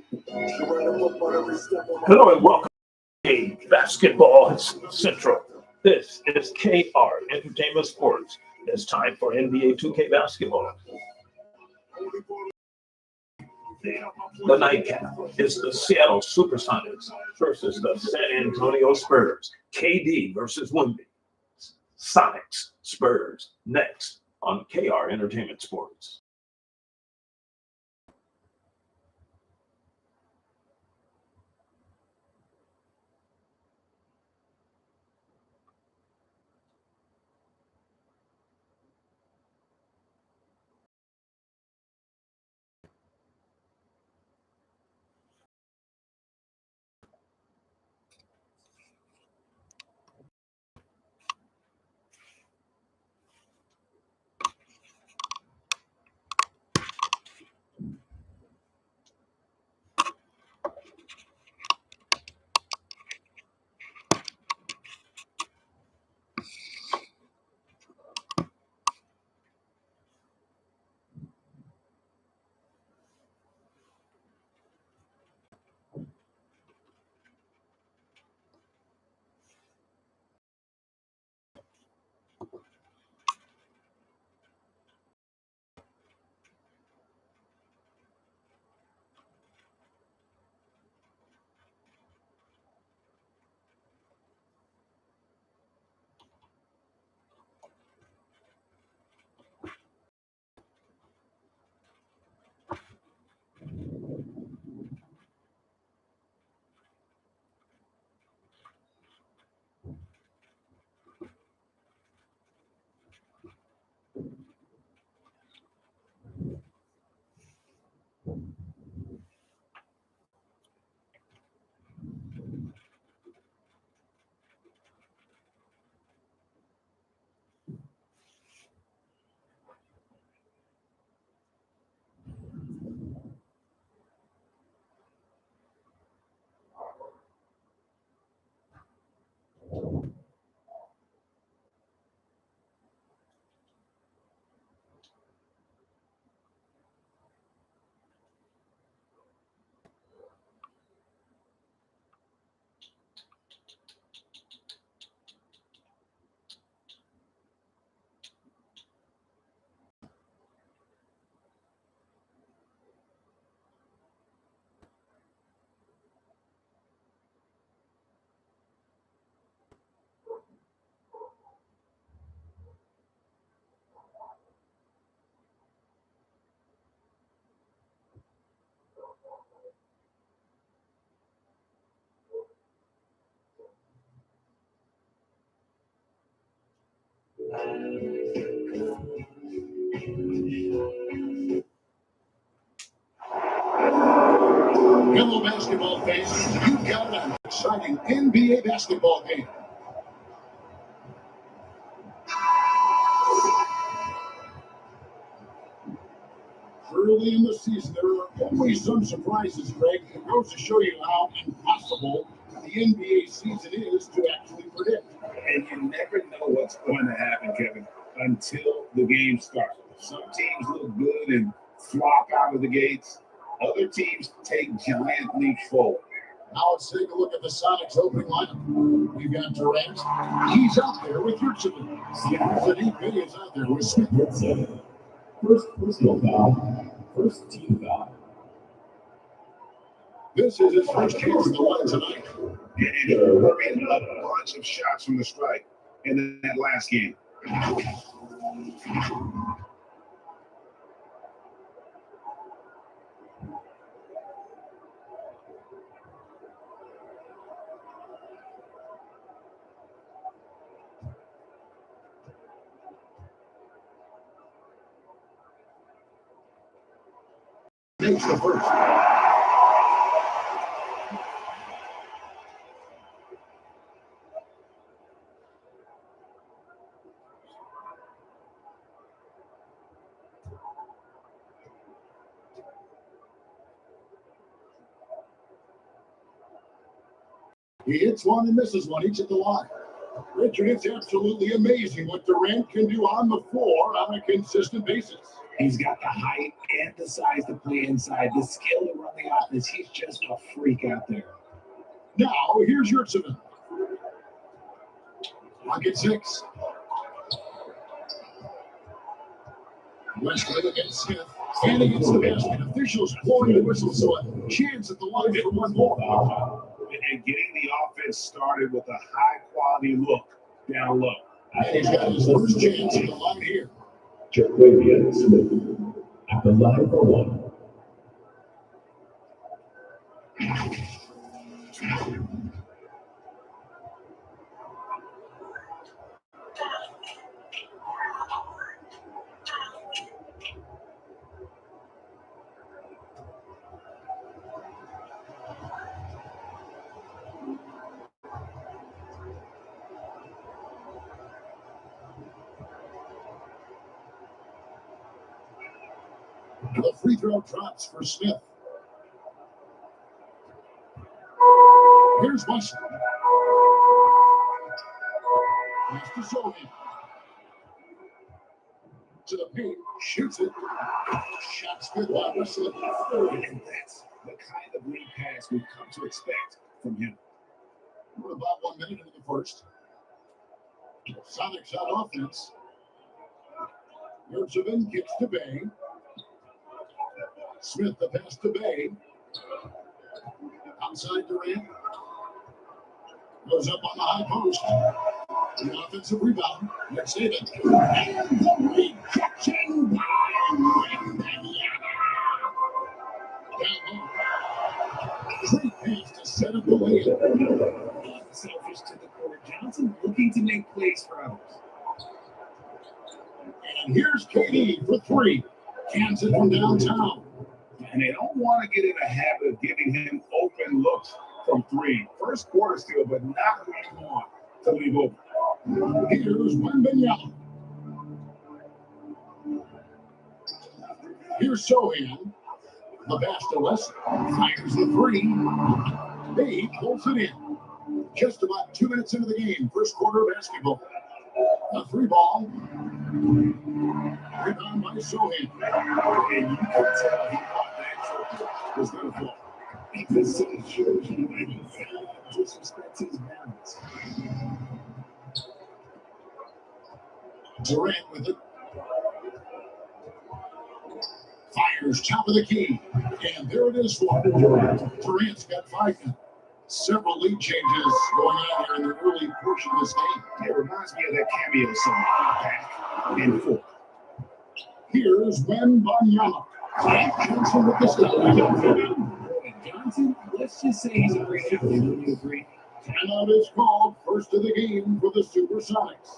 Hello and welcome to Basketball Central. This is KR Entertainment Sports. It's time for NBA2K basketball. The nightcap is the Seattle Supersonics versus the San Antonio Spurs. KD versus Wemby. Sonics, Spurs, next on KR Entertainment Sports. Hello, basketball fans. You've got an exciting NBA basketball game. Early in the season, there are always some surprises, Greg. It goes to show you how impossible the NBA season is to actually predict. And you never know what's going to happen, Kevin, until the game starts. Some teams look good and flop out of the gates. Other teams take giant leaps forward. Now let's take a look at the Sonics opening lineup. We've got Durant. He's out there with Yurchevin. Sadiq is out there with Smith. First personal foul. First team foul. This is his first chance in the line tonight. And he made a bunch of shots from the strike in that last game. Makes the first. He hits one and misses one, each at the line. Richard, it's absolutely amazing what Durant can do on the floor on a consistent basis. He's got the height and the size to play inside, the skill to run the offense. He's just a freak out there. Now, here's your 7. Pocket 6. Wesley against Smith. And against the basket. Officials blowing the whistle, so a chance at the line for one more. And getting the offense started with a high-quality look down low. And he's got his first chance at the line here. Wemby Smith at the line for 1. The free throw drops for Smith. Here's Wesley. Has to show him. To the paint, shoots it. Shots good by Wesley. And that's the kind of lead pass we've come to expect from him. We're about 1 minute into the first. Sonics on offense. Yurtsevin gets to Bay. Smith the pass to Bay. Outside Durant. Goes up on the high post. The offensive rebound. Let's save it. And the rejection by Wemby. Great pass to set up the layup. Selfish to the court. Johnson looking to make plays for others. And here's KD for 3. Cans it from downtown. And they don't want to get in a habit of giving him open looks from 3. First quarter still, but not what you want to leave open. Here's Wemby. Here's Sohan. The pass to Wesley. Fires the 3. Bay pulls it in. Just about 2 minutes into the game. First quarter of basketball. A 3 ball. Rebound by Sohan. And you can tell he thought that trophy was going to fall. Because so sure he might disrespect his balance. Durant with it. Fires top of the key. And there it is for Durant. Durant's got 5 now. Several lead changes going on here in the early portion of this game. It reminds me of that cameo song, Back and Forth. Here's Wembanyama. Johnson with the stop. Johnson, let's just say he's a great athlete. Would you agree? Timeout is called. First of the game for the Supersonics.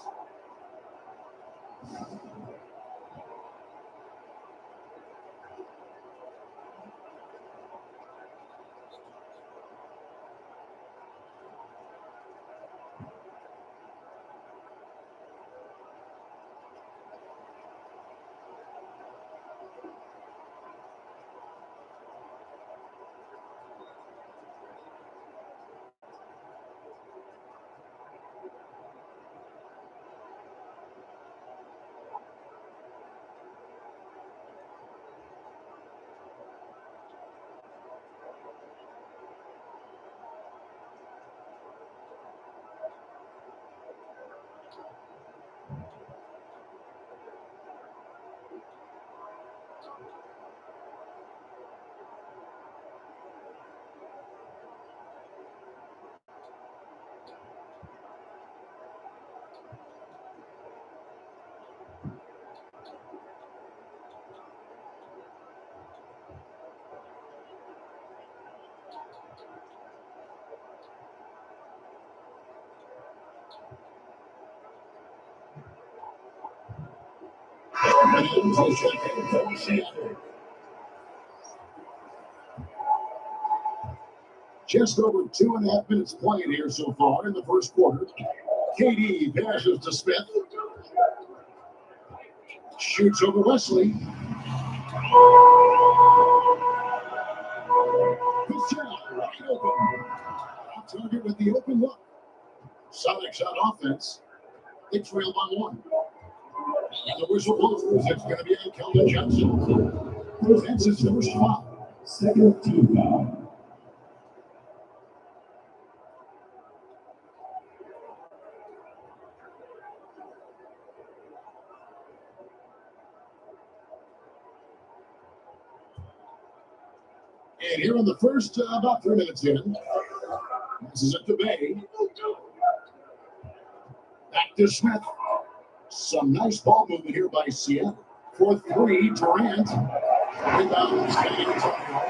Just over 2.5 minutes played here so far in the first quarter. KD passes to Smith. Shoots over Wesley. Michelle wide open. Off target with the open look. Sonics on offense. They trail by 1. And the whistle blows. It's going to be on Keldon Johnson. That's his first foul. Second team foul. And here in the first, about 3 minutes in, this is at the Bay. Back to Smith. Some nice ball movement here by Seattle. For three, Durant. Rebound, San Antonio.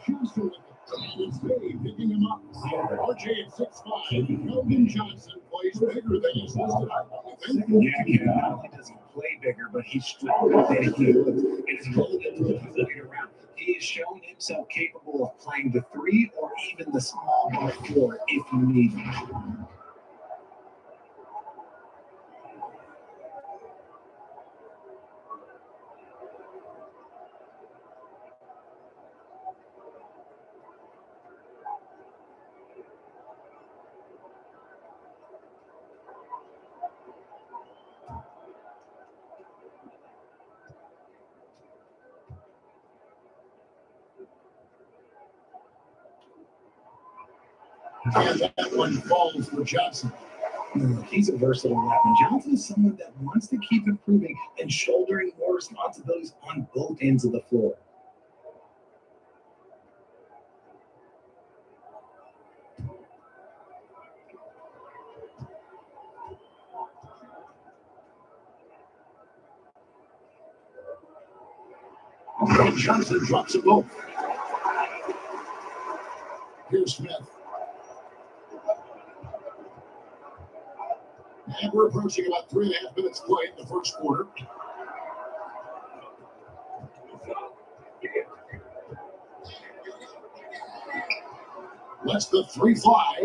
Johnson with it. And it's Bay picking him up. RJ at 6'5". Keldon Johnson plays bigger than he's listed. Yeah, not only does he play bigger, but he's stronger than he looks. And his ability to move his weight around. He has shown himself capable of playing the three or even the small ball four if you need him. And that one falls for Johnson. He's a versatile weapon. Johnson is someone that wants to keep improving and shouldering more responsibilities on both ends of the floor. And Johnson drops them both. Here's Smith. And we're approaching about 3.5 minutes play in the first quarter. Lets the three fly.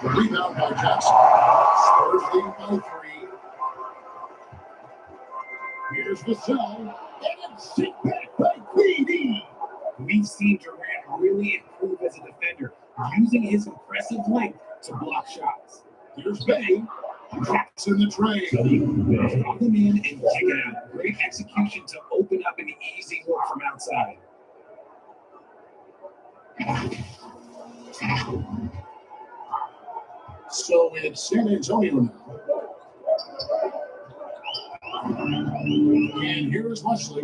The rebound by Jackson. Spurs lead by 3. Here's Vassell. And it's sent back by BD. We've seen Durant really improve as a defender, using his impressive length to block shots. Here's Bay. Jackson the tray. Drop them in and kick it out. Great execution to open up an easy look from outside. So it's San Antonio now. And here's Wesley.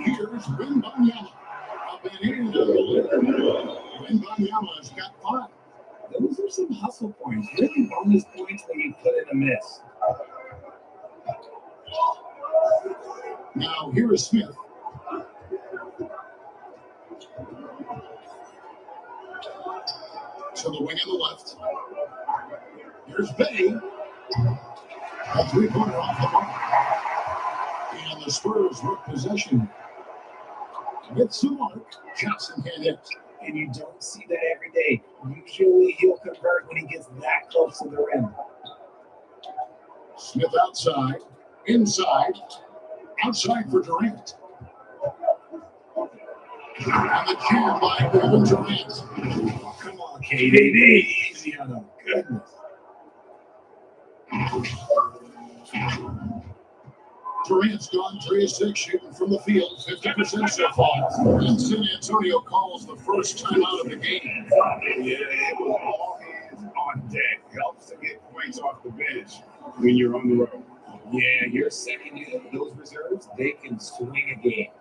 Here's Wembanyama. Up and in. Wembanyama's got 5. Those are some hustle points. Really bonus points when you put in a miss. Now here is Smith. To the wing on the left. Here's Bay. A 3-pointer off the mark. And the Spurs with possession. With some mark, Johnson can't hit. And you don't see that every day. Usually he'll convert when he gets that close to the rim. Smith outside. Inside. Outside for Durant. And the jam by Kevin Durant. Oh, come on, KD. Easy on him. Goodness. Durant's gone 3 of 6 shooting from the field, 50% so far. And San Antonio calls the first time out of the game. Yeah, it was all hands on deck. Helps to get points off the bench when you're on the road. Yeah, your second unit, those reserves, they can swing a game.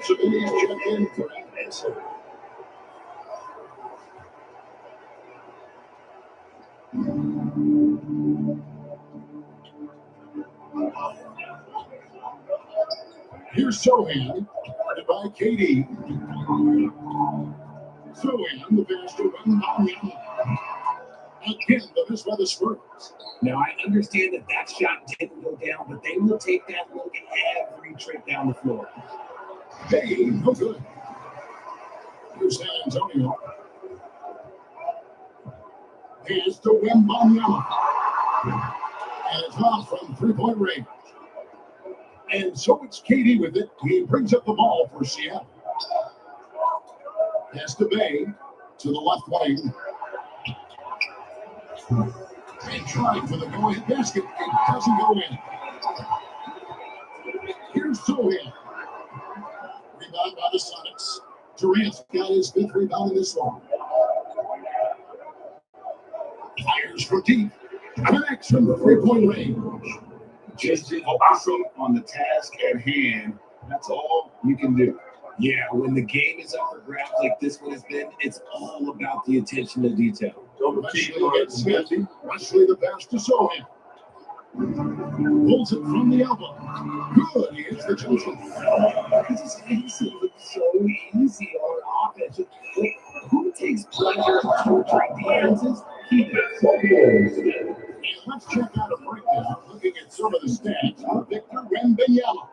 Civillians check in for answer. Here's Sohan, guarded by KD. Sohan, the pass to Wemby. Again, the miss by the Spurs. Now, I understand that shot didn't go down, but they will take that look every trip down the floor. Hey, no good. Here's San Antonio. Pass to Wemby. And it's off from three-point range. And so it's KD with it. He brings up the ball for Seattle. Pass to Bay to the left wing. And trying for the go-ahead basket. It doesn't go in. Here's Sohan. Rebound by the Sonics. Durant's got his fifth rebound in this one. Fires for deep. Connects from the three-point range. Just focusing on the task at hand. That's all you can do. Yeah, when the game is up for grabs like this one has been, it's all about the attention to detail. Wesley gets Smith. Wesley the pass to Sohan. Pulls it from the elbow. Good. He hits the junction. It's so easy on offense. Who takes pleasure in torturing defenses? He does. And let's check out a breakdown looking at some of the stats for Victor Wembanyama.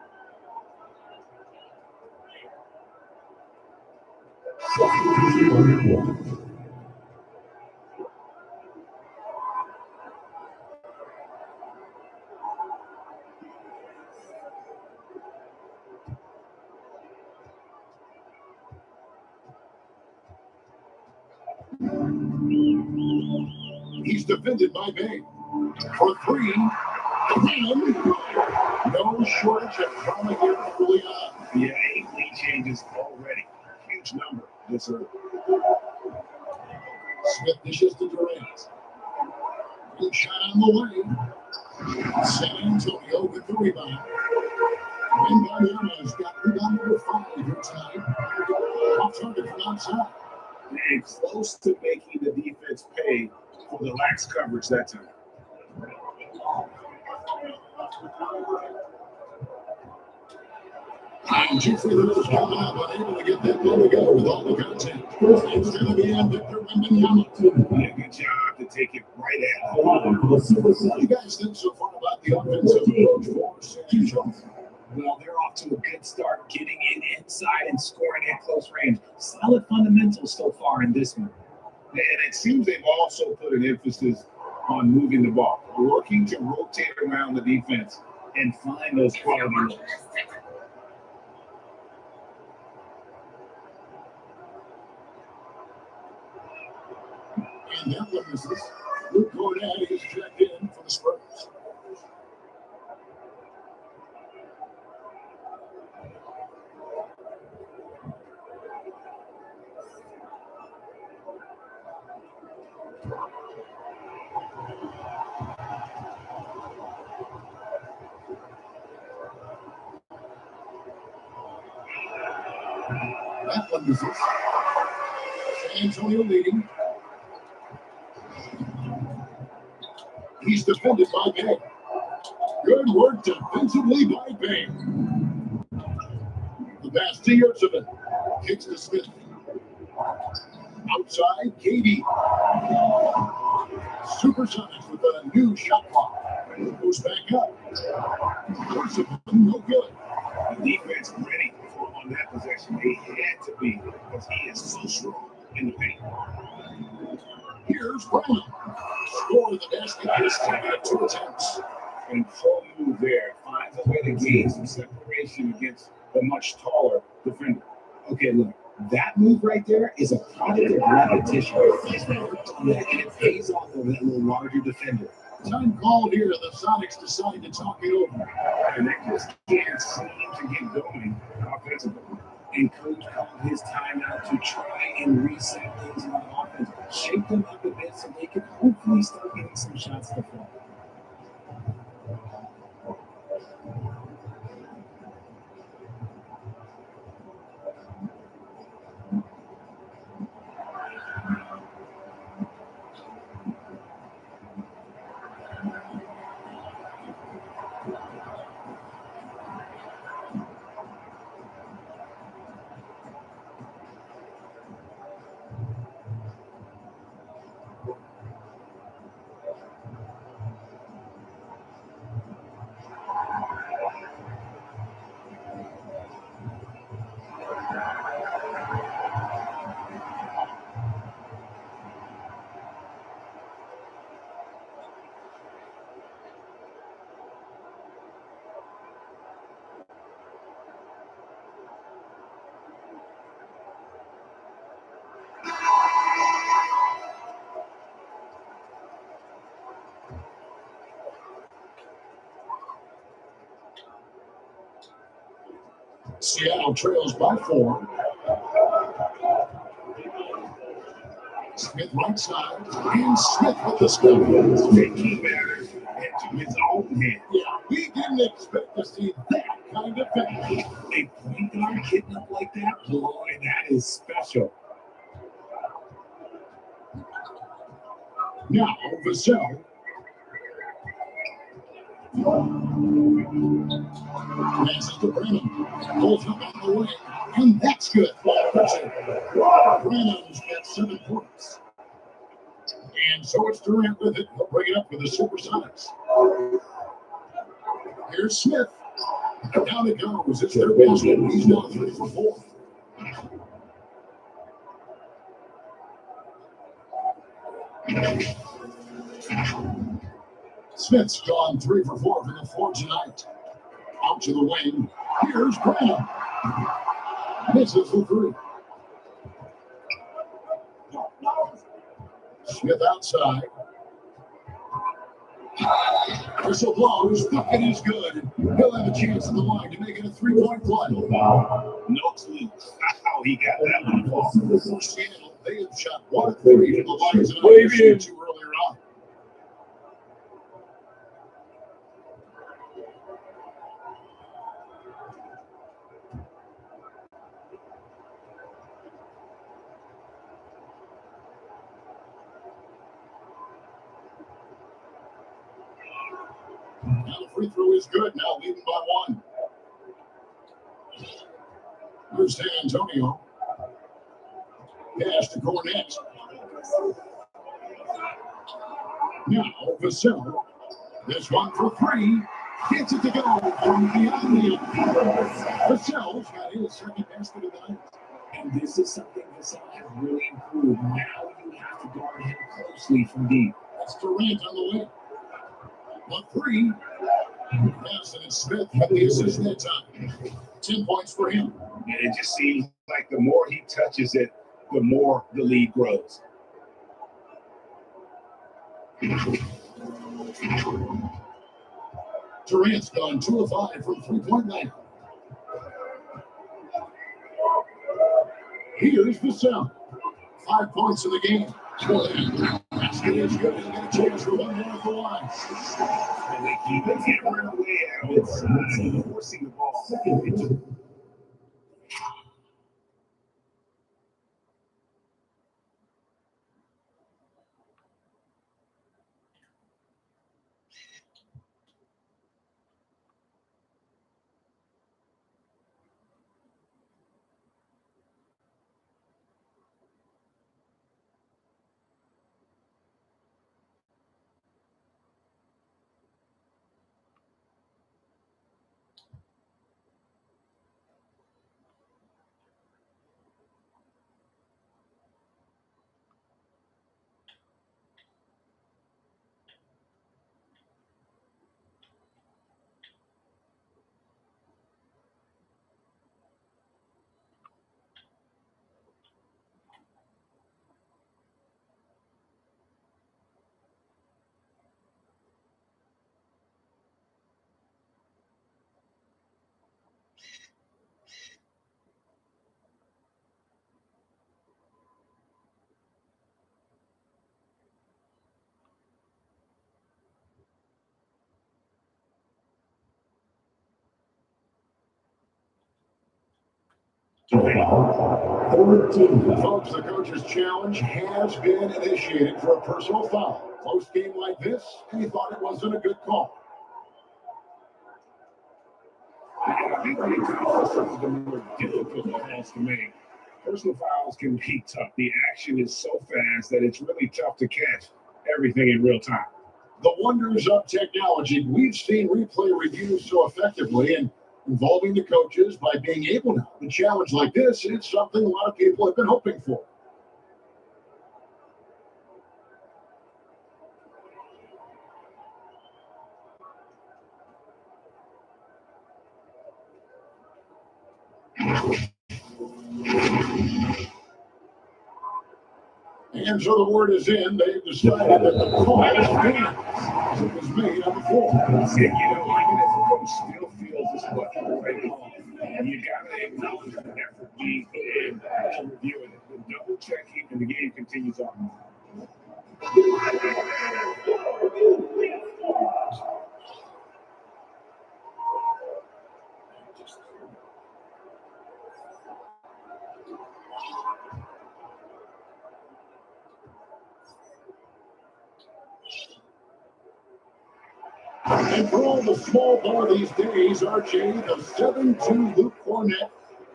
He's defended by Bay. For three. No shortage of drama here early on. Yeah, 8 lead changes already. Huge number this early. Smith dishes to Durant. Good shot on the way. San Antonio with the rebound. Wembanyama's got rebound number 5 here tonight. Off target from outside. And close to making the defense pay for the lax coverage that time. And Jeffrey Lewis coming up, unable to get that one to go with all the content. It's going to be on Victor Wembanyama. Yeah, good job to take it right at him. What do you guys think so far about the offensive approach for San Antonio? Well, they're off to a good start, getting in inside and scoring at close range. Solid fundamentals so far in this one. And it seems they've also put an emphasis on moving the ball, working to rotate around the defense and find those quality looks. And that one misses. Luke Cornett is checked in for the Spurs. That one misses. San Antonio leading. He's defended by Bay. Good work defensively by Bay. The pass to Yurtsevin. Kicks to Smith. Outside, KD. Supersonics with a new shot clock. Goes back up. Yurtsevin, no good. The defense ready for on that possession. They had to be because he is so strong in the paint. Here's Brown. Score the basket this time at 2 attempts. Control move there. Finds a way to gain some separation against the much taller defender. Okay, look, that move right there is a product of repetition. And it pays off of that little larger defender. Time called here. The Sonics decide to talk it over. And they just can't seem to get going offensively. and coach called his timeout to try and reset things in the offense, shake them up a bit so they can hopefully start getting some shots to fall. Seattle trails by 4. Smith right side, and Smith with the step. Taking matters into his own hand. Yeah, we didn't expect to see that kind of thing. A point guard hitting up like that, boy, that is special. Now, Vassell. Passes to Brennan. Pulls up on the wing, and that's good. Brennan's got 7 points. And so it's Durant with it. He'll bring it up for the Supersonics. Here's Smith. Down it goes. It's their basket. He's now 3 for 4. Smith's gone 3 for 4 from the floor tonight. Out to the wing. Here's Brown. Misses the 3. Smith outside. Whistle blows. Bucket is good. He'll have a chance at the line to make it a 3-point play. No clue how he got that one. Seattle, they have shot 1 of 3 from the line tonight. 2 earlier on. Now the free throw is good. Now leading by 1. Here's San Antonio. Pass to Cornette. Now Vassell. This one for 3. Gets it to go from beyond the Vassell's got his second basket of the night. And this is something Vassell has really improved. Now you have to guard him closely from deep. That's Durant on the way. 1-3. Madison and Smith have the assist that time. 10 points for him. And it just seems like the more he touches it, the more the lead grows. Durant's gone 2 of 5 from 3-point line. Here's Vassell. 5 points in the game. Basket is good. He'll get a chance for 1 more at the line. And they keep it hammering away at him inside, forcing the ball. Foul. Third team foul. Folks, the coach's challenge has been initiated for a personal foul. Close game like this, and he thought it wasn't a good call. I think when it comes to some of the more difficult calls to make, personal fouls can be tough. The action is so fast that it's really tough to catch everything in real time. The wonders of technology. We've seen replay reviews so effectively and involving the coaches by being able to have a challenge like this. It's something a lot of people have been hoping for. And so the word is in. They've decided that the call is as it was made on the floor. And, you know, even if a coach still feels this was the right call, you got to acknowledge the effort being put in to reviewing it. The double checking and the game continues on. And for all the small ball these days, RJ, the 7'2" Luke Cornett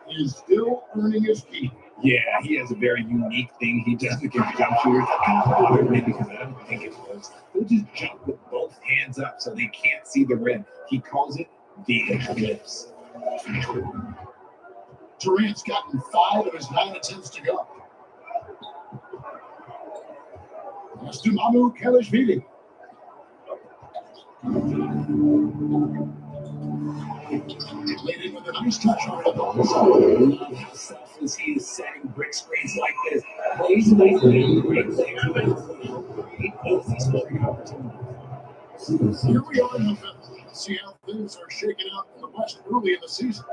is still earning his keep. Yeah, he has a very unique thing he does against jump shooters. I kind of bothered me because I don't think it was. He'll just jump with both hands up so they can't see the rim. He calls it the eclipse. Durant's gotten 5 of his 9 attempts to go. That's to Mamu Kelishvili. Laid in with a nice touch on the ball. Love how selfless he is setting brick screens like this. Plays nicely, great player, great easy scoring opportunities. Here we are in the fifth. Let's see how things are shaking out in the West early in the season.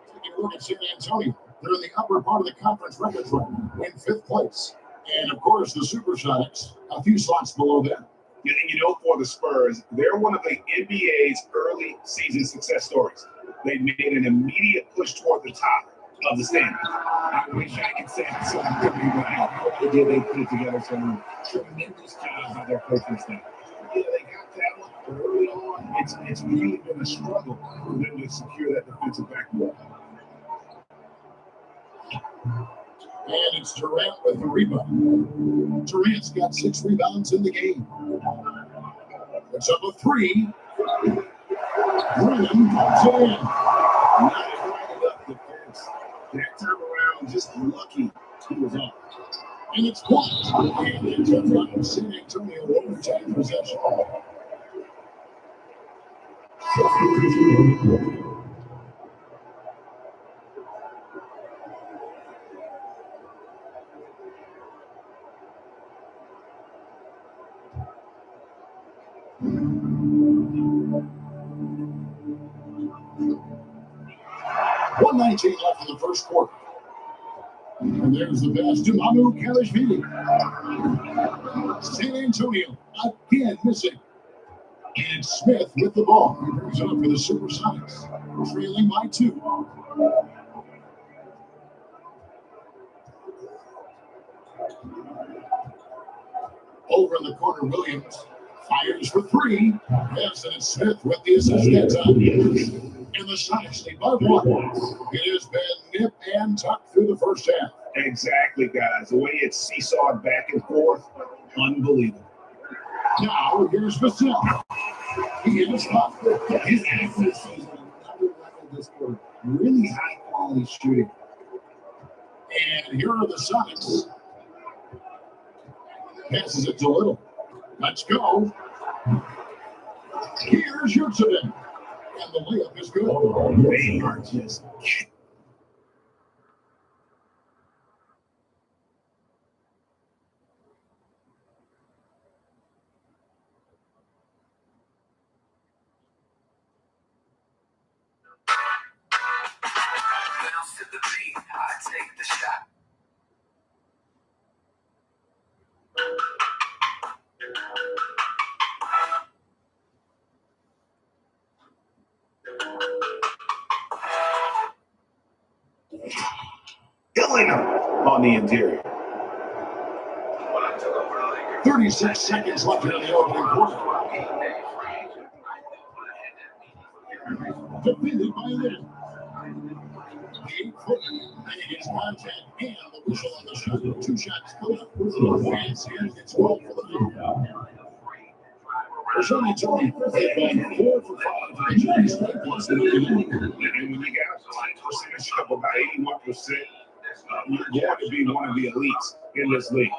Taking a look at San Antonio. They're in the upper part of the conference records run, in 5th place. And, of course, the Supersonics, a few slots below them. And you know, for the Spurs, they're one of the NBA's early season success stories. They made an immediate push toward the top of the standings. I wish I could say so, but I have no idea they put it together some tremendous job by their coaching staff. Yeah, they got talent, but early on, it's really been a struggle for them to secure that defensive backboard. And it's Durant with the rebound. Durant's got 6 rebounds in the game. It's up a 3. Brennan pops it in. Not quite enough defense. That time around, just lucky he was on. And it's blocked. And it's a run San Antonio overtime possession. .119 left in the first quarter. And there's the pass to Mamu Kelishvili. San Antonio again missing. And Smith with the ball. He brings it up for the Supersonics. Trailing by 2. Over in the corner, Williams fires for 3. Yes, and it's Smith with the assist that time. And the Sonics lead by 1. It has been nip and tuck through the first half. Exactly, guys. The way it's seesawed back and forth, unbelievable. Now, here's Vassell. He is up. His accuracy is on another level this quarter. Really high quality shooting. And here are the Sonics. Passes it to Little. Let's go. Here's Yurtseven. And the layup is good. They are just bounce to the beat, I take the shot. killing them on the interior. 36 seconds left in the opening quarter. Defended by Lynn. The 8-footer made his contact and the whistle on the shot. 2 shots come up. Fans here, it's 12 for the foul. San Antonio hit 4 for 5. And when you got a percentage of about 81%, you're going to be one of the elites in this league.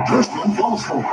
First one falls for.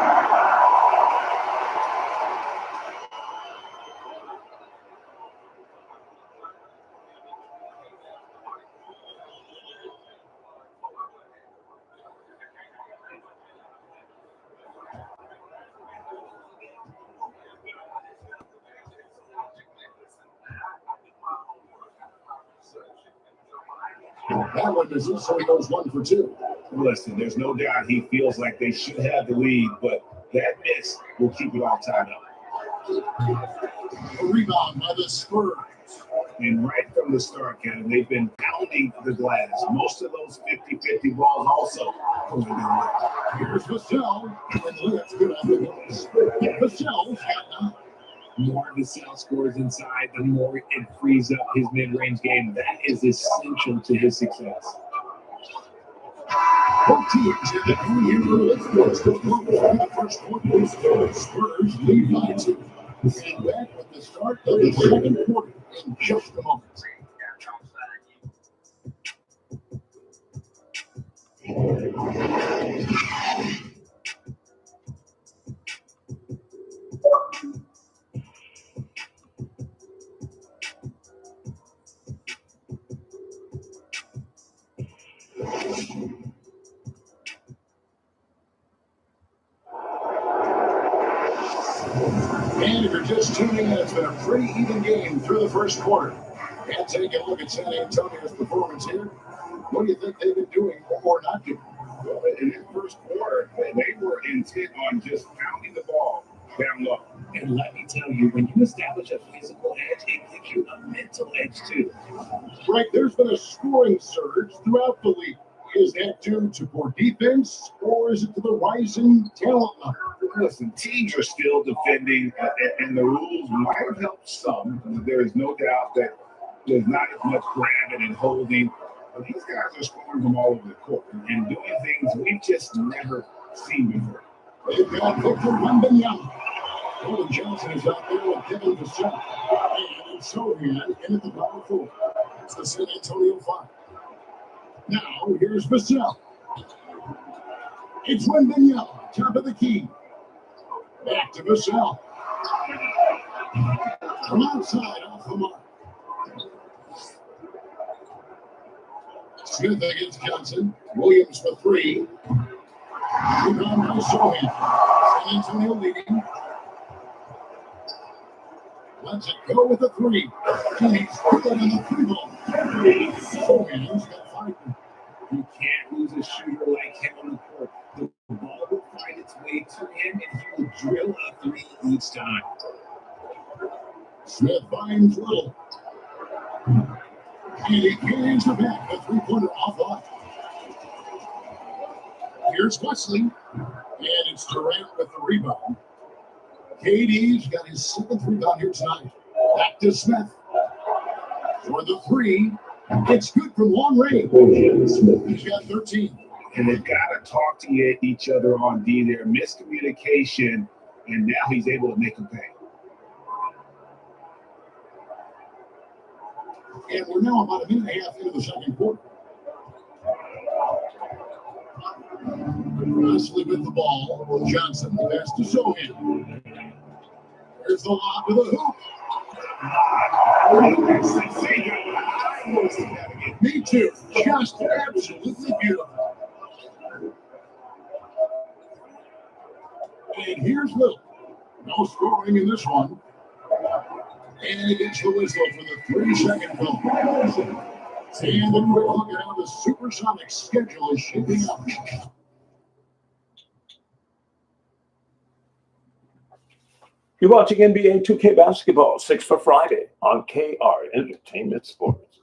That one misses, so he goes 1 for 2. Listen, there's no doubt he feels like they should have the lead, but that miss will keep it all tied up. A rebound by the Spurs. And right from the start, Kevin, they've been pounding the glass. Most of those 50-50 balls also going their way. Here's Vassell. And let's get on the glass. Vassell's got 9. The more Vassell scores inside, the more it frees up his mid-range game. That is essential to his success. Both teams have the early Let's go in the first quarter. Spurs lead by 2. And back with the start of the second quarter in just a moment. And if you're just tuning in, it's been a pretty even game through the first quarter. And taking a look at San Antonio's performance here, what do you think they've been doing or not doing? Well, in that first quarter, they were intent on just pounding the ball down low. And let me tell you, when you establish a physical edge, it gives you a mental edge too. Right, there's been a scoring surge throughout the league. Is that due to poor defense, or is it to the rising talent level? Listen, teams are still defending, and the rules might have helped some. There is no doubt that there's not as much grabbing and holding. But these guys are scoring from all over the court and doing things we've just never seen before. They've got Victor Wemby. Golden Johnson is out there with Kevin Vassell. And Sohan in at the power forward. It's the San Antonio 5. Now, here's Vassell. It's Wemby, top of the key. Back to Vassell. From outside, off the mark. Smith against Johnson. Williams for 3. Rebound by Sohan. San Antonio leading. Let's it go with the 3. He's good on the 3 ball. Sohan's got 5. You can't lose a shooter like him on the court. The ball will find its way to him, and he will drill a 3 each time. Smith finds Little. And he carries her back. A 3-pointer offline. Here's Wesley. And it's Durant with the rebound. KD's got his 7th rebound here tonight. Back to Smith. For the 3. It's good from long range. He's got 13. And they've got to talk to each other on D there. Miscommunication, and now he's able to make them pay. And we're now about a minute and a half into the second quarter. Wesley with the ball. Johnson, the pass to Sohan. There's the lob to the hoop. Me too. Just absolutely beautiful. And here's Little. No scoring in this one. And he gets the whistle for the 3-second goal. And a quick look at how the Supersonics schedule is shaping up. You're watching NBA 2K basketball, 6 for Friday on KR Entertainment Sports.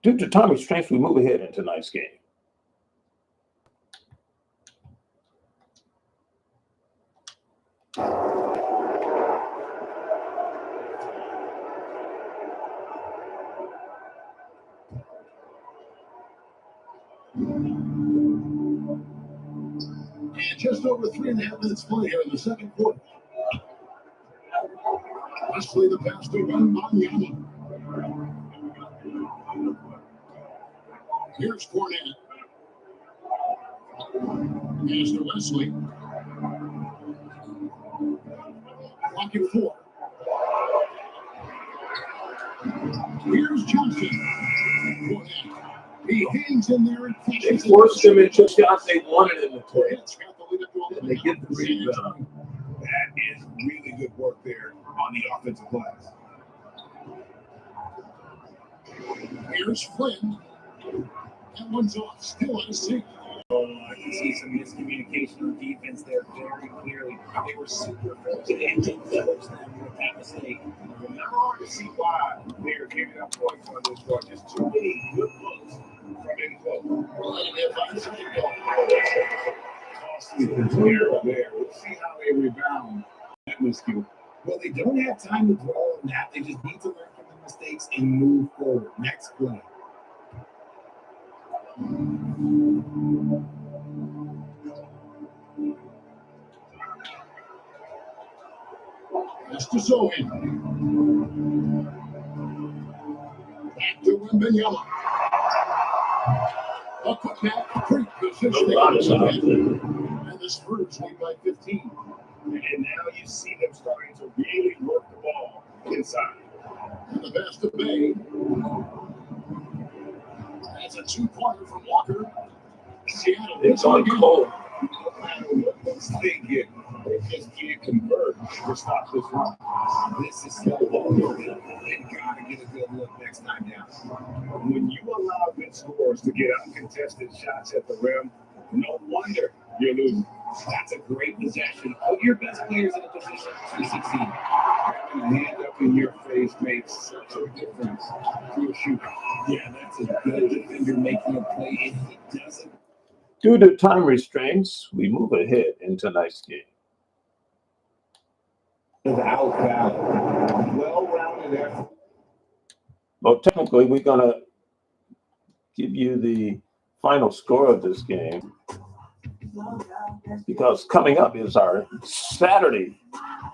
Due to time restraints, we move ahead in tonight's game. And just over 3.5 minutes play here in the second quarter. Wesley the pass to Wemby. Here's Cornette. Here's to Wesley. Pocket 4. Here's Johnson. Cornette. He hangs in there and They forced him into shots they wanted him to take. And they get the rebound. That is really good work there on the offensive glass. Here's Flynn. That one's off. Still on a seat. I can see some miscommunication on defense there very clearly. They were super focused and didn't force them with that mistake. Not hard to see why they're giving up points on this one. Just too many good looks from in close. Costly error there. We'll see how they rebound. That miscue. Well, they don't have time to dwell on that. They just need to learn from the mistakes and move forward. Next play. That's to Zoe. Back to Wemby. A cutback, great position. And the Spurs lead by 15. And now you see them starting to really work the ball inside. And the pass to Bay. That's a 2-pointer from Walker. Seattle. It's on cold. No matter what looks they get, they just can't convert to stop this run. This is so long. They've got to get a good look next time down. When you allow good scores to get uncontested shots at the rim, no wonder you're losing. That's a great possession. Put your best players in a position to succeed. Having a hand up in your face makes such a difference to a shooter. Yeah, that's a good defender making a play, and he doesn't. Due to time restraints, we move ahead in tonight's game. Without doubt, well-rounded effort. Well, technically, we're going to give you the final score of this game because coming up is our Saturday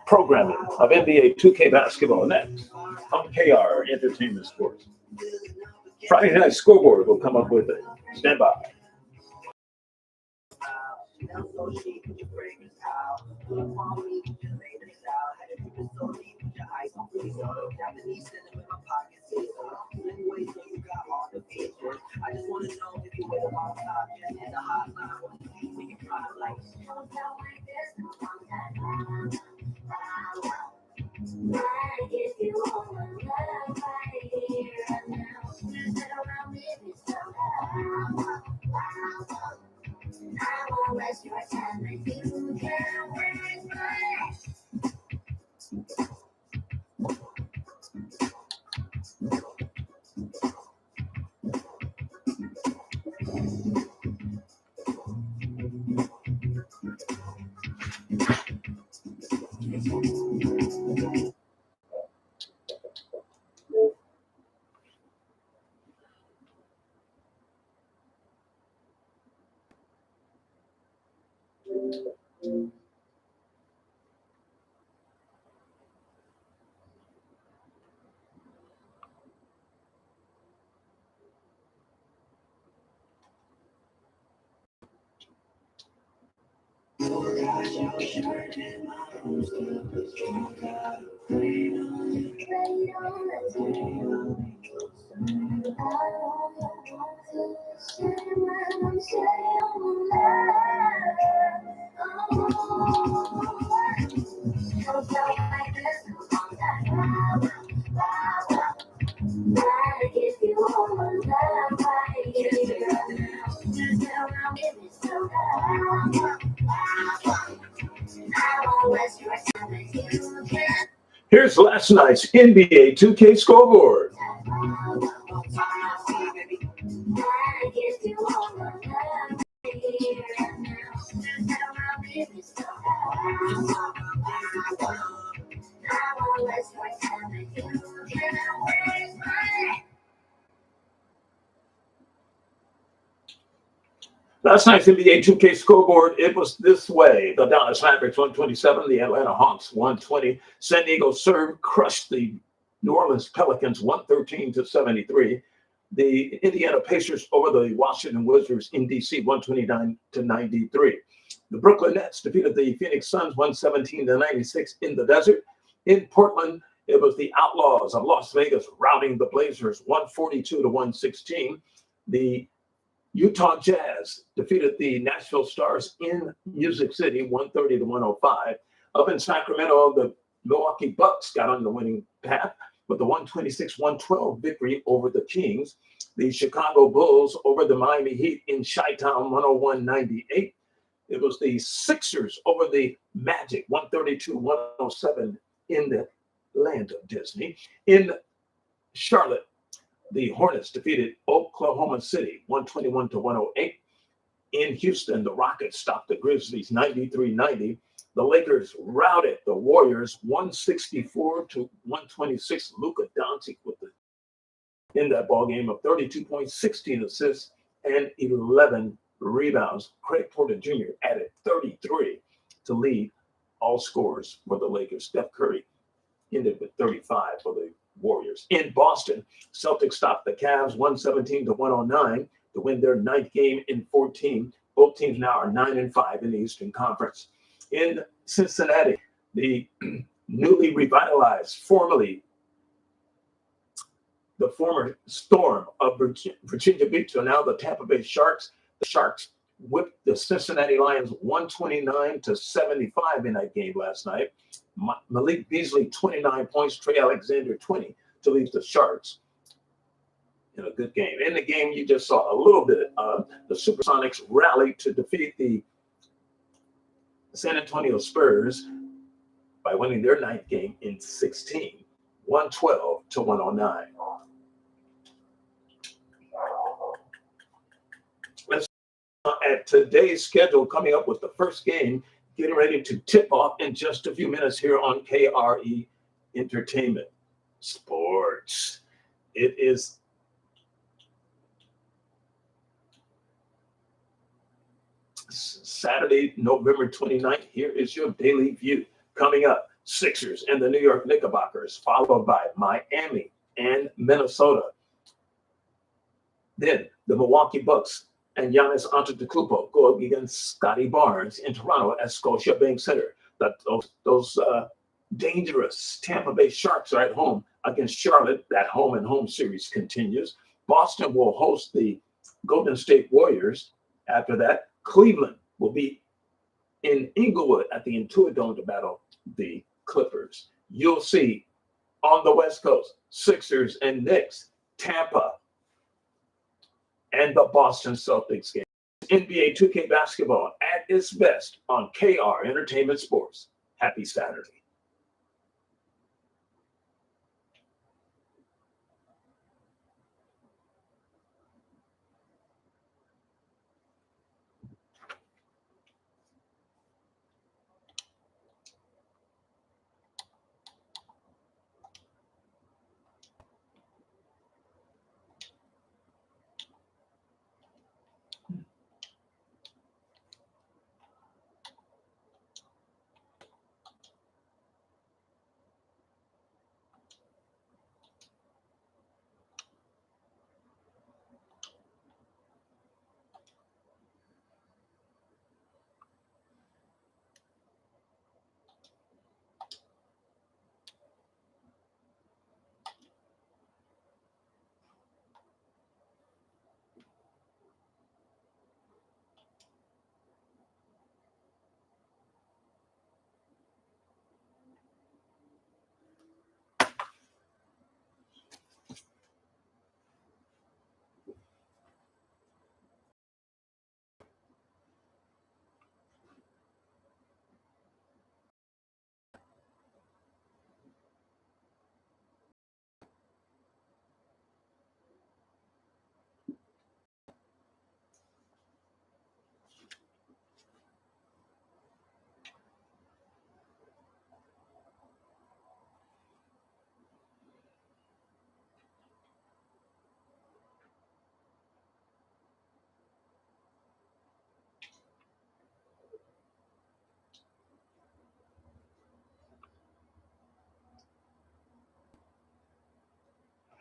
programming of NBA 2K basketball next on KR Entertainment Sports. Friday night scoreboard will come up with it. Stand by. I just want to know if you wait a long time and the hotline when you try to like. If you want my love right here and now, just sit around with me somehow. I won't waste your time if you can't waste mine. Here's last night's NBA 2K scoreboard. Last night's NBA 2K scoreboard, it was this way. The Dallas Mavericks 127, the Atlanta Hawks 120. San Diego Serve crushed the New Orleans Pelicans 113-73. The Indiana Pacers over the Washington Wizards in DC 129-93. The Brooklyn Nets defeated the Phoenix Suns 117-96 in the desert. In Portland, it was the Outlaws of Las Vegas routing the Blazers 142-116. The Utah Jazz defeated the Nashville Stars in Music City 130-105. Up in Sacramento, the Milwaukee Bucks got on the winning path with the 126-112 victory over the Kings. The Chicago Bulls over the Miami Heat in Chi-Town 101-98. It was the Sixers over the Magic 132-107 in the land of Disney. In Charlotte, the Hornets defeated Oklahoma City 121-108. In Houston, the Rockets stopped the Grizzlies 93-90. The Lakers routed the Warriors 164-126. Luka Doncic with in that ball game of 32 points, 16 assists, and 11 rebounds. Craig Porter Jr. added 33 to lead all scorers for the Lakers. Steph Curry ended with 35 for the Warriors. In Boston, Celtics stopped the Cavs 117-109 to win their ninth game in 14. Both teams now are 9-5 in the Eastern Conference. In Cincinnati, the newly revitalized, the former Storm of Virginia Beach are now the Tampa Bay Sharks. The Sharks whipped the Cincinnati Lions 129-75 in that game last night. Malik Beasley, 29 points, Trey Alexander, 20 to lead the Sharks in a good game. In the game, you just saw a little bit of the Supersonics rally to defeat the San Antonio Spurs by winning their ninth game in 16, 112-109. Let's at today's schedule, coming up with the first game, getting ready to tip off in just a few minutes here on KRE Entertainment Sports. It is Saturday, November 29th. Here is your daily view. Coming up, Sixers and the New York Knickerbockers, followed by Miami and Minnesota. Then the Milwaukee Bucks and Giannis Antetokounmpo go against Scotty Barnes in Toronto at Scotiabank Center. Those dangerous Tampa Bay Sharks are at home against Charlotte. That home-and-home series continues. Boston will host the Golden State Warriors. After that, Cleveland will be in Inglewood at the Intuit Dome to battle the Clippers. You'll see on the West Coast, Sixers and Knicks, Tampa, and the Boston Celtics game. NBA 2K basketball at its best on KR Entertainment Sports. Happy Saturday.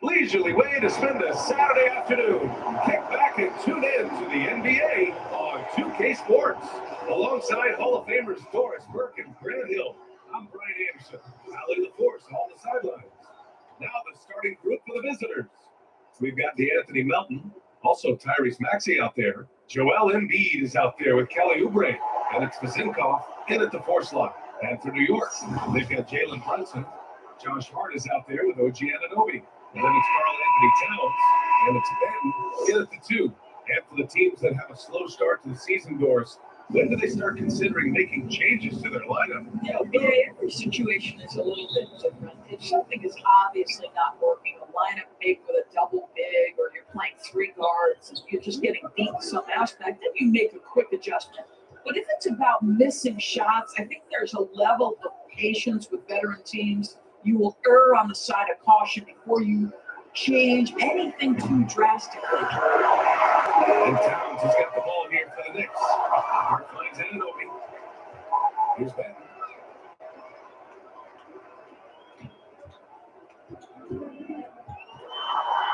leisurely way to spend a Saturday afternoon. Kick back and tune in to the NBA on 2K Sports. Alongside Hall of Famers Doris Burke and Grant Hill, I'm Brian Anderson, rallying the force on the sidelines. Now the starting group for the visitors. We've got DeAnthony Melton, also Tyrese Maxey out there. Joel Embiid is out there with Kelly Oubre, and it's Vizinkov in at the 4 slot. And for New York, they've got Jalen Brunson. Josh Hart is out there with OG Anunoby. And then it's Karl Anthony Towns, and it's Ben in at the 2. And for the teams that have a slow start to the season, Doris, when do they start considering making changes to their lineup? Every situation is a little bit different. If something is obviously not working, a lineup big with a double big, or you're playing 3 guards, and you're just getting beat in some aspect, then you make a quick adjustment. But if it's about missing shots, I think there's a level of patience with veteran teams. You will err on the side of caution before you change anything too drastically. And Towns has got the ball here for the Knicks. Hart finds Anunoby. Here's Ben.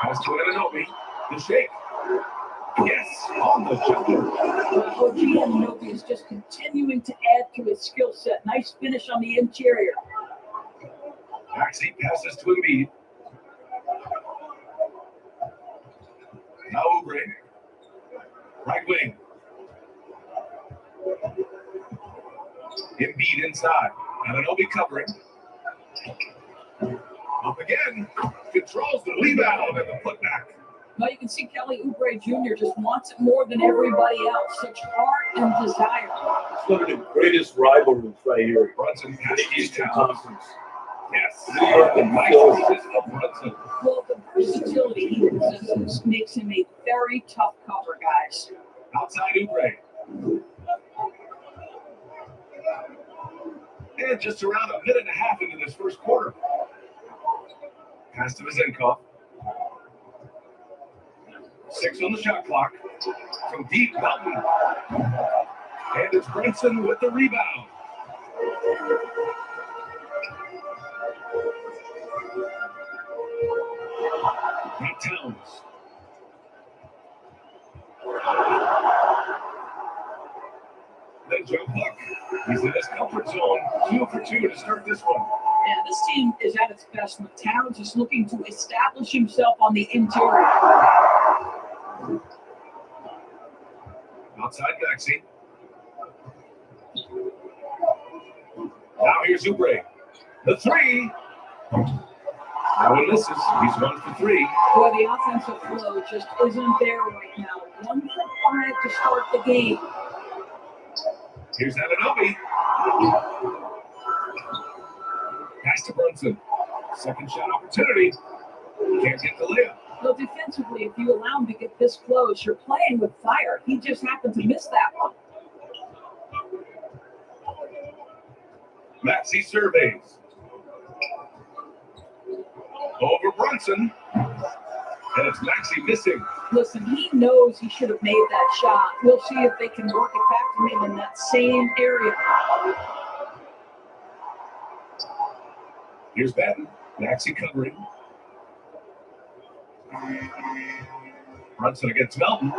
Pass to Anunoby. The shake. Yes, on the jumper. OG Anunoby is just continuing to add to his skill set. Nice finish on the interior. Maxey passes to Embiid. Now Oubre. Right wing. Embiid inside. Anunoby covering. Up again. Controls the rebound and the putback. Now you can see Kelly Oubre Jr. just wants it more than everybody else. Such heart and desire. It's one of the greatest rivalries right here. Brunson passes to Eastern Conference. Yes. New York and Brunson. Well, the versatility he possesses makes him a very tough cover, guys. Outside Oubre. And just around a minute and a half into this first quarter. Pass to Vizinkov. 6 on the shot clock. From deep, Melton. And it's Brunson with the rebound. Not Towns. Then Joe Buck. He's in his comfort zone. 2 for 2 to start this one. Yeah, this team is at its best when Towns is looking to establish himself on the interior. Outside Maxey. Now here's Oubre. The 3. That one misses. He's 1 for 3. Boy, the offensive flow just isn't there right now. 1 for 5 to start the game. Here's Anunoby. Pass to Brunson. Second shot opportunity. Can't get the layup. Well, defensively, if you allow him to get this close, you're playing with fire. He just happened to miss that one. Maxey surveys. Over Brunson. And it's Maxey missing. Listen, he knows he should have made that shot. We'll see if they can work it back to him in that same area. Here's Batten. Maxey covering. Brunson against Melton.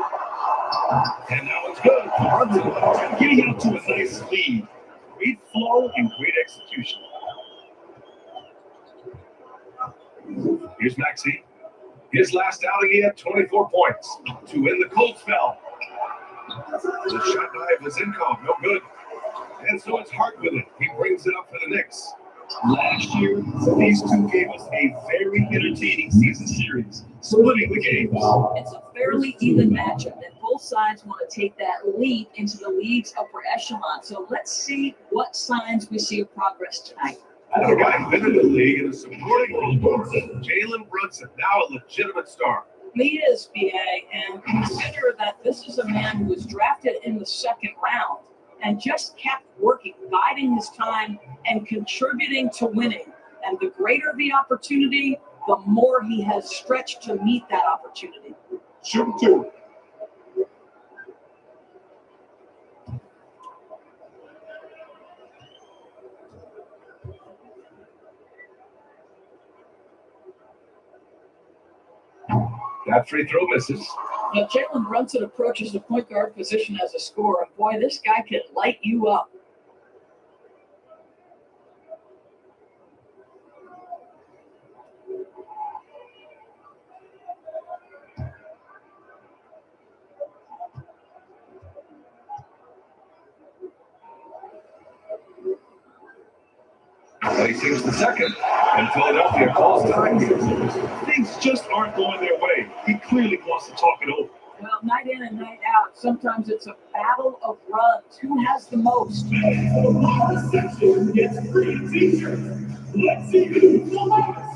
And now it's good. Brunson getting out to a nice lead. Great flow and great execution. Here's Maxey. His last outing, he had 24 points to win the cold spell. The shot by Vizinkov, no good. And so it's Hart with it. He brings it up for the Knicks. Last year, these two gave us a very entertaining season series, splitting the games. It's a fairly even matchup, and both sides want to take that leap into the league's upper echelon. So let's see what signs we see of progress tonight. Another guy who's been in the league in a supporting role, Jalen Brunson, now a legitimate star. He is, BA, and consider that this is a man who was drafted in the second round and just kept working, biding his time and contributing to winning. And the greater the opportunity, the more he has stretched to meet that opportunity. Shoot 2. That free throw misses. Now, Jalen Brunson approaches the point guard position as a scorer, and boy, this guy can light you up. And he takes the second, and Philadelphia calls time. Things just aren't going their way. He clearly wants to talk it over. Well, night in and night out, sometimes it's a battle of runs. Who has the most? The section gets free t-shirts. Let's see who's the lowest.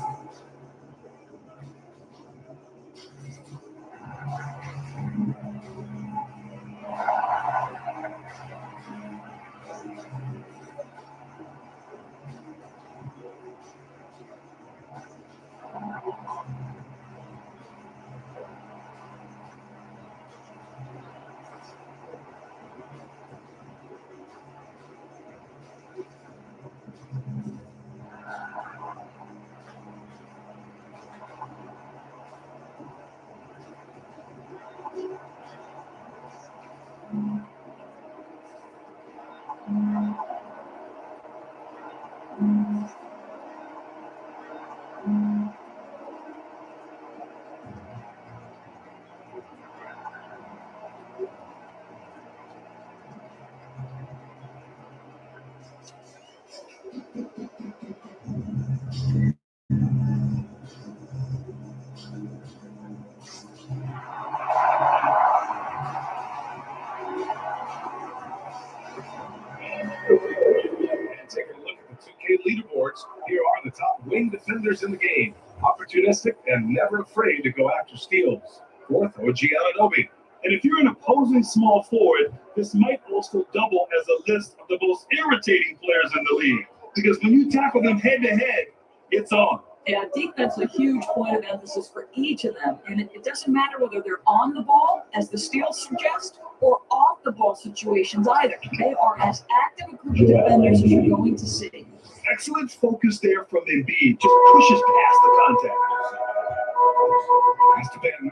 And taking a look at the 2K leaderboards, here are the top wing defenders in the game. Opportunistic and never afraid to go after steals. Fourth, OG Anunoby. And if you're an opposing small forward, this might also double as a list of the most irritating players in the league. Because when you tackle them head to head, it's on. Yeah, defense is a huge point of emphasis for each of them. And it doesn't matter whether they're on the ball, as the steals suggest, or off the ball situations either. They are as active a group of defenders as you're going to see. Excellent focus there from Embiid. Just pushes past the contact. Pass to Ben.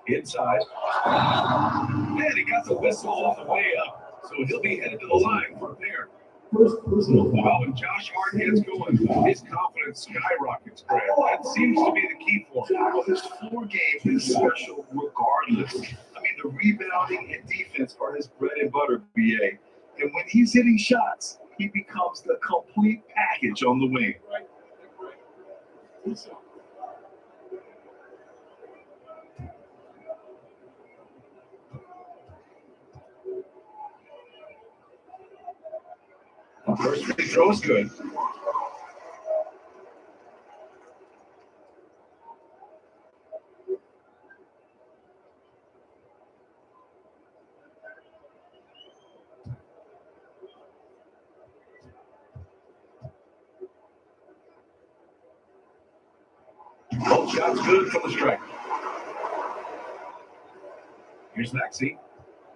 Inside. And he got the whistle on the way up. So he'll be headed to the line for a pair. Personal Well, foul. when Josh Hart gets going, his confidence skyrockets, Grant. That seems to be the key for him. Well, his floor game is special regardless. I mean, the rebounding and defense are his bread and butter, BA. And when he's hitting shots, he becomes the complete package on the wing. First free throw is good. Both shots good from the strike. Here's Maxey.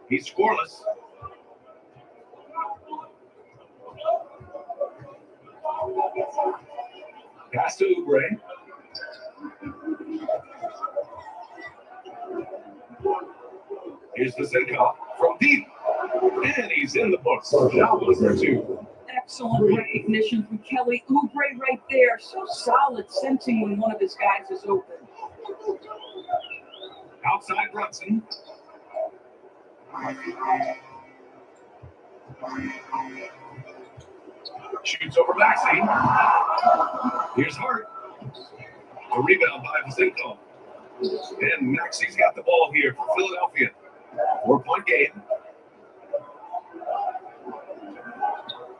He's scoreless. Pass to Oubre. Here's the Zinkoff from deep. And he's in the books. Now one for two. Excellent recognition from Kelly Oubre right there. So solid sensing when one of his guys is open. Outside Brunson. Shoots over Maxey. Here's Hart. A rebound by Zinkoff. And Maxey's got the ball here for Philadelphia. 4-point game.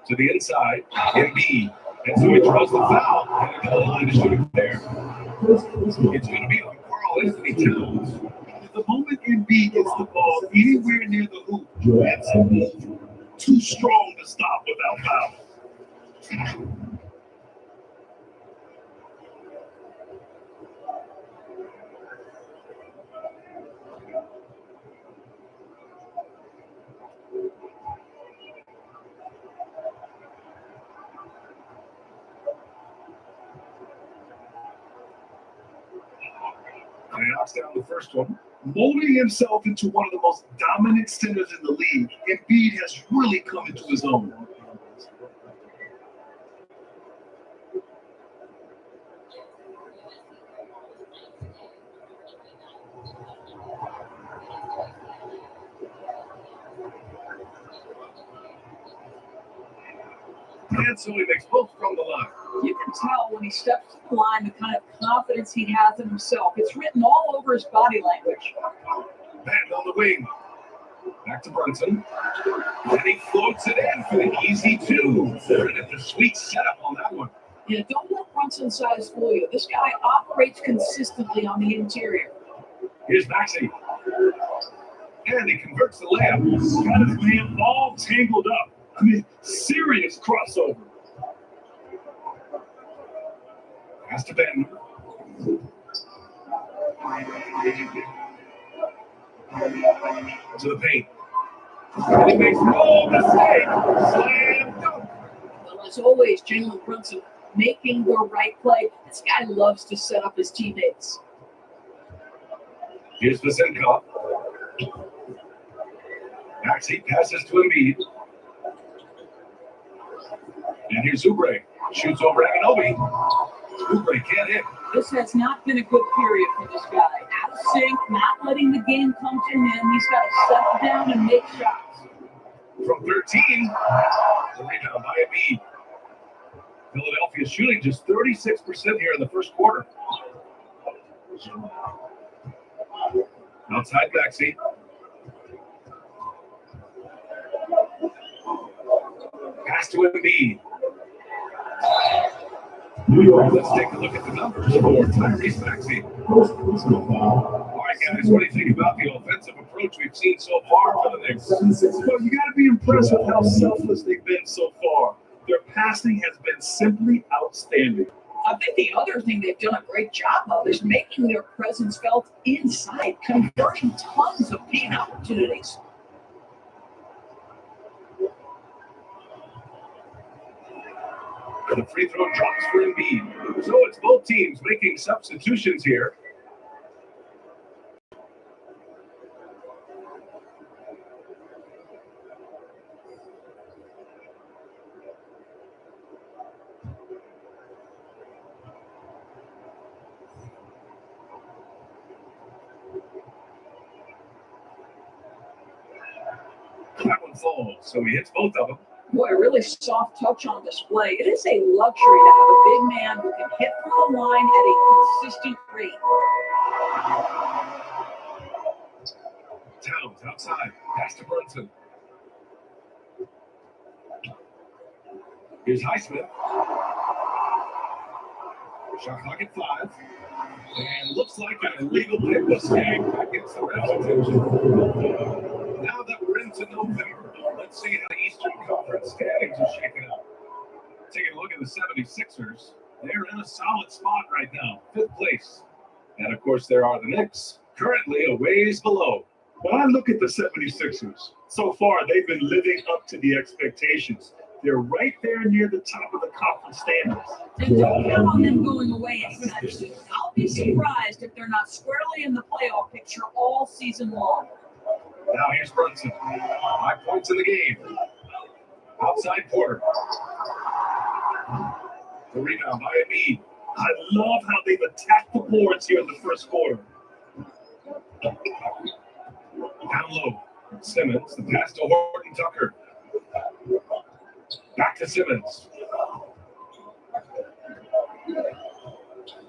To the inside, Embiid. And so he draws the foul. And to the line to shoot it there. It's going to be on Carl Anthony Towns. The moment Embiid gets the ball anywhere near the hoop, it's a move. Too strong to stop without foul. knocks down the first one. Molding himself into one of the most dominant centers in the league, Embiid has really come into his own. And so he makes both from the line. You can tell when he steps to the line the kind of confidence he has in himself. It's written all over his body language. Batten on the wing. Back to Brunson. And he floats it in for the easy two. They're in the sweet setup on that one. Yeah, don't let Brunson's size fool you. This guy operates consistently on the interior. Here's Maxey. And he converts the layup. Got his man all tangled up. I mean, serious crossover. Pass to Ben. To the paint. And he makes no mistake. Slam dunk. Well, as always, Jalen Brunson making the right play. This guy loves to set up his teammates. Here's Vasenko. Maxey passes to Embiid. And here's Oubre. Shoots over Anunoby. Oubre can't hit. This has not been a good period for this guy. Out of sync, not letting the game come to him. He's got to settle down and make shots. From 13, the rebound by Embiid. Philadelphia shooting just 36% here in the first quarter. Outside Maxey. Pass to Embiid. New York, let's take a look at the numbers for Tyrese Maxey. All right, guys, what do you think about the offensive approach we've seen so far for the Knicks? Well, you got to be impressed with how selfless they've been so far. Their passing has been simply outstanding. I think the other thing they've done a great job of is making their presence felt inside, converting tons of paint opportunities. The free throw drops for Embiid. So it's both teams making substitutions here. That one falls, so he hits both of them. Boy, a really soft touch on display. It is a luxury to have a big man who can hit from the line at a consistent rate. Towns outside. Pass to Brunson. Here's Highsmith. Shot clock at 5. And looks like an illegal pick mistake against the ref's attention. Now that we're into November, let's see how the Eastern Conference standings are shaking up. Taking a look at the 76ers. They're in a solid spot right now, 5th place. And of course, there are the Knicks, currently a ways below. When I look at the 76ers, so far they've been living up to the expectations. They're right there near the top of the conference standings. And don't count on them going away anytime soon. I'll be surprised if they're not squarely in the playoff picture all season long. Now here's Brunson. 5 points in the game. Outside Porter. The rebound by Embiid. I love how they've attacked the boards here in the first quarter. Down low. Simmons. The pass to Horton Tucker. Back to Simmons.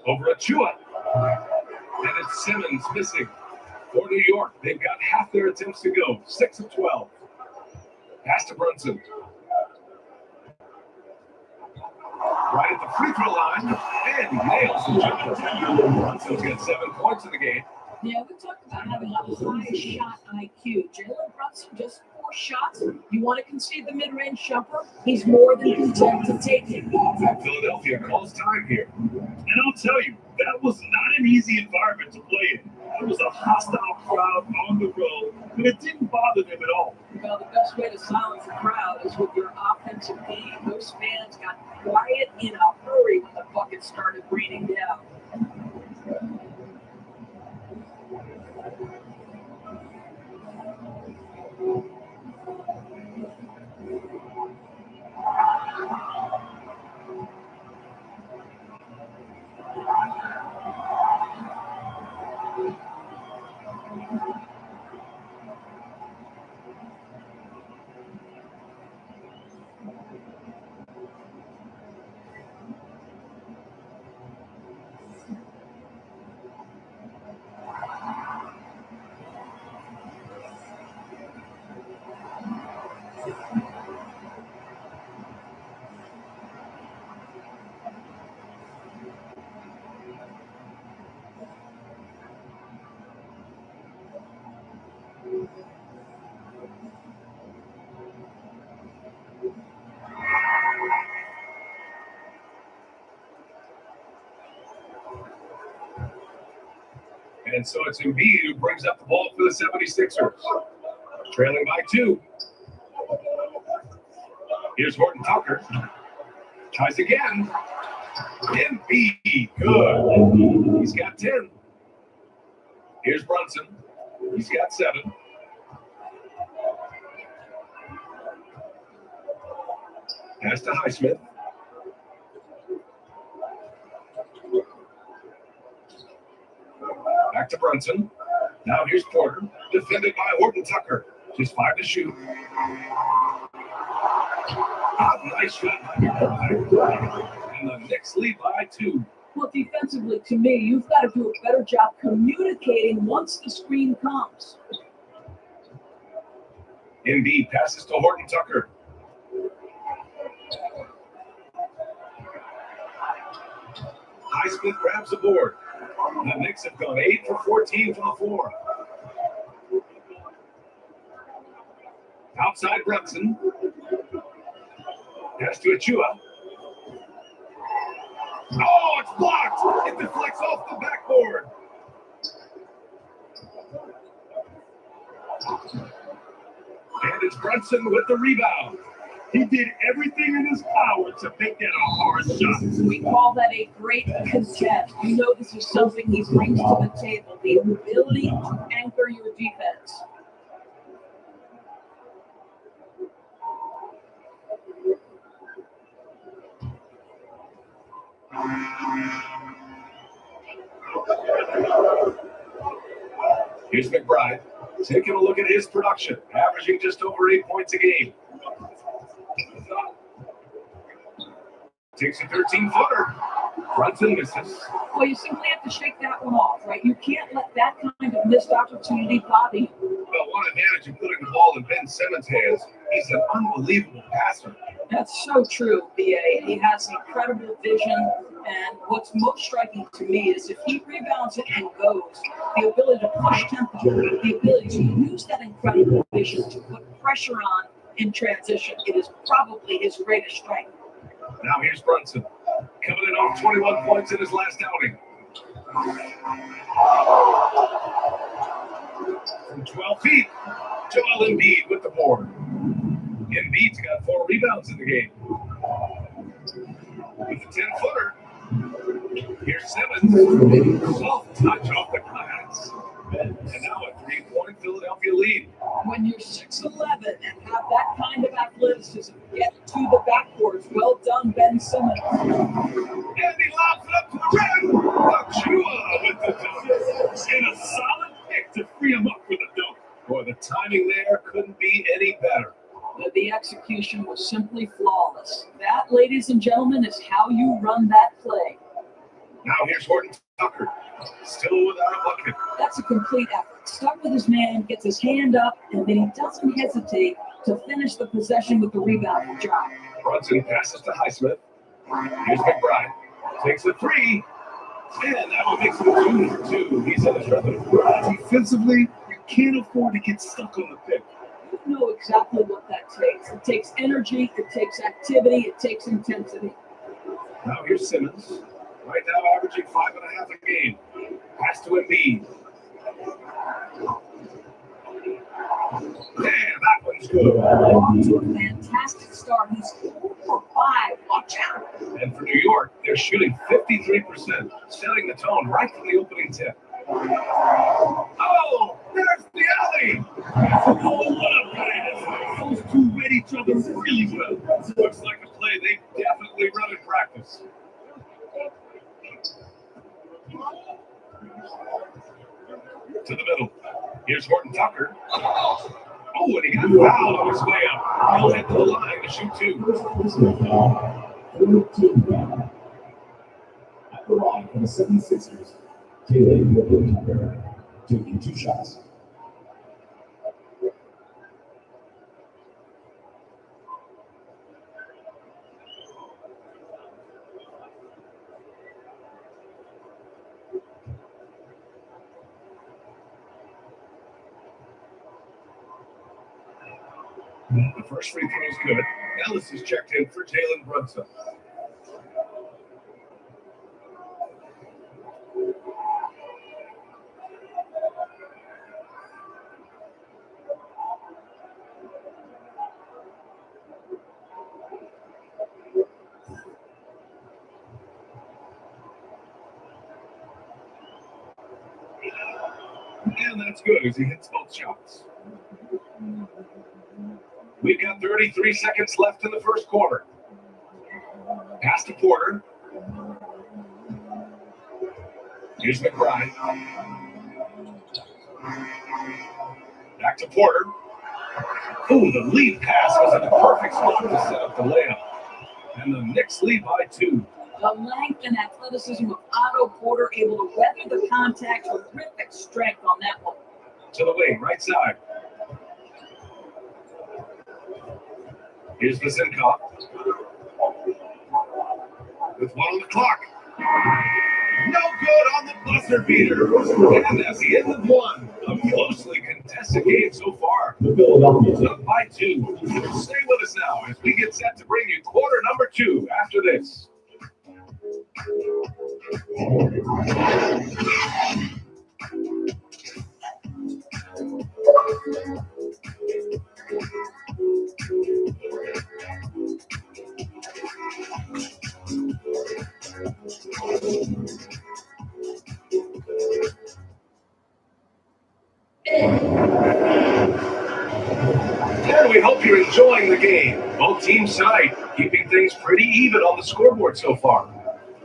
Over Achua. And it's Simmons missing. For New York, they've got half their attempts to go. 6 of 12. Pass to Brunson. Right at the free throw line. And he nails the jump. Brunson's got 7 points in the game. Yeah, we talked about having a high shot IQ. Jalen Brunson just 4 shots. You want to concede the mid-range jumper? He's more than content to take it. And Philadelphia calls time here. And I'll tell you, that was not an easy environment to play in. It was a hostile crowd on the road, but it didn't bother them at all. Well, the best way to silence the crowd is with your offensive game. Those fans got quiet in a hurry when the bucket started raining down. And so it's Embiid who brings up the ball for the 76ers. Trailing by 2. Here's Horton Tucker. Tries again. Embiid, good. He's got 10. Here's Brunson. He's got 7. Pass to Highsmith. Back to Brunson. Now here's Porter, defended by Horton Tucker. Just 5 to shoot. Nice shot by McBride. And the Knicks lead by 2. Well, defensively, to me, you've got to do a better job communicating once the screen comes. Embiid passes to Horton Tucker. Highsmith grabs the board. The Knicks have gone 8 for 14 from the floor. Outside Brunson. Pass to Achua. Oh, it's blocked. It deflects off the backboard. And it's Brunson with the rebound. He did everything in his power to make that a hard shot. We call that a great contest. You know this is something he brings to the table, the ability to anchor your defense. Here's McBride taking a look at his production, averaging just over 8 points a game. Takes a 13-footer. Brunson misses. Well, you simply have to shake that one off, right? You can't let that kind of missed opportunity bother you. Well, one advantage of putting the ball in Ben Simmons' hands, he's an unbelievable passer. That's so true, BA. He has incredible vision, and what's most striking to me is if he rebounds it and goes, the ability to push tempo, the ability to use that incredible vision to put pressure on in transition, it is probably his greatest strength. Now here's Brunson, coming in off 21 points in his last outing. From 12 feet, Joel Embiid with the board. Embiid's got 4 rebounds in the game. With a 10-footer, here's Simmons. Soft touch off the glass. And now a 3-point Philadelphia lead. When you're 6'11" and have that kind of athleticism, get to the backboards. Well done, Ben Simmons. And he lobs it up to the rim. Achua with the dunk. And a solid pick to free him up for the dunk. Boy, the timing there couldn't be any better. The execution was simply flawless. That, ladies and gentlemen, is how you run that play. Now here's Horton Tucker, still without a bucket. That's a complete effort. Stuck with his man, gets his hand up, and then he doesn't hesitate to finish the possession with the rebound job. Brunson passes to Highsmith. Here's McBride. Takes a 3. And that one makes it a 2 for 2. He's in his rhythm. Defensively, you can't afford to get stuck on the pick. You know exactly what that takes. It takes energy, it takes activity, it takes intensity. Now here's Simmons. Right now averaging 5.5 a game. Pass to Embiid. Damn, that one's good. Off to a fantastic start. He's 4 for 5. Watch out. And for New York, they're shooting 53%, setting the tone right from the opening tip. Oh, there's the alley. Oh, what a pass. Those two read each other really well. Looks like a play they definitely run in practice. To the middle. Here's Horton Tucker. Oh, and he got fouled on his way up. He'll head to the line to shoot 2. At the line for the 76ers, Horton Tucker taking 2 shots. The first free throw is good. Ellis is checked in for Jalen Brunson. And that's good as he hits both shots. We've got 33 seconds left in the first quarter. Pass to Porter. Here's McBride. Back to Porter. Ooh, the lead pass was in the perfect spot to set up the layup. And the Knicks lead by 2. The length and athleticism of Otto Porter able to weather the contact. Terrific strength on that one. To the wing, right side. Here's Vasinkoff. With 1 on the clock. No good on the buzzer beater. And that's the end of 1. A closely contested game so far. The Philadelphia Up by 2. Stay with us now as we get set to bring you quarter number 2 after this. And we hope you're enjoying the game. Both teams tonight keeping things pretty even on the scoreboard so far.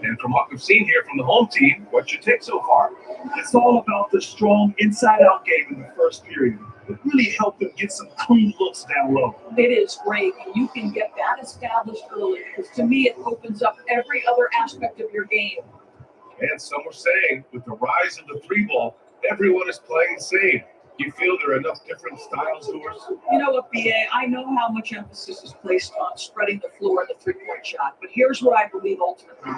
And from what we've seen here from the home team, what's your take so far? It's all about the strong inside-out game in the first period. It really helped them get some clean looks down low. It is great, and you can get that established early because to me it opens up every other aspect of your game. And some were saying with the rise of the 3-ball, everyone is playing the same. Do you feel there are enough different styles to us? You know what, BA, I know how much emphasis is placed on spreading the floor in the three-point shot, but here's what I believe ultimately.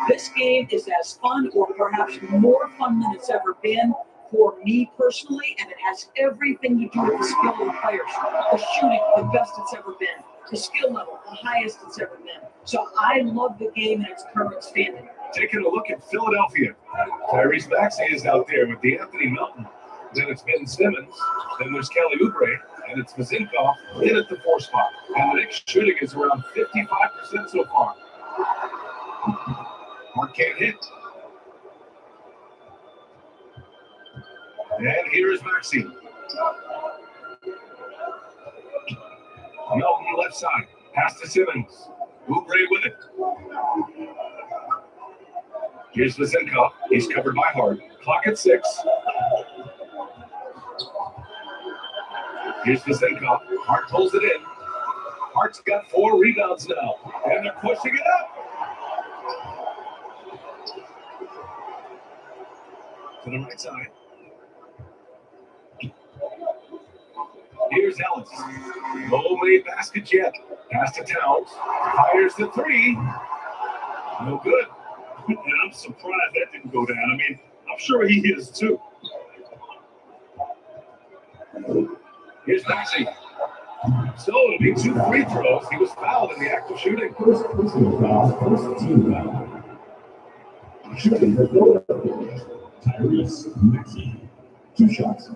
This game is as fun or perhaps more fun than it's ever been for me personally, and it has everything to do with the skill of the players. The shooting, the best it's ever been. The skill level, the highest it's ever been. So I love the game in its current standing. Taking a look at Philadelphia. Tyrese Maxey is out there with DeAnthony Melton. Then it's Ben Simmons. Then there's Kelly Oubre. And it's Vasinkoff in at the 4 spot. And the Knicks shooting is around 55% so far. Mark can't hit. And here's Maxey. Melton left side. Pass to Simmons. Oubre with it. Here's Vasinkoff. He's covered by Hart. Clock at 6. Here's Vasinkoff. Hart pulls it in. Hart's got 4 rebounds now. And they're pushing it up. To the right side. Here's Ellis. No made basket yet. Pass to Towns. Fires the 3. No good. And I'm surprised that didn't go down. I mean, I'm sure he is too. Here's Maxey. So it'll be 2 free throws. He was fouled in the act of shooting. First personal foul, first team foul. Shooting for Philadelphia. Tyrese Maxey. 2 shots.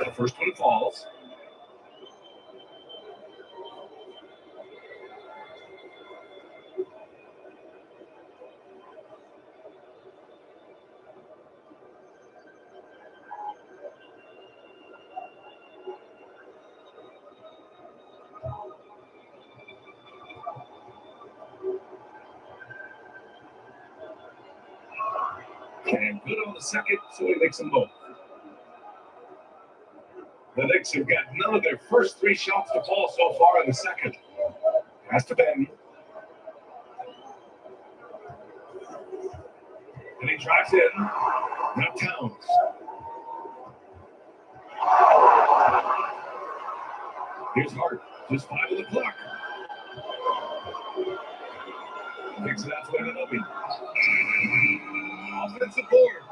The first one falls. And good on the second, so he makes them both. The Knicks have got none of their first 3 shots to fall so far in the second. Pass to Ben. And he drives in. Now Towns. Here's Hart. Just 5 on the clock. Kicks it out to Anunoby. Offensive board.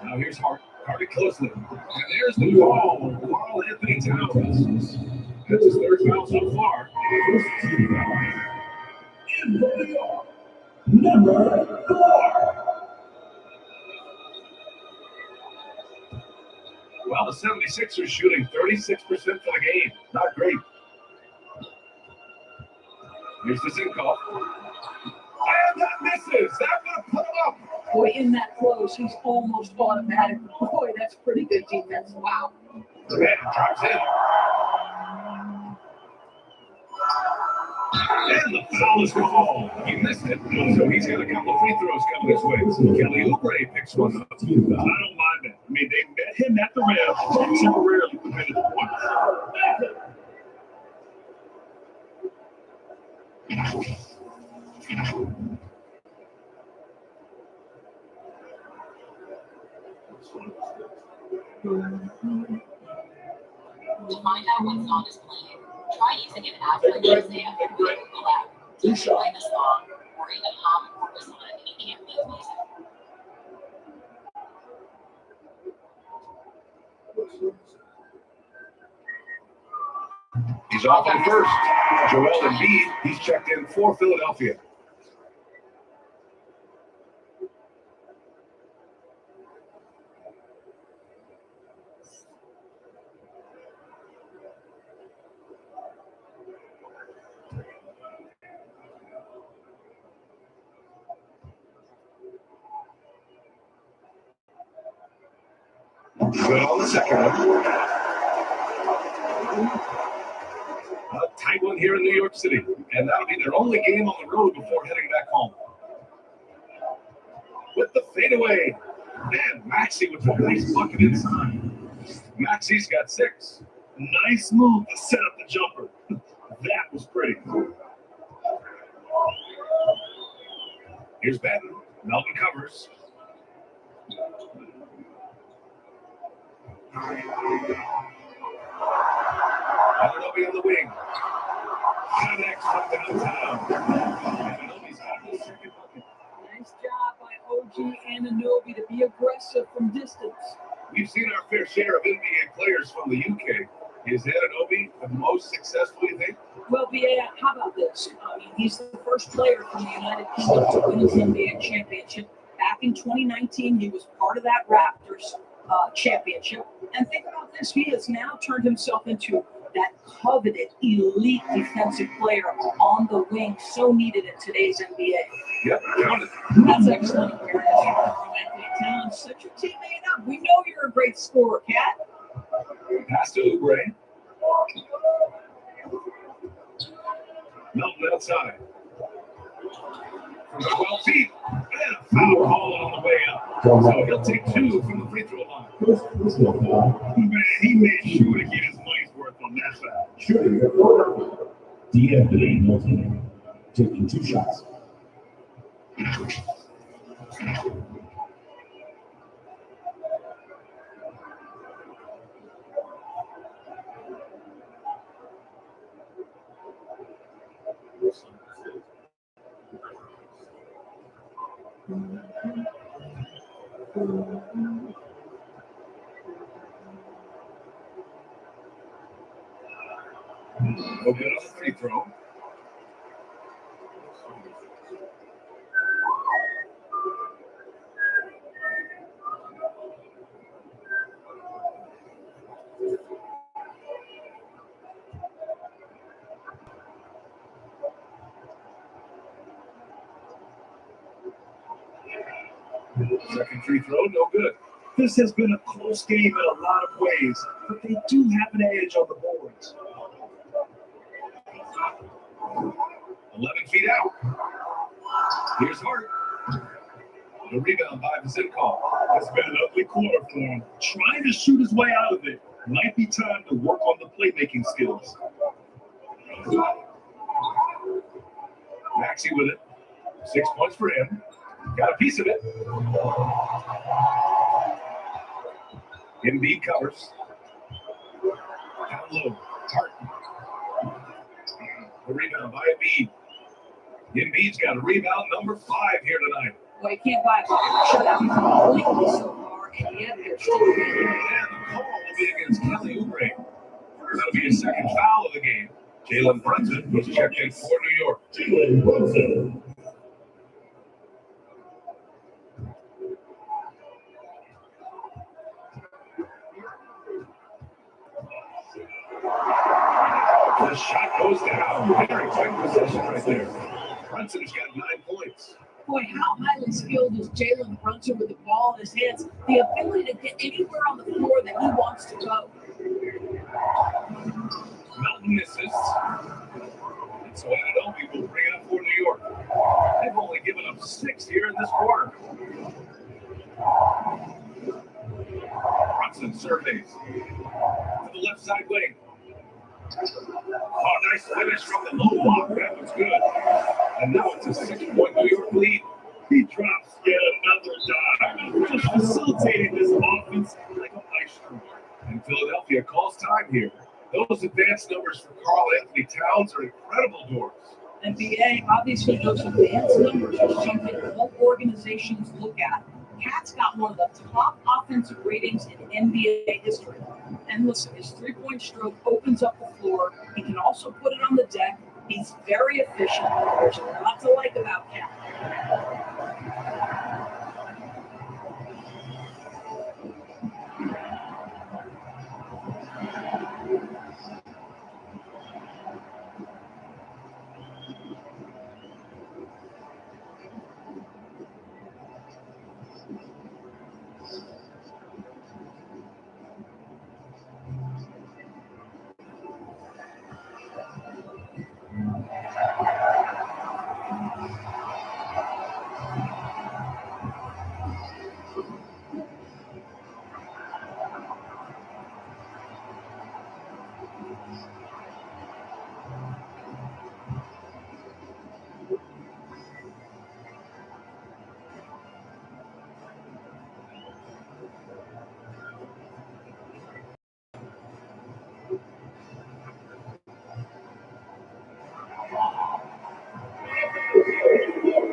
Now here's Harvey closely. And there's the call. Carl Anthony Towns. That's his third foul so far. First team foul. In the lead, number 4. Well, the 76ers shooting 36% for the game. Not great. Here's the Zinkoff. And that misses. That would have put him up. Boy, in that close, he's almost automatic. Boy, that's pretty good defense. Wow. Man drives in. And the foul is called. He missed it, so he's got a couple of free throws coming his way. Kelly Oubre picks one up. I don't mind that. I mean, they met him at the rim and temporarily prevented the point. To find out what song is playing, try using an app like Music or Google app. You can play the song or even hum or whistle it if you can't play music. He's off in first. Joel Embiid, he's checked in for Philadelphia. Good on the second one. A tight one here in New York City. And that'll be their only game on the road before heading back home. With the fadeaway. Man, Maxey with a nice bucket inside. Maxey's got 6. Nice move to set up the jumper. That was pretty. Here's Batten. Melvin covers. Anunoby on the wing. Connects from downtown. Anunoby's got the second bucket. Nice job by OG Anunoby to be aggressive from distance. We've seen our fair share of NBA players from the UK. Is Anunoby the most successful, you think? Well, yeah, how about this? I mean, he's the first player from the United Kingdom to win his NBA championship. Back in 2019, he was part of that Raptors championship. And think about this, he has now turned himself into that coveted elite defensive player on the wing, so needed in today's NBA. Yep, got it. That's excellent awareness from Carl Anthony Towns. Set your teammate up. We know you're a great scorer, Cat. Pass to Oubre. Melton outside. From 12 feet. And a foul call on the way up. So he'll take 2 from the free throw line. Man, he made sure to get his money's worth on that foul. Shooting for Philadelphia. D'Anthony Melton taking 2 shots. No good on the free throw. Second free throw, no good. This has been a close game in a lot of ways, but they do have an edge on the boards. 11 feet out. Here's Hart. The rebound by Zinkoff. It's been an ugly quarter for him. Trying to shoot his way out of it. Might be time to work on the playmaking skills. Maxey with it. 6 points for him. Got a piece of it. Embiid covers. Down low. Hart. The rebound by Embiid. Embiid's got a rebound number 5 here tonight. Well, you can't buy a shutout completely so far. and yet they're still winning. And the call will be against Kelly Oubre. That'll be his second foul of the game. Jalen Brunson was checked in for New York. Jalen Brunson. The shot goes down. Very tight possession right there. Brunson's got 9 points. Boy, how highly skilled is Jalen Brunson with the ball in his hands? The ability to get anywhere on the floor that he wants to go. Mountain misses. And so Anunoby will bring it up for New York. They've only given up 6 here in this quarter. Brunson surveys to the left side wing. Oh, nice finish from the low block. That was good. And now it's a 6-point New York lead. He drops yet another dive. Just facilitating this offense like a maestro. And Philadelphia calls time here. Those advanced numbers for Karl Anthony Towns are incredible doors. NBA, obviously, those advanced numbers are something all organizations look at. Cat's got one of the top offensive ratings in NBA history. And listen, his three-point stroke opens up the floor. He can also put it on the deck. He's very efficient. There's a lot to like about Cat.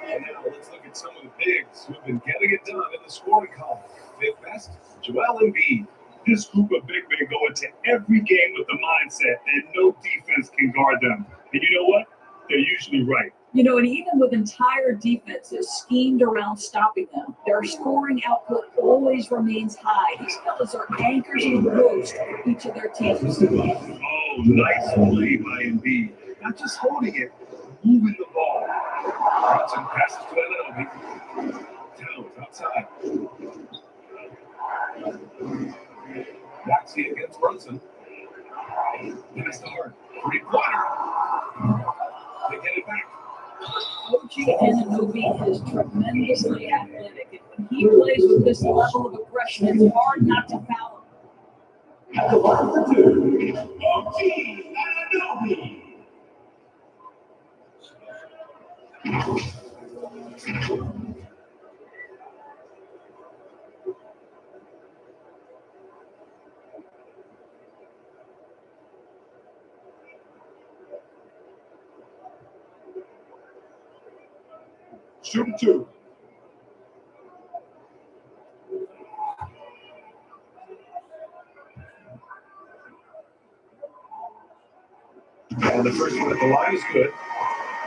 And now let's look at some of the bigs who have been getting it done in the scoring column. Fifth best, Joel Embiid. This group of big men go into every game with the mindset that no defense can guard them. And you know what? They're usually right. You know, and even with entire defenses schemed around stopping them, their scoring output always remains high. These fellas are anchors in the post for each of their teams. Oh, nice play by Embiid. Not just holding it, moving the ball. Brunson passes to Anunoby. Towns outside. Maxey against Brunson. Pass to Hart. 3-pointer. They get it back. OG Anunoby is tremendously athletic, and when he plays with this level of aggression, it's hard not to foul him. At the line for 2, OG Anunoby. Shooting 2. And the first one at the line is good.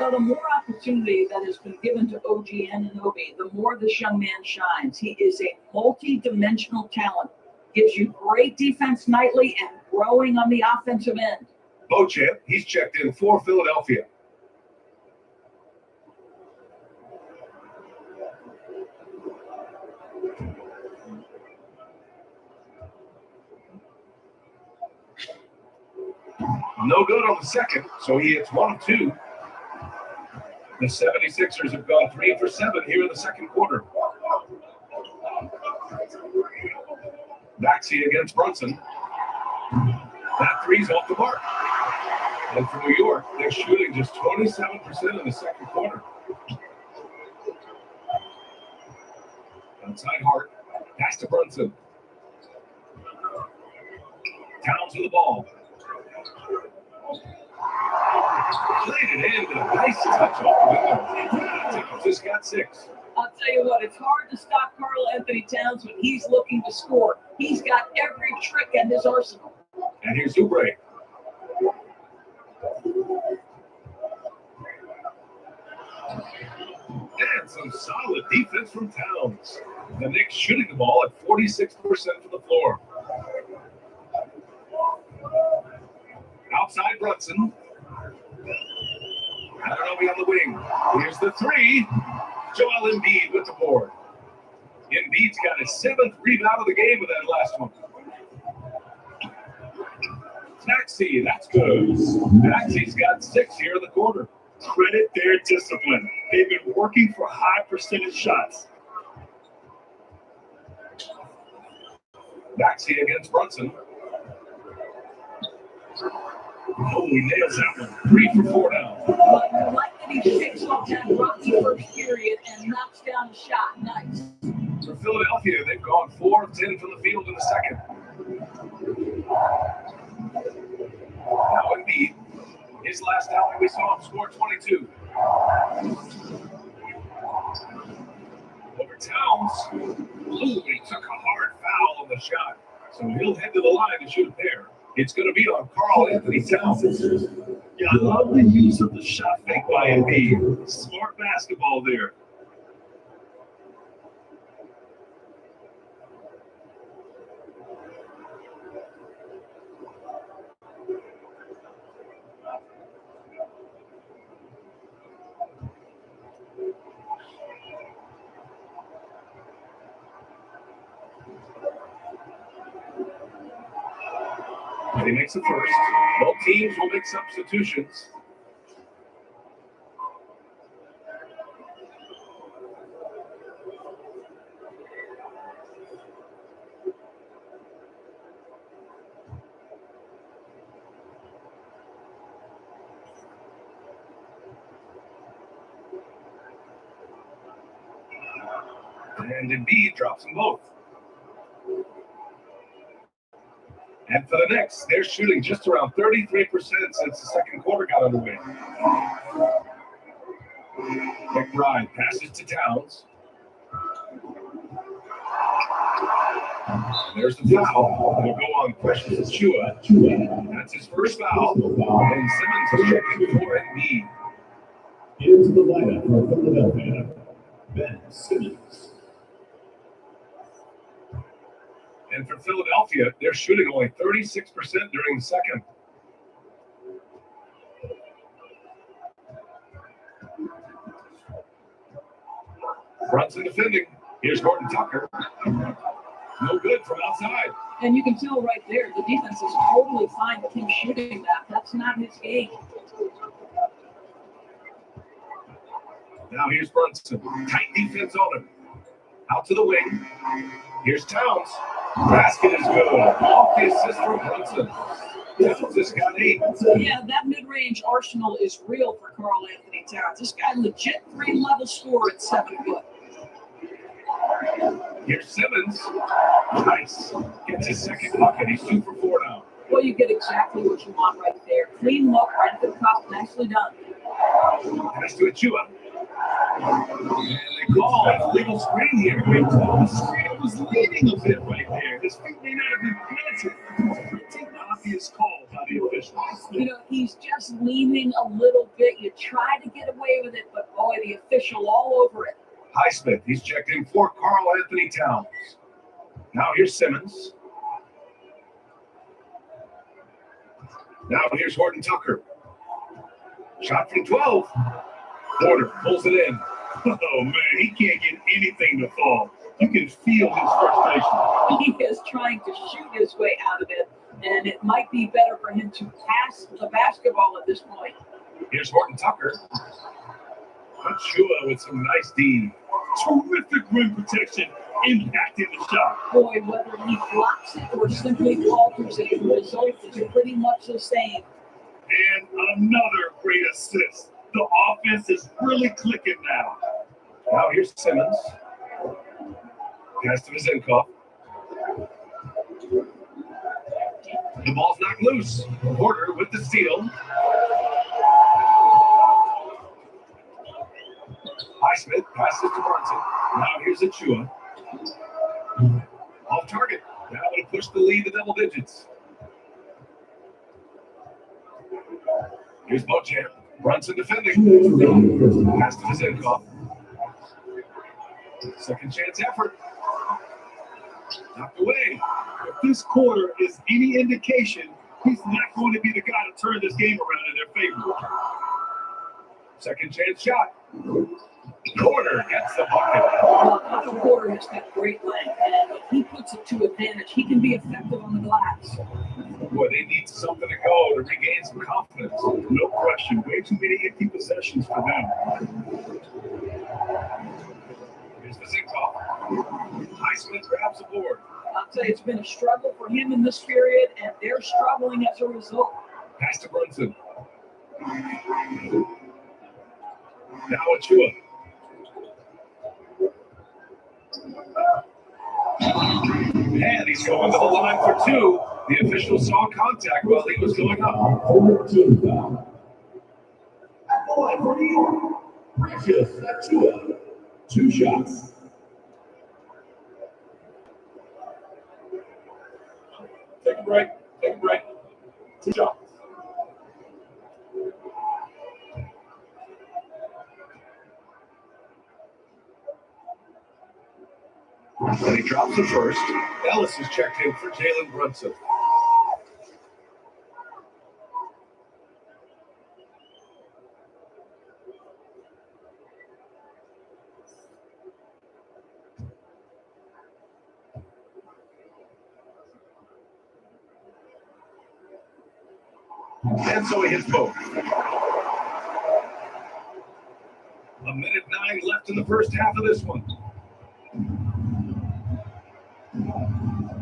Now, the more opportunity that has been given to OG Anunoby, the more this young man shines. He is a multi-dimensional talent. Gives you great defense nightly and growing on the offensive end. Beauchamp, he's checked in for Philadelphia. No good on the second, so he hits 1 of 2. The 76ers have gone 3 for 7 here in the second quarter. Maxey against Brunson. That three's off the mark. And for New York, they're shooting just 27% in the second quarter. Outside Hart. Pass to Brunson. Towns with the ball. Played it in with a nice touch off the window. Towns just got 6. I'll tell you what, it's hard to stop Karl Anthony Towns when he's looking to score. He's got every trick in his arsenal. And here's Oubre. And some solid defense from Towns. The Knicks shooting the ball at 46% from the floor. Outside Brunson. Anunoby on the wing. Here's the three. Joel Embiid with the board. Embiid's got his 7th rebound of the game with that last one. Maxey, that's good. Maxey's got 6 here in the quarter. Credit their discipline. They've been working for high percentage shots. Maxey against Brunson. Oh, he nails that one. 3 for 4 now. But I like that he shakes off that rocky first period and knocks down a shot. Nice. For Philadelphia, they've gone 4 of 10 from the field in the second. Now Embiid. His last outing, we saw him score 22. Over Towns. Ooh, he took a hard foul on the shot. So he'll head to the line to shoot there. It's going to be on Karl Anthony Towns. Yeah, I love the use of the shot fake by Embiid. Smart basketball there. And he makes it first. Both teams will make substitutions. And Embiid drops them both. And for the Knicks, they're shooting just around 33% since the second quarter got underway. McBride passes to Towns. There's the foul. They'll go on questions to Chua. That's his first foul. And Simmons is checking for Embiid. Into the lineup for Philadelphia, Ben Simmons. And for Philadelphia, they're shooting only 36% during the second. Brunson defending. Here's Horton Tucker. No good from outside. And you can tell right there, the defense is totally fine with him shooting that. That's not his game. Now here's Brunson. Tight defense on him. Out to the wing. Here's Towns. Basket is good. Off the assist from Brunson. Towns has got 8. Yeah, that mid-range arsenal is real for Karl Anthony Towns. This guy legit 3-level scorer at 7 foot. Here's Simmons. Nice. Gets his second bucket. He's 2 for 4 now. Well, you get exactly what you want right there. Clean look, right at the cup, nicely done. Pass to Chua. And they call a legal screen here. The screen was leaning a bit right there. His feet may not have been planted. Pretty obvious call by the official. You know, he's just leaning a little bit. You try to get away with it, but boy, the official all over it. Highsmith, he's checked in for Karl Anthony Towns. Now here's Simmons. Now here's Horton Tucker. Shot from 12. Porter pulls it in. Oh, man, he can't get anything to fall. You can feel his frustration. He is trying to shoot his way out of it, and it might be better for him to pass the basketball at this point. Here's Horton Tucker. Chua with some nice D. Terrific rim protection, impacting the shot. Boy, whether he blocks it or simply falters it, the result is pretty much the same. And another great assist. The offense is really clicking now. Now here's Simmons. Pass to Vizenkov. The ball's knocked loose. Porter with the steal. High Highsmith passes to Brunson. Now here's Achua. Off target. Now to push the lead to double digits. Here's Bochamp. Brunson defending. Pass to Zinkov. Second chance effort. Knocked away. If this quarter is any indication, he's not going to be the guy to turn this game around in their favor. Second chance shot. Corner gets the bucket. Michael Porter has got great length, and when he puts it to advantage, he can be effective on the glass. Boy, they need something to go to regain some confidence. No question. Way too many empty possessions for them. Here's the Zinkov. Highsmith grabs the board. I'll tell you, it's been a struggle for him in this period, and they're struggling as a result. Pass to Brunson. Now Achua. And he's going to the line for two. The official saw contact while he was going up. 14 foul. At the line for New York, Precious Achua. 2 shots. Take a break. Take a break. 2 shots. And he drops the first. Ellis is checked in for Jalen Brunson. And so he hits both. A minute 9 left in the first half of this one.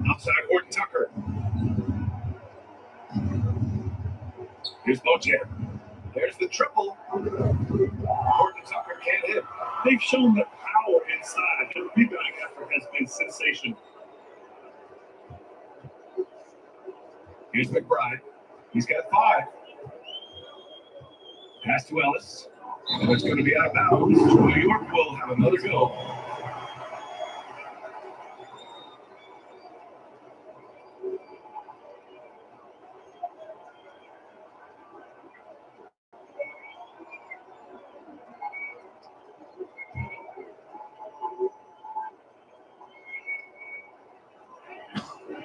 Outside Horton Tucker. Here's Bochamp. There's the triple. Horton Tucker can't hit. They've shown the power inside. Their rebounding effort has been sensational. Here's McBride. He's got 5. Pass to Ellis. And it's going to be out of bounds. New York will have another go.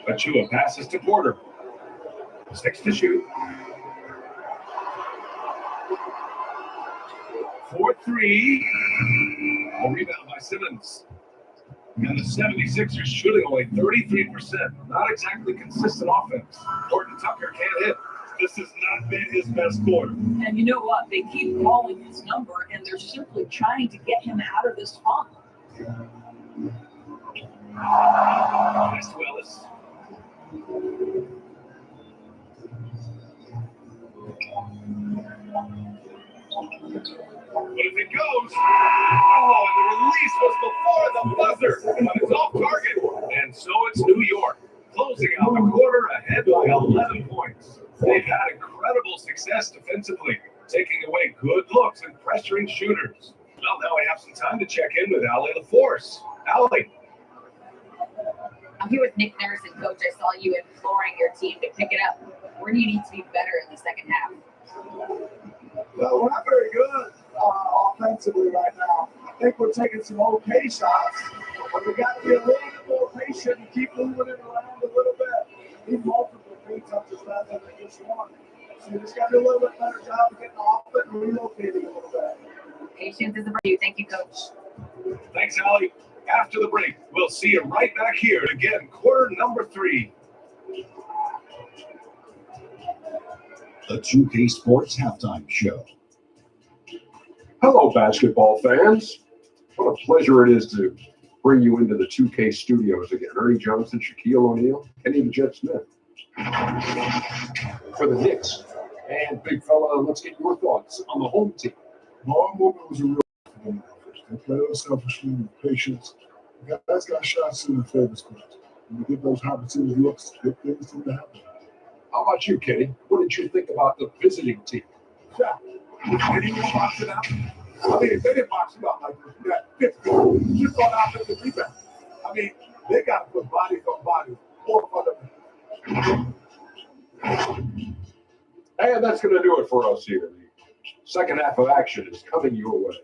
Achua passes to Porter. 6 to shoot. 4-3. A rebound by Simmons. And the 76ers shooting only 33%. Not exactly consistent offense. Horton Tucker can't hit. This has not been his best quarter. And you know what? They keep calling his number, and they're simply trying to get him out of this funk. Pass to Ellis. But if it goes, oh, and the release was before the buzzer, but it's off target, and so it's New York, closing out the quarter ahead by 11 points. They've had incredible success defensively, taking away good looks and pressuring shooters. Well, now we have some time to check in with Allie LaForce. Allie. I'm here with Nick Nurse, and Coach, I saw you imploring your team to pick it up. Where do you need to be better in the second half? Well, we're not very good offensively right now. I think we're taking some okay shots, but we got to be a little bit more patient and keep moving it around a little bit. We need multiple paint touches rather than just one. So you just got to do a little bit better job of getting off it and relocating a little bit. Patience is a virtue. Thank you, Coach. Thanks, Allie. After the break, we'll see you right back here again, quarter number 3. The 2K Sports Halftime Show. Hello, basketball fans. What a pleasure it is to bring you into the 2K studios again. Ernie Johnson, Shaquille O'Neal, Kenny the Jet Smith. For the Knicks. And big fella, let's get your thoughts on the home team. Ball movement was a real effort. They played unselfishly with patience. The guys got shots in the favor spots. When you get those opportunity looks, good things seem to happen. How about you, Kenny? What did you think about the visiting team? Yeah. Any response to that? I mean, if they didn't box you out like this, you got 50. Just on offensive rebound. I mean, they got to put bodies on bodies. More fundamental. And that's going to do it for us here. The second half of action is coming your way.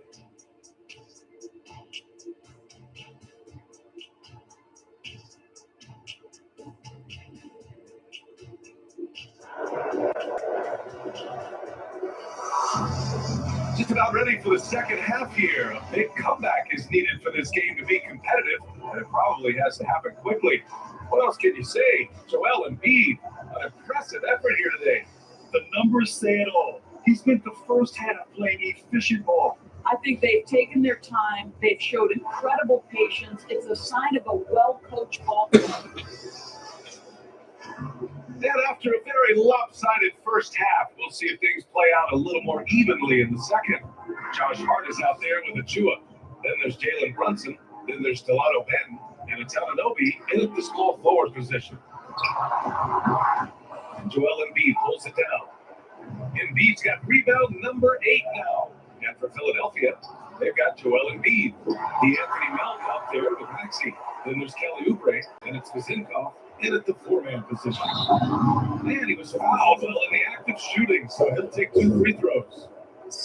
Just about ready for the second half here. A big comeback is needed for this game to be competitive, and it probably has to happen quickly. What else can you say? Joel Embiid, an impressive effort here today. The numbers say it all. He spent the first half playing efficient ball. I think they've taken their time. They've showed incredible patience. It's a sign of a well-coached ball club. And after a very lopsided first half, we'll see if things play out a little more evenly in the second. Josh Hart is out there with Achua. Then there's Jalen Brunson. Then there's Delano Benton and Atalanobi in at the small forward position. Joel Embiid pulls it down. Embiid's got rebound number 8 now. And for Philadelphia, they've got Joel Embiid. Anthony Melton out there with Maxey. Then there's Kelly Oubre, and it's Vizinkoff in at the 4-man position. Man, he was fouled while in the act of shooting, so he'll take 2 free throws.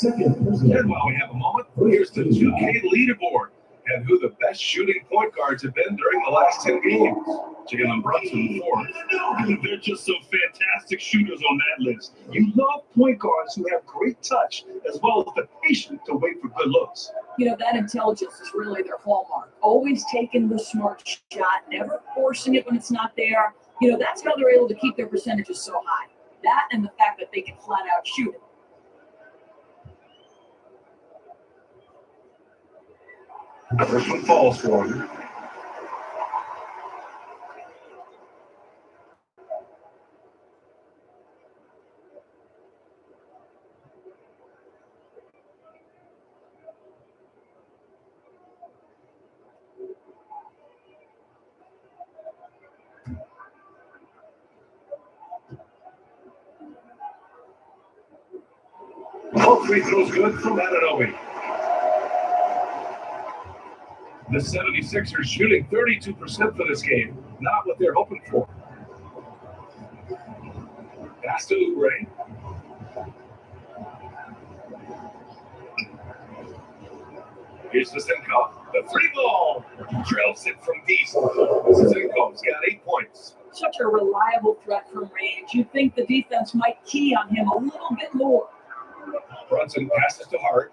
And while we have a moment, here's the 2K leaderboard and who the best shooting point guards have been during the last 10 games. Jalen Brunson, 4th. They're just some fantastic shooters on that list. You love point guards who have great touch as well as the patience to wait for good looks. You know, that intelligence is really their hallmark. Always taking the smart shot, never forcing it when it's not there. You know, that's how they're able to keep their percentages so high. That and the fact that they can flat out shoot it. First one falls for him. All free throws good from Anunoby. The 76ers shooting 32% for this game. Not what they're hoping for. Pass to Oubre. Here's Vizinkoff. The free ball. Trails it from deep. Vizinkoff's got 8 points. Such a reliable threat from range. You'd think the defense might key on him a little bit more. Brunson passes to Hart.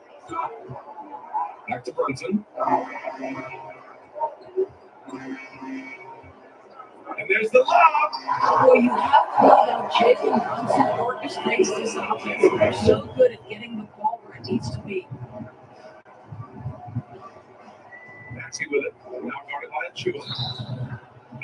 Back to Brunson. And there's the lob. Boy, you have to know how Jalen Brunson orchestrates this offense. They're so good at getting the ball where it needs to be. Maxey with it. Now guarded by Achua.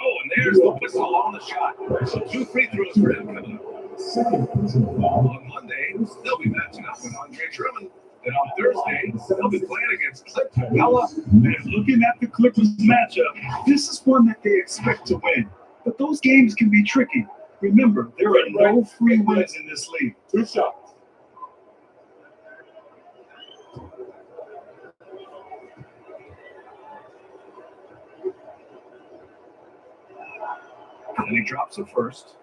Oh, and there's the whistle on the shot. So 2 free throws for him coming up. On Monday, they'll be matching up with Andre Drummond. And on Thursday, they'll be playing against Clint Capella. And looking at the Clippers matchup, this is one that they expect to win. But those games can be tricky. Remember, there are no free wins in this league. 2 shots. And he drops it first.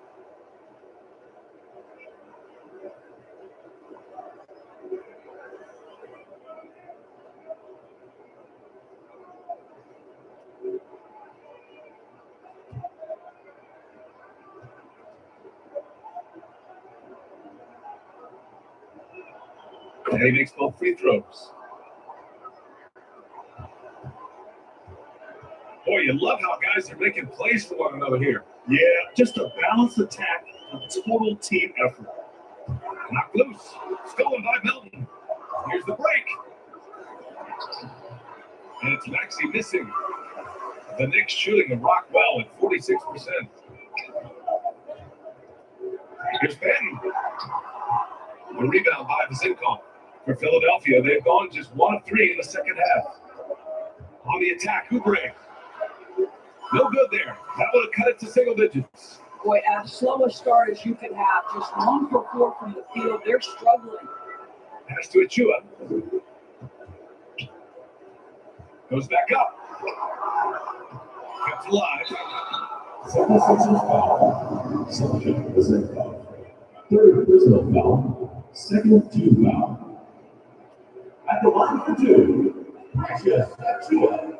And he makes both free throws. Boy, you love how guys are making plays for one another here. Yeah, just a balanced attack, a total team effort. Knocked loose. Stolen by Melton. Here's the break. And it's Maxey missing. The Knicks shooting the rock well at 46%. Here's Benton. The rebound by Vizinkoff. For Philadelphia, they've gone just 1 of 3 in the second half. On the attack, Oubre. No good there. That would have cut it to single digits. Boy, as slow a start as you could have, just 1 for 4 from the field. They're struggling. Pass to Achua. Goes back up. Kept alive. 76ers foul. Second personal foul. Third personal foul. Second team foul. At the line for two, Precious Achua.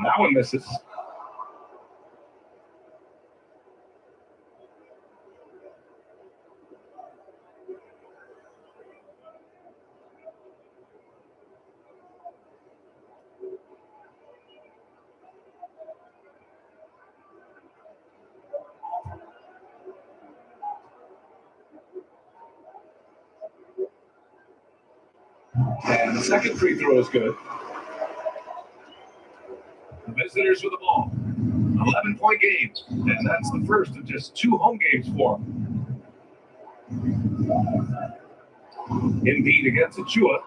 That one misses. And the second free throw is good. The visitors with the ball. 11-point game. And that's the first of just 2 home games for them. Embiid against Achua.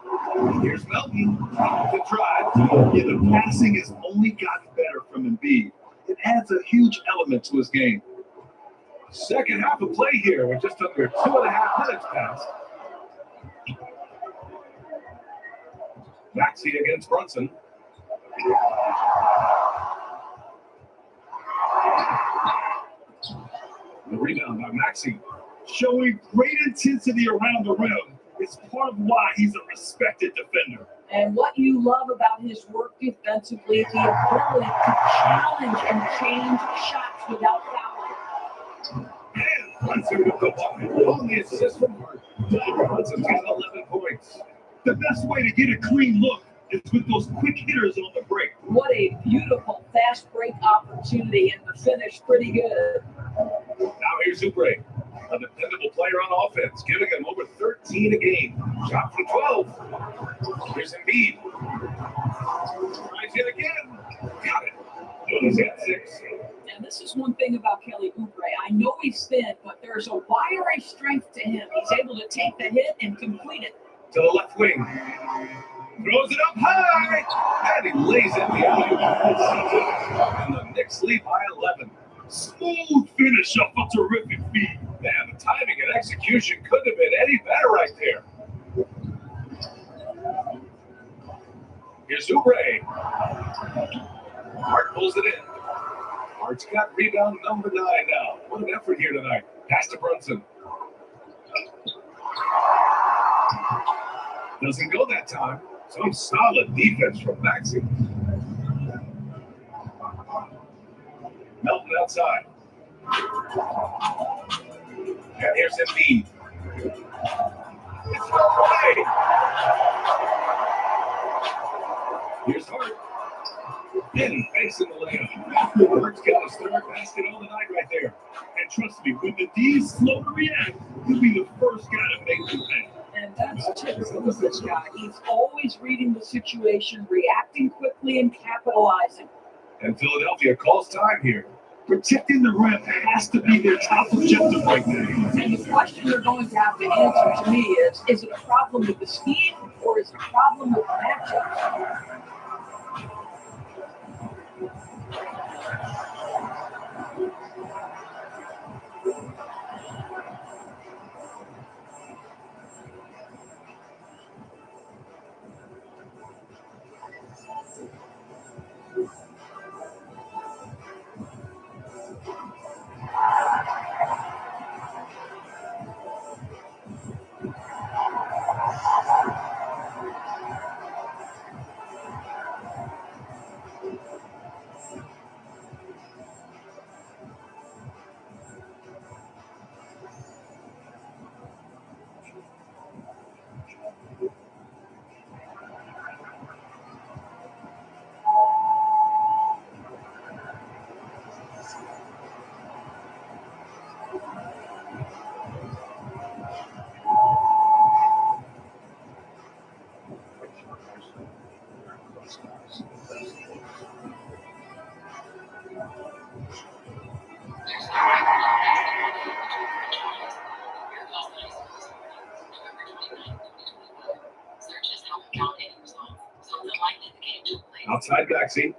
Here's Melton. The drive. Yeah, the passing has only gotten better from Embiid. It adds a huge element to his game. Second half of play here with just under 2.5 minutes passed. Maxey against Brunson. The rebound by Maxey. Showing great intensity around the rim is part of why he's a respected defender. And what you love about his work defensively, the ability to challenge and change shots without fouling. And Brunson with the ball on the assist from Hart. Brunson's got 11 points. The best way to get a clean look is with those quick hitters on the break. What a beautiful fast break opportunity, and the finish pretty good. Now here's Oubre, a dependable player on offense, giving him over 13 a game. Shot from 12. Here's Embiid. Tries it again. Got it. He's at 6. And this is one thing about Kelly Oubre. I know he's thin, but there's a wiry strength to him. He's able to take the hit and complete it. To the left wing. Throws it up high. And he lays it behind. And the Knicks lead by 11. Smooth finish off a terrific feed. Man, the timing and execution couldn't have been any better right there. Here's Oubre. Hart pulls it in. Hart's got rebound number 9 now. What an effort here tonight. Pass to Brunson. Doesn't go that time. Some solid defense from Maxey. Melton outside. And here's Embiid. It's away. Here's Hart. In, facing the layup. Hart's got his third basket on the night right there. And trust me, when the D's slow to react, he'll be the first guy to make the thing. And that's typical of this guy. He's always reading the situation, reacting quickly, and capitalizing. And Philadelphia calls time here. Protecting the rim has to be their top objective right now. And the question they're going to have to answer to me is it a problem with the scheme or is it a problem with the matchup? Outside backseat.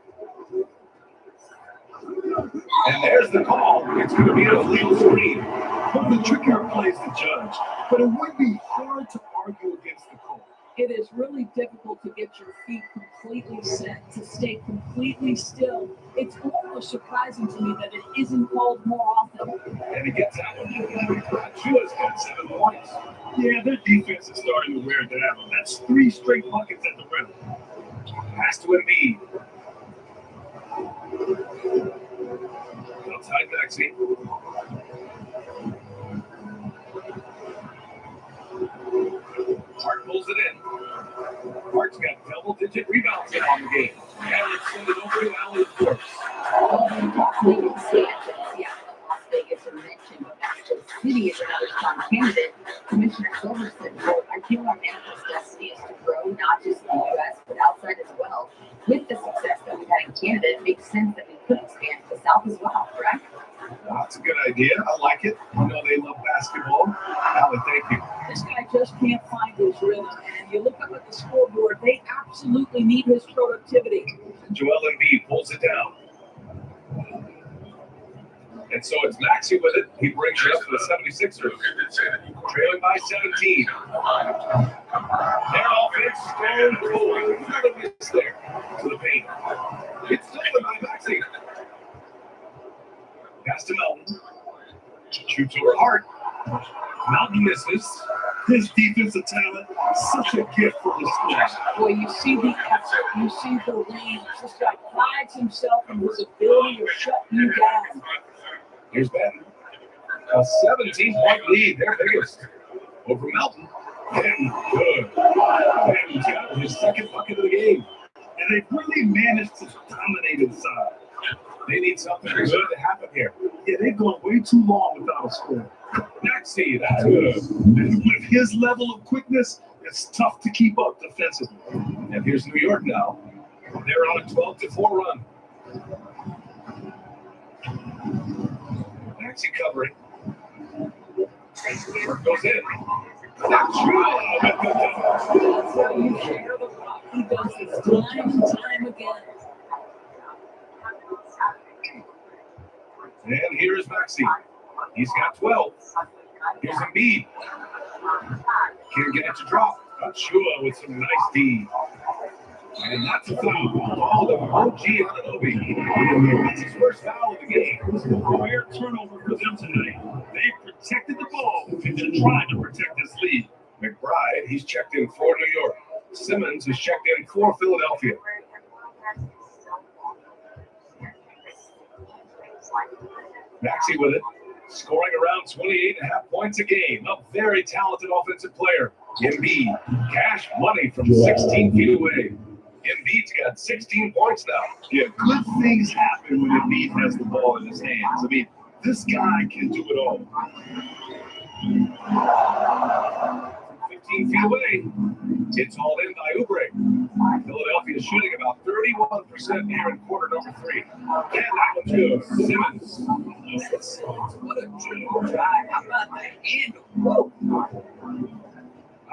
And there's the call. It's going to be a legal screen. One of the trickier plays to judge, but it would be hard to argue against the call. It is really difficult to get your feet completely set, to stay completely still. It's almost surprising to me that it isn't called more often. And he gets out. Chua's got 7 points. Yeah, their defense is starting to wear down. That's 3 straight buckets at the rim. Pass to Wemby. Outside backseat. Hart pulls it in. Hart's got double-digit rebounds now on the game. And let's send it over to Allen Force. We can see it. Seattle and Las Vegas are mentioned, but Mexico City is another strong candidate. Commissioner Silver said, quote, I feel our manifest destiny is to grow not just in the U.S., but outside as well. With the success that we've had in Canada, it makes sense that we could expand to the South as well, correct? That's a good idea. I like it. You know they love basketball. Allen, thank you. This guy just can't find his rhythm, and you look up at the scoreboard, they absolutely need his productivity. Joel Embiid pulls it down. And so it's Maxey with it. He brings it up to the 76ers. Trailing by 17. Their offense stone cold. Another miss there to the paint. It's stolen by Maxey. Pass to Melton. Shoots over Hart. Melton misses. His defensive talent, such a gift for the squad. Boy, you see the effort, you see the range. This guy prides himself in his ability to shut you down. Here's Ben. A 17-point lead, their biggest. Over Melton. Ben, good. Ben's got his second bucket of the game. And they've really managed to dominate inside. They need something good to happen here. Yeah, they've gone way too long without a score. Maxey, that's good. With his level of quickness, it's tough to keep up defensively. And here's New York now. They're on a 12-4 run. Maxey covering. Work goes in. That's true. So you share the rock. He does this time and time again. And here's Maxey. He's got 12. Here's Embiid. Can't get it to drop. Chua with some nice D. And that's a foul. Ball to OG Anunoby. That's his first foul of the game. This is a rare turnover for them tonight. They protected the ball and then tried to protect this lead. McBride, he's checked in for New York. Simmons is checked in for Philadelphia. Maxey with it, scoring around 28.5 points a game. A very talented offensive player. Embiid, cash money from 16 feet away. Embiid's got 16 points now. Yeah, good things happen when Embiid has the ball in his hands. I mean, this guy can do it all. 15 feet away. It's hauled in by Oubre. Philadelphia shooting about 31% here in quarter number 3. And that one to Simmons. What a triple drive. How about that handle? Whoa.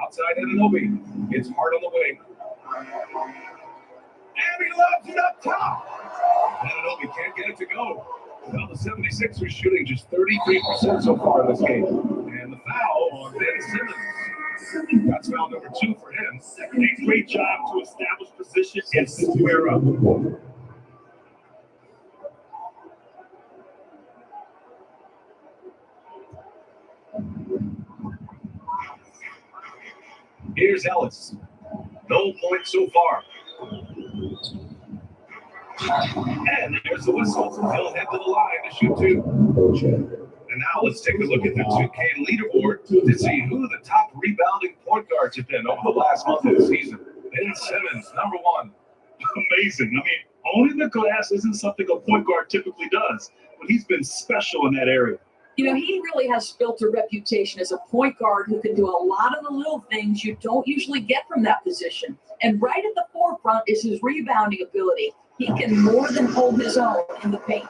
Outside Anunoby. It's hard on the wing. And he loves it up top. Anunoby can't get it to go. Well, the 76ers shooting just 33% so far in this game. And the foul on Ben Simmons. That's foul number 2 for him. A great job to establish position and square up. Here's Ellis. No points so far. And there's the whistle. He'll head to the line to shoot 2. And now let's take a look at the 2K leaderboard to see who the top rebounding point guards have been over the last month of the season. Ben Simmons, number 1. Amazing. I mean, owning the glass isn't something a point guard typically does, but he's been special in that area. You know, he really has built a reputation as a point guard who can do a lot of the little things you don't usually get from that position. And right at the forefront is his rebounding ability. He can more than hold his own in the paint.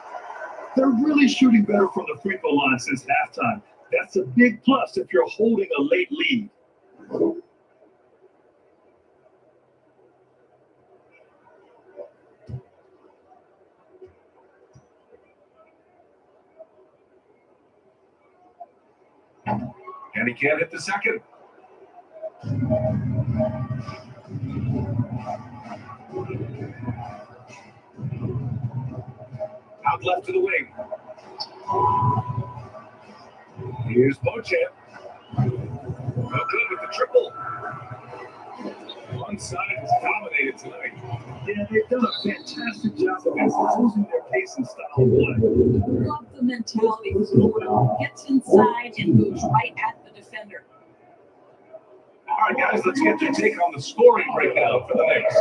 They're really shooting better from the free throw line since halftime. That's a big plus if you're holding a late lead. And he can't hit the second. Out left to the wing. Here's Beauchamp. No good with the triple. One side is dominated tonight. Yeah, they've done a fantastic job of executing their pace and style of play. I love the mentality. Gordon gets inside and goes right at the defender. All right, guys, let's get your take on the scoring breakdown for the Knicks.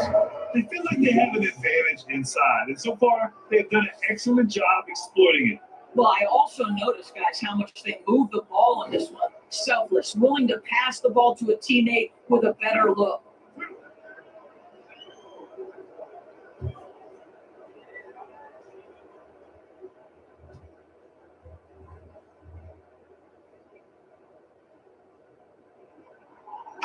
They feel like they have an advantage inside, and so far they've done an excellent job exploiting it. Well, I also noticed, guys, how much they move the ball in this one. Selfless, willing to pass the ball to a teammate with a better look.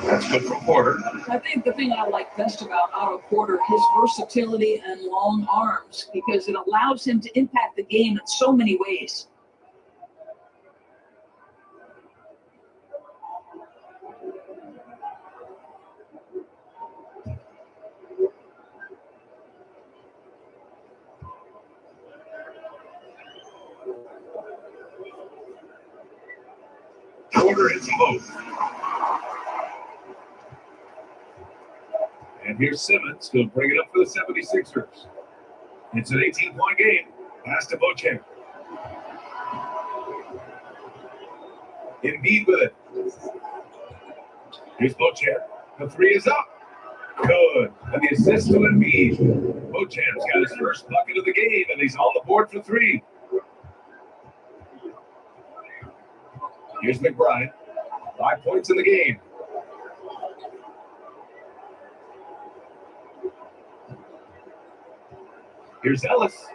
That's good from Porter. I think the thing I like best about Otto Porter, his versatility and long arms, because it allows him to impact the game in so many ways. Porter hits them both. And here's Simmons. He'll bring it up for the 76ers. It's an 18-point game. Pass to Beauchamp. Embiid with it. Here's Beauchamp. The three is up. Good. And the assist to Embiid. Beauchamp's got his first bucket of the game, and he's on the board for three. Here's McBride. 5 points in the game. Here's Ellis.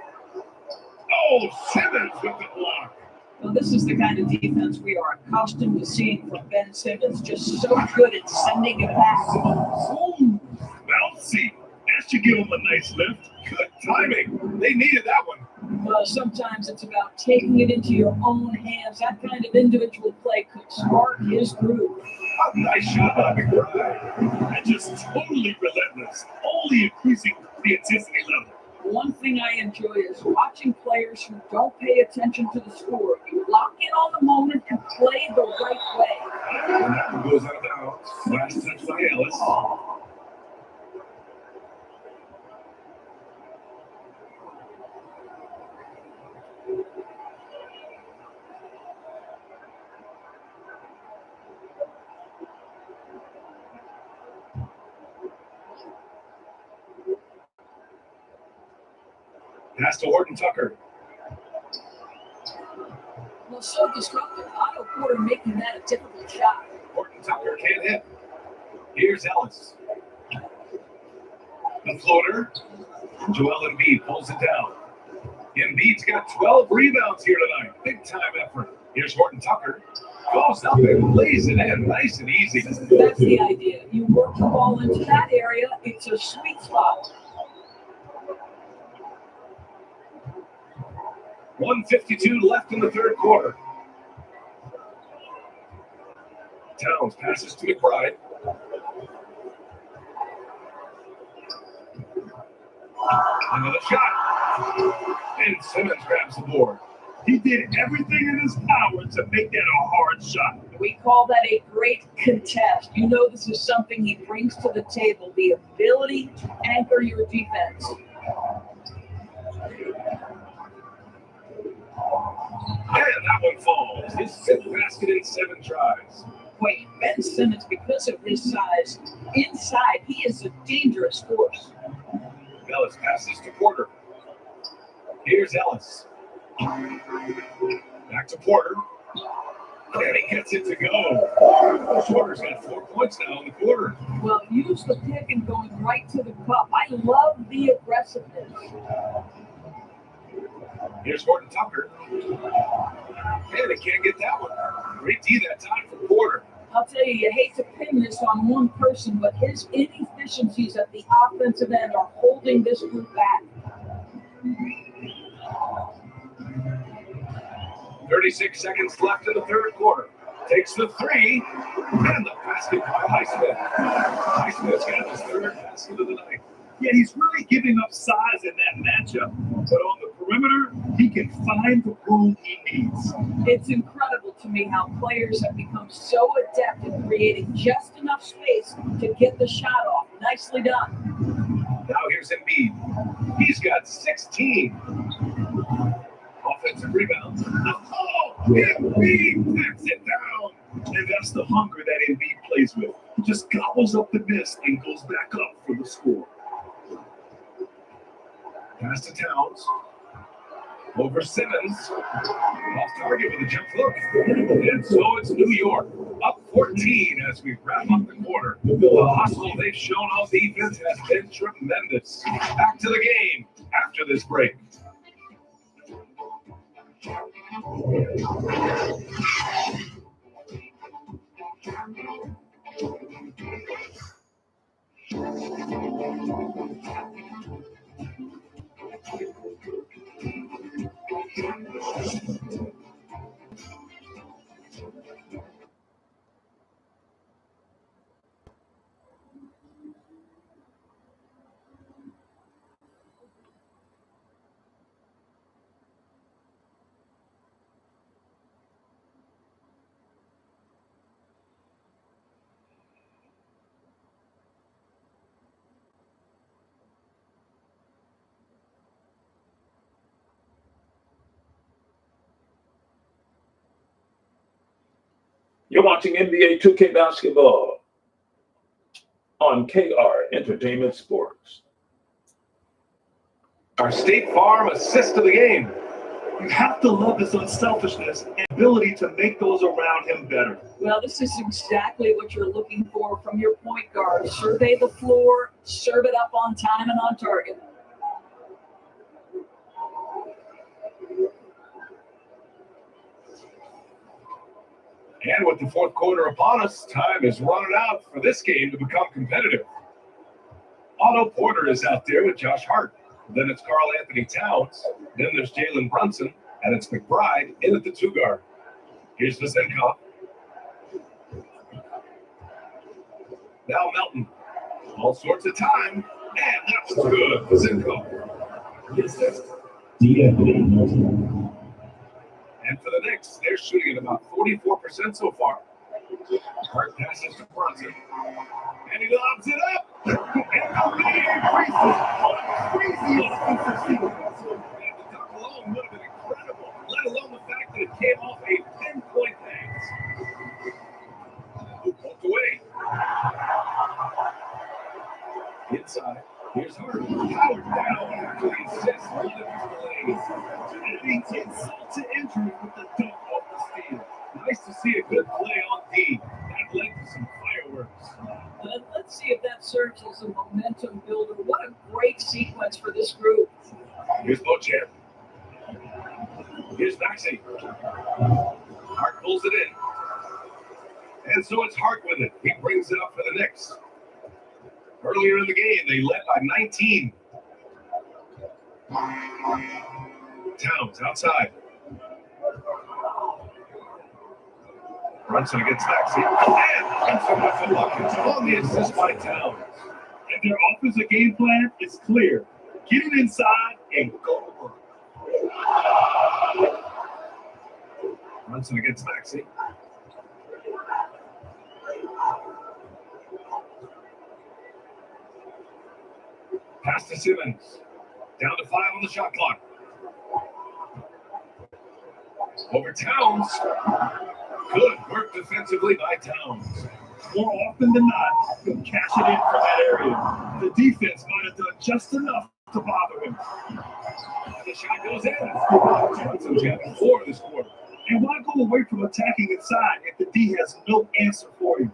Oh, Simmons with the block. Well, this is the kind of defense we are accustomed to seeing from Ben Simmons, just so good at sending it back. Ooh, bouncy. That should give them a nice lift. Good timing. They needed that one. Well, sometimes it's about taking it into your own hands. That kind of individual play could spark his groove. A nice shot by McBride. And just totally relentless, only increasing the intensity level. One thing I enjoy is watching players who don't pay attention to the score. You lock in on the moment and play the right way. And that one goes out of bounds. Last touch by Ellis. Pass to Horton Tucker. Well, so disruptive. Otto Porter making that a difficult shot. Horton Tucker can't hit. Here's Ellis. The floater. Joel Embiid pulls it down. Embiid's got 12 rebounds here tonight. Big time effort. Here's Horton Tucker. Goes up and lays it in nice and easy. That's the idea. You work the ball into that area. It's a sweet spot. 1:52 left in the third quarter. Towns passes to McBride. Another shot. And Simmons grabs the board. He did everything in his power to make that a hard shot. We call that a great contest. You know this is something he brings to the table, the ability to anchor your defense. And that one falls. His fifth basket in 7 tries. Wait, Ben Simmons, because of his size, inside, he is a dangerous force. Ellis passes to Porter. Here's Ellis. Back to Porter. And he gets it to go. Porter's got 4 points now in the quarter. Well, use the pick and going right to the cup. I love the aggressiveness. Here's Horton Tucker. And he can't get that one. Great D that time for Porter. I'll tell you, you hate to pin this on one person, but his inefficiencies at the offensive end are holding this group back. 36 seconds left in the third quarter. Takes the three, and the basket by Highsmith. Highsmith's got his third basket of the night. Yeah, he's really giving up size in that matchup. But on the perimeter, he can find the room he needs. It's incredible to me how players have become so adept at creating just enough space to get the shot off. Nicely done. Now here's Embiid. He's got 16. Offensive rebounds. Oh, Embiid packs it down. And that's the hunger that Embiid plays with. He just gobbles up the miss and goes back up for the score. Pass to Towns. Over Simmons. Off target with a jump hook. And so it's New York. Up 14 as we wrap up the quarter. The hustle they've shown on defense has been tremendous. Back to the game after this break. You're watching NBA 2K basketball on KR Entertainment Sports. Our State Farm assist of the game. You have to love his unselfishness and ability to make those around him better. Well, this is exactly what you're looking for from your point guard. Survey the floor, serve it up on time and on target. And with the fourth quarter upon us, time is running out for this game to become competitive. Otto Porter is out there with Josh Hart. Then it's Karl Anthony Towns. Then there's Jalen Brunson. And it's McBride in at the two guard. Here's Vizenkov. Now Melton. All sorts of time. And that was good. Vizenkov. The assist, D'Anthony Melton. And for the Knicks, they're shooting at about 44% so far. Hart passes to Brunson. And he lobs it up. And the lead increases on a crazy offensive sequence. And the dunk alone would have been incredible, let alone the fact that it came off a pinpoint pass. Poked away. Inside. Here's Hart. Howard down after the assist. Adding insult to injury with the dunk off the steal. Nice to see a good play on D. That led to some fireworks. Let's see if that serves as a momentum builder. What a great sequence for this group. Here's Beauchamp. Here's Maxey. Hart pulls it in. And so it's Hart with it. He brings it up for the Knicks. Earlier in the game, they led by 19. Towns outside. Brunson against Maxey. And Brunson with the buckets on the assist by Towns. And their offensive game plan is clear. Get it inside and go to work. Brunson against Maxey. Pass to Simmons. Down to 5 on the shot clock. Over Towns. Good work defensively by Towns. More often than not, he'll cash it in from that area. The defense might have done just enough to bother him. The shot goes in. Johnson's got 4 this quarter. And why go away from attacking inside if the D has no answer for you?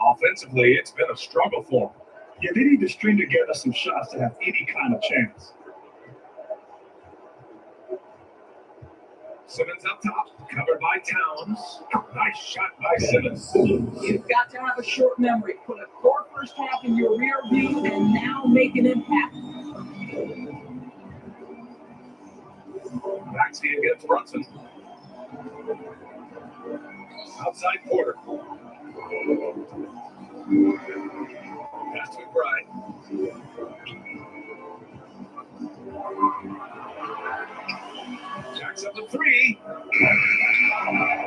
Offensively, it's been a struggle for him. Yeah, they need to string together some shots to have any kind of chance. Simmons up top, covered by Towns. Nice shot by Simmons. You've got to have a short memory. Put a core first half in your rear view and now make an impact. Maxey against Brunson. Outside quarter. Pass to McBride. Jacks up a three.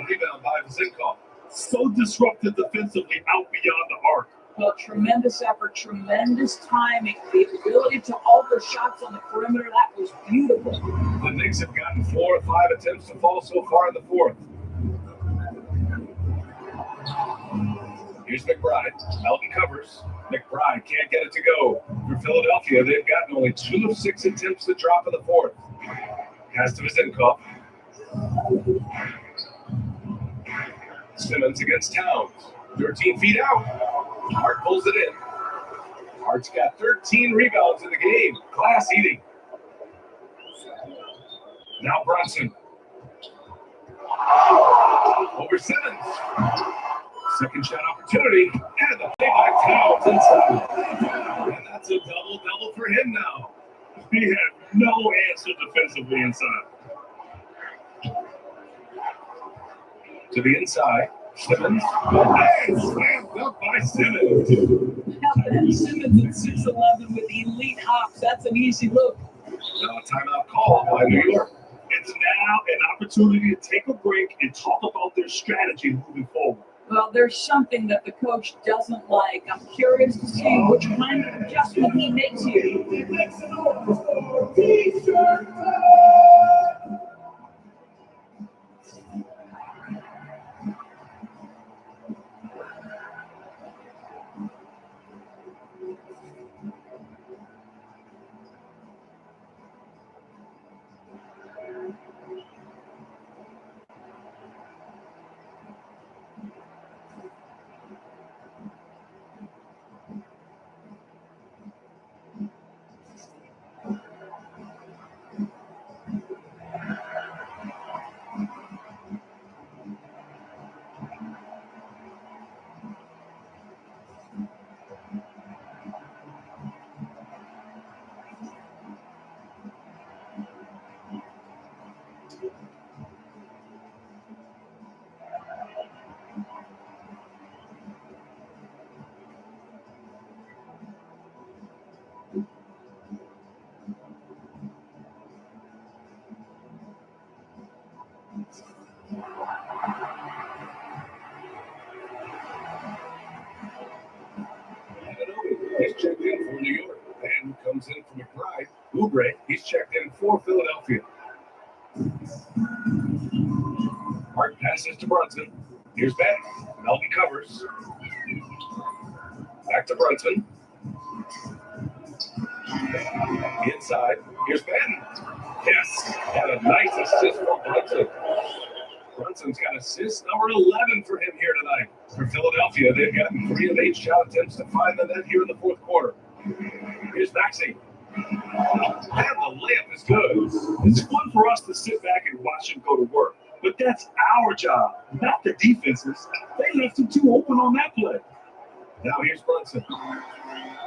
Rebound by Zinkov. So disruptive defensively out beyond the arc. Well, tremendous effort, tremendous timing, the ability to alter shots on the perimeter. That was beautiful. The Knicks have gotten 4 or 5 attempts to fall so far in the fourth. Here's McBride. Elton covers. McBride can't get it to go. For Philadelphia, they've gotten only 2 of 6 attempts to drop in the fourth. Pass to Zinkov. Simmons against Towns. 13 feet out. Hart pulls it in. Hart's got 13 rebounds in the game. Glass eating. Now Brunson. Over Simmons. Second shot opportunity. And the play by Towns inside. And that's a double-double for him now. He had no answer defensively inside. To the inside. Simmons. And slammed up by Simmons. Ben Simmons at 6'11" with elite hops. That's an easy look. Now a timeout call by New York. It's now an opportunity to take a break and talk about their strategy moving forward. Well, there's something that the coach doesn't like. I'm curious to see which kind of adjustment he makes here. He's checked in for New York. And comes in for McBride. Oubre, he's checked in for Philadelphia. Hart passes to Brunson. Here's Ben. Melton covers. Back to Brunson. Inside. Here's Ben. Yes. And a nice assist from Brunson. Brunson's got assist number 11 for him here tonight. For Philadelphia, they've gotten 3 of 8 shot attempts to find the net here in the fourth quarter. Here's Maxey. And the layup is good. It's fun for us to sit back and watch him go to work. But that's our job, not the defense's. They left him too open on that play. Now here's Brunson.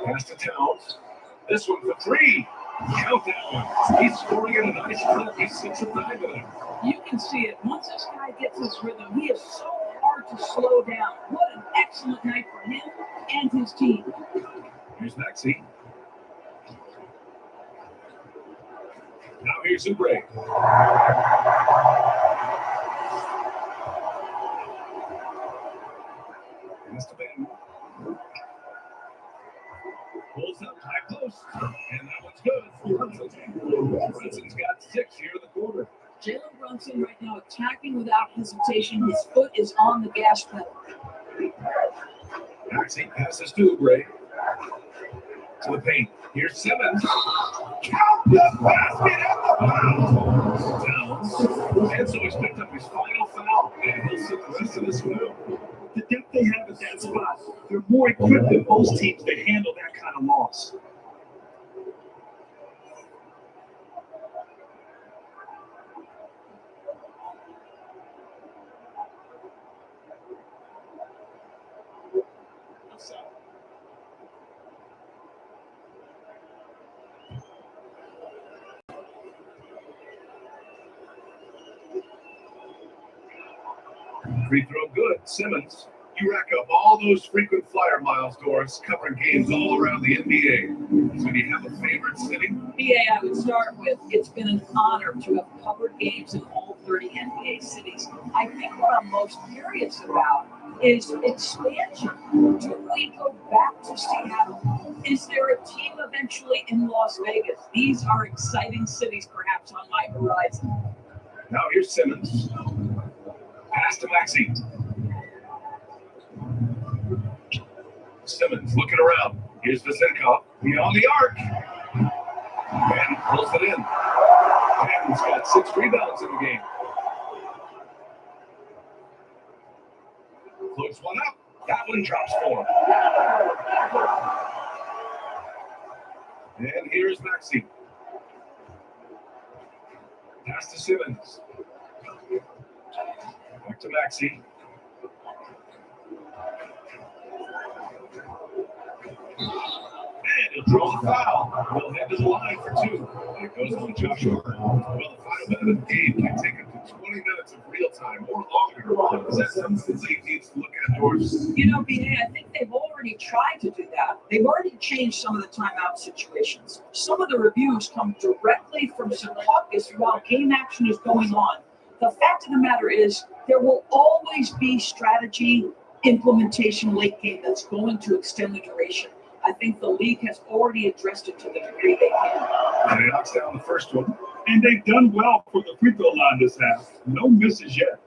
Pass to Towns. This one for 3. Count that one. He's scoring at a nice clip. He's 6 of 9 tonight. You can see it. Once this guy gets his rhythm, he is so hard to slow down. What an excellent night for him and his team. Here's Maxey. Now here's Oubre. Pass to Ben. Pulls up high post. And that one's good. Brunson's got 6 here in the quarter. Jalen Brunson right now attacking without hesitation. His foot is on the gas pedal. Maxey passes to Oubre. To the paint. Here's Simmons. Count the basket at the foul. Towns. And so he's picked up his final foul. And he'll sit the rest of this one out. The depth they have at that spot, they're more equipped than most teams to handle that kind of loss. Free throw good. Simmons, you rack up all those frequent flyer miles, Doris, covering games all around the NBA. So do you have a favorite city? BA, I would start with, it's been an honor to have covered games in all 30 NBA cities. I think what I'm most curious about is expansion. Do we go back to Seattle? Is there a team eventually in Las Vegas? These are exciting cities perhaps on my horizon. Now here's Simmons. Pass to Maxey. Simmons looking around. Here's Vasenkov. Beyond the arc. And pulls it in. And he's got 6 rebounds in the game. Floats one up. That one drops 4. And here's Maxey. Pass to Simmons. Back to Maxey. And he'll draw the foul. He'll head to the line for 2. And it goes on Joshua. Well, the final minute of the game can take up to 20 minutes of real time or longer. Is that something the league needs to look at, Doris? You know, BA, I think they've already tried to do that. They've already changed some of the timeout situations. Some of the reviews come directly from Secaucus while game action is going on. The fact of the matter is, there will always be strategy implementation late game that's going to extend the duration. I think the league has already addressed it to the degree they can. And he knocks down the first one. And they've done well from the free throw line this half. No misses yet.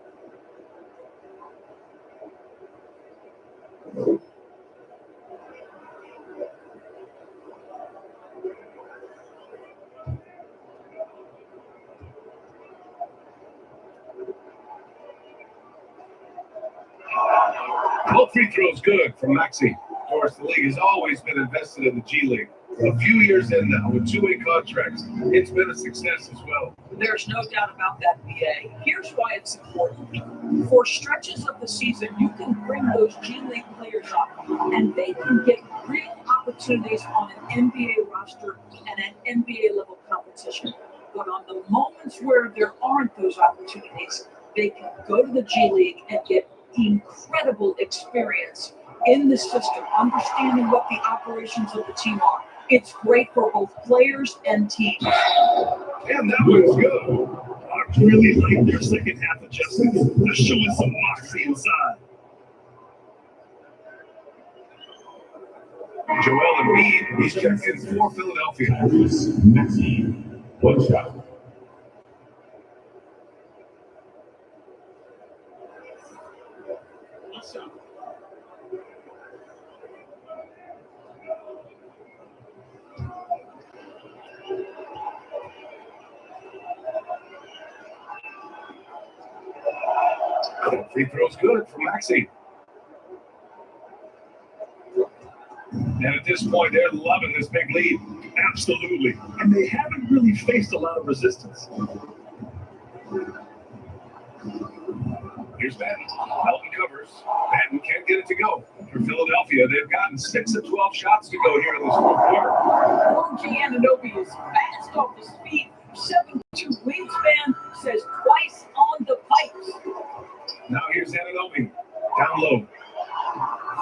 Both free throws good from Maxey. Of course, the league has always been invested in the G League. A few years in now with 2-way contracts, it's been a success as well. There's no doubt about that, BA. Here's why it's important. For stretches of the season, you can bring those G League players up, and they can get real opportunities on an NBA roster and an NBA level competition. But on the moments where there aren't those opportunities, they can go to the G League and get incredible experience in the system, understanding what the operations of the team are. It's great for both players and teams. And that one's good. I really like their second half adjustments. They're showing some moxie inside. Joel Embiid, he's checked in for Philadelphia. Tyrese Maxey, 1 shot. Free throw's good for Maxey. And at this point, they're loving this big lead. Absolutely. And they haven't really faced a lot of resistance. Here's Madden. Melton covers. Madden can't get it to go. For Philadelphia, they've gotten 6 of 12 shots to go here in this fourth quarter. OG Anunoby is fast off his feet. 7'2" wingspan, says twice on the pipes. Now here's Anunoby. Down low.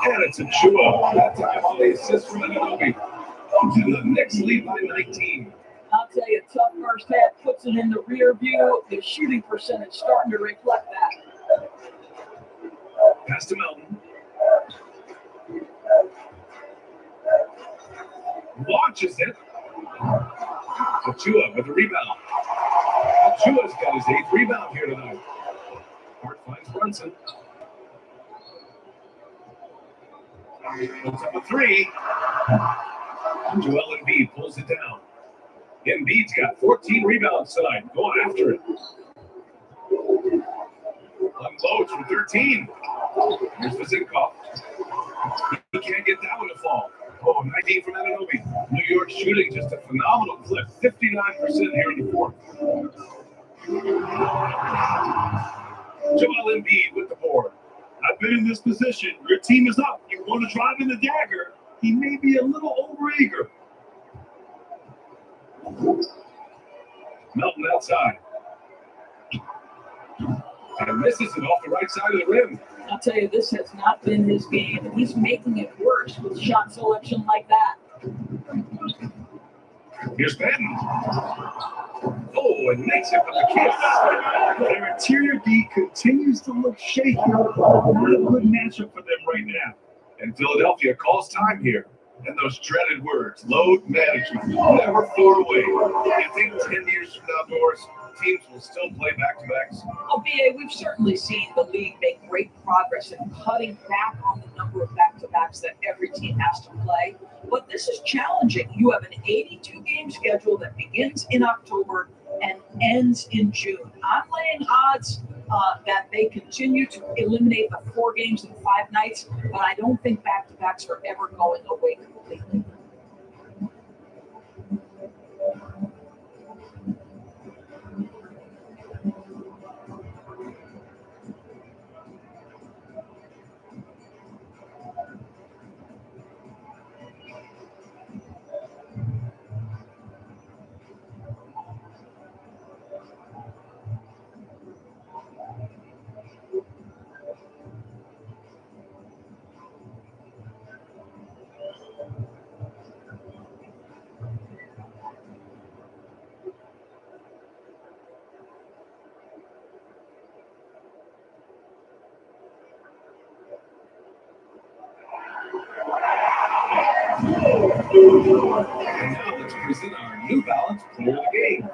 And it's Achua. That time on the assist from Anunoby. To the Knicks lead by 19. I'll tell you, tough first half puts it in the rear view. The shooting percentage starting to reflect that. Pass to Melton. Launches it. Achua with the rebound. Achua's got his 8th rebound here tonight. Hart finds Brunson. Puts up a 3. Joel Embiid pulls it down. Embiid's got 14 rebounds tonight. Going after it. Unloads from 13. Here's Vasenkov. He can't get that one to fall. Oh, 19 from Anunoby. New York shooting just a phenomenal clip. 59% here in the fourth. Joel Embiid with the board. I've been in this position. Your team is up. You want to drive in the dagger. He may be a little overeager. Melton outside. And misses it off the right side of the rim. I'll tell you, this has not been his game, and he's making it worse with shot selection like that. Here's Benton. Oh, and makes it with the kiss. Their interior D continues to look shaky. Not a good matchup for them right now. And Philadelphia calls time here. And those dreaded words, load management, never far away. You think 10 years from now, Doris, teams will still play back-to-backs? Well, BA, we've certainly seen the league make great progress in cutting back on the number of back-to-backs that every team has to play. But this is challenging. You have an 82-game schedule that begins in October and ends in June. I'm laying odds that they continue to eliminate the 4 games in 5 nights, but I don't think back-to-backs are ever going away completely. And now let's present our New Balance player of the game,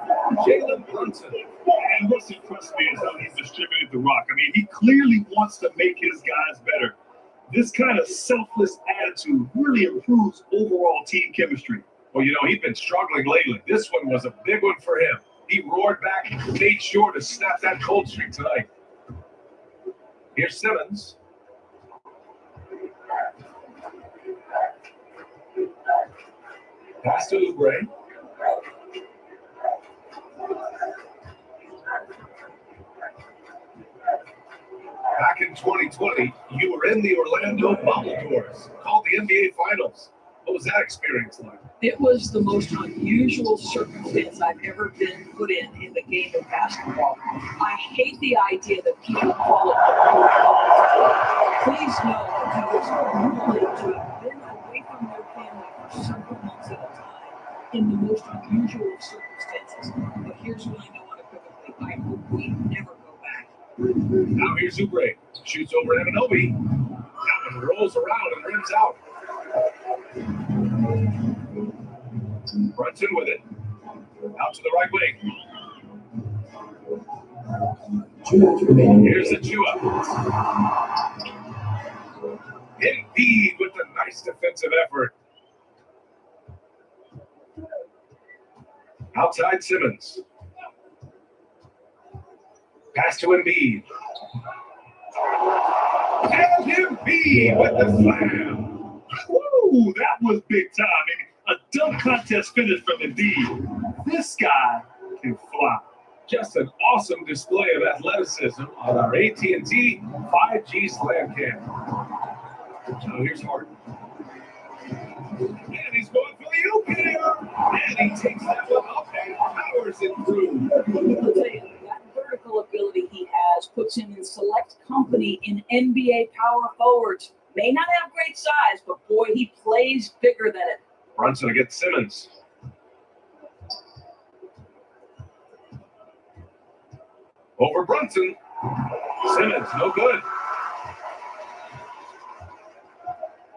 Jalen Brunson. And what's impressed me is how he's distributed the rock. I mean, he clearly wants to make his guys better. This kind of selfless attitude really improves overall team chemistry. Well, you know, he's been struggling lately. This one was a big one for him. He roared back and made sure to snap that cold streak tonight. Here's Simmons. Pass to Oubre. Back in 2020, you were in the Orlando Bubble Tours, called the NBA Finals. What was that experience like? It was the most unusual circumstance I've ever been put in the game of basketball. I hate the idea that people call it the Please know that it was privileged to have been away from their family for several months at a time in the most unusual of circumstances. But here's what I know unequivocally. I hope we never go back. Now here's Oubre. Shoots over Anunoby. That one rolls around and rims out. Brunson with it. Out to the right wing. Here's Achua. Embiid with a nice defensive effort. Outside Simmons. Pass to Embiid. And Embiid with the slam. Woo, that was big time. I mean, a dunk contest finish from Embiid. This guy can fly. Just an awesome display of athleticism on our AT&T 5G slam cam. Now here's Harden. And he's going for the oop here. And he takes that one up and powers it through. I'll tell you, that vertical ability he has puts him in select company in NBA power forwards. May not have great size, but boy, he plays bigger than it. Brunson against Simmons. Over Brunson. Simmons, no good.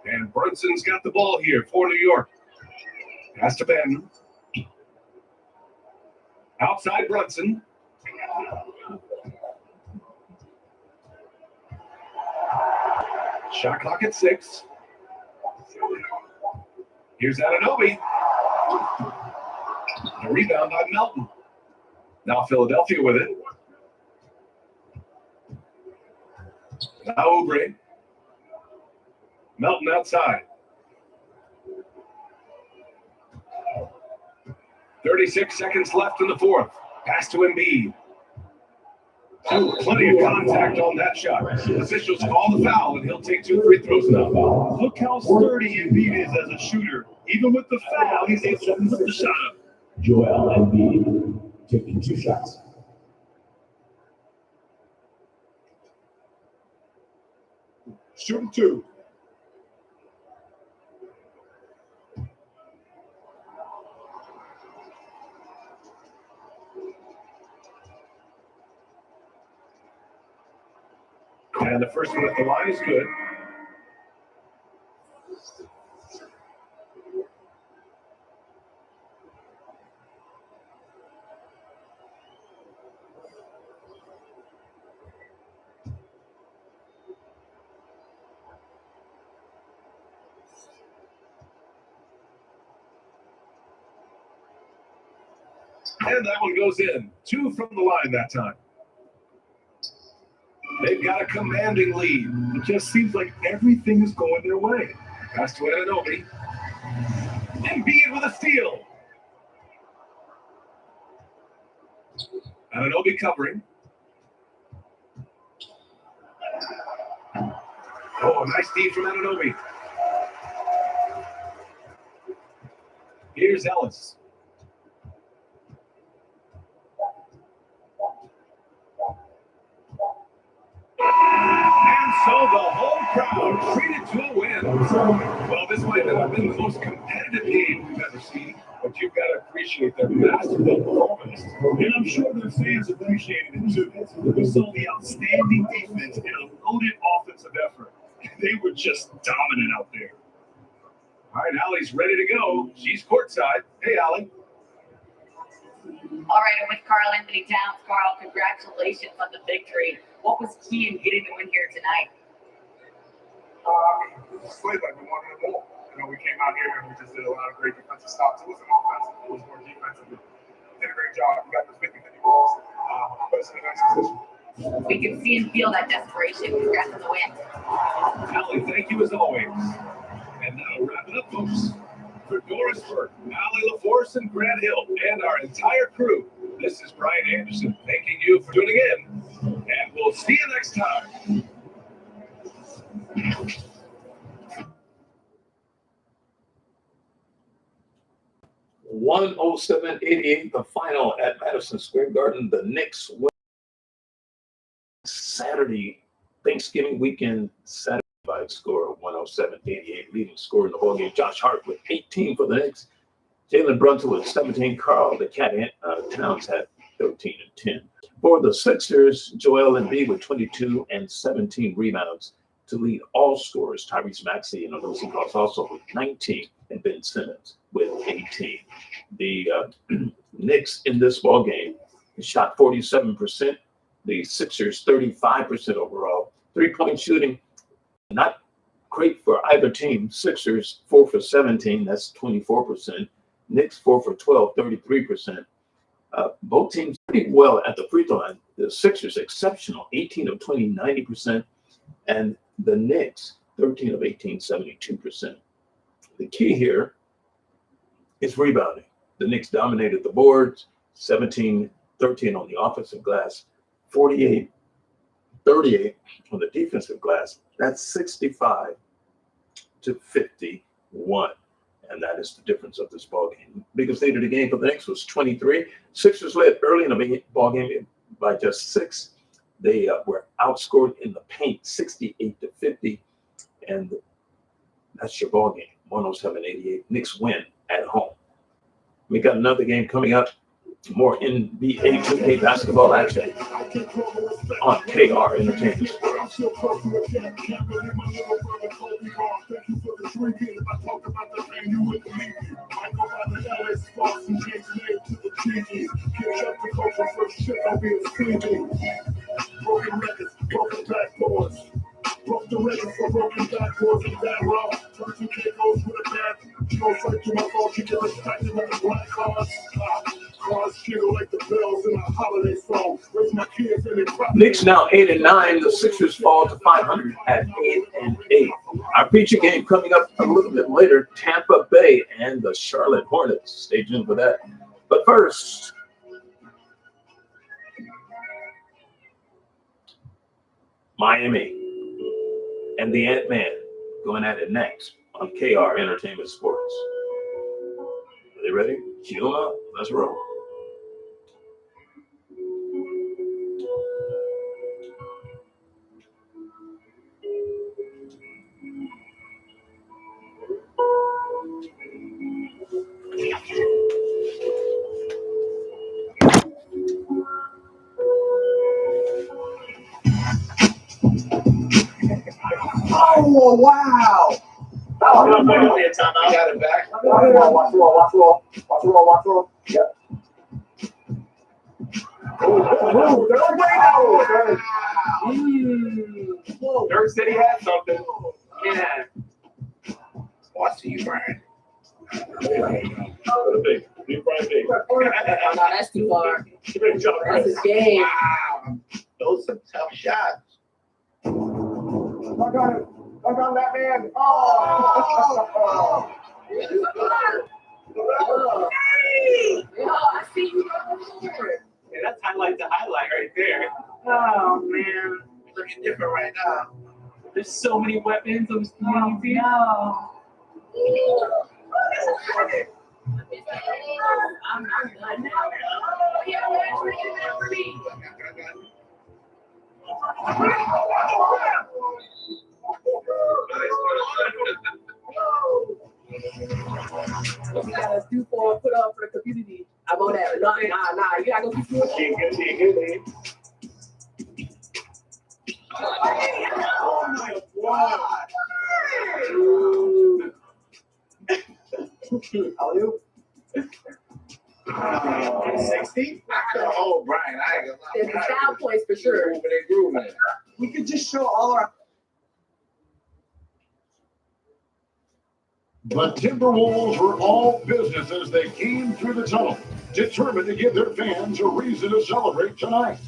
And Brunson's got the ball here for New York. Pass to Ben. Outside Brunson. Shot clock at 6. Here's Anunoby. A rebound by Melton. Now Philadelphia with it. Now Oubre. Melton outside. 36 seconds left in the fourth. Pass to Embiid. Plenty of contact on that shot. Officials call the foul, and he'll take 2 free throws now. Look how sturdy Embiid is as a shooter. Even with the foul, he's able to put the shot up. Joel Embiid taking 2 shots. Shooting two. And the first one at the line is good. And that one goes in. 2 from the line that time. They've got a commanding lead. It just seems like everything is going their way. Pass to Anunoby. Embiid with a steal. Anunoby covering. Oh, a nice D from Anunoby. Here's Ellis. And so the whole crowd treated to a win. Well, this might not have been the most competitive game we've ever seen, but you've got to appreciate their masterful performance. And I'm sure their fans appreciated it too. We saw the outstanding defense and a loaded offensive effort. They were just dominant out there. All right, Allie's ready to go. She's courtside. Hey, Allie. All right, and with Carl Anthony Towns, Carl, congratulations on the victory. What was key in getting the win here tonight? This is like we wanted it more. We came out here and we just did a lot of great defensive stops. It wasn't offensive, it was more defensive. We did a great job. We got those 50-50 balls. Put us in a nice position. We can see and feel that desperation. Congrats on the win. Allie, thank you as always. And that'll wrap it up, folks. For Doris Burke, Allie LaForce, and Grant Hill, and our entire crew, this is Brian Anderson thanking you for tuning in. And we'll see you next time. 107-88, the final at Madison Square Garden. The Knicks win Saturday, Thanksgiving weekend, Saturday by a score of 107-88. Leading scorer in the ballgame, Josh Hart with 18 for the Knicks. Jalen Brunson with 17. Carl the Cat Towns had 13 and 10. For the Sixers, Joel Embiid with 22 and 17 rebounds to lead all scorers. Tyrese Maxey and Adonis Cross also with 19, and Ben Simmons with 18. The Knicks in this ball game shot 47%. The Sixers 35% overall. 3-point shooting, not great for either team. Sixers 4 for 17, that's 24%. Knicks 4 for 12, 33%. Both teams pretty well at the free throw line. The Sixers exceptional, 18 of 20, 90%, and the Knicks 13 of 18, 72%. The key here is rebounding. The Knicks dominated the boards, 17-13 on the offensive glass, 48-38 on the defensive glass. That's 65 to 51. And that is the difference of this ball game. Biggest lead of the game for the Knicks was 23. Sixers led early in the ball game by just 6. They were outscored in the paint, 68 to 50, and that's your ball game. 107-88. Knicks win at home. We got another game coming up. More NBA2K basketball action on KR Entertainment. Broken records, broken backboards. Broke the record for broken backboards and bad rock. 2K goes with a bad. You go straight to my phone, you get respected with the black cards. Cars jiggle like the bells in a holiday song. Raise my kids and they cry. Knicks now 8-9. The Sixers fall to 500 at 8-8. Our feature game coming up a little bit later, Tampa Bay and the Charlotte Hornets. Stay tuned for that. But first, Miami and the Ant-Man going at it next on KR Entertainment Sports. Are they ready? Cue them up. Let's roll. Oh, wow. That was good. Maybe a timeout. You got it back. Watch roll. Yep. Oh, Dirk said he had something. Yeah. Watch you, Brian. Big Brian Big. Oh, no, that's too far. That's his game. Wow. Those are tough shots. I got it. I got that man. Oh. Yeah, I see you right there. Yeah, that's highlight to highlight right there. Oh, man. Looking different right now. There's so many weapons on this team. No. I'm done now. Oh, yeah, that's what you got for me. What you gotta do for put up for the community? I'm on that. Nah. You gotta go keep doing it. Oh my God. How are you? 60? Oh, Brian, I ain't gonna lie. There's the style points for sure. Grooving. We could just show all our. The Timberwolves were all business as they came through the tunnel, determined to give their fans a reason to celebrate tonight.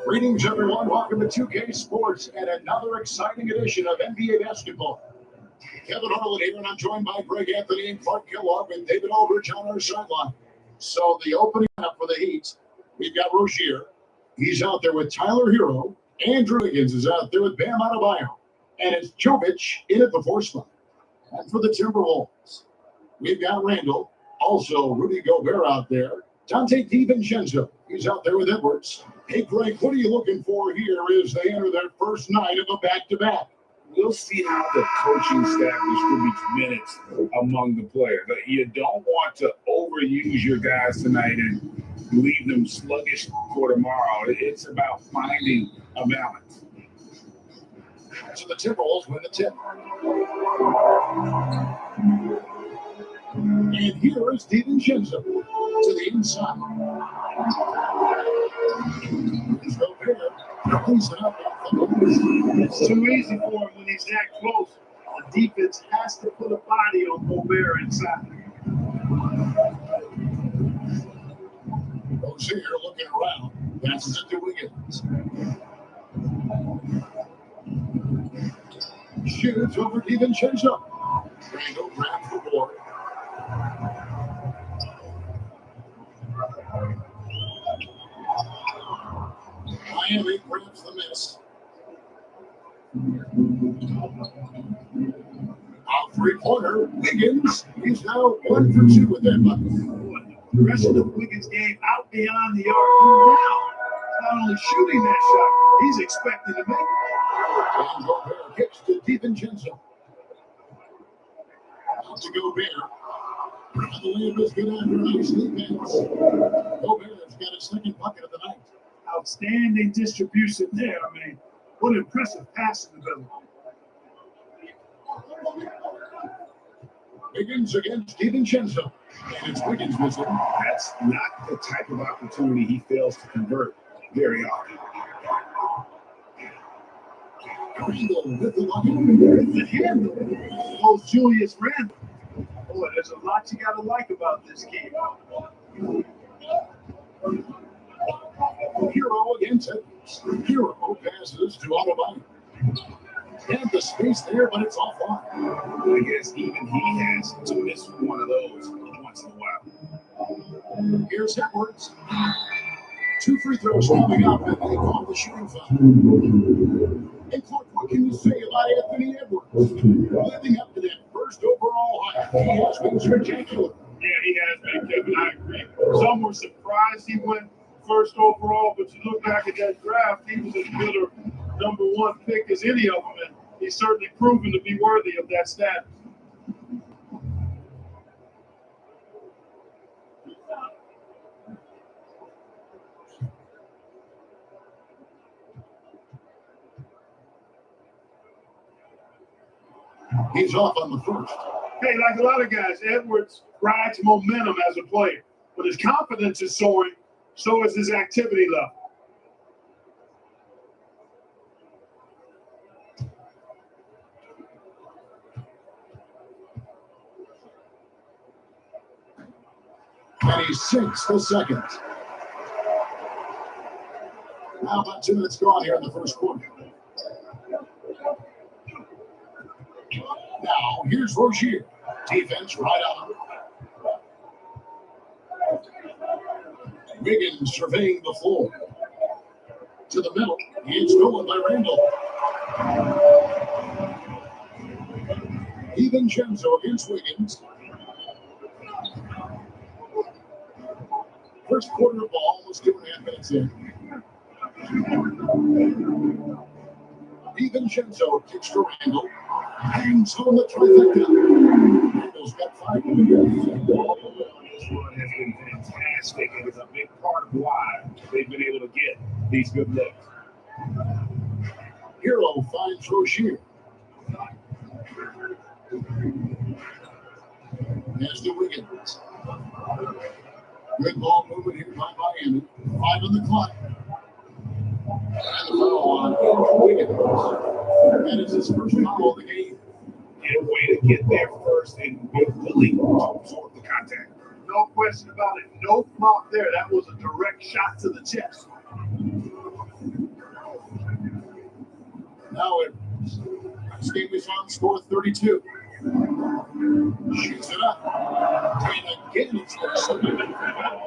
Greetings, everyone. Welcome to 2K Sports and another exciting edition of NBA basketball. Kevin Harlan here, and I'm joined by Greg Anthony and Clark Kellogg and David Aldridge on our sideline. So the opening up for the Heat, we've got Rozier. He's out there with Tyler Hero. Andrew Wiggins is out there with Bam Adebayo. And it's Jovic in at the 4 spot. And for the Timberwolves, we've got Randall. Also, Rudy Gobert out there. Dante DiVincenzo, he's out there with Edwards. Hey, Greg, what are you looking for here as they enter their first night of a back-to-back? We'll see how the coaching staff distributes minutes among the players. You don't want to overuse your guys tonight and leave them sluggish for tomorrow. It's about finding a balance. So the Timberwolves win the tip. And here is DiVincenzo to the inside. He's Gobert. He's up. It's too easy for him when he's that close. The defense has to put a body on Gobert inside. Rozier looking around. Passes it to Wiggins. Shoots over DiVincenzo. Randall grabs the board. Miami grabs the miss. Out 3-pointer, Wiggins. He's now 1 for 2 with that bucket. The rest of the Wiggins game out beyond the arc. Now, not only shooting that shot, he's expected to make it. And Gobert kicks to DiVincenzo. Out to Gobert. And the layup is good after a nice lead pass. Gobert's got his second bucket of the night. Outstanding distribution there. I mean, what impressive passing ability. Wiggins against DiVincenzo. And it's Wiggins missing. That's not the type of opportunity he fails to convert very often. Randall with the bucket. The handle. Oh, Julius Randle. Boy, there's a lot you got to like about this kid. Hero against it. Hero passes to Adebayo. And the space there, but it's offline. I guess even he has to miss one of those once in a while. Here's Edwards. 2 free throws coming up, and they call the shooting foul. And Clark, what can you say about Anthony Edwards? Living up to that first overall height, he has been spectacular. Yeah, he has been, Kevin. I agree. Some were surprised he went first overall, but you look back at that draft, he was as good a number 1 pick as any of them, and he's certainly proven to be worthy of that status. He's off on the first. Hey, like a lot of guys, Edwards rides momentum as a player. When his confidence is soaring, so is his activity level. And he sinks the second. Now about 2 minutes gone here in the first quarter. Now here's Rozier. Defense right on. Wiggins surveying the floor. To the middle. It's stolen by Randall. DiVincenzo against Wiggins. First quarter ball, almost 2.5 minutes in. DiVincenzo kicks to Randall. Hangs on the trifecta. Randall's got 5 minutes. This run has been fantastic, and it's a big part of why they've been able to get these good looks. Hero finds Rozier. There's the Wiggins. Good ball movement here by Miami. 5 on the clock. And the foul on Wiggins. That is his first foul of the game. And a way to get there first and really absorb the contact. No question about it. No flop there. That was a direct shot to the chest. Now this game we saw him score 32. Shoots it up. And again, it's for something.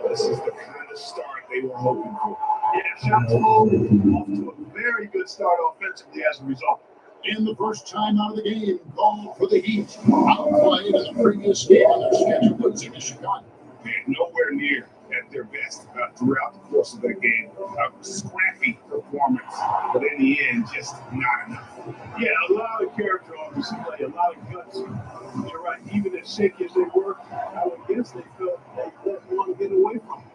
This is the kind of start they were hoping for. Yeah, shots off to a very good start offensively as a result. In the first time out of the game, called for the Heat. Outplayed in the previous game on their schedule puts him in Chicago. And nowhere near at their best throughout the course of that game. A scrappy performance, but in the end, just not enough. Yeah, a lot of character on display, a lot of guts. You're right. Even as shaky as they were, I would guess they felt they didn't want to get away from it.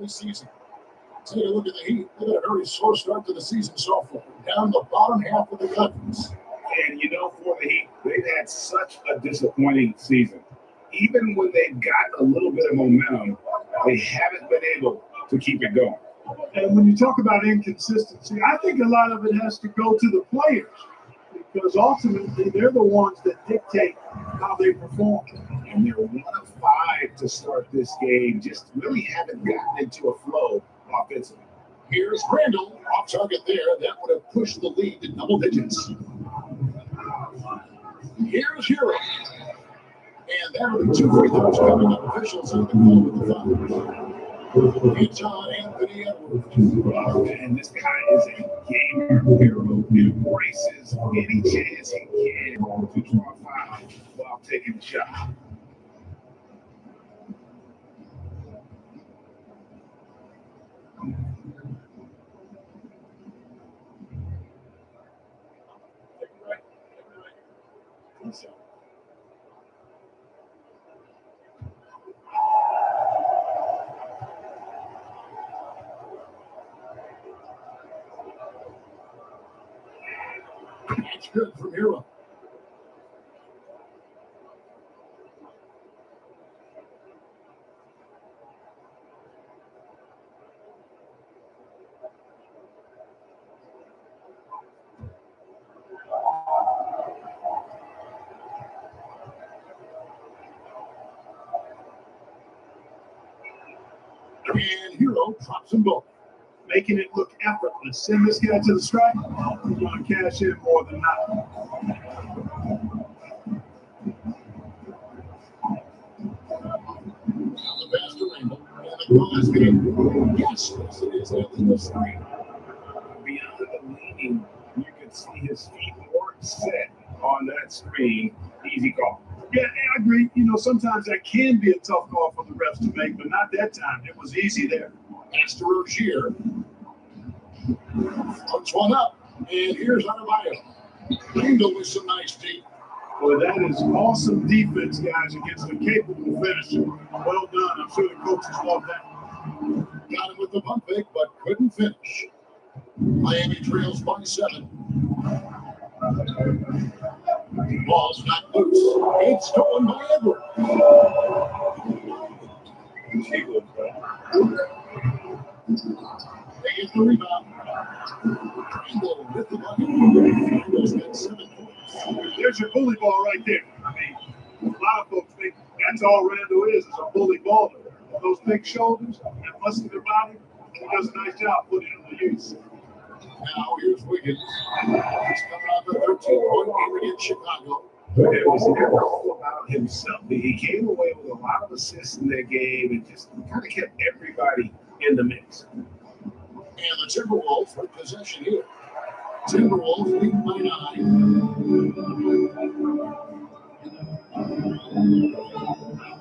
Season. Take a look at the Heat. They got a very slow start to the season so far. Down the bottom half of the conference. And you know, for the Heat, they've had such a disappointing season. Even when they've got a little bit of momentum, they haven't been able to keep it going. And when you talk about inconsistency, I think a lot of it has to go to the players, because ultimately they're the ones that dictate how they perform. And they're 1 of 5 to start this game. Just really haven't gotten into a flow offensively. Here's Randall off target there. That would have pushed the lead to double digits. Here's Hero. And that'll be 2 free throws coming up. Officials on the call with the foul. It's on Anthony Edwards. And this guy is a gamer hero. He embraces any chance he can to draw a foul while taking the shot. That's good from Hero. And Hero drops them both. Making it look effortless. Send this guy to the strike. He's going to cash in more than not. Now the pass to Randall. And the call is good. Yes, it is a legal screen. Beyond the leaning, you can see his feet more set on that screen. Easy call. Yeah, I agree. You know, sometimes that can be a tough call for the refs to make, but not that time. It was easy there. Pass to Rozier. Puts one up. And here's Adebayo. Randall with some nice deep. Well, that is awesome defense, guys, against a capable finisher. Well done. I'm sure the coaches love that. Got him with the pump fake, but couldn't finish. Miami trails by 7. Ball's not loose. It's stolen by Edwards. They get the rebound. Randall with the bucket. Randall's got 7 points. There's your bully ball right there. I mean, a lot of folks think that's all Randall is a bully baller. Those big shoulders, that muscular body, he does a nice job putting them to use. Now here's Wiggins. He's coming out the 13-point game against Chicago. It was never all about himself. He came away with a lot of assists in that game and just kind of kept everybody in the mix. And the Timberwolves with possession here. Timberwolves lead by 9.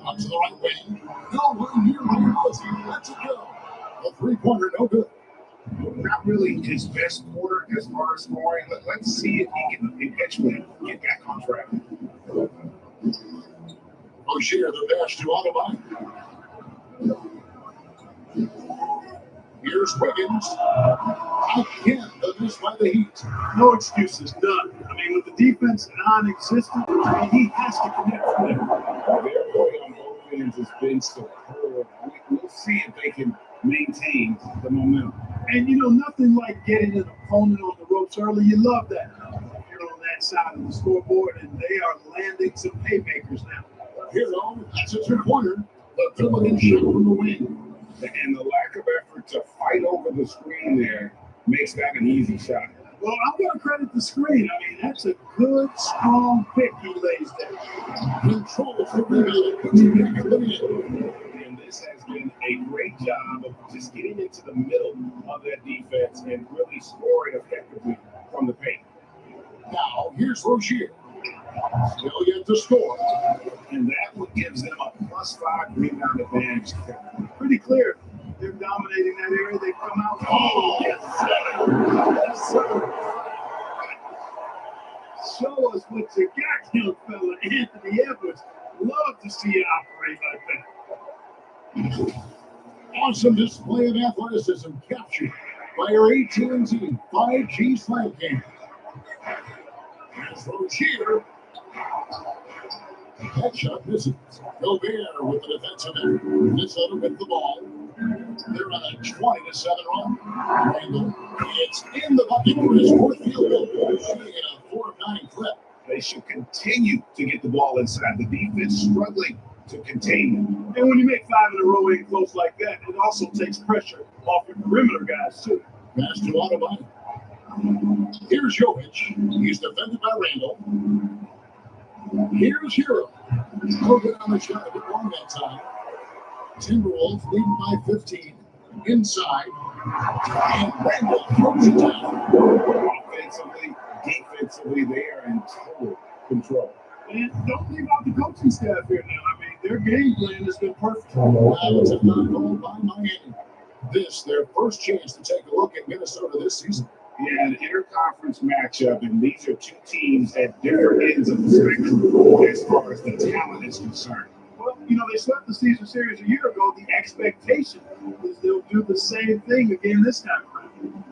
Up to the right wing. No one near Randall. Lets it go. A 3-pointer, no good. Not really his best quarter as far as scoring, but let's see if he can eventually get back on track. Rozier, the pass to Adebayo. Here's Wiggins. Again, the miss by the Heat. No excuses, none. I mean, with the defense non-existent, I mean, he has to connect from there. Their play on both ends has been superb. We'll see if they can maintain the momentum. And, you know, nothing like getting an opponent on the ropes early. You love that. You're on that side of the scoreboard, and they are landing some haymakers now. Hero, that's a 3-pointer. The dribbling shot from the wing. And the lack of effort to fight over the screen there makes that an easy shot. Well, I'm going to credit the screen. I mean, that's a good, strong pick he lays there. Controls the rebound, puts it back in the net. And this has been a great job of just getting into the middle of that defense and really scoring effectively from the paint. Now, here's Rozier. Still yet to score. And that one gives them a +5 rebound advantage. Pretty clear. They're dominating that area. They come out. Oh, yes, sir. Yes, sir. Show us what you got, young fella. Anthony Edwards. Love to see you operate like that. Awesome display of athleticism captured by our AT&T 5G slam cam. As Rozier. That shot misses. Gobert with the defensive end. Minnesota with the ball. They're on a 20-7 run. Randall, it's in the bucket for his 4th field goal. Shooting a 4 of 9 clip. They should continue to get the ball inside. The defense struggling to contain them. And when you make 5 in a row in close like that, it also takes pressure off your perimeter guys too. Pass to Adebayo. Here's Jokic. He's defended by Randall. Here's Hero. Hogan on the shot a bit long that time. Timberwolves leading by 15. Inside. And Randall throws it down. Offensively, defensively, they are in total control. And don't leave out the coaching staff here now. I mean, their game plan has been perfect. Now it's a non-goal by Miami. This, their first chance to take a look at Minnesota this season. Yeah, an interconference matchup, and these are two teams at different ends of the spectrum as far as the talent is concerned. Well, you know, they swept the Caesar Series a year ago. The expectation is they'll do the same thing again this time around.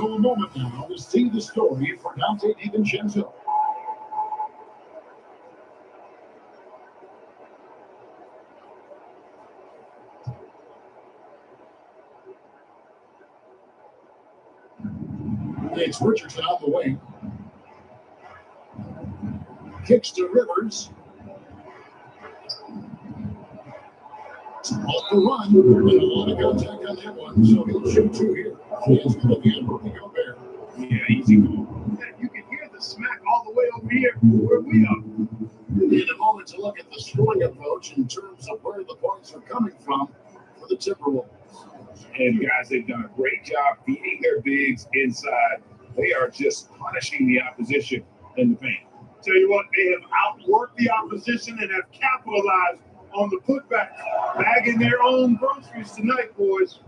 So a moment now to see the story for Dante DiVincenzo. It's Richardson out the way. Kicks to Rivers. Off the run. And a lot of contact on that one. So he'll shoot two here. It's going to be a Rudy Gobert. Yeah, easy goal. You can hear the smack all the way over here where we are. In a moment to look at the scoring approach in terms of where the points are coming from for the Timberwolves. And guys, they've done a great job beating their bigs inside. They are just punishing the opposition in the paint. Tell you what, they have outworked the opposition and have capitalized on the putback, bagging their own groceries tonight, boys.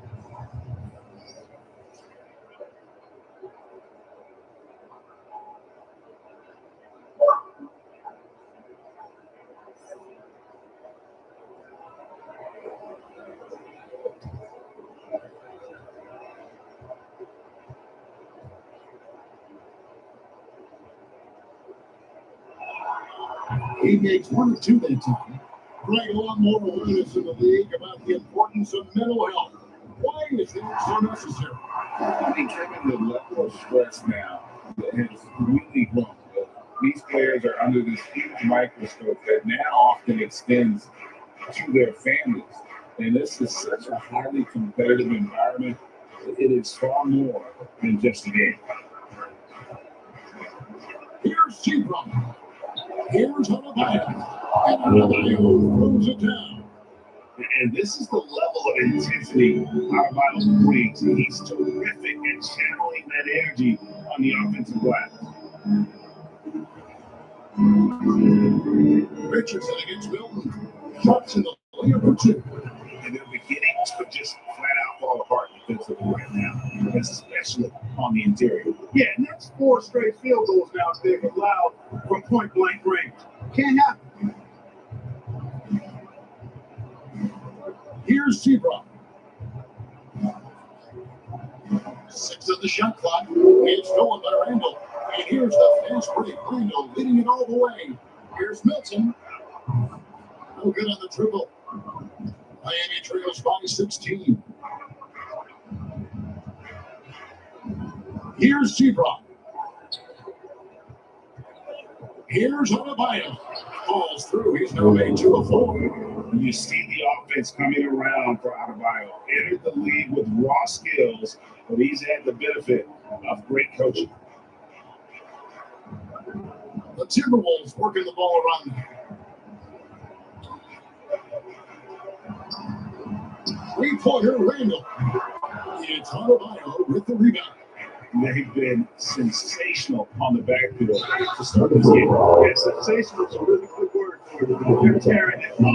He makes 1 or 2 that time. Right, a lot more awareness in the league about the importance of mental health. Why is that so necessary? I mean, Kevin, the level of stress now that has really grown. These players are under this huge microscope that now often extends to their families. And this is such a highly competitive environment. It is far more than just a game. Here's Seabrook. Here's Adebayo. And Adebayo throws it down. And this is the level of intensity Adebayo brings. He's terrific at channeling that energy on the offensive glass. Richardson against Milton. Shots in the layup for 2. And they're beginning to just flat out fall apart defensively right now, especially on the interior. Yeah, and that's 4 straight field goals now they've allowed from point blank range. Can't happen. Here's Seabrook. 6 on the shot clock. It's going by Randall. And here's the fast break. Randall leading it all the way. Here's Milton. No good on the triple. Miami trails by 16. Here's Seabrook. Here's Adebayo. Falls through. He's now made 2 of 4. You see the offense coming around for Adebayo. Entered the league with raw skills, but he's had the benefit of great coaching. The Timberwolves working the ball around. 3-pointer Randall. It's Adebayo with the rebound. They've been sensational on the backfield to start this game. Yeah, sensational is a really good word for it. They're tearing it up.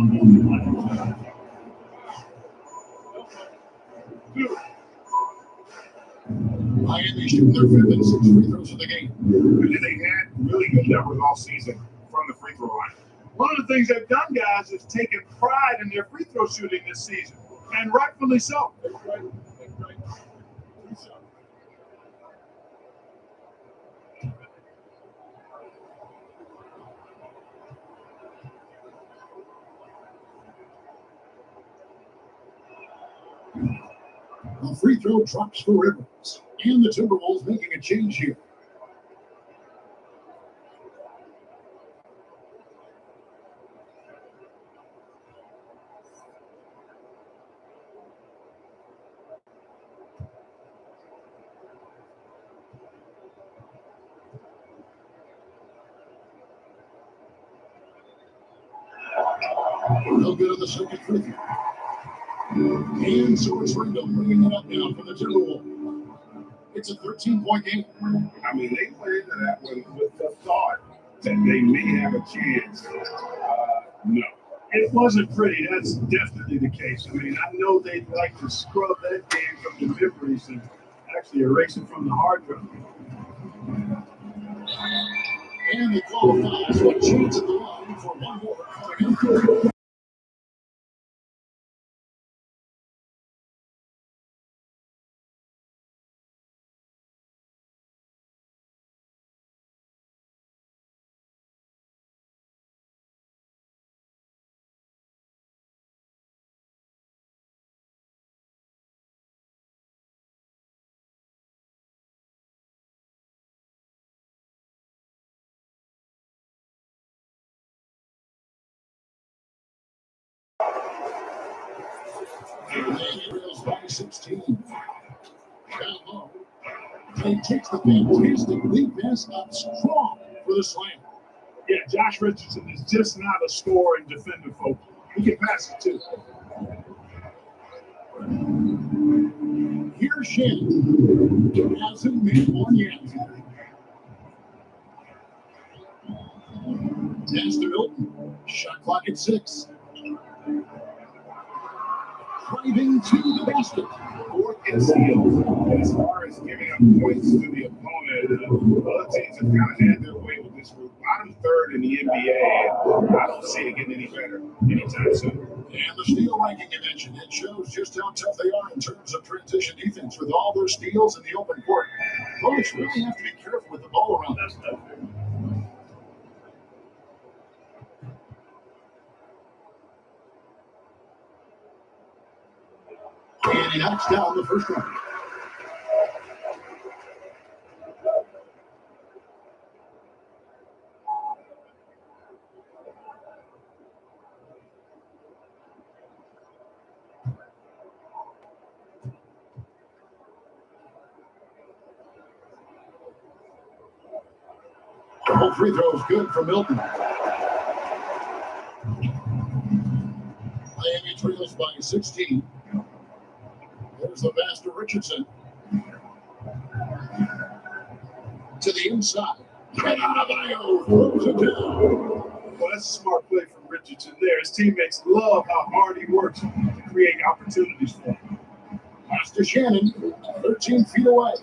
Miami shooting their 5th and 6th free throws of the game. And they've had really good numbers all season from the free throw line. One of the things they've done, guys, is taken pride in their free throw shooting this season, and rightfully so. A free throw drops for Rivers. And the Timberwolves making a change here. No good on the second free throw. And so it's Randall bringing it up now for the Timberwolves. It's a 13-point game. I mean, they played into that one with the thought that they may have a chance. No. It wasn't pretty. That's definitely the case. I mean, I know they'd like to scrub that game from the memories and actually erase it from the hard drive. And they qualify for a chance at the line for one more. Trails by 16. Down low. He takes the fantastic lead pass up strong for the slam. Yeah, Josh Richardson is just not a scorer and defender, folks. He can pass it too. Here's Shannon. Hasn't made one yet. Pass to Milton. Shot clock at 6. Driving to the basket. Fourth and steals. As far as giving up points to the opponent, other teams have kind of had their way with this group. Bottom third in the NBA. I don't see it getting any better anytime soon. And the steal ranking you mentioned, it shows just how tough they are in terms of transition defense with all their steals in the open court. Folks really have to be careful with the ball around that stuff. And he knocks down the first one. All free throws good for Milton. Miami trails by 16. There's the master Richardson. To the inside. Canadio throws it down. Well, that's a smart play from Richardson there. His teammates love how hard he works to create opportunities for him. Pass to Shannon, 13 feet away.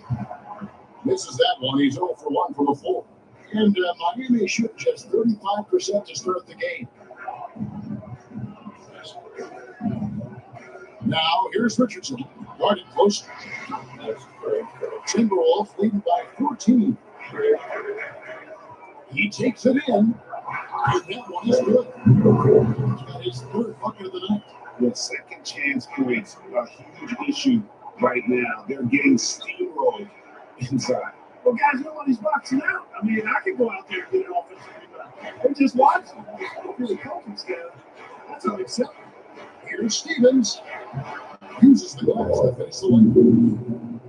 Misses that one. He's 0 for 1 from the floor. And Miami shoot just 35% to start the game. Now, here's Richardson. Guarded close. Timberwolves leading by 14. He takes it in. And that one is good. He's got his third bucket of the night. The second chance points are a huge issue right now. They're getting steamrolled inside. Well, guys, nobody's boxing out. I mean, I can go out there and get an offensive rebound. They're just watching. If you're the coaching staff, that's unacceptable. Here's Stevens. Uses the glass to finish the win.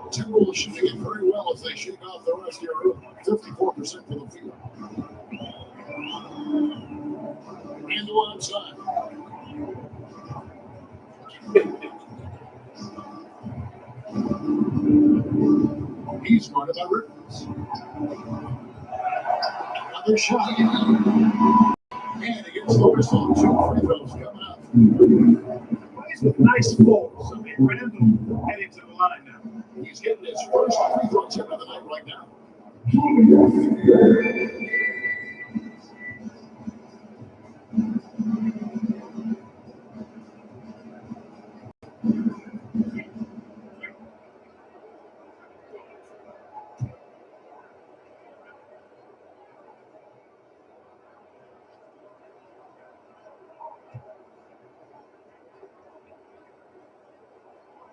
Timberwolves shooting it very well as they shake off the rest of your room. 54% for the field. And the one outside. He's guarded by Ripples. Another shot. And he gets the whistle. 2 free throws coming up. Plays with nice folds. I mean, Randall heading to the line now. He's getting his first free throw attempt of the night right now.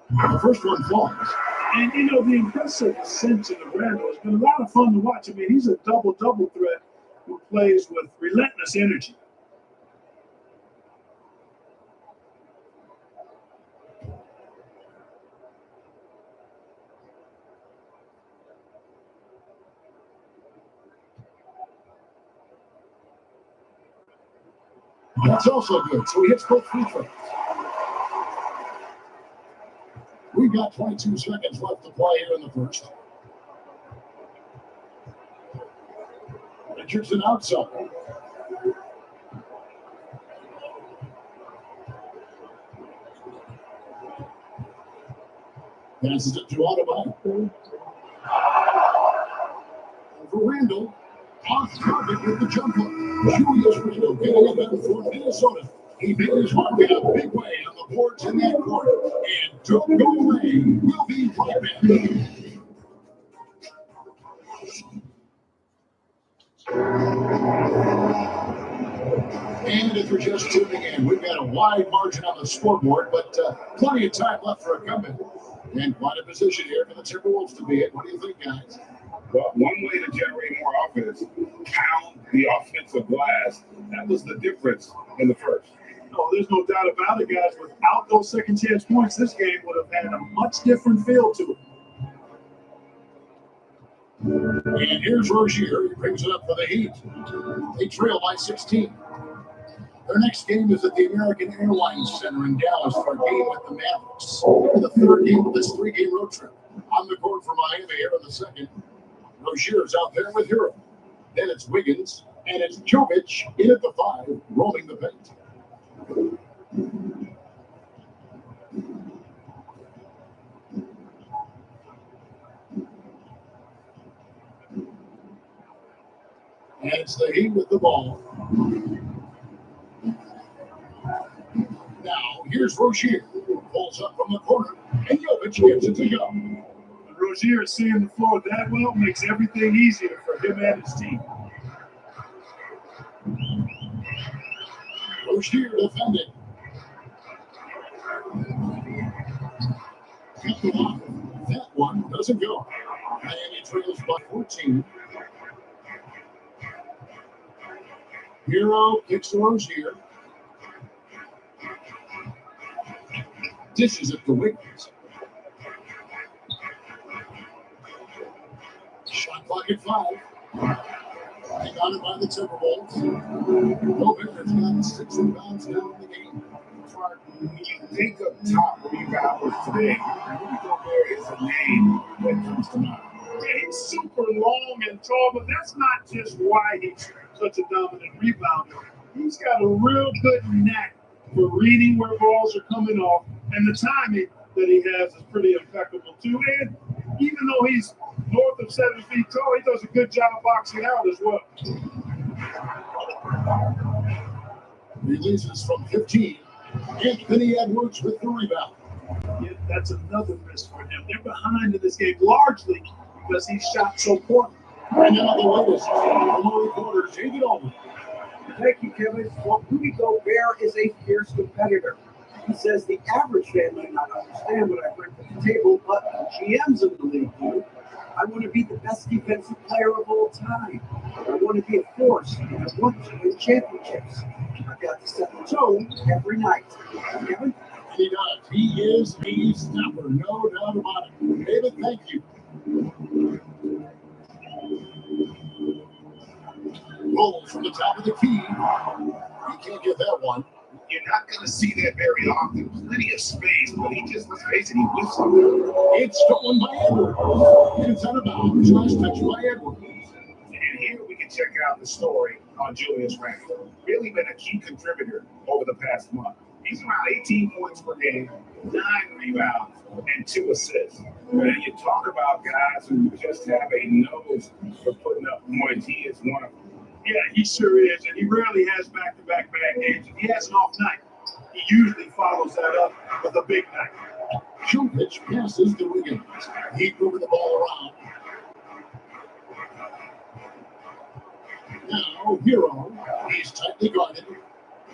The first one falls. And, you know, the impressive ascension of Randall has been a lot of fun to watch. I mean, he's a double-double threat who plays with relentless energy. That's also good. So he hits both free throws. We've got 22 seconds left to play here in the first. Richardson outside. Passes it to Audubon. For Randall. Off target with the jumper. Julius Randall getting it back for Minnesota. He made his mark in a big way on the boards in that corner. And don't go away. We'll be right back. And if you're just tuning in, we've got a wide margin on the scoreboard, but plenty of time left for a comeback. And quite a position here for the Timberwolves to be in. What do you think, guys? Well, one way to generate more offense, pound the offensive glass. That was the difference in the first. Oh, there's no doubt about it, guys. Without those second chance points, this game would have had a much different feel to it. And here's Rozier. He brings it up for the Heat. They trail by 16. Their next game is at the American Airlines Center in Dallas for a game with the Mavericks. The third game of this three-game road trip. On the court for Miami here in the second. Rozier's out there with Hero. Then it's Wiggins, and it's Jovic in at the 5, rolling the paint. And it's the Heat with the ball. Now, here's Rozier. Pulls up from the corner, and Jovic gets it to go. And Rozier seeing the floor that well makes everything easier for him and his team. Rozier defending. Cut the block. That one doesn't go. Miami trails by 14. Hero kicks to Rozier. Dishes it to Wiggins. Shot clock at 5. They got it by the Timberwolves. Gobert's got 6 rebounds now in the game. When you think of top rebounders today, Rudy Gobert is a name that comes to mind. Yeah, he's super long and tall, but that's not just why he's such a dominant rebounder. He's got a real good knack for reading where balls are coming off, and the timing that he has is pretty impeccable too. And even though he's north of 7 feet tall, he does a good job boxing out as well. Releases from 15. Anthony Edwards with the rebound. Yeah, that's another miss for him. They're behind in this game largely because he shot so poorly. And now the latest from the reporter, David Allman. Thank you, Kevin. Well, Rudy Gobert is a fierce competitor. He says the average fan might not understand what I bring to the table, but GMs in the league do. I want to be the best defensive player of all time. I want to be a force, and I want to win championships. I've got to set the tone every night. Kevin? He does. He is a stopper, no doubt about it. David, thank you. Roll from the top of the key. He can't get that one. You're not going to see that very often. Plenty of space, but he just, let's face it, he whiffs it. It's stolen by Edwards. It's out of bounds. Last touch by Edwards. And here we can check out the story on Julius Randle. Really been a key contributor over the past month. He's around 18 points per game, 9 rebounds, and 2 assists. And you talk about guys who just have a nose for putting up points. He is one of them. Yeah, he sure is, and he rarely has back-to-back bad games. If he has an off night, he usually follows that up with a big night. Jovic passes to Wiggins. He moving the ball around. Now, Hero. He's tightly guarded.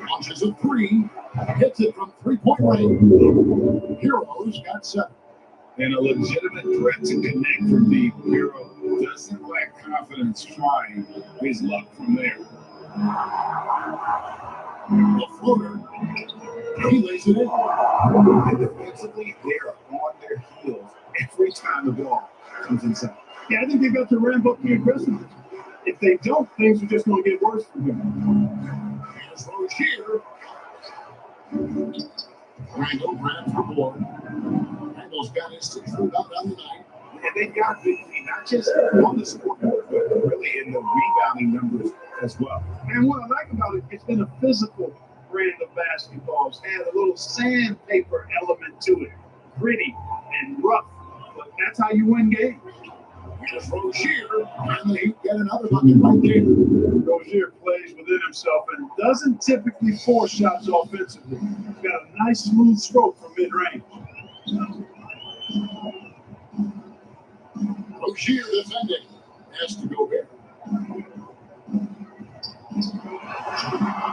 Launches a 3. Hits it from 3-point range. Hero's got 7. And a legitimate threat to connect from deep. Hero doesn't lack confidence trying his luck from there. The floater. He lays it in. And defensively, they're on their heels every time the ball comes inside. Yeah, I think they've got to ramp up the aggressiveness. If they don't, things are just going to get worse for him. Here's Rozier. Randle grabs the board. Randle's got his 6th rebound on the night. And they got the not just on the scoreboard, but really in the rebounding numbers as well. And what I like about it, it's been a physical brand of basketball. It's had a little sandpaper element to it. Gritty and rough. But that's how you win games. Here's Rozier. And they get another bucket right there. Rozier plays within himself and doesn't typically force shots offensively. He's got a nice smooth stroke from mid-range. Rozier defending. Has to go there.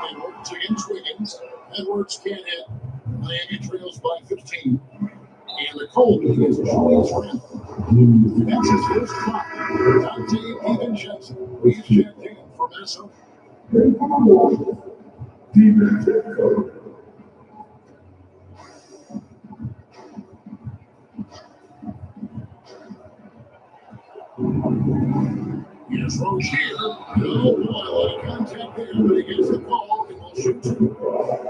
Edwards against Wiggins. Edwards can't hit. Miami trails by 15. And the cold is Julius Randle. That's his first block. Dante DiVincenzo. He's checked in for Minnesota. DiVincenzo. Here's Rozier. No boy, a lot of contact there, but he gets the ball and will shoot two.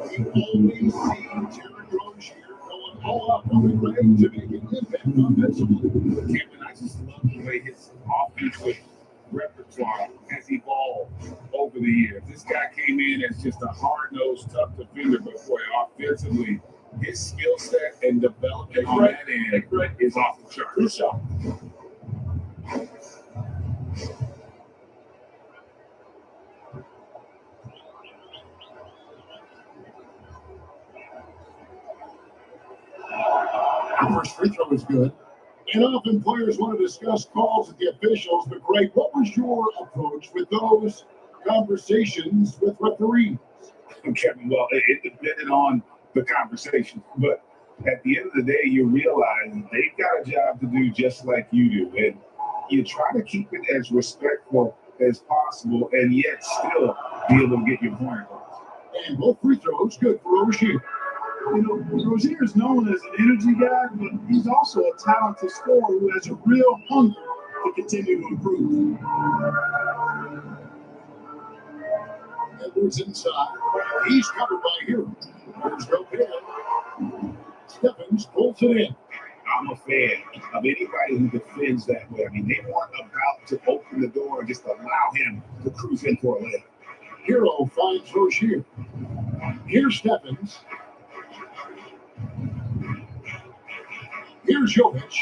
We always see Terry Rozier going all out on the grade to make an impact offensively. Kevin, I just love the way his offensive repertoire has evolved over the years. This guy came in as just a hard-nosed, tough defender, but boy, offensively, his skill set and development on that end is off the chart. Good shot. The first free throw is good. And often players want to discuss calls with the officials, but Greg, what was your approach with those conversations with referees? Kevin, well, it depended on the conversation, but at the end of the day, you realize they've got a job to do just like you do, and you try to keep it as respectful as possible, and yet still be able to get your point across. And both free throws good for Rozier. You know, Rozier is known as an energy guy, but he's also a talented scorer who has a real hunger to continue to improve. Edwards inside. He's covered by Hero. Here's Gobert. Stephens pulls it in. I'm a fan of anybody who defends that way. I mean, they weren't about to open the door and just allow him to cruise in for a layup. Hero finds Rozier. Here's Stephens. Here's Jokic.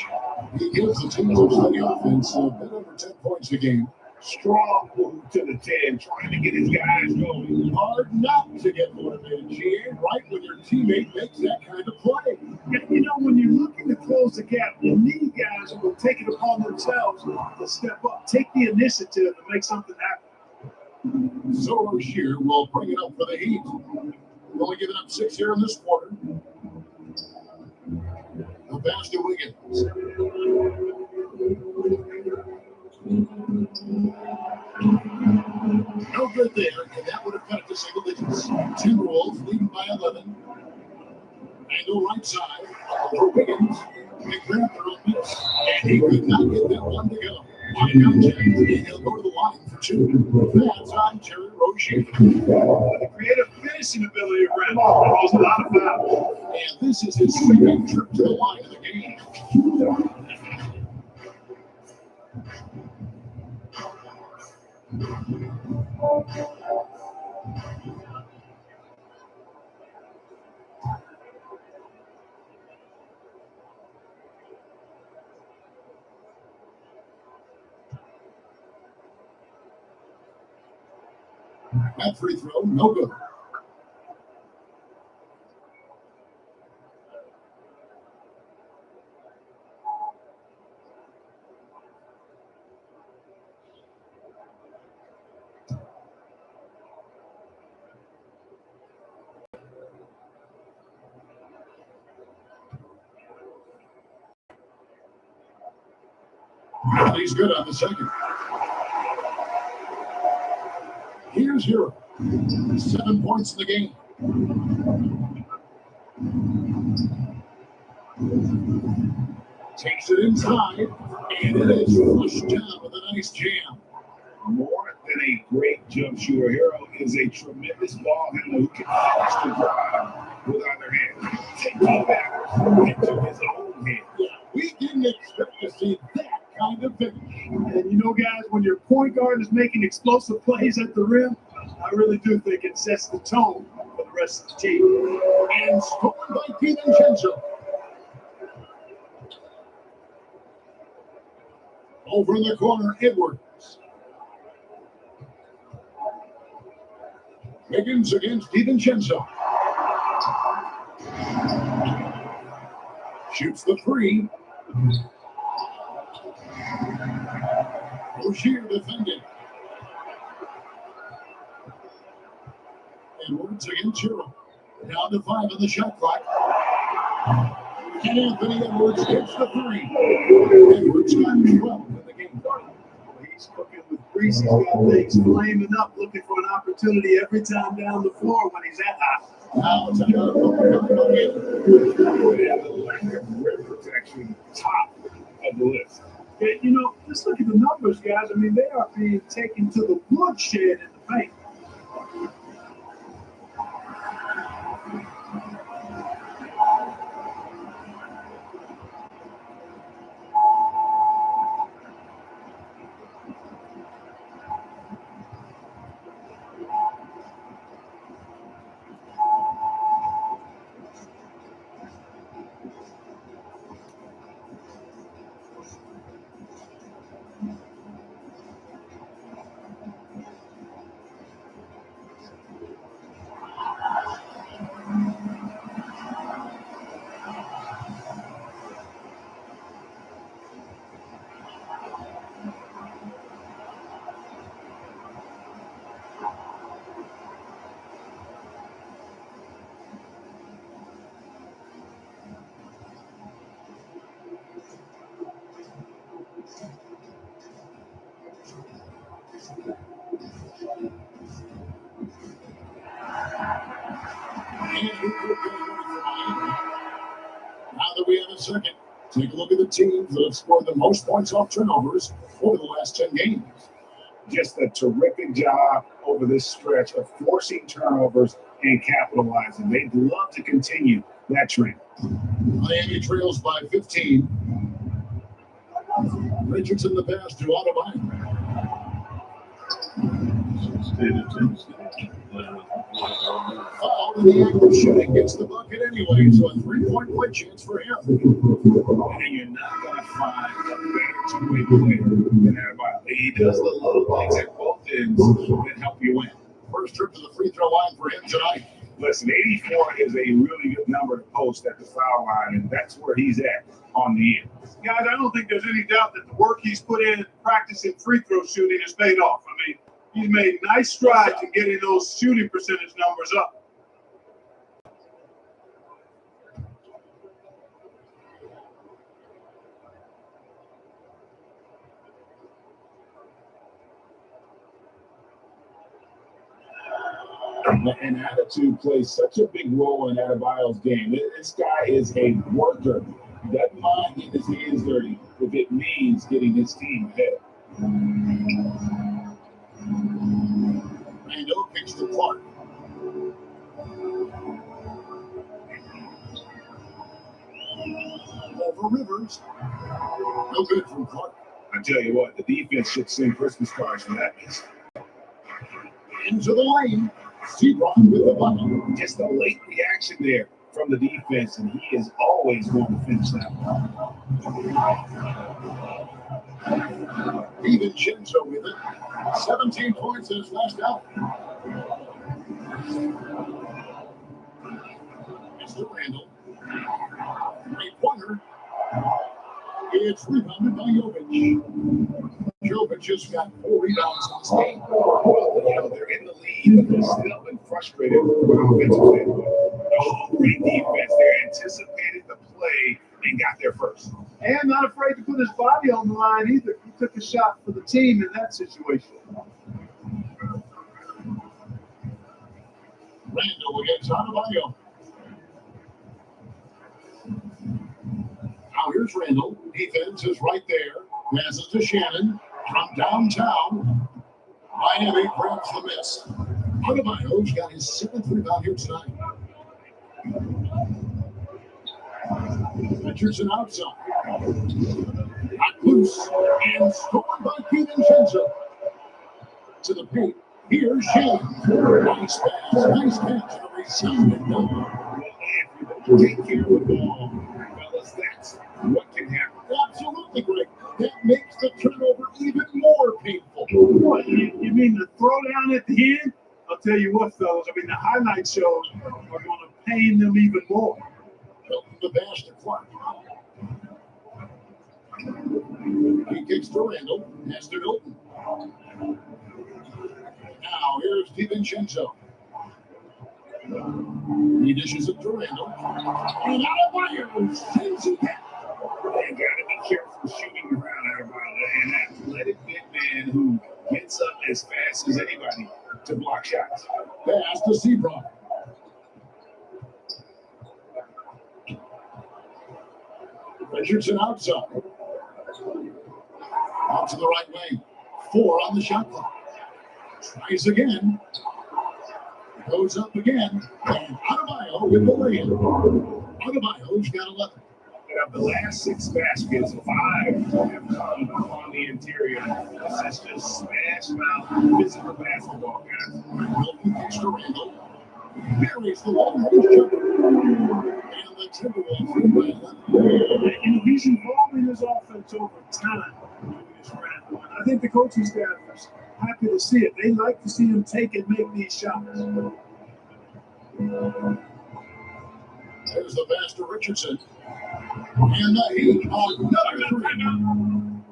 He gives the team most of the offense a bit over 10 points a game. Strong move to the 10, trying to get his guys going. Hard not to get motivated, GA, right when your teammate makes that kind of play. You know, when you're looking to close the gap, you need guys who will take it upon themselves to step up, take the initiative and make something happen. So Rozier will bring it up for the Heat. We're only giving up 6 here in this quarter. The pass to Wiggins. No good there, and that would have cut it to single digits. Timberwolves leading by 11. Angle right side for Wiggins. Big grab on miss, and he could not get that one to go. On contact, and he'll go to the line for two. That's on Terry Rozier. The creative finishing ability of Randall draws a lot of fouls. And this is his second trip to the line of the game. That free throw, no good. He's good on the second. Here's Hero. 7 points in the game. Takes it inside, and it is flushed down with a nice jam. More than a great jump shooter, Hero is a tremendous ball handler who can finish the drive with either hand. Take the batter into his own hand. Yeah, we didn't expect to see that kind of finish. And you know, guys, when your point guard is making explosive plays at the rim, I really do think it sets the tone for the rest of the team. And scored by DiVincenzo. Over in the corner, Edwards. Wiggins against DiVincenzo. Shoots the three. Rozier defending. Edwards against Hero. Down to 5 on the shot clock. And Anthony Edwards hits the three. Edwards got 12 in the game. He's cooking with grease. He's got things flaming up, looking for an opportunity every time down the floor when he's that hot. Now it's another again. And the lack of rim protection, top of the list. And, just look at the numbers, guys. I mean, they are being taken to the woodshed in the paint. Now that we have a second, take a look at the teams that have scored the most points off turnovers over the last 10 games. Just a terrific job over this stretch of forcing turnovers and capitalizing. They'd love to continue that trend. Miami trails by 15. Richardson the pass to Autobahn. Foul in the act of shooting gets the bucket anyway, so a 3-point win chance for him. And you're not going to find a better two-way player than Adebayo. He does the little things at both ends that help you win. First trip to the free throw line for him tonight. Listen, 84 is a really good number to post at the foul line, and that's where he's at on the end. Guys, I don't think there's any doubt that the work he's put in practicing free throw shooting has paid off. I mean, he's made nice strides in getting those shooting percentage numbers up. And attitude plays such a big role in Adebayo's game. This guy is a worker. He doesn't mind getting his hands dirty if it means getting his team ahead. Randall kicks to Clark. Over Rivers. No good from Clark. I tell you what, the defense should send Christmas cards for that miss. Into the lane. Sebron with the button. Just a late reaction there from the defense, and he is always going to finish that one. Even Shinzo with it. 17 points in his last out. Mr. Randall. 3-pointer. It's rebounded by Jovic. Jovic just got 4 rebounds in this game. Well, they're in the lead, but they're still been frustrated from an offensive standpoint. Oh, great defense. They anticipated the play and got there first. And not afraid to put his body on the line either. He took a shot for the team in that situation. Randall against Adebayo. Now here's Randall. Defense is right there. Passes to Shannon from downtown. Miami grabs the miss. Adebayo's got his 7th rebound here tonight. Richardson outside. Got loose and scored by DiVincenzo. To the paint. Here's Shane. Nice pass. Nice catch. And a resounding no. Take care of the ball, fellas. That's what can happen. Absolutely, Greg. That makes the turnover even more painful. What, you mean the throwdown at the end? I'll tell you what, fellas. I mean, the highlight shows are going to pain them even more. Helping the bash to Clark. He kicks to Randall. Has to Milton. Now here's DiVincenzo. He dishes it to Randall. And Adebayo sends it back. They got to be careful shooting around Adebayo. An athletic big man who gets up as fast as anybody to block shots. Pass to Sebron. Richardson outside. Out to the right wing. 4 on the shot clock. Tries again. Goes up again. And Adebayo with the lead. Adebayo's got 11. Of the last 6 baskets, 5 have come on the interior. This is just smash mouth physical basketball, guys. Milton kicks to Randall. Buries the wall. And the Timberwolves win by 11. And he's evolving his offense over time during this round. I think the coaching staff is happy to see it. They like to see him take and make these shots. There's the pass to Richardson. And the Heat on another 3.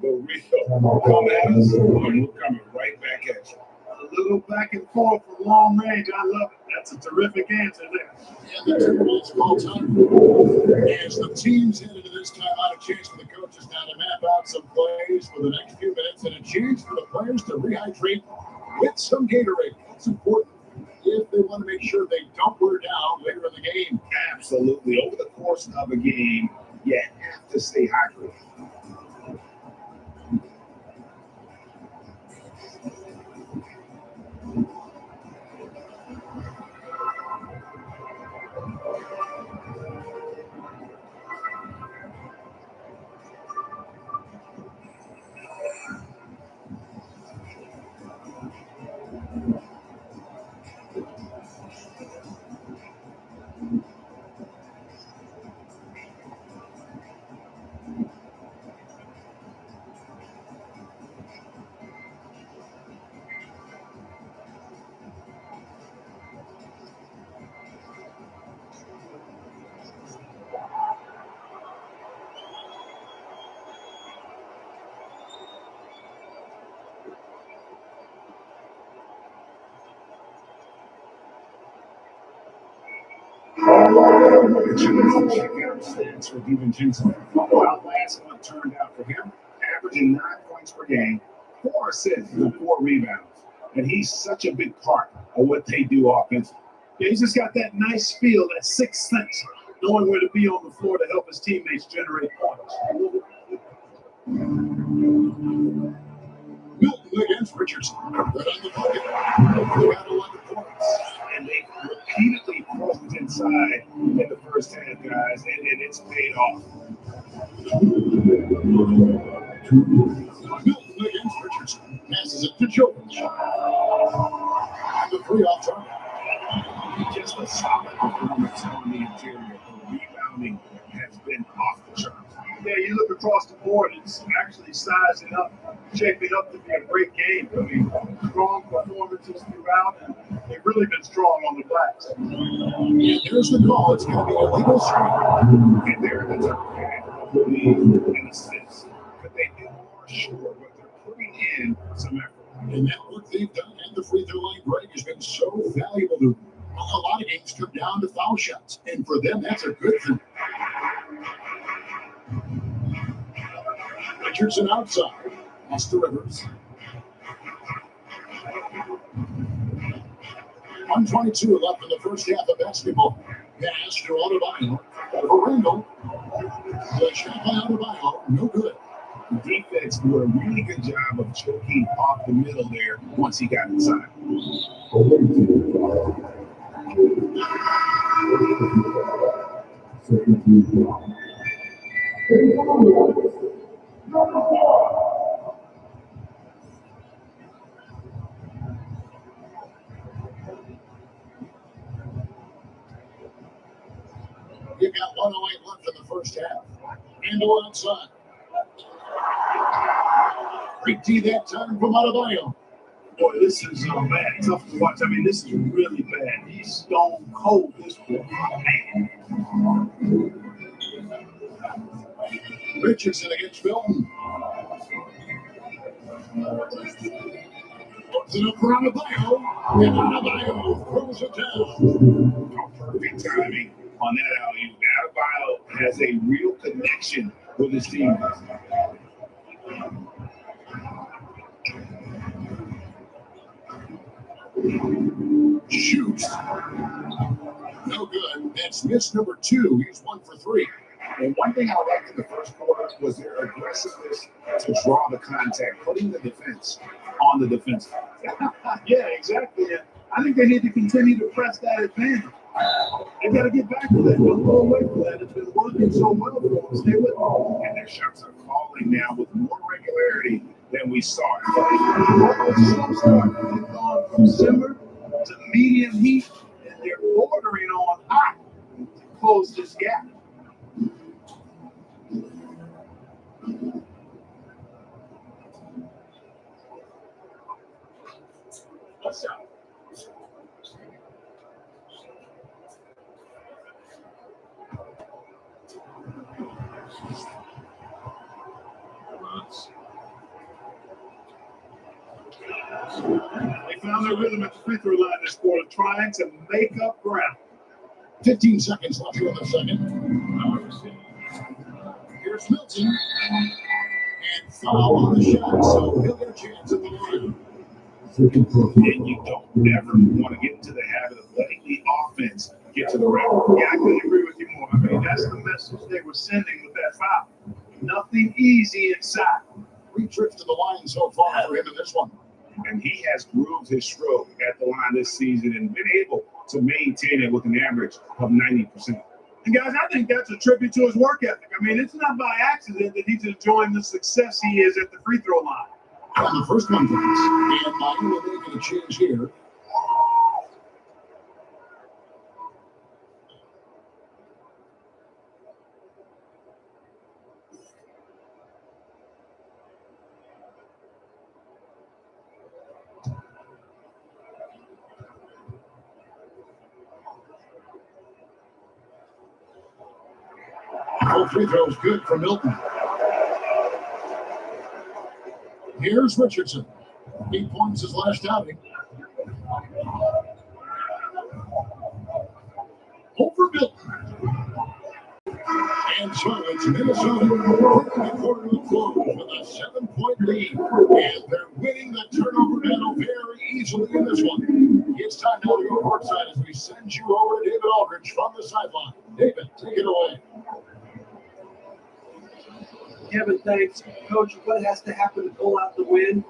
The real come at us, and we're coming right back at you. A little back and forth from long range. I love it. That's a terrific answer there. And the Timberwolves call time. As the teams head into this timeout, a chance for the coaches now to map out some plays for the next few minutes and a chance for the players to rehydrate with some Gatorade. That's important if they want to make sure they don't wear down later in the game. Absolutely. Over the course of a game, you have to stay hydrated. Check out stats for DiVincenzo. How last month turned out for him, averaging 9 points per game, 4 assists, and 4 rebounds. And he's such a big part of what they do offensively. Yeah, he's just got that nice feel, that sixth sense, knowing where to be on the floor to help his teammates generate points. Milton against Richardson. Right on the bucket. They got 11 points. And they repeatedly crossed inside in the first half, guys, and it's paid off. Milton against Richardson. Passes it to Jokic. And the 3 off target. Just a solid performance on the interior. The rebounding has been off the charts. Yeah, you look across the board, it's actually sizing up, shaping up to be a great game. I mean, strong performances throughout, and they've really been strong on the glass. And here's the call. It's going to be a legal strike. And they're in the top half of the league in assists. But they do more sure, but they're putting in some effort. And that work they've done at the free throw line, Greg, has been so valuable to them. A lot of games come down to foul shots. And for them, that's a good thing. Richardson outside. Pass to Rivers. 1:22 left in the first half of basketball. Pass to Adebayo. For Randall. The shot by Adebayo. No good. The defense did a really good job of choking off the middle there once he got inside. You've got 1:08 left in the first half. Randall outside. Great D that time from Adebayo. Boy, this is bad, tough to watch. I mean, this is really bad. He's stone cold, this boy. Man. Richardson against Milton. Puts it up for Adebayo. And Adebayo throws it down. Perfect timing on that alley-oop. Adebayo has a real connection with his team. Shoots. No good. That's miss number 2. He's 1 for 3. And one thing I liked in the first quarter was their aggressiveness to draw the contact, putting the defense on the defense. Yeah, exactly. And I think they need to continue to press that advantage. They got to get back to that. Don't go away from that. It's been working so well for them. Stay with it. And their shots are falling now with more regularity than we saw. Slow start. They've gone from simmer to medium heat, and they're bordering on hot to close this gap. Let's out. They found their rhythm at the free throw line this quarter, trying to make up ground. 15 seconds left in the second. Here's Milton. And foul on the shot, so he'll get a chance at the line. And you don't ever want to get into the habit of letting the offense get to the rim. Yeah, I couldn't agree with you more. I mean, that's the message they were sending with that foul. Nothing easy inside. 3 trips to the line so far for him in this one. And he has grooved his stroke at the line this season and been able to maintain it with an average of 90%. And guys, I think that's a tribute to his work ethic. I mean, it's not by accident that he's enjoying the success he is at the free throw line. On the first one, and Miami will make a change here. Both free throws good for Milton. Here's Richardson. 8 points his last outing. Over Milton. And so it's Minnesota bringing the quarter to a close with a 7-point lead. And they're winning the turnover battle very easily in this one. It's time now to go courtside as we send you over to David Aldridge from the sideline. David, take it away. Kevin, thanks. Coach, what has to happen to pull out the win?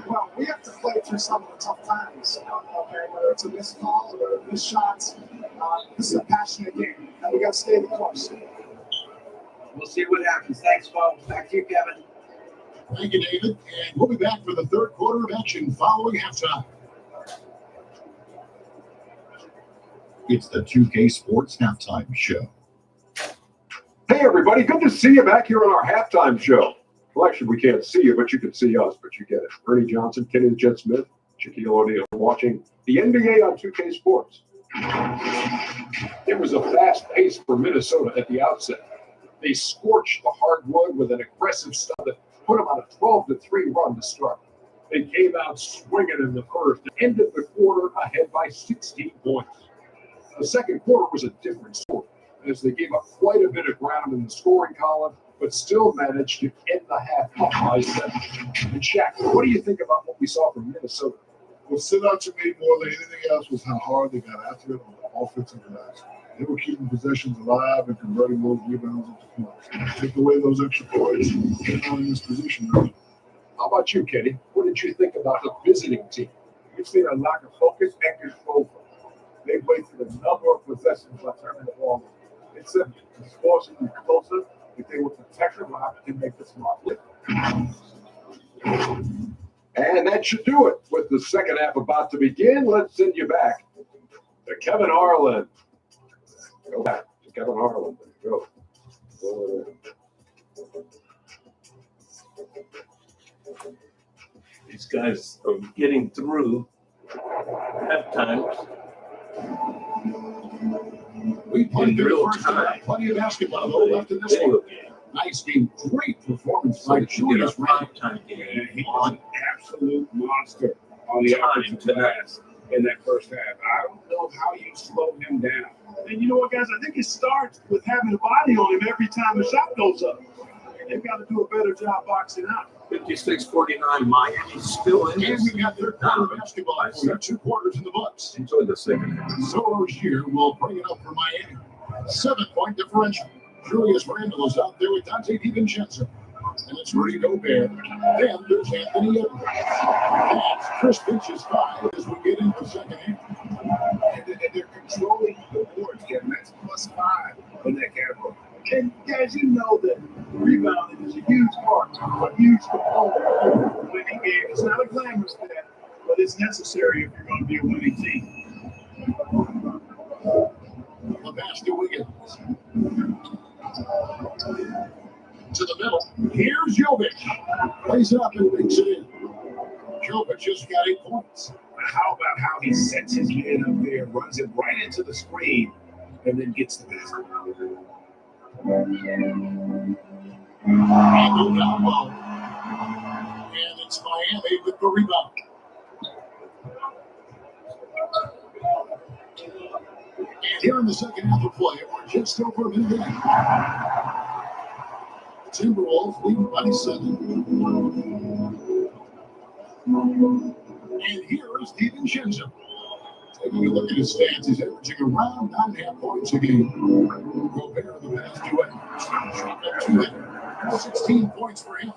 Well, we have to play through some of the tough times. Okay, whether it's a missed call or missed shots, this is a passionate game, and we got to stay the course. We'll see what happens. Thanks, folks. Back to you, Kevin. Thank you, David. And we'll be back for the third quarter of action following halftime. It's the 2K Sports Halftime Show. Hey, everybody. Good to see you back here on our halftime show. Well, actually, we can't see you, but you can see us, but you get it. Ernie Johnson, Kenny the Jet Smith, Shaquille O'Neal watching the NBA on 2K Sports. It was a fast pace for Minnesota at the outset. They scorched the hardwood with an aggressive stuff that put them on a 12-3 run to start. They came out swinging in the first and ended the quarter ahead by 16 points. The second quarter was a different story, as they gave up quite a bit of ground in the scoring column, but still managed to end the half up by 7. And Shaq, what do you think about what we saw from Minnesota? What stood out to me more than anything else was how hard they got after it on the offensive glass. They were keeping possessions alive and converting those rebounds into points. Take away those extra points, they're not in this position. How about you, Kenny? What did you think about the visiting team? You've seen a lack of focus and control. They wasted a number of possessions by turning the ball over. It's simple. The score should be closer if they were protect the rock and make the smart play. And that should do it. With the second half about to begin, let's send you back to Kevin Harlan. Go back to Kevin Harlan. There you go. These guys are getting through halftime. We played In real first time. half. Plenty of basketball though left in this one. Nice game. Great performance by Julius Randle. And he was an absolute monster on the offensive glass in that first half. I don't know how you slow him down. And you know what, guys? I think it starts with having a body on him every time the shot goes up. They've got to do a better job boxing out. 56-49, Miami still in And this. we've got third quarter basketball. We've got 2 quarters in the books. Enjoy the second half. So here will bring it up for Miami. 7-point differential. Julius Randle is out there with Dante DiVincenzo. And it's Rudy Gobert. Then there's Anthony Edwards. That's Chris Finch's 5 as we get into the second half. And they're controlling the boards, Kevin. That's +5 in that category. And guys, you know that rebounding is a huge part, a huge component of the winning game. It's not a glamorous stat, but it's necessary if you're going to be a winning team. The pass to Wiggins. To the middle. Here's Jovic. Plays it up and makes it in. Jovic just got 8 points. How about how he sets his man up there, runs it right into the screen, and then gets the basket. And it's Miami with the rebound. And here in the second half of play, we're just over a minute in. Timberwolves lead by 7. And here is DiVincenzo. Taking a look at his stats, he's averaging around 9.5 points a game. Gobert the past 2 hours. 16 points for him.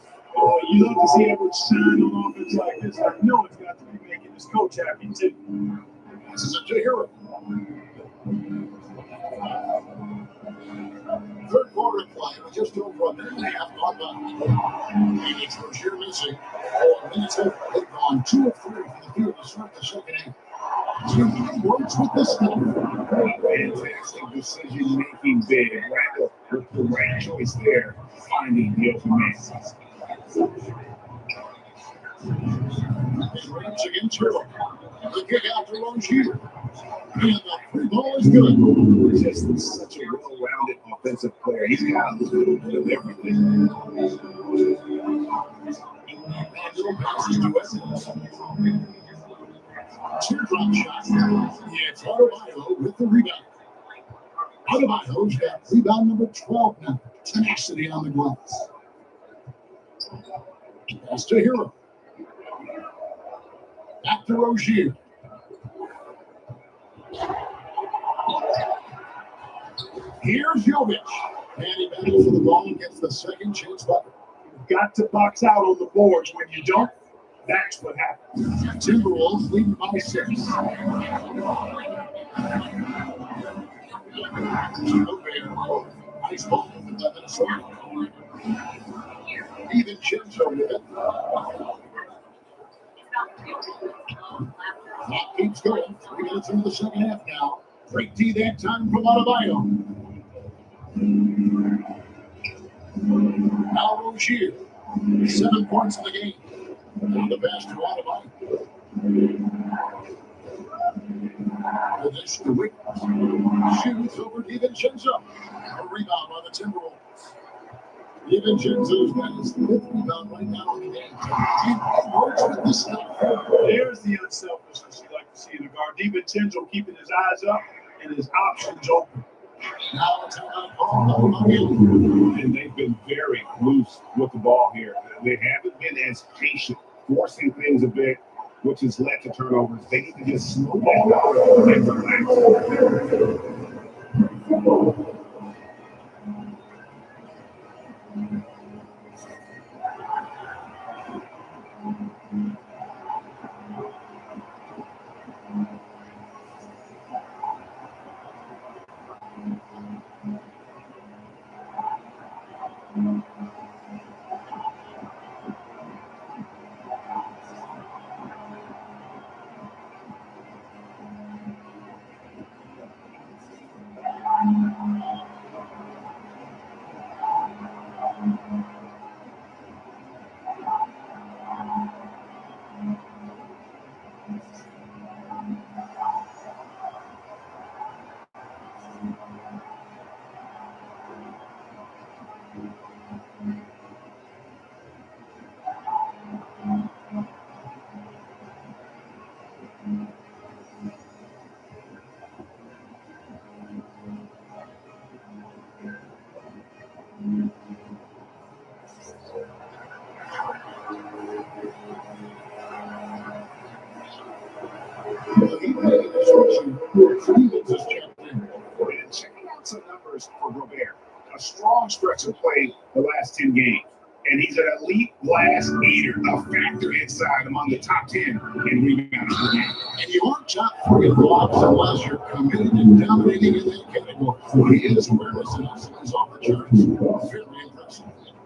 You love to see Edwards shine on offense like this. I know it's got to be making his coach happy too. This is a hero. Third quarter play, with just over a minute and a half gone by. And it's Rozier missing. 4 minutes over. They've gone 2 of 3 from the field to start the second half. He works with this thing. Fantastic decision-making big. Randall with the right choice there, finding the open man. It ramps against Turtle. The kick out to Rozier. And the free ball is good. Just such a well-rounded offensive player. He's got a little bit of everything. And little passes to Evans. Teardrop shot. Yeah, it's Adebayo with the rebound. Adebayo's got rebound number 12 now. Tenacity on the glass. Pass to Hero. Back to Rozier. Here's Jovic. And he battles for the ball and gets the second chance bucket. You've got to box out on the boards. When you don't, that's what happens. Timberwolves leading by 6. Nice ball from Minnesota. DiVincenzo with it. Clock keeps going. 3 minutes into the second half now. Great D that time from Adebayo. Now Rozier. 7 points in the game. On the pass to Adebayo. And this to Wiggins. Shoots over DiVincenzo. A rebound by the Timberwolves. DiVincenzo's got his 5th rebound right now in the game. He works with this stuff. There's the unselfishness you like to see in a guard. DiVincenzo keeping his eyes up and his options open. Now it's out ball. And they've been very loose with the ball here. They haven't been as patient, forcing things a bit, which has led to turnovers. They need to just slow ball down and relax. Checking out some numbers for Gobert. A strong stretch of play the last 10 games, and he's glass eater, a factor inside among the top 10 in rebounds per game. And you aren't top 3 blocks unless you're committed and dominating in that category. His awareness and hustle is off the charts. Very impressive.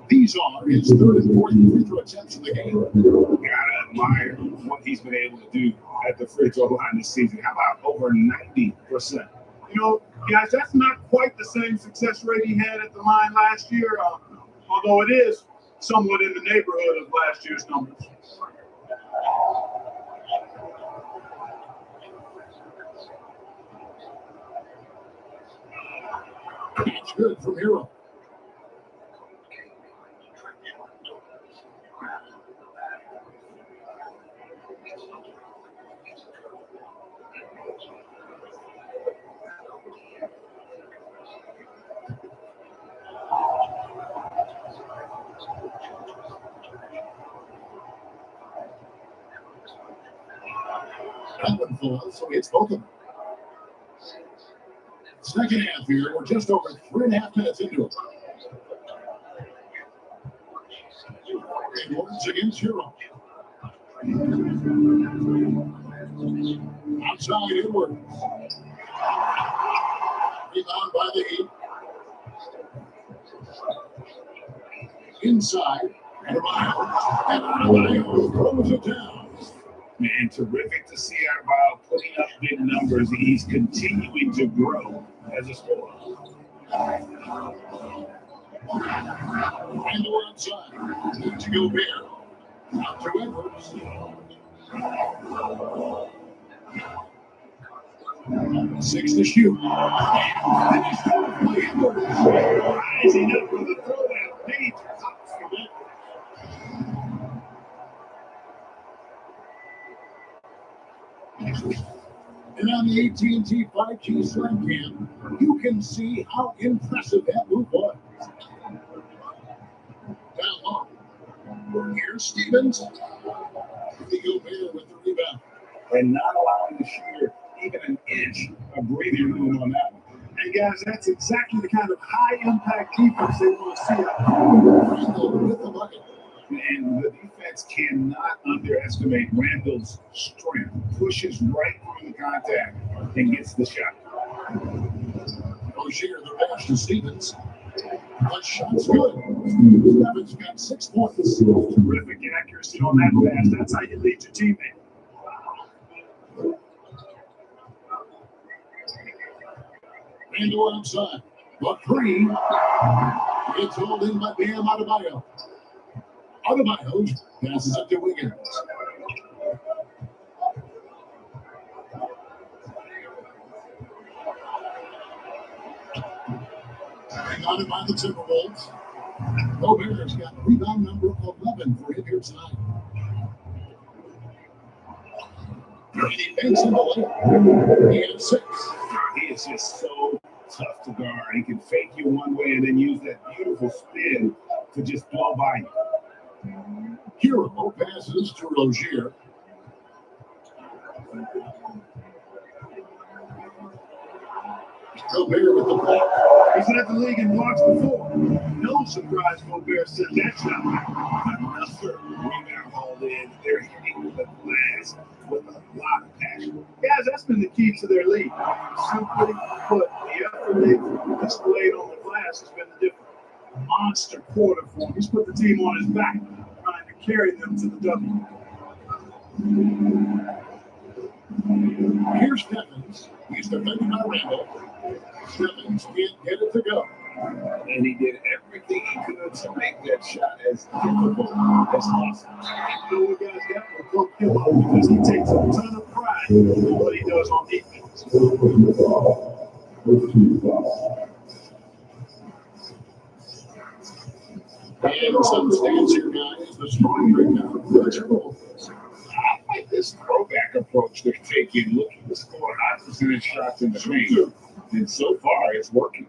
These are his third and fourth free throw attempts in the game. Gotta admire what he's been able to do at the free throw line this season. How about over 90%? You know, guys, that's not quite the same success rate he had at the line last year, although it is somewhat in the neighborhood of last year's numbers. It's good from Hero. That one falls, so it's both of them. Second half here, we're just over 3.5 minutes into it. Edwards against Hero. Outside Edwards. Rebound by the Heat. Inside. Adebayo throws it down. Man, terrific to see Adebayo putting up big numbers. He's continuing to grow as a scorer. And we're outside. To go there. Out to Edwards. 6 to shoot. Finished by Edwards. Rising up for the throwdown. Page up for that. And on the AT&T 5G Slam Cam, you can see how impressive that move was. Down low. Here's Stevens. The Gobert with the rebound. And not allowing the shooter even an inch of breathing room on that one. And guys, that's exactly the kind of high-impact defense they want to see out. Randall with the bucket. And the defense cannot underestimate Randall's strength. Pushes right through the contact and gets the shot. Rozier, the pass to Stevens. That shot's good. Stevens got 6 points. Terrific accuracy on that pass. That's how you lead your teammate. Randall outside. But three. It's hauled in by Bam Adebayo. Adebayo passes it to Wiggins. Got it by the Timberwolves. Gobert's got rebound number 11 for him here tonight. And he makes him the He had 6. He is just so tough to guard. He can fake you one way and then use that beautiful spin to just blow by you. Hero passes to Rozier. Gobert with the block. He's led the league in blocks before. No surprise Gobert said that's not Another rebound hauled in. They're hitting the glass with a lot of passion. Guys, that's been the key to their league. Simply put, the effort they've displayed on the glass has been the difference. Monster quarter for him. He's put the team on his back, trying to carry them to the W. Here's Stephens. He's defended by Randall. Stephens can't get it to go. And he did everything he could to make that shot as difficult as possible. You know what, guys, that will come him up because he takes a ton of pride in what he does on defense. And some stands here, guys. The scoring right now. I like this throwback approach they're taking, looking to score high percentage shots in the paint. And so far, it's working.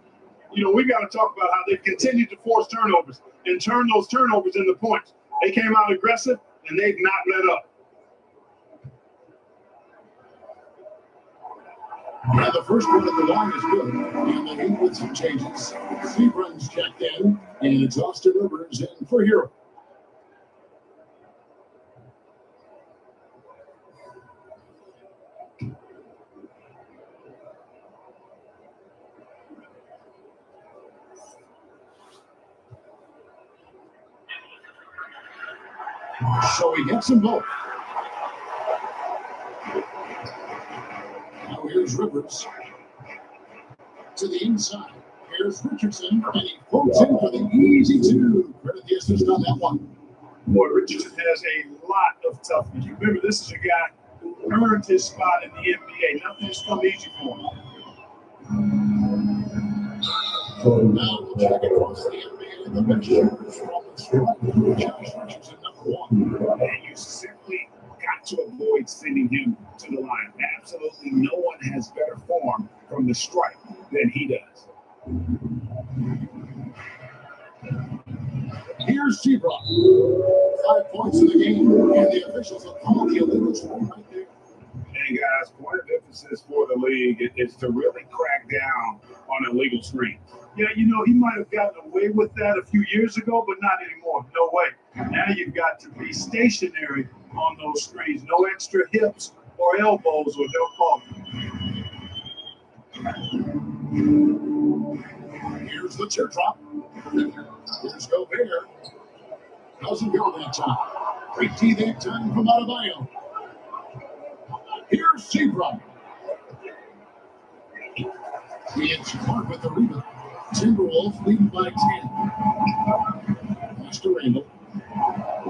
You know, we got to talk about how they've continued to force turnovers and turn those turnovers into points. They came out aggressive, and they've not let up. Yeah, the first one of the line is good. And the Heat with some changes. Seaburn's checked in, and it's Austin Rivers in for Hero. So he gets them both. Now here's Rivers to the inside. Here's Richardson, and he pokes in for the easy two. Credit the assist on that one. Boy, Richardson has a lot of toughness. Remember, this is a guy who earned his spot in the NBA. Nothing's come easy for him. Now we'll check across the NBA. The best shooters from the strike. Josh Richardson, number one. And you simply got to avoid sending him to the line. Absolutely no one has better form from the strike than he does. Here's Seabrook. 5 points in the game, and the officials have called the illegal screen right there. And guys, point of emphasis for the league is to really crack down on illegal screens. Yeah, you know, he might have gotten away with that a few years ago, but not anymore. No way. Now you've got to be stationary on those screens. No extra hips or elbows, or they'll call you. Here's the teardrop. Here's Gobert. Doesn't go that time. Great D that time from Adebayo. Here's Seabrook. It's Clark with the rebound. Timberwolves leading by 10. Pass to Randall.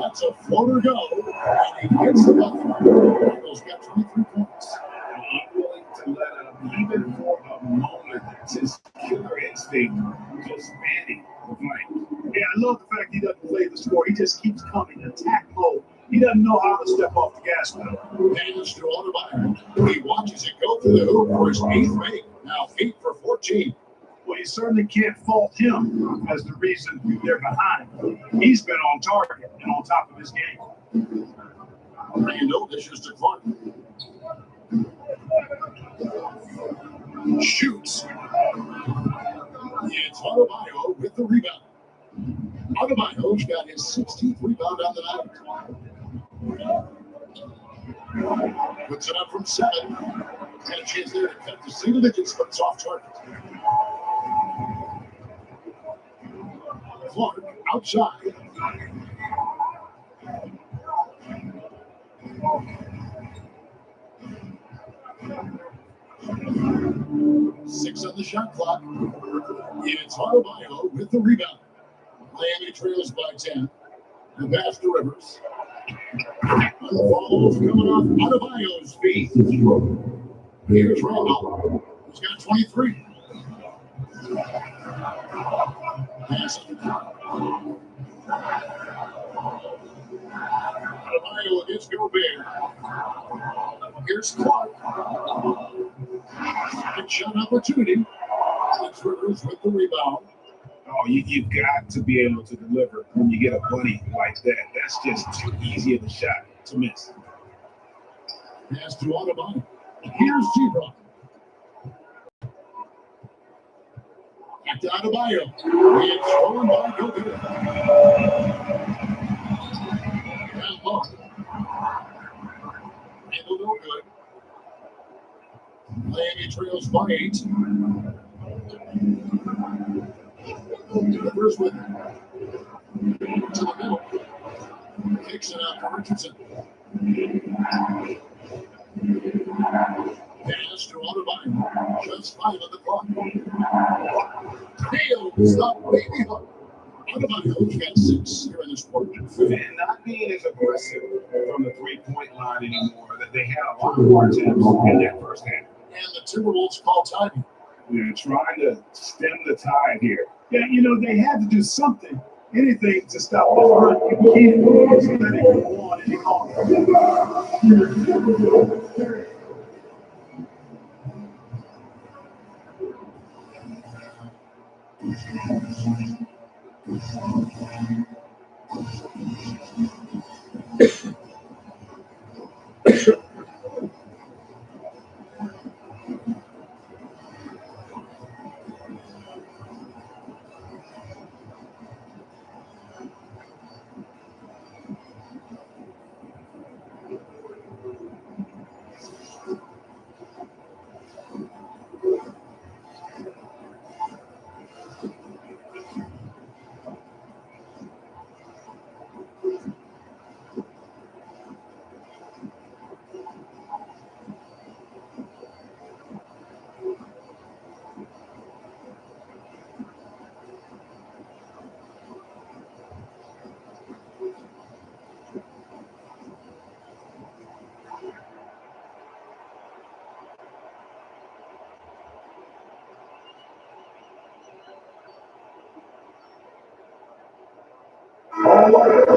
That's a floater go. And he gets the bucket. Randall's got 23 points. Unwilling to let up, even for a moment, his killer instinct just fanning the flame. Yeah, I love the fact he doesn't play the score. He just keeps coming in attack mode. He doesn't know how to step off the gas pedal. Pass to Adebayo. He watches it go through the hoop for his 8th make. Now 8 for 14. Well, you certainly can't fault him as the reason they're behind. He's been on target and on top of his game. Randall dishes to Clark. Shoots. It's Adebayo with the rebound. Adebayo's got his 16th rebound on the night. Puts it up from 7. Had a chance there to cut the single digits, but it's off target. Clark outside. Six on the shot clock. It's Adebayo with the rebound. Miami trails by 10. The pass to Rivers. And the follow-up coming off Adebayo's feet. Here's Randall. He's got 23. Pass it. Adebayo against Gobert. Here's Clark. Second shot opportunity. It's Rivers with the rebound. Oh, you've got to be able to deliver when you get a buddy like that. That's just too easy of a shot to miss. Pass to Adebayo. Here's Seabrook. Back to Adebayo. It's stolen by Gobert. Down low. Handle no good. Miami trails by 8. Rivers with it. To the middle. Kicks it out to Richardson. Pass to Adebayo. Just 5 on the clock. Nails the baby hook. Adebayo's got 6 here in this quarter. And not being as aggressive from the three-point line anymore, that they had a lot of hard attempts in that first half. And the Timberwolves call timing. They're trying to stem the tide here. Yeah, you know, they had to do something, anything to stop the run. You can't just let it go on any longer.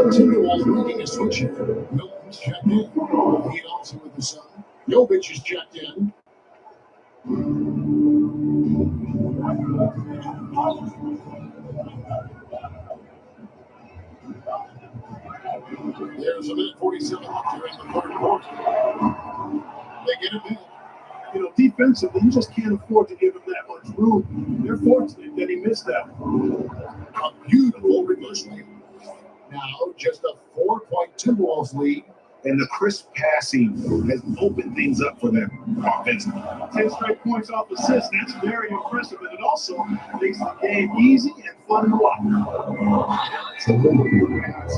Timberwolves making a switch here. Milton's checked in. Heat also with the Sun. Jovic is checked in. There's a minute 47 left here in the third quarter. They get it back. You know, defensively, you just can't afford to give him that much room. They're fortunate that he missed that one. A beautiful reverse layup. Now, just a 4-point Timberwolves lead. And the crisp passing has opened things up for them offensively. 10 straight points off assists. That's very impressive. And it also makes the game easy and fun to watch. Some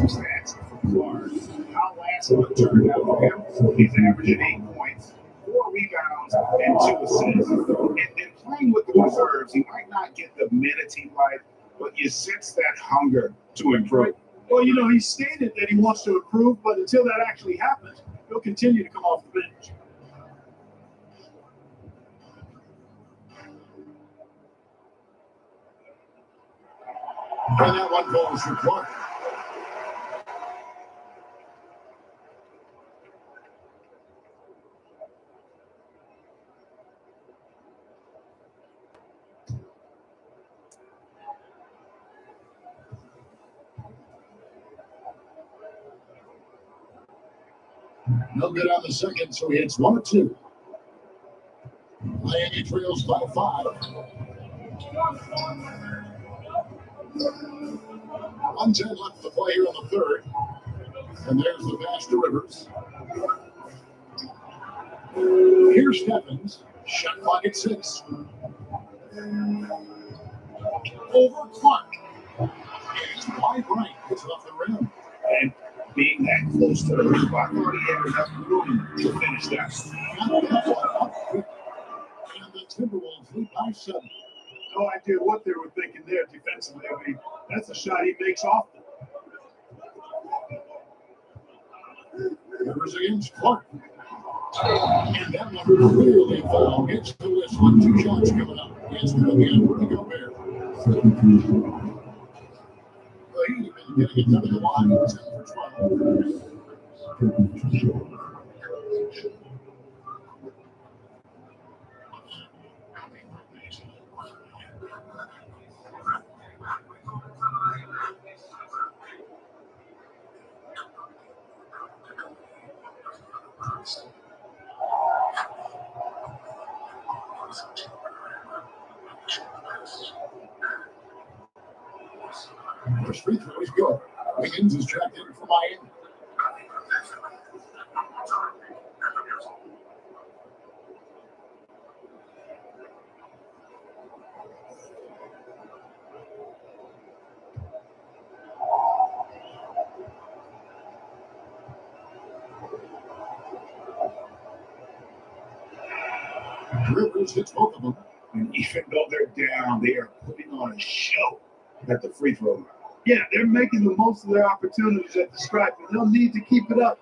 stats for Clark. How last one turned out for him. He's averaging 8 points, 4 rebounds, and 2 assists. And playing with the reserves, he might not get the minutes he'd like, but you sense that hunger to improve. Well, you know, he stated that he wants to improve, but until that actually happens, he'll continue to come off the bench. And that one goes for Clark. No good on the second, so he hits 1 or 2. Miami trails by 5. 1:10 left to play here in the third. And there's the pass to Rivers. Here's Stephens. Shot clock at 6. Over Clark. It's wide right. It's off the rim. And being that close to the rim, I thought he had enough room to finish that. And the Timberwolves lead by 7. No idea what they were thinking there defensively. I mean, that's a shot he makes often. Rivers against Clark. And that one really foul. Gets the whistle. 2 shots coming up. It's going to be a pretty good bear. He's been getting it to the line. 10 for 12. First free throw is good. Wiggins is tracked in for Miami. Rivers hits both of them. And even though they're down, they are putting on a show at the free throw line. Yeah, they're making the most of their opportunities at the stripe, and they'll need to keep it up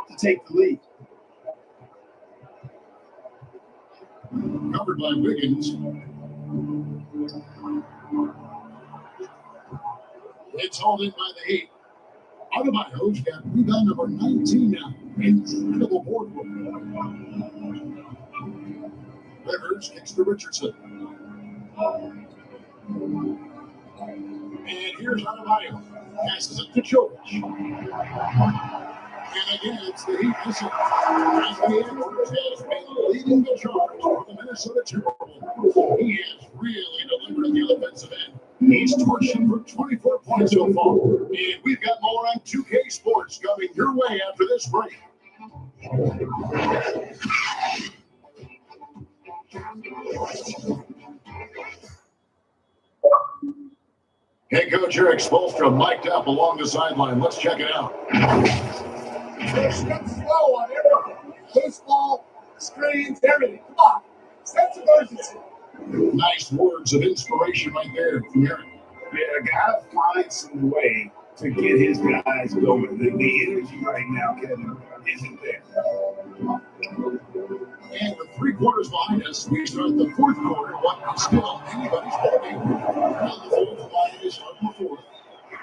to take the lead. Covered by Wiggins. It's hauled in by the Heat. Adebayo's got rebound number 19 now. Incredible board work. Rivers kicks to Richardson. And here's Adebayo. Passes it to Jovic. And again, it's the Heat. Listen, Anthony Edwards has been leading the charge for the Minnesota Timberwolves. He has really delivered at the offensive end. He's torching for 24 points so far. And we've got more on 2K Sports coming your way after this break. Head coach Eric Spoelstra mic'd up along the sideline. Let's check it out. They're slow on everything. Loose ball, screens, everything. Come on. Sense of urgency. Nice words of inspiration right there from Eric. Yeah, gotta find some way to get his guys going. The energy right now, Kevin, isn't there. And with 3 quarters behind us, we start the fourth quarter. What is still anybody's ball game. Now the fourth line is on the fourth.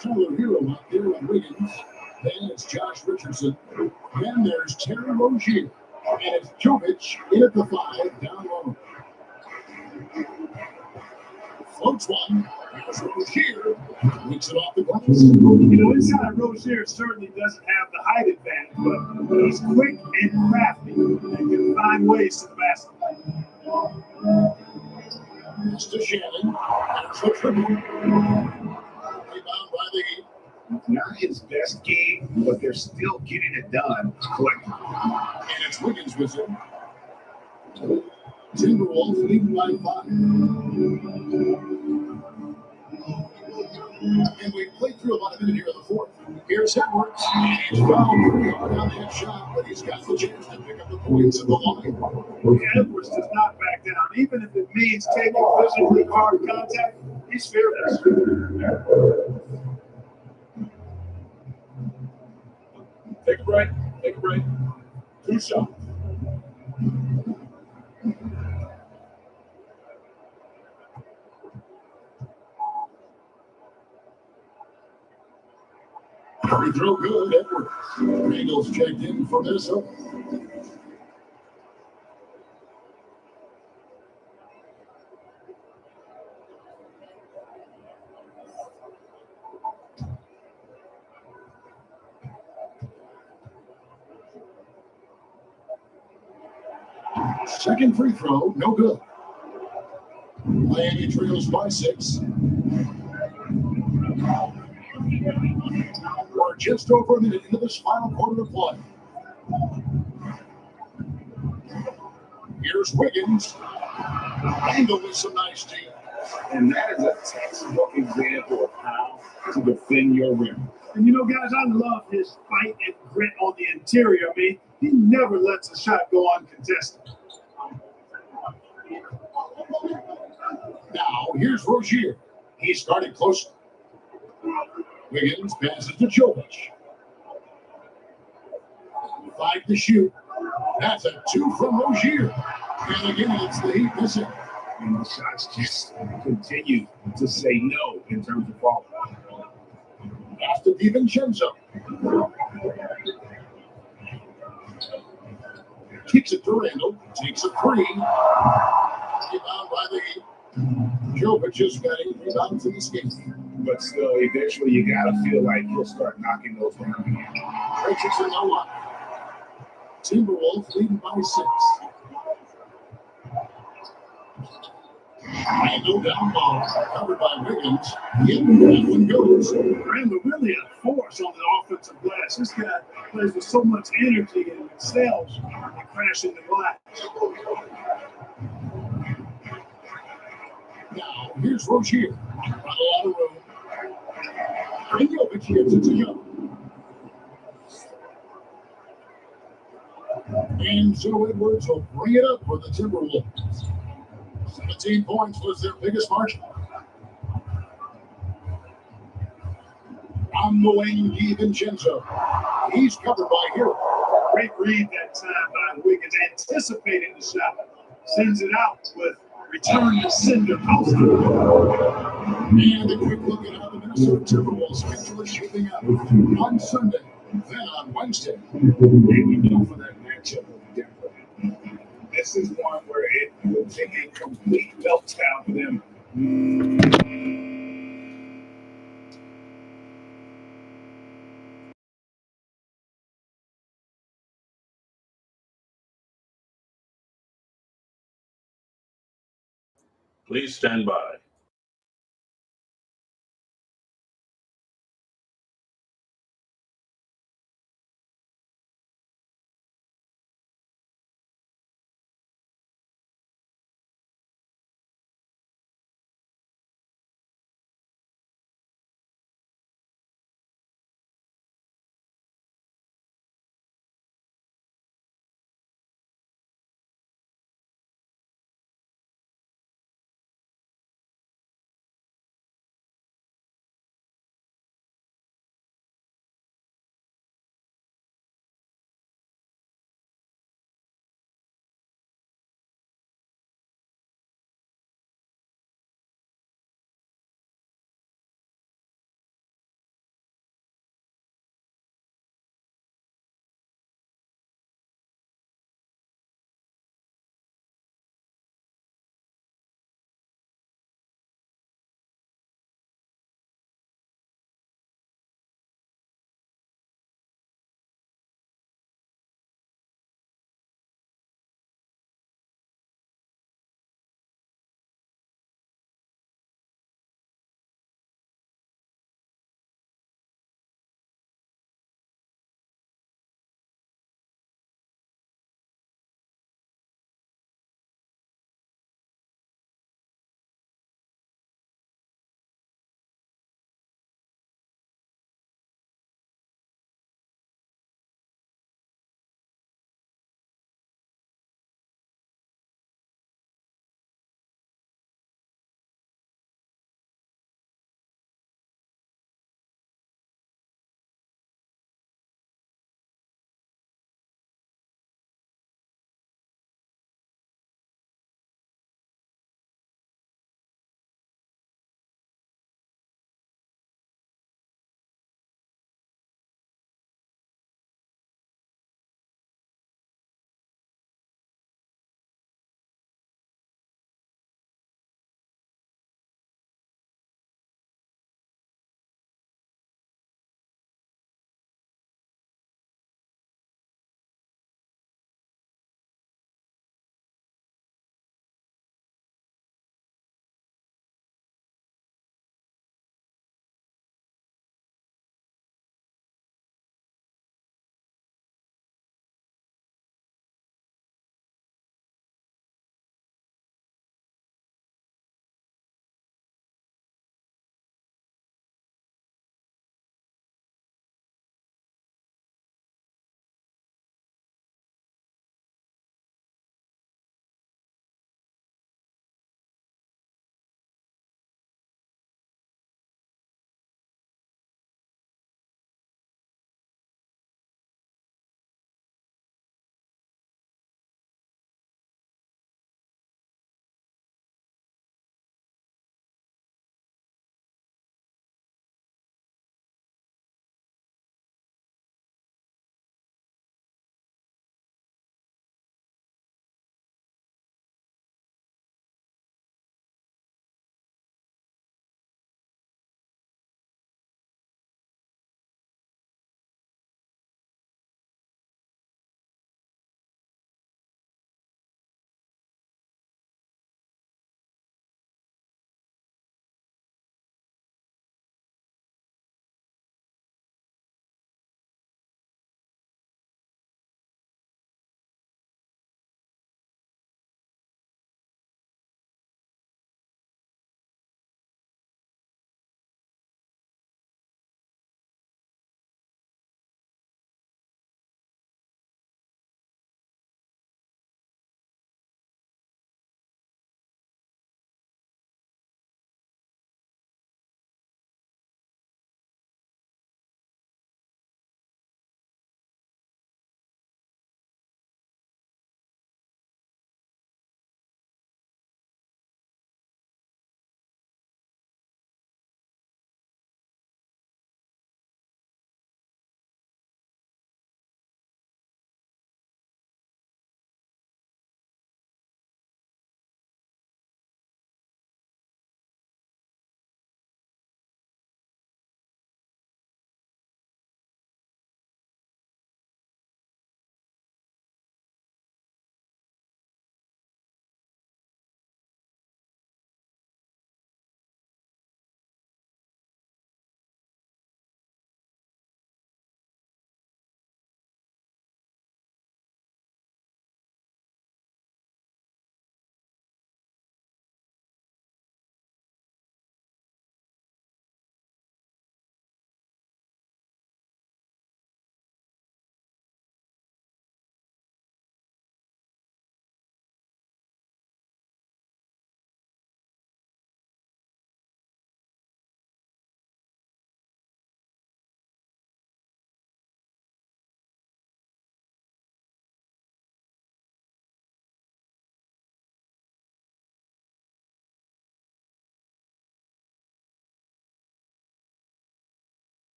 Tyler Hero out there with Wiggins. Richardson. Then there's Terry Rozier. And it's Jovic in at the 5, down low. Floats one. There's Rozier. Licks it off the glass. Inside Rozier certainly doesn't have the height advantage, but he's quick and crafty and can find ways to the basket. It's to Shannon. There's the triple. Rebound by the Heat. Not his best game, but they're still getting it done collectively. And it's Wiggins with it. Timberwolves leading by 5. And we played through about a minute here in the fourth. Here's Edwards. And he's fouled pretty hard on that shot, but he's got the chance to pick up the points at the line. Edwards does not back down, even if it means taking physically hard contact. He's fearless. Take a break. Take a break. 2 shots. Free throw good. Edwards. Bengals checked in for Minnesota. Second free throw, no good. Miami trails by 6. We're just over a minute into this final quarter of play. Here's Wiggins. Angle with some nice D. And that is a textbook example of how to defend your rim. And guys, I love his fight and grit on the interior. I mean, he never lets a shot go uncontested. Now, here's Rozier. He's guarded closely. Wiggins passes to Jovic. 5 to shoot. That's a 2 from Rozier. And again, it's the Heat missing. And the shots just continue to say no in terms of falling. Pass to DiVincenzo. Kicks it to Randall. Takes a 3. Rebound by the Heat. Jovic has got 8 rebounds in this game. But still, eventually, you got to feel like he'll start knocking those down. Richardson no line. Timberwolves leading by 6. Randall down low, covered by Wiggins. Yep, that one goes. Randall really a force on the offensive glass. This guy plays with so much energy and excels at crashing the glass. Now, here's Rozier. Not a lot of room. And Jovic gives it to Young. And so Edwards will bring it up for the Timberwolves. 17 points was their biggest margin. On the wing, DiVincenzo. He's covered by Hero. Great read that time by Wiggins, anticipating the shot. Sends it out with return to sender post. And a quick look at how the Minnesota Timberwolves schedule is shaping up on Sunday, then on Wednesday. And we know for that matchup with Denver, this is one where it will take a complete meltdown for them. Please stand by.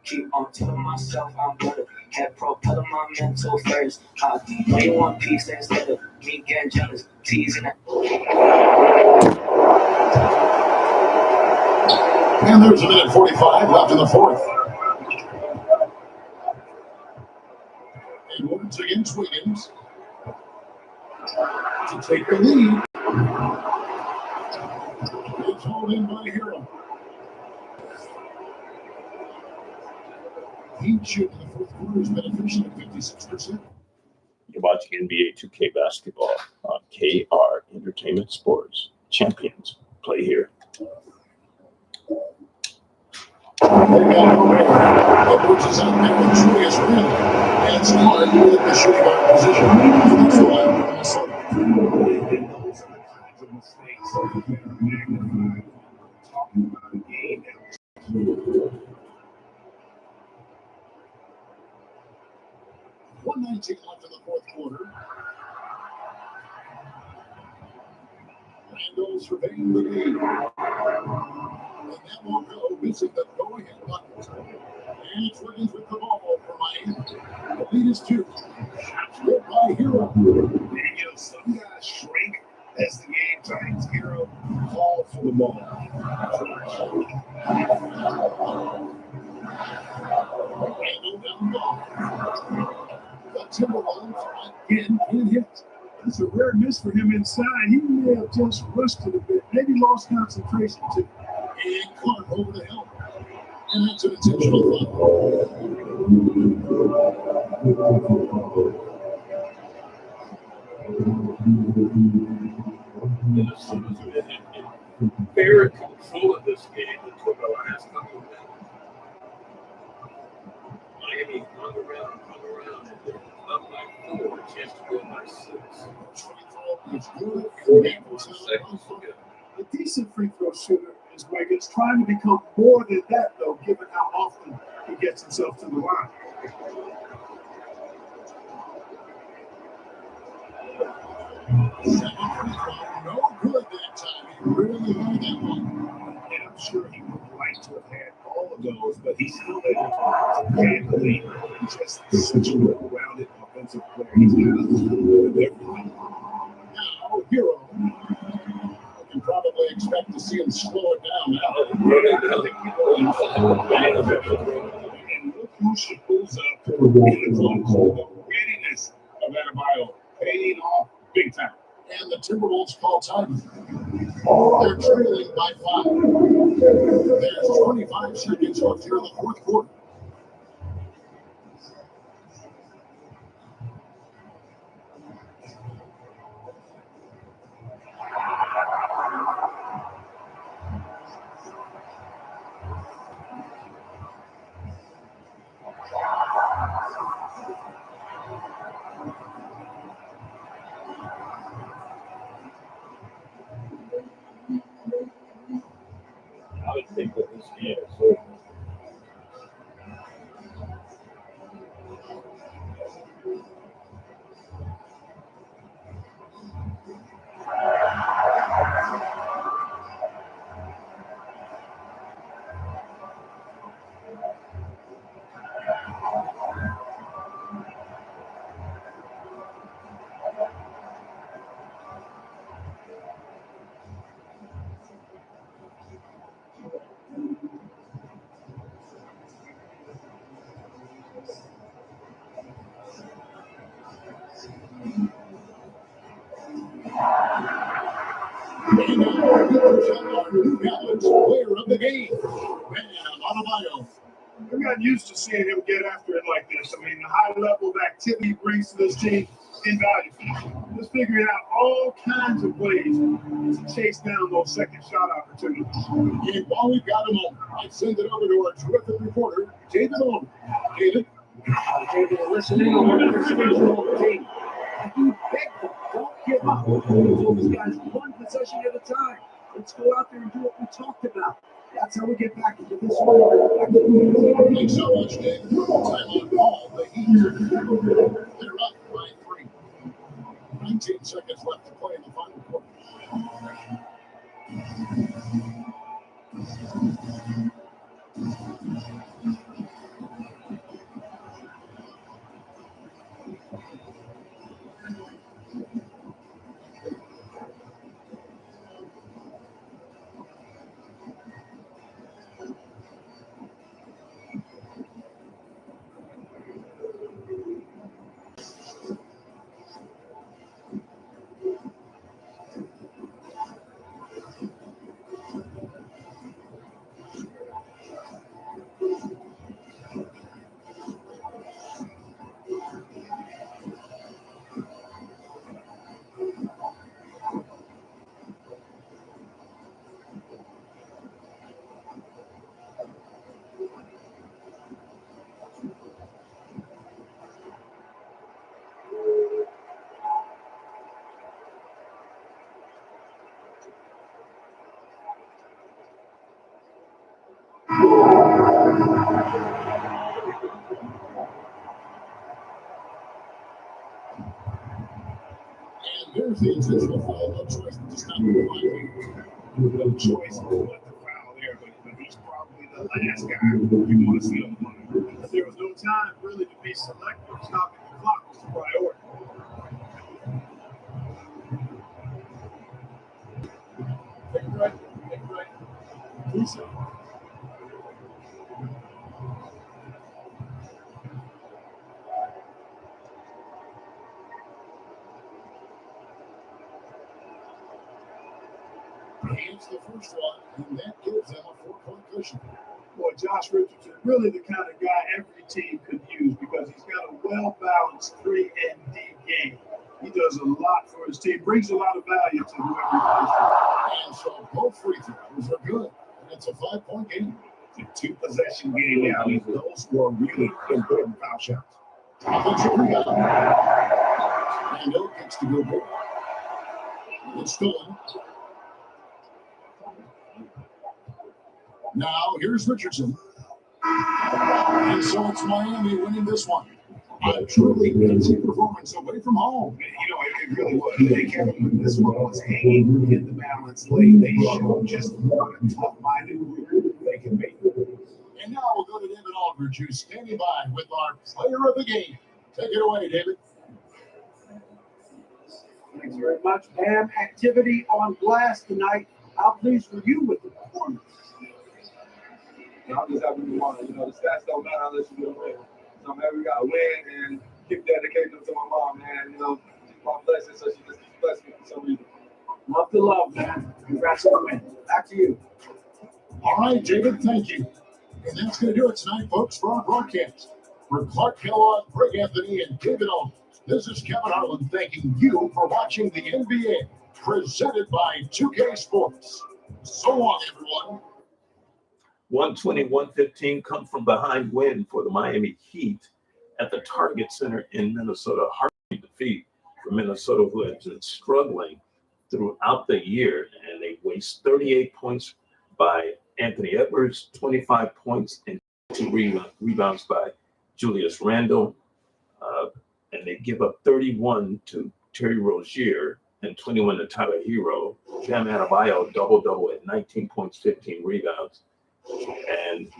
Keep on telling myself I'm better. Had propelling my mental first. I only one piece instead of me getting jealous, teasing it. And there's a minute 45 left in the fourth. And once again, Wiggins to take the lead. It's hauled in by Hero. Heat shooting in the fourth quarter has been efficient at 56%. You're watching NBA2K basketball on KR Entertainment Sports. Champions play here. Edwards is out there with Julius Randle. And Smart with the shooting guard position. That's the line from Minnesota. And those are the kinds of mistakes that are magnified. Talking about a game that was 119 left in the fourth quarter. Randall's surveying the lead. And that won't go. Missing the go-ahead bucket. And it's Wiggins with the ball for Miami. The lead is 2. Good by Hero. And, you know, some guys shrink as the game tightens. Hero call for the ball. Randall down the ball. The Timberwolves again can hit. It's a rare miss for him inside. He may have just rushed it a bit. Maybe lost concentration too. And Clark over the hill. And that's an intentional foul. Fair control of this game until the last couple of minutes. Miami hung around, and they're up by 4, chance to go by 6. 41 seconds to go. A decent free throw shooter is Wiggins, trying to become more than that, though, given how often he gets himself to the line. No good that time. He really wanted that one. And I'm sure he would like to have had all of those, but he's still able to grab the lead. He's just such a well-rounded offensive player. He's got a little bit of everything. Now, Hero. You can probably expect to see him slow it down now. And look who she pulls up in the clutch. The readiness of Adebayo paying off big time. And the Timberwolves call time. They're trailing by 5. There's 25 seconds left here in the fourth quarter. I would think that this game is over. Player of the game, Adebayo. We're not used to seeing him get after it like this. I mean, the high level of activity he brings to this team invaluable. Just figuring out all kinds of ways to chase down those second shot opportunities. And while we've got him on, let's send it over to our terrific reporter, David Long. David? David, listening on one of the schedule of the team. You begged them, don't give up. I told these guys one possession at a time. Let's go out there and do what we talked about. That's how we get back into this one. Thanks so much, Dave. Time on ball. The Heat. They're up by 3. 19 seconds left to play in the final quarter. There's the intentional foul. No choice but to stop the clock. No choice but to foul there, but he's probably the last guy you want to see on the line. There was no time really to be selective. Stopping the clock was a priority. Take right. Do so. Hits the first one, and that gives them a 4-point cushion. Boy, Josh Richardson, really the kind of guy every team could use because he's got a well-balanced 3 and D game. He does a lot for his team, brings a lot of value to whoever he plays for. And so both free throws are good. And it's a 5-point game. It's a 2-possession game now. Those were really important foul shots. Offensive rebound. And Oak gets the good ball. It's stolen. Now, here's Richardson. And so it's Miami winning this one. A truly easy performance away from home. You know, it really was. They kept when this one was hanging in the balance late. They showed just what a tough-minded group they can make. And now we'll go to David Aldridge, who's standing by with our player of the game. Take it away, David. Thanks very much, Bam. Activity on glass tonight. How pleased were you with the performance? I'm just happy we won. You know, the stats don't matter unless you get a win. So I'm happy we got a win and keep dedicating to my mom, man. You know, she's my blessing, so she just keeps blessing me for some reason. Love to love, man. Congrats on the win. Back to you. All right, David, thank you. And that's going to do it tonight, folks, for our broadcast. For Clark Kellogg, Greg Anthony, and David Aldridge, this is Kevin Harlan thanking you for watching the NBA, presented by 2K Sports. So long, everyone. 120-115 come from behind win for the Miami Heat at the Target Center in Minnesota. Hard defeat for Minnesota, who has been struggling throughout the year, and they waste 38 points by Anthony Edwards, 25 points, and 2 rebounds by Julius Randle. And they give up 31 to Terry Rozier and 21 to Tyler Hero. Bam Adebayo double-double at 19 points, 15 rebounds. And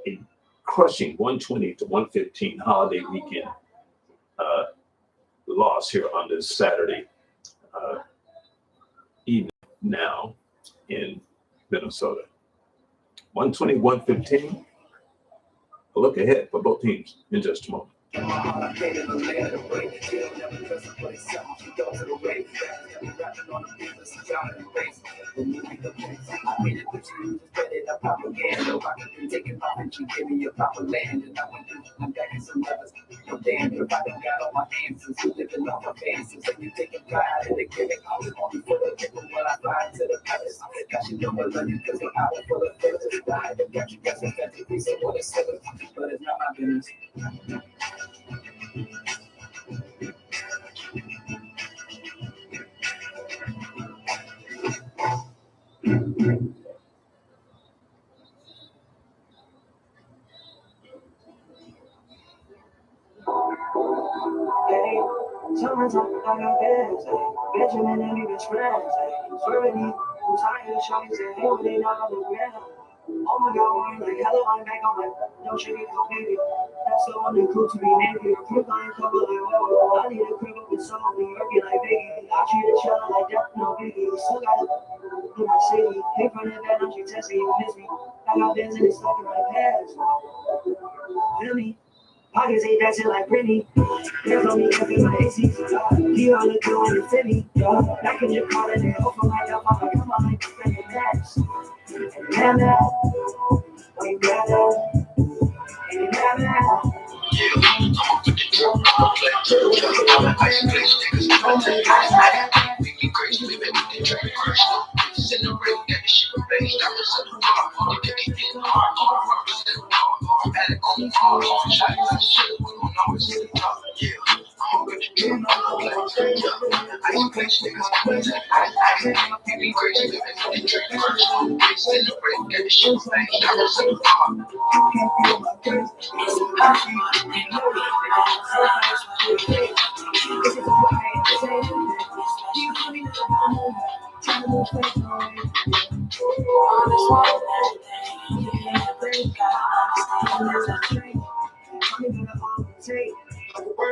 a crushing 120-115 holiday weekend loss here on this Saturday evening now in Minnesota. 120-115. A look ahead for both teams in just a moment. But it's not my business. Hey, someone's talking about your best. Hey, Benjamin and me best friends. Hey, swearing me, I'm tired of shawty saying, hey, when they not on the ground. Oh my God, I'm like, hello, I'm back on my, no shitty, no baby. That's the one that cool to be naked. Crib line cover like, whoa, I need a crib up with soul, New York, like Biggie. I treat a child like that, no biggie. Still got it in my city. Hey, from the bed, don't you test me, you miss me. I got bands and it's stuck in my past. Feel me? Pockets ain't dancing like Britney. There's only in my AC. You all look good when you fit me. Back in your car and they open my door. I'm like, come on, like, bring it back. And now, are you mad at? And you mad at?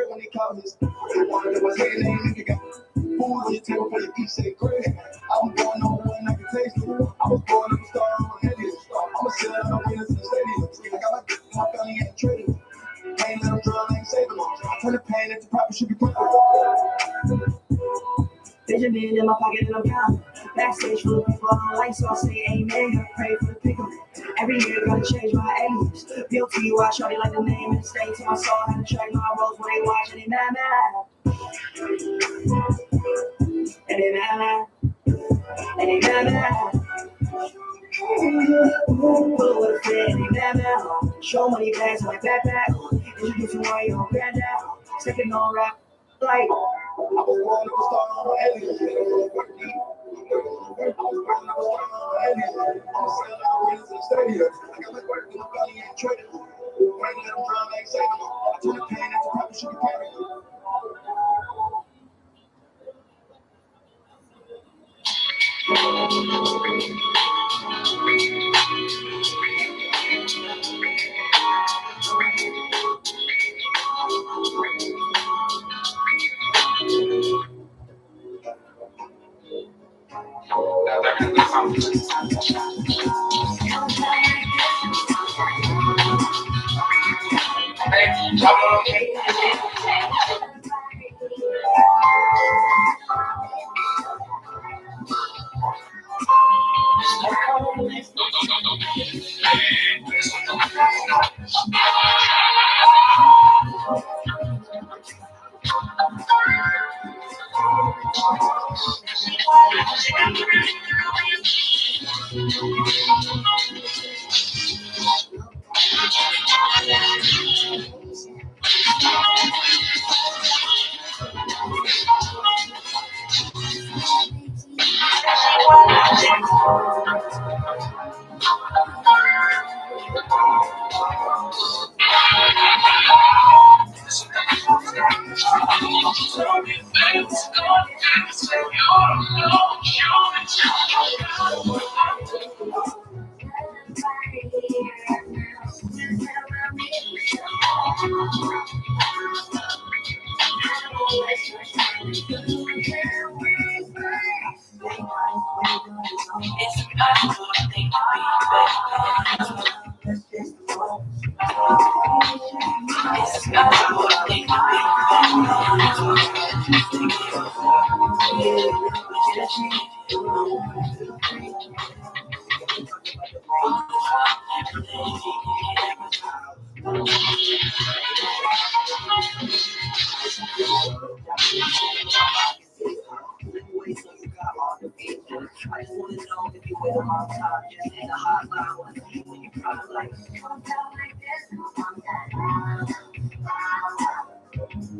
When he calls us, they wanted to say his name, nigga got food on your table for your piece of bread. I'm going on one I can taste it. I was born up a star on the head. I'ma sit out on winners in the stadium. I got my dick in my belly and traded. Ain't let them draw, ain't saving them. Turn the pain into profit, should be perfect. Benjamin in my pocket and I'm counting. Backstage full of people I don't like, so I say amen. I pray for the pick'em. Every year gotta change my alias. BLTY, shorty like the name in the state. So I saw how to track my roles when they watch and they mad. And they mad. And they mad. Pull up with a friend and they mad. Show money bags in my backpack. Introduce you on your granddad. Second on rap. Like, I was born up a star on the alien. I was born up a star on the alien. I'm selling out winners in the stadium. I got my work in my belly and traded. Ain't let them drown, ain't saving them. I turn the pain into profit, should be perfect.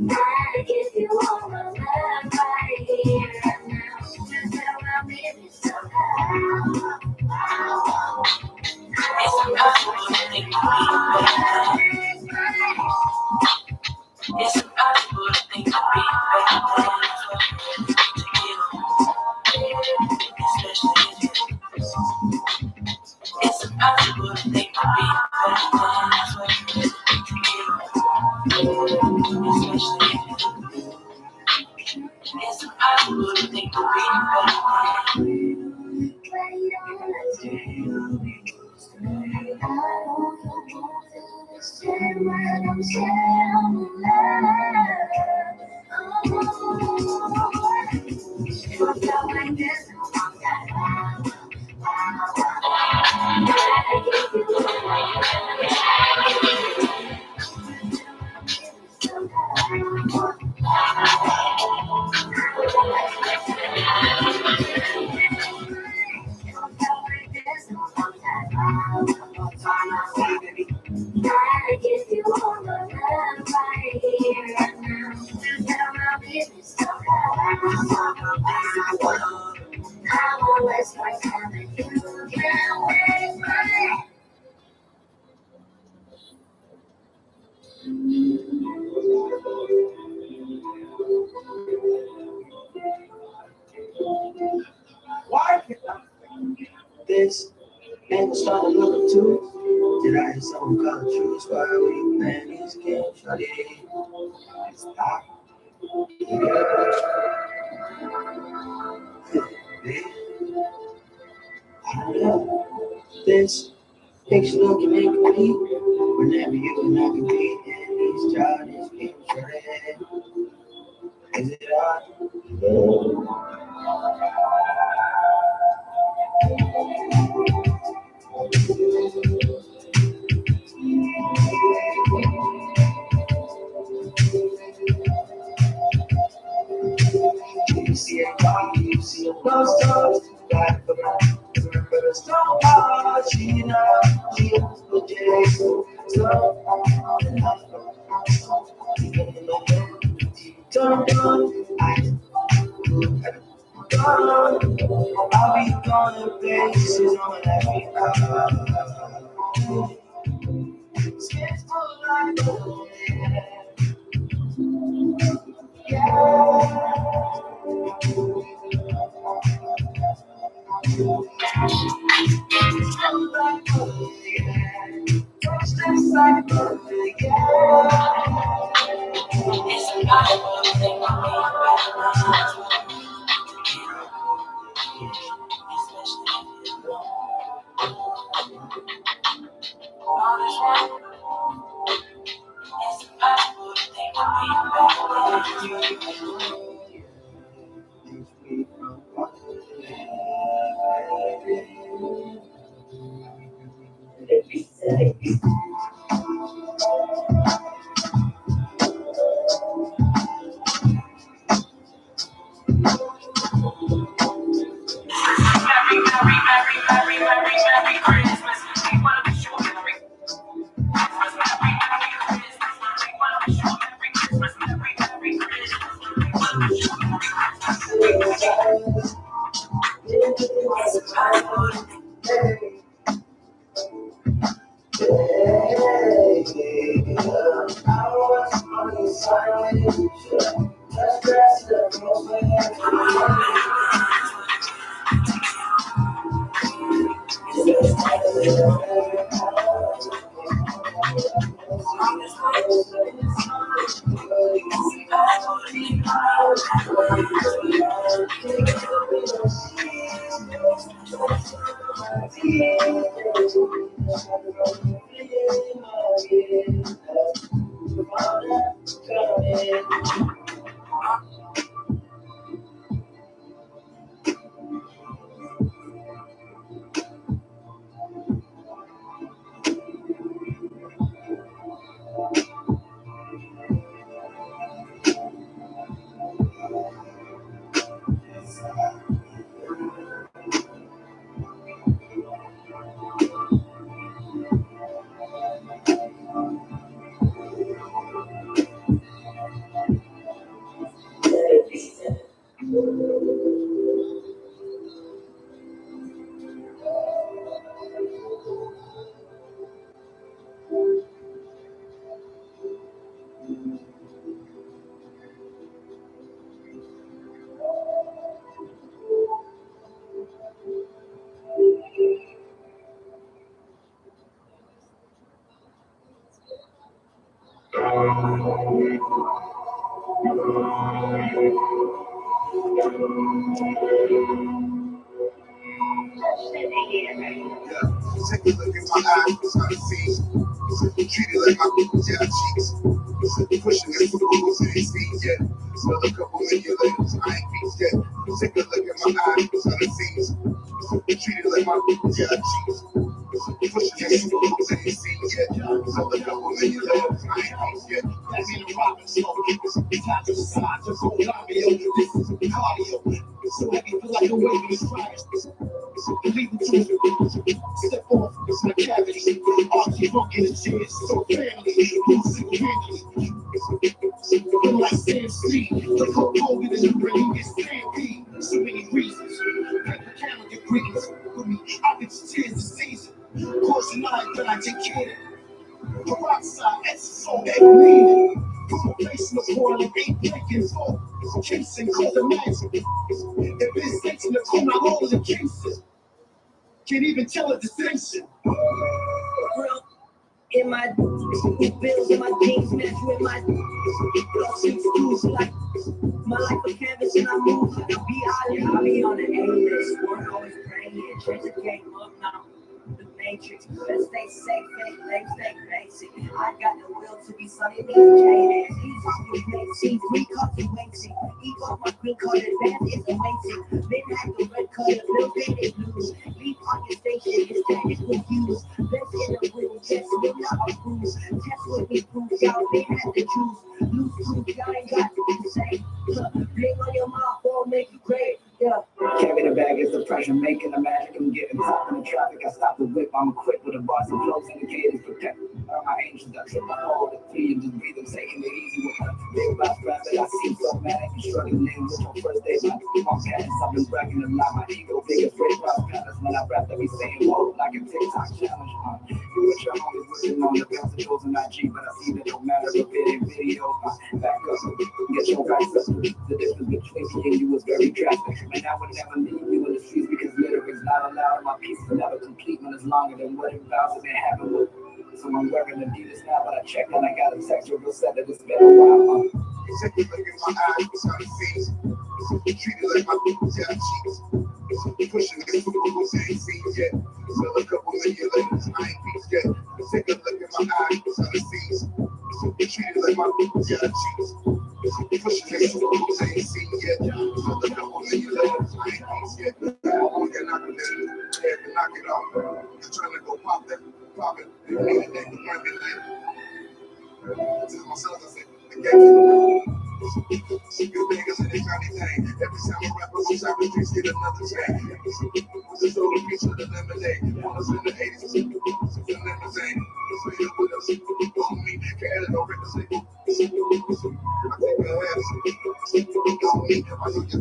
If you want my love right here and now, just tell my baby so it's impossible to think business. I won't waste my time and you can't waste mine. Why can't this ain't starting to look too? Did I hear someone come true? Why are we playing these games? Shawty, stop. I don't know. This picture looking incomplete. Whenever you and I compete in these childish games, shawty, is it hard? You see a car, you see a bus stop, back for my remember the stone bar, she know, she was the day, so turned on, I'll be gone in places on every hour. Skits full like Take a look in my eyes, I see. Treat it like my yeah, cheeks. Pushing it through the rules and his feet, yeah. Smell a couple million letters, I ain't beat yet. Take a look at my eyes, I see. Treat it like my yeah, cheeks. Pushing it through the rules and his feet, yeah. Smell a couple million letters, I ain't beat yet. That's in the rock, so it's time to decide. Just hold on, this is cardio. So I can feel like a wave is fire. Leave the truth. Step off, it's my cavity. Archie funky the chairs, so family. Single handedly. I'm like Sam Street, the Hulk Hogan in the ring, get stampede. So many reasons, paper calendar greetings. With me, I get tears this season. Course of life that I take care of. The rock side, that's so that meaning. Put my face in the portal and ain't breaking for. Chasing cause the magic. If it's sex in the corner, I'm all in the cases. Can't even tell a distinction. Bro, in my bills and my jeans match with my suits blues like my life a canvas and I move like a B.I. I be on the A-list, we're always praying, change the game up now. The matrix, let's stay safe, fake legs, stay basic. I got the will to be sunny, these jaded. He's off your plate, see, 3 cups and waiting. Eat off my green card, advance is amazing. Midnight, the red color, little faded blues. Leave on your station, it's status confused. Let's in the room, just with our crews. Test with me, proof, y'all, they had to choose. Lose proof, y'all ain't got to say. Bling on your mouth, won't make you great. Yeah. Carry the bag is the pressure, making the magic. I'm getting top in the traffic. I stop the whip. I'm equipped with a bars and flows indicators. Protect my angels that trip my hold. The 3 and just breathe them, taking it easy with my big boss rabbit. I see so mad and struggling with my first day. My parents, I've been bragging a lot. My ego big as Ray Ross Palace. When I rap, they be saying, whoa, like a TikTok challenge. You with your homies working on the bounce of those in IG, but I see that no matter if it ain't video. Back up, get your backs up. The difference between me and you is very drastic. And I would never leave you in the streets because lyric's not allowed. My piece is never complete when it's longer than what it vows it happened with. So I'm wearing Adidas now, but I checked and I got a texture set that it's been a while. Take a look in my eyes, try to see. Treated like my yeah, cheeks. Pushing the fools ain't seen yet. Still a couple million later, I ain't peaked yet. Take a look in my eyes, try to see. Treated like my yeah, cheeks. Pushing the fools ain't seen yet. Still a couple million later, I ain't peaked yet. I'm gonna knock it off. You're trying to go pop it. You need a name to run me later. To myself, I said, the game. You niggas in the county thing. Every time a rapper goes out the streets, get another chain. With a soda piece of the lemonade. One us in the 80s, it's a limousine. Straight up with us, on me. Can't add no records. I think I have on me. I know you.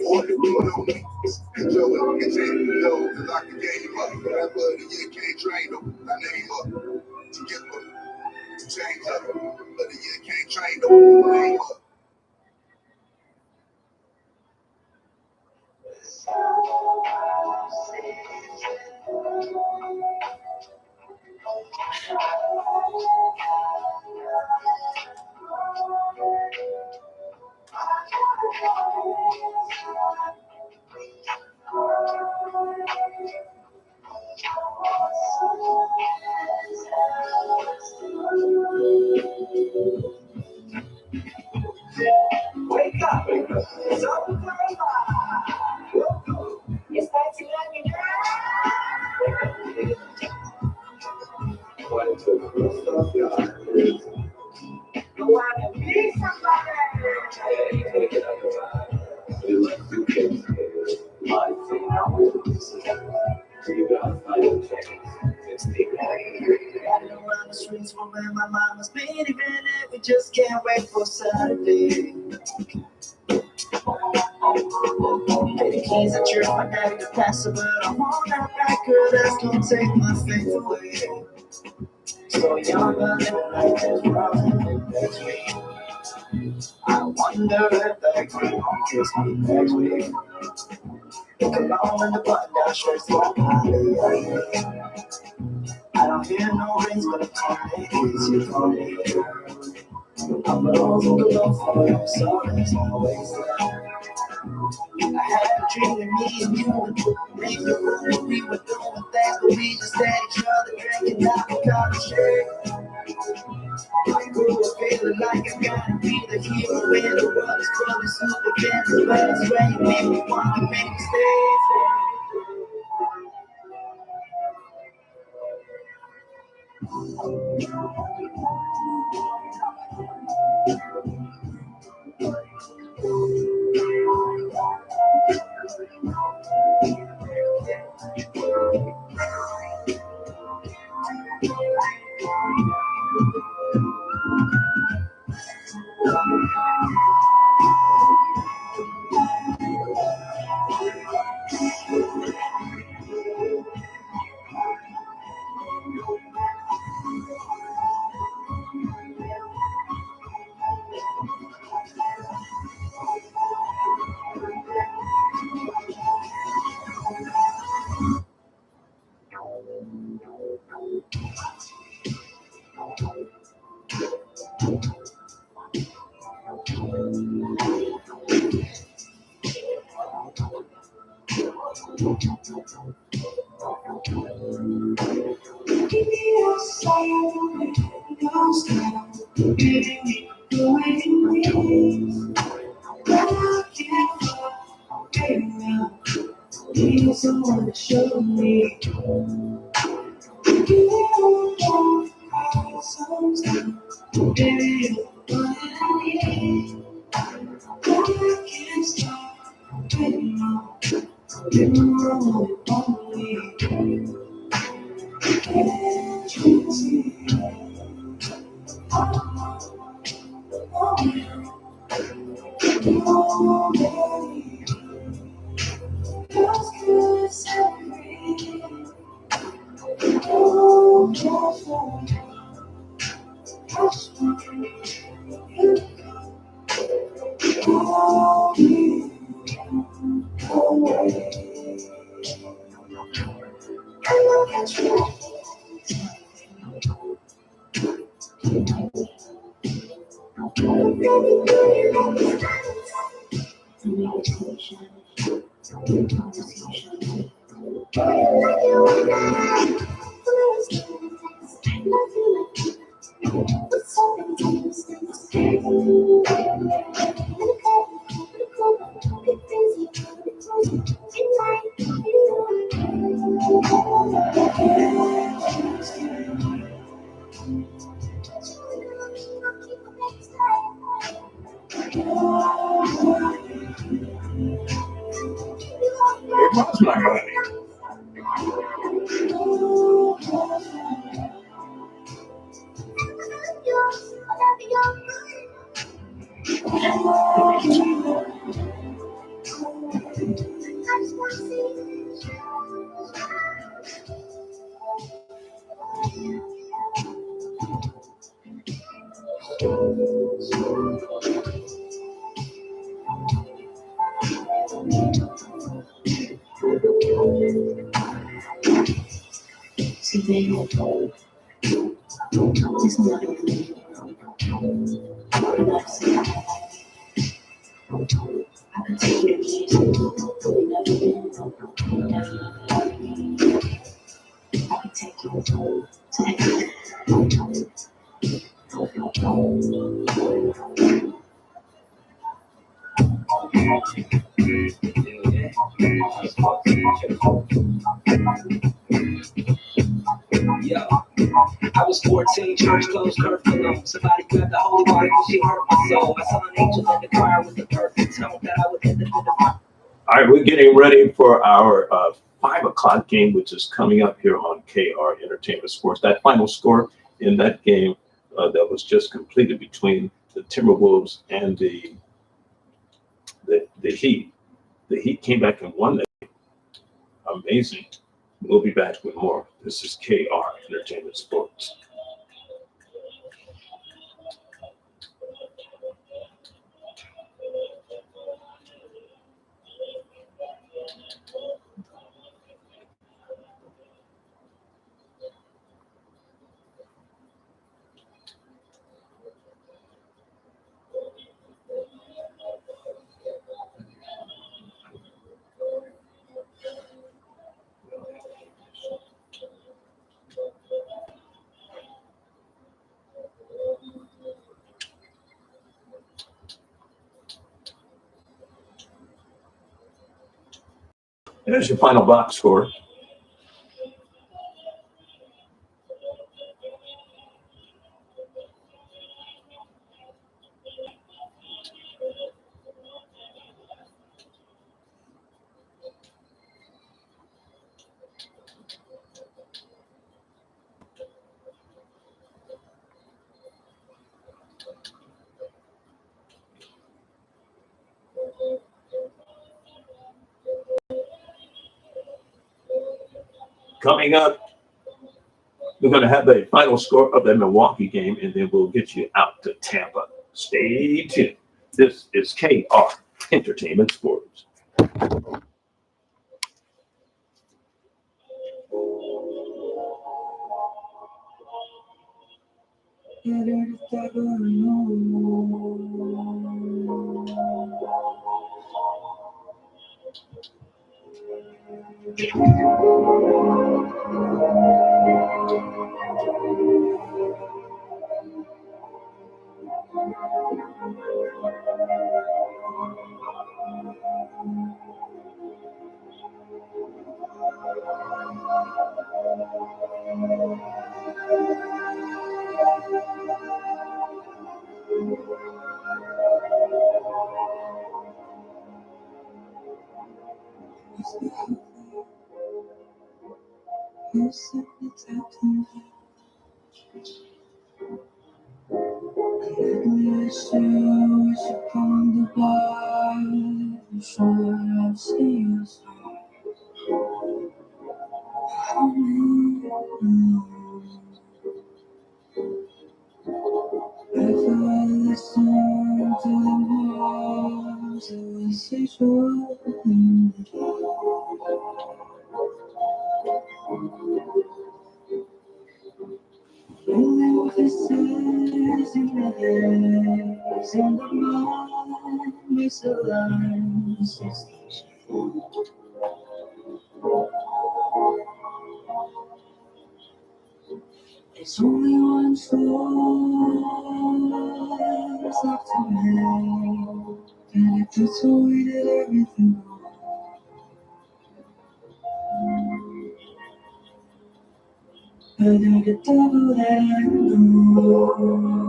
All they doing on me. And Joe, and get you know, cause I can game you up. That buddy, you can't train them. I name up. To get up. To change up. But you can't train them. Name up. Wake up! It's over. It's time to let me go out and be somebody. Riding around the streets from where my mama's been even if we just can't wait for Saturday. Pay the keys at church, my daddy to pass it, but I want that back, girl, that's gonna take my faith away. So young, but like this wrong next week. I wonder if that girl won't kiss me next week. Look along in the button down shirts, I don't hear no rings, but I'm trying to easy for me. I'm alone for you, so there's always love. I had a dream with me and you would leave the room. We were doing things, but we just had each other drinking avocado shake. I grew up feeling like I gotta be the hero when the world is crawling super cancer. But it's when you make me want to make mistakes. Need someone to show me. Sometimes, baby, you're what I need. I can't stop waiting on you. Only can't you see? Oh, baby, just good set free. Oh, just you. Oh, you. It was my money. See, baby, it's not really I could take you to places we've never been, I could take you to everything. Yo, I was 14, church closed, curfew alone. Somebody grabbed the holy water because she hurt my soul. I saw an angel in the choir with the perfect tone that I would end up in the All right, we're getting ready for our 5 o'clock game, which is coming up here on KR Entertainment Sports. That final score in that game that was just completed between the Timberwolves and the Heat. The Heat came back and won that game. Amazing. We'll be back with more. This is KR Entertainment Sports. There's your final box score. Coming up, we're going to have the final score of the Milwaukee game, and then we'll get you out to Tampa. Stay tuned. This is KR Entertainment Sports. Yeah, You simply tapped in. Wish upon the bar. I'm sure I've seen your smile. If I listen to the words, it will say so. Only voices in the haze and the mind misaligns. There's only one choice left to make, and if it's all we did everything wrong. But you're the devil that I know.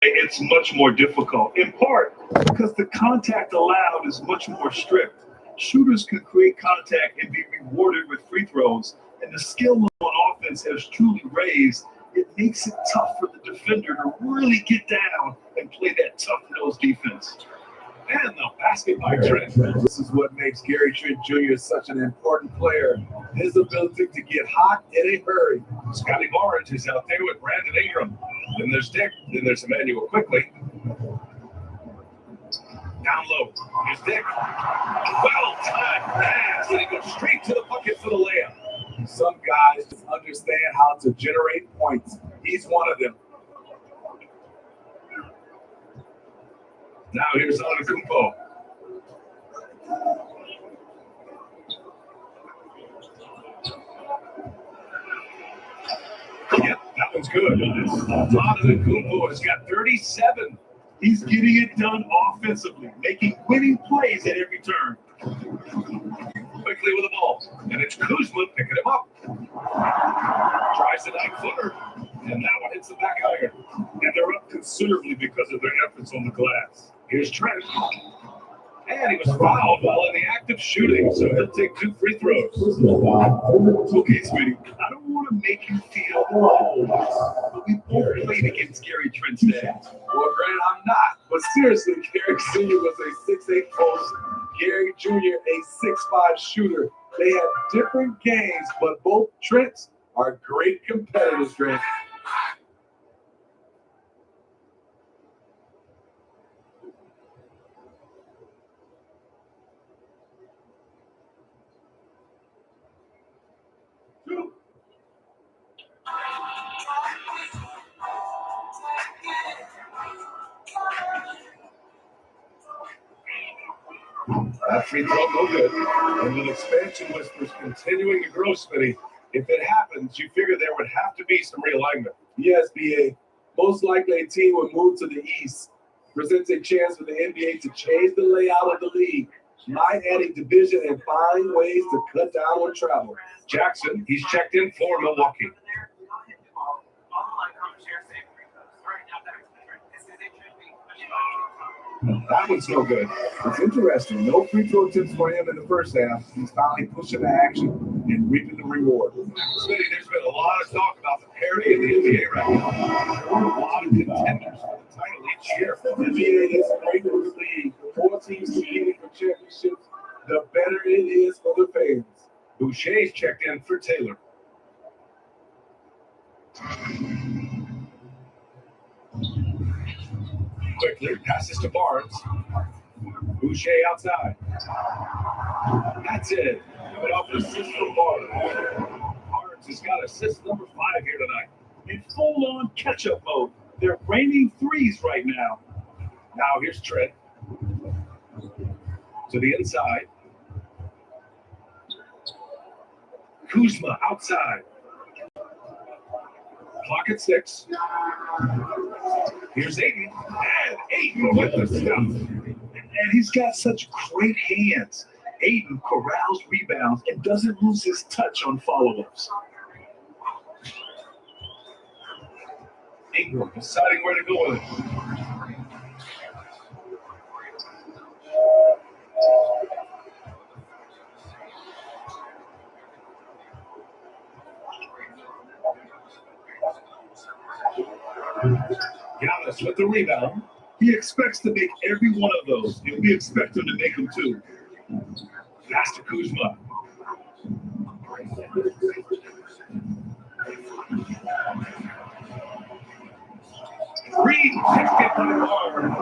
It's much more difficult, in part because the contact allowed is much more strict. Shooters can create contact and be rewarded with free throws, and the skill level on offense has truly raised. It makes it tough for the defender to really get down and play that tough-nosed defense. And the basket by Trent. This is what makes Gary Trent Jr. such an important player. His ability to get hot in a hurry. Scotty Barnes is out there with Brandon Ingram. Then there's Dick. Then there's Emmanuel quickly. Down low. Here's Dick. Well-timed pass. And he goes straight to the bucket for the layup. Some guys just understand how to generate points. He's one of them. Now here's Antetokounmpo. Yep, that one's good. Antetokounmpo has got 37. He's getting it done offensively, making winning plays at every turn. Quickly with the ball, and it's Kuzma picking him up. Tries the 9-footer, and that one hits the back iron. And they're up considerably because of their efforts on the glass. Here's Trent. And he was fouled while in the act of shooting, so he'll take 2 free throws. Okay, sweetie, I don't want to make you feel old, but we both played against Gary Trent's dad. Well, Grant, I'm not. But seriously, Gary Sr. was a 6'8" post. Gary Jr. a 6'5" shooter. They have different games, but both Trents are great competitors, Grant. That free throw, no good. And with expansion whispers continuing to grow, Smitty, if it happens, you figure there would have to be some realignment. Yes, BA. Most likely a team would move to the East. Presents a chance for the NBA to change the layout of the league. Might add a division and find ways to cut down on travel. Jackson, he's checked in for Milwaukee. That one's no good. It's interesting. No free throw attempts for him in the first half. He's finally pushing the action and reaping the reward. Smitty, there's been a lot of talk about the parity in the NBA right now. There are a lot of contenders for the title each year. The NBA is great for the league. The 4 teams competing for championships, the better it is for the fans. Boucher's checked in for Taylor. Quickly passes to Barnes. Boucher outside. That's it. Coming off an assist from Barnes. Barnes has got assist number 5 here tonight. In full-on catch-up mode. They're raining threes right now. Now here's Trent. To the inside. Kuzma outside. Clock at 6. Here's Ayton. And Ayton with the stuff. And he's got such great hands. Ayton corrals rebounds and doesn't lose his touch on follow-ups. Ingram deciding where to go with it. Giannis with the rebound. He expects to make every one of those, and we expect him to make them too. Pass to Kuzma. Rejected by Barnes.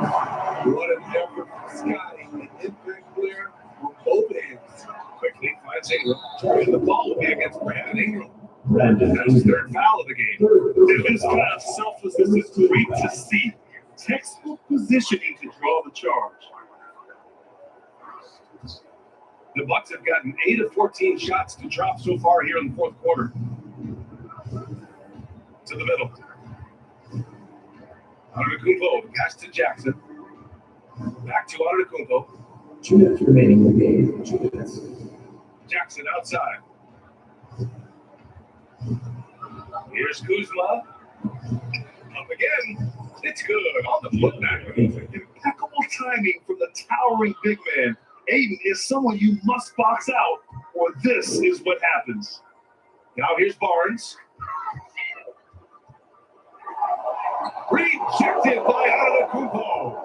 What an effort from Scotty. An impact player on both ends. Quickly finds Ingram. And the ball will be against Brandon Ingram. Brandon That's his 3rd foul of the game. And this kind of selflessness is great to see. Textbook positioning to draw the charge. The Bucks have gotten 8 of 14 shots to drop so far here in the 4th quarter. To the middle. Antetokounmpo, pass to Jackson. Back to Antetokounmpo. 2 minutes remaining in the game. 2 minutes. Jackson outside. Here's Kuzma. Up again. It's good on the putback. Impeccable timing from the towering big man. Ayton is someone you must box out, or this is what happens. Now here's Barnes. Rejected by Antetokounmpo.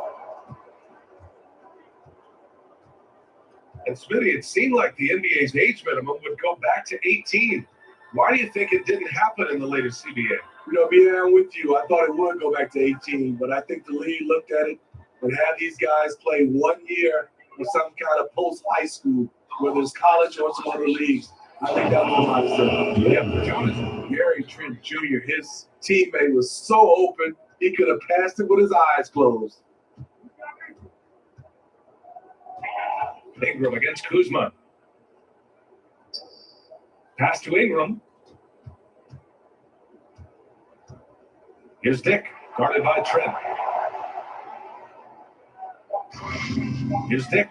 And Smitty, it seemed like the NBA's age minimum would go back to 18. Why do you think it didn't happen in the latest CBA? You know, being there with you, I thought it would go back to 18, but I think the league looked at it and had these guys play 1 year or some kind of post-high school, whether it's college or some other leagues. I think that was a lot of sense. Yeah, Jonathan. Gary Trent Jr., his teammate was so open, he could have passed it with his eyes closed. Ingram against Kuzma. Pass to Ingram. Here's Dick, guarded by Trent. Here's Dick.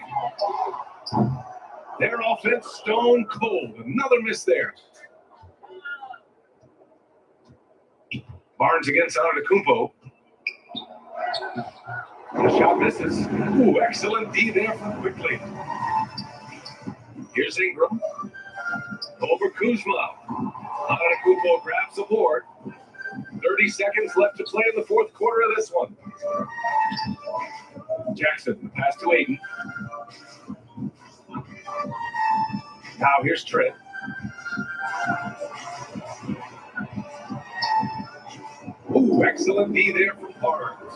Their offense stone cold. Another miss there. Barnes against Antetokounmpo. The shot misses. Ooh, excellent D there from Quickly. Here's Ingram. Over Kuzma. Antetokounmpo grabs the board. 30 seconds left to play in the 4th quarter of this one. Jackson, the pass to Ayton. Now here's Trent. Ooh, excellent D there from Barnes.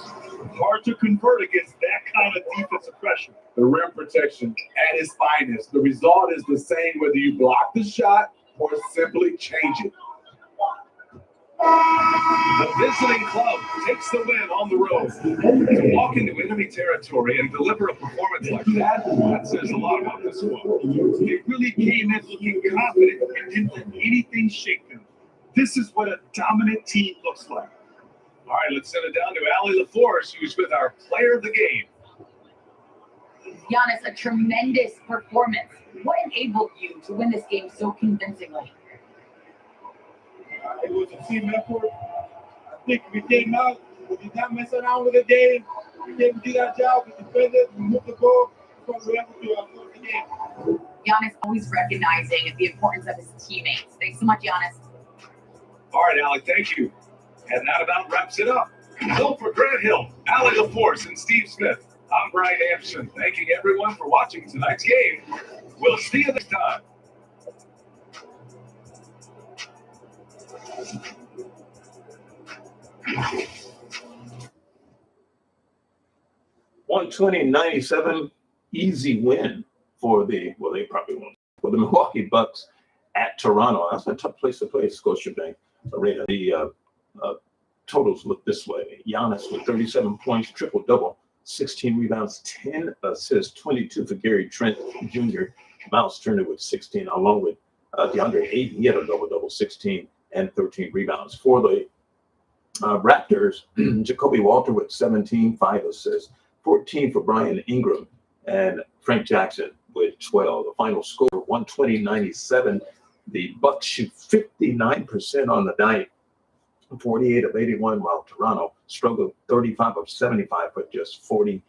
Hard to convert against that kind of defensive pressure. The rim protection at its finest. The result is the same whether you block the shot or simply change it. The visiting club takes the win on the road. To walk into enemy territory and deliver a performance like that says a lot about this squad. They really came in looking confident and didn't let anything shake them. This is what a dominant team looks like. All right, let's send it down to Allie LaForce, who's with our player of the game. Giannis, a tremendous performance. What enabled you to win this game so convincingly? It was a team effort. I think we came out, we did not mess around with the game. We didn't do our job. We defended, we moved the ball, because we were able to close the game. Giannis always recognizing the importance of his teammates. Thanks so much, Giannis. All right, Allie, thank you. And that about wraps it up. So for Grant Hill, Allie LaForce, and Steve Smith, I'm Brian Anderson, thanking everyone for watching tonight's game. We'll see you next time. 120-97, easy win for the, well, they probably won't, for the Milwaukee Bucks at Toronto. That's a tough place to play, Scotiabank Arena. The totals look this way. Giannis with 37 points, triple-double, 16 rebounds, 10 assists, 22 for Gary Trent Jr., Miles Turner with 16, along with DeAndre Ayton. He had a double-double, 16 and 13 rebounds. For the Raptors, Jacoby Walter with 17, 5 assists, 14 for Brian Ingram, and Frank Jackson with 12. The final score, 120-97. The Bucks shoot 59% on the night, 48 of 81, while Toronto struggled 35 of 75, but just 47%.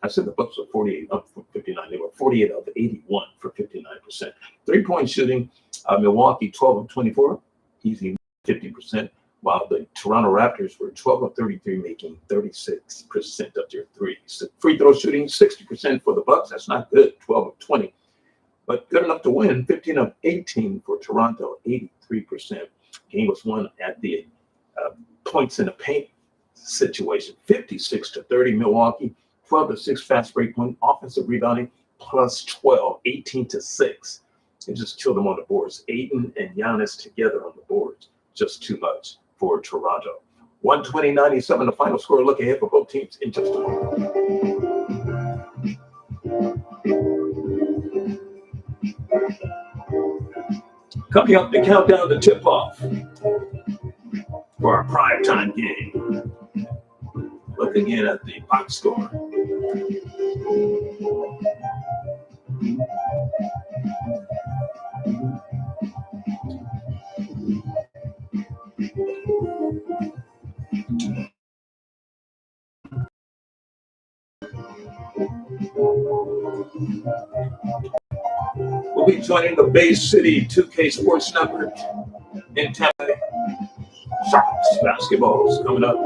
I said the Bucks were 48 of 59. They were 48 of 81 for 59%. 3-point shooting, Milwaukee 12 of 24, easy 50%, while the Toronto Raptors were 12 of 33, making 36% of their threes. Free throw shooting 60% for the Bucks. That's not good, 12 of 20, but good enough to win. 15 of 18 for Toronto, 83%. Game was won at the points in the paint situation, 56-30 Milwaukee. 12-6 fast break point, offensive rebounding plus 12, 18-6. It just killed them on the boards. Ayton and Giannis together on the boards, just too much for Toronto. 120-97, the final score. Look ahead for both teams in just a moment. Coming up, the countdown to tip off for our primetime game. Look again at the box score. We'll be joining the Bay City 2K Sports Network in Tampa Bay. Sharks basketball is coming up.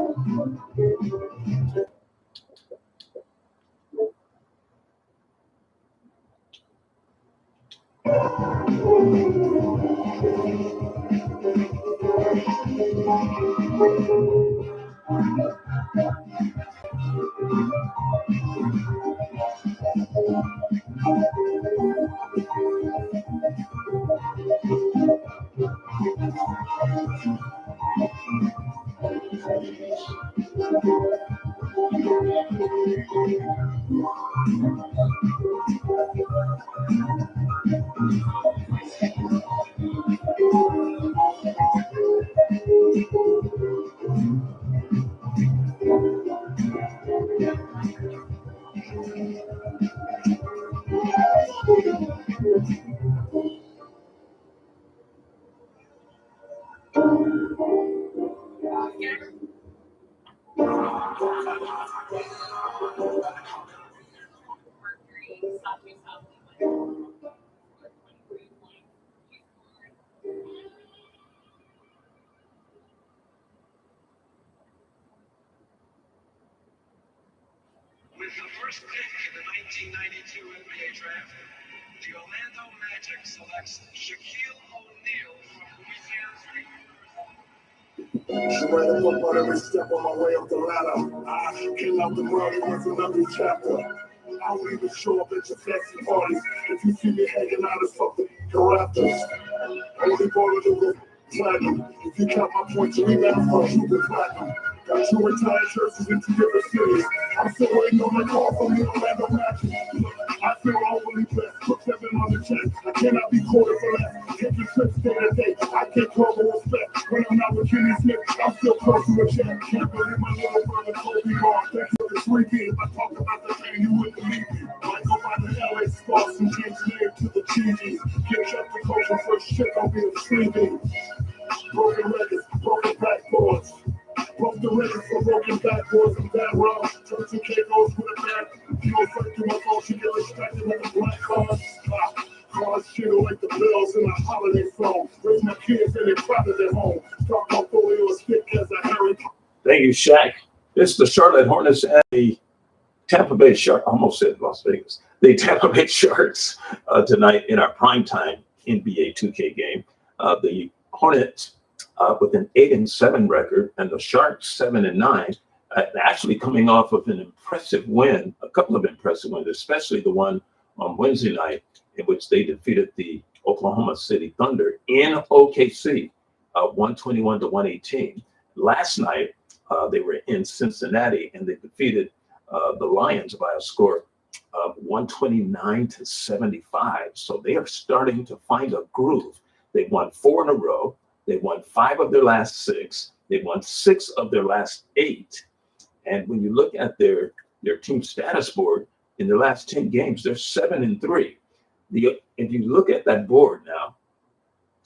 With the first pick in the 1992 NBA draft, the Orlando Magic selects Shaquille O'Neal from Louisiana State University. I read a book about every step on my way up the ladder. I came out the world, it was another chapter. I won't even show up at your fancy parties. If you see me hanging out as fucking Raptors. Only ball in the room, platinum. If you count my points, rebounds, I'll shoot the platinum. Got 2 retired jerseys in 2 different cities. I'm still waiting on that call from the Orlando Magic. I feel overly blessed. Put 7 on the check. I cannot be quarter for less. Taking trips day to day. I can't call with respect. When I'm not with Kenny Smith, I'm still close to a check. Can't believe my little brother Kobe Bryant. Thanks for the 3 games. I talk about the thing you wouldn't believe me. I go by the LA Sparks and change the name to the TVs. Get up the coach and first shit don't be a streaming. Broken records, broken backboards. Broke the records for broken backboards and bad rounds. 2K goes with a bad. You don't fight through my phone, she get distracted with the black cards. Cards shit like the bells in a holiday song. Raise my kids and they're proud of their home. Start my portfolio as thick as a herring. Thank you, Shaq. It's the Charlotte Hornets and the Tampa Bay Sharks. I almost said Las Vegas. The Tampa Bay Sharks tonight in our primetime NBA 2K game. The Hornets with an 8-7 record, and the Sharks 7-9. Actually coming off of an impressive win, a couple of impressive wins, especially the one on Wednesday night in which they defeated the Oklahoma City Thunder in OKC, 121-118. Last night, they were in Cincinnati and they defeated the Lions by a score of 129-75. So they are starting to find a groove. They've won 4 in a row. They've won 5 of their last 6. They've won 6 of their last 8. And when you look at their team status board, in their last 10 games, they're 7-3. If you look at that board now,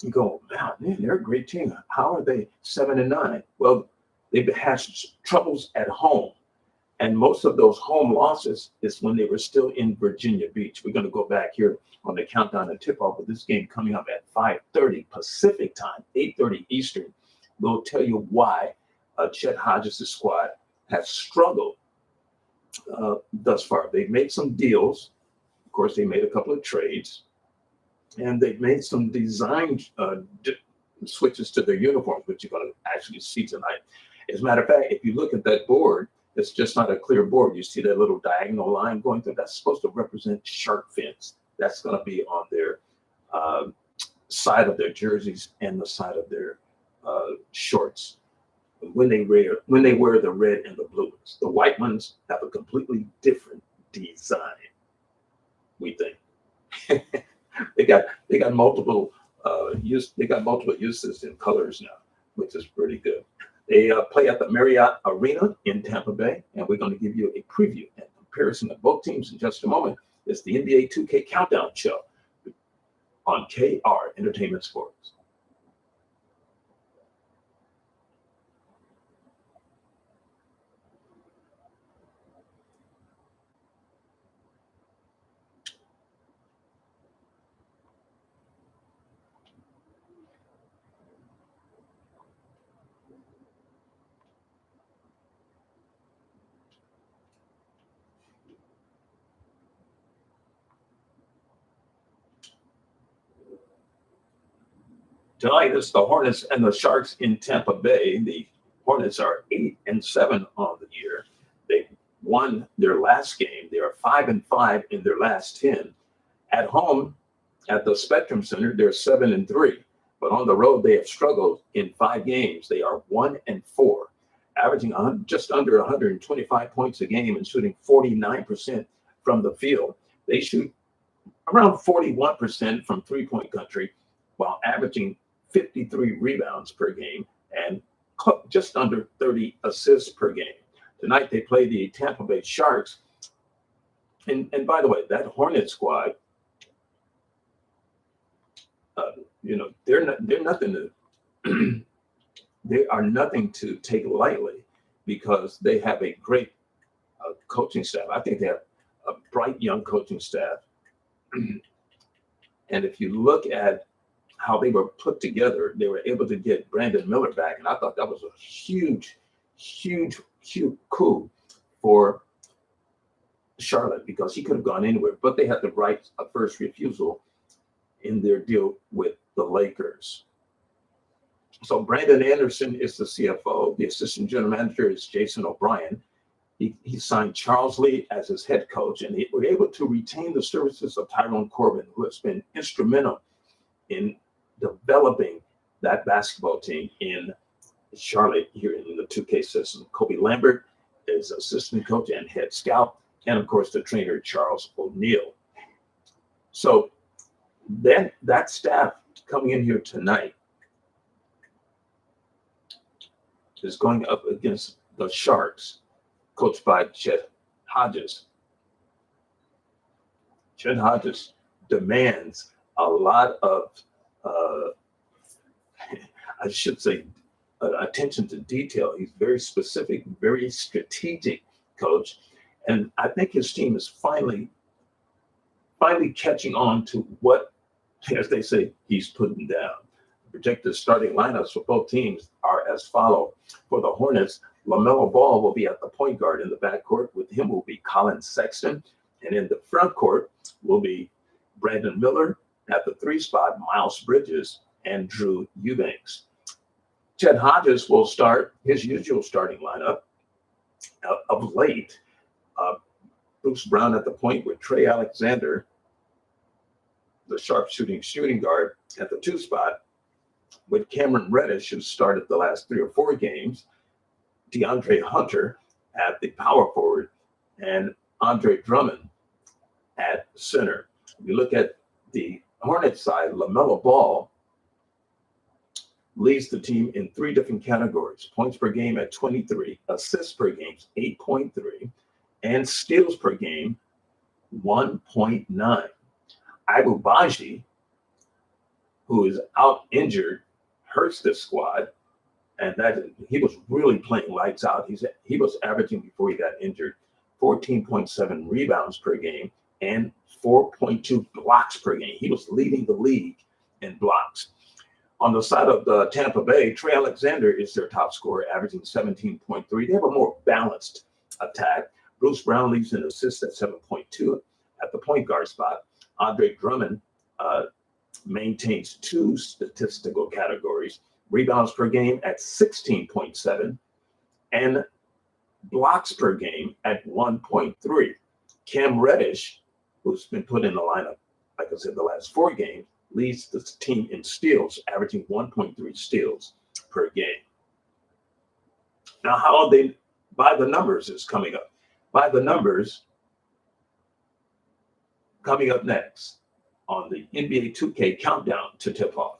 you go, man, they're a great team. How are they 7-9? Well, they've had troubles at home. And most of those home losses is when they were still in Virginia Beach. We're going to go back here on the countdown and tip off with this game coming up at 5:30 Pacific time, 8:30 Eastern. We'll tell you why Chet Hodges' squad has struggled thus far. They've made some deals. Of course, they made a couple of trades. And they've made some design switches to their uniforms, which you're going to actually see tonight. As a matter of fact, if you look at that board, it's just not a clear board. You see that little diagonal line going through? That's supposed to represent shark fins. That's going to be on their side of their jerseys and the side of their shorts when they wear the red and the blue ones. The white ones have a completely different design, we think. They got multiple uses in colors now, which is pretty good. They play at the Marriott Arena in Tampa Bay, and we're going to give you a preview and comparison of both teams in just a moment. It's the NBA 2K Countdown Show on KR Entertainment Sports. Tonight, it's the Hornets and the Sharks in Tampa Bay. The Hornets are 8-7 on the year. They won their last game. They are 5-5 in their last 10. At home, at the Spectrum Center, they're 7-3. But on the road, they have struggled in 5 games. They are 1-4, averaging just under 125 points a game and shooting 49% from the field. They shoot around 41% from three-point country, while averaging 53 rebounds per game and just under 30 assists per game. Tonight they play the Tampa Bay Sharks. And by the way, that Hornet squad, they're nothing to they are nothing to take lightly because they have a great coaching staff. I think they have a bright young coaching staff. And if you look at how they were put together, they were able to get Brandon Miller back. And I thought that was a huge coup for Charlotte because he could have gone anywhere, but they had the right of first refusal in their deal with the Lakers. So Brandon Anderson is the CFO. The assistant general manager is Jason O'Brien. He signed Charles Lee as his head coach, and they were able to retain the services of Tyrone Corbin, who has been instrumental in developing that basketball team in Charlotte here in the 2K system. Kobe Lambert is assistant coach and head scout, and of course the trainer Charles O'Neal. So then that staff coming in here tonight is going up against the Sharks, coached by Chet Hodges. Chet Hodges demands a lot of I should say, attention to detail. He's very specific, very strategic coach. And I think his team is finally catching on to what, as they say, he's putting down. Projected starting lineups for both teams are as follow. For the Hornets, LaMelo Ball will be at the point guard in the backcourt. With him will be Colin Sexton. And in the front court will be Brandon Miller at the 3 spot, Miles Bridges, and Drew Eubanks. Chet Hodges will start his usual starting lineup of late. Bruce Brown at the point with Trey Alexander, the sharpshooting shooting guard, at the 2 spot, with Cameron Reddish, who started the last 3 or 4 games, DeAndre Hunter at the power forward, and Andre Drummond at center. If you look at the Hornets side, LaMelo Ball leads the team in 3 different categories: points per game at 23, assists per game 8.3, and steals per game 1.9. Ibu Baji, who is out injured, hurts this squad, and that he was really playing lights out. He was averaging, before he got injured, 14.7 rebounds per game and 4.2 blocks per game. He was leading the league in blocks. On the side of the Tampa Bay, Trey Alexander is their top scorer, averaging 17.3. They have a more balanced attack. Bruce Brown leads in assists at 7.2 at the point guard spot. Andre Drummond maintains 2 statistical categories: rebounds per game at 16.7 and blocks per game at 1.3. Cam Reddish, who's been put in the lineup, like I said, the last 4 games, leads the team in steals, averaging 1.3 steals per game. Now, how they by the numbers is coming up. By the numbers coming up next on the NBA2K countdown to tip off.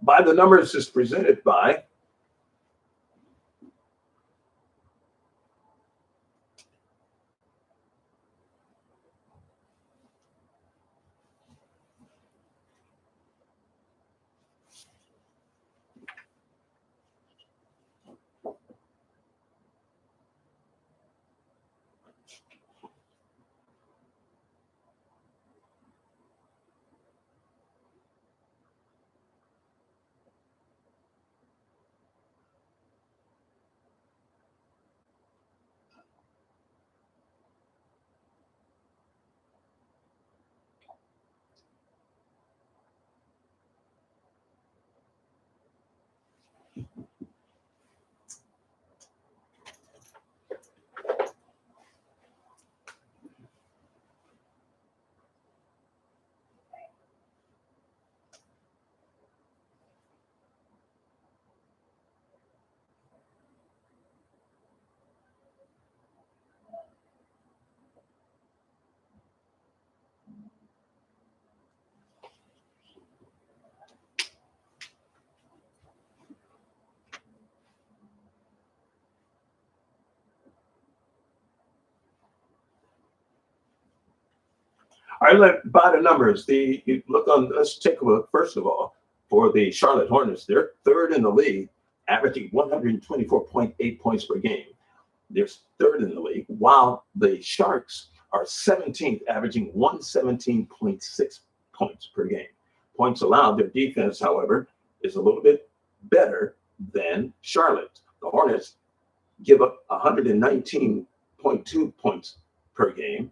By the numbers is presented by by the numbers. You look on. Let's take a look first of all for the Charlotte Hornets. They're 3rd in the league, averaging 124.8 points per game. They're 3rd in the league, while the Sharks are 17th, averaging 117.6 points per game. Points allowed. Their defense, however, is a little bit better than Charlotte. The Hornets give up 119.2 points per game.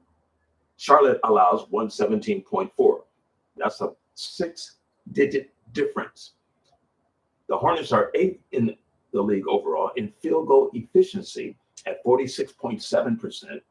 Charlotte allows 117.4. That's a 6-digit difference. The Hornets are 8th in the league overall in field goal efficiency at 46.7%,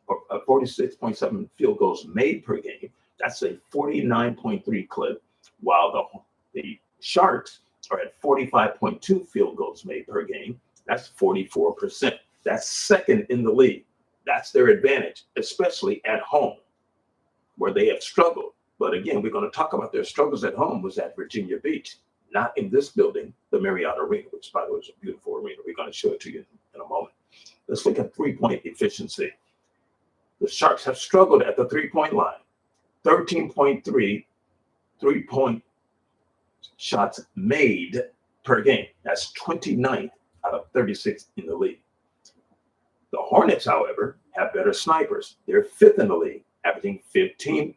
or 46.7 field goals made per game. That's a 49.3 clip, while the Sharks are at 45.2 field goals made per game. That's 44%. That's second in the league. That's their advantage, especially at home, where they have struggled. But again, we're going to talk about their struggles at home was at Virginia Beach, not in this building, the Marriott Arena, which, by the way, is a beautiful arena. We're going to show it to you in a moment. Let's look at three-point efficiency. The Sharks have struggled at the three-point line. 13.3 three-point shots made per game. That's 29th out of 36 in the league. The Hornets, however, have better snipers. They're fifth in the league, averaging 15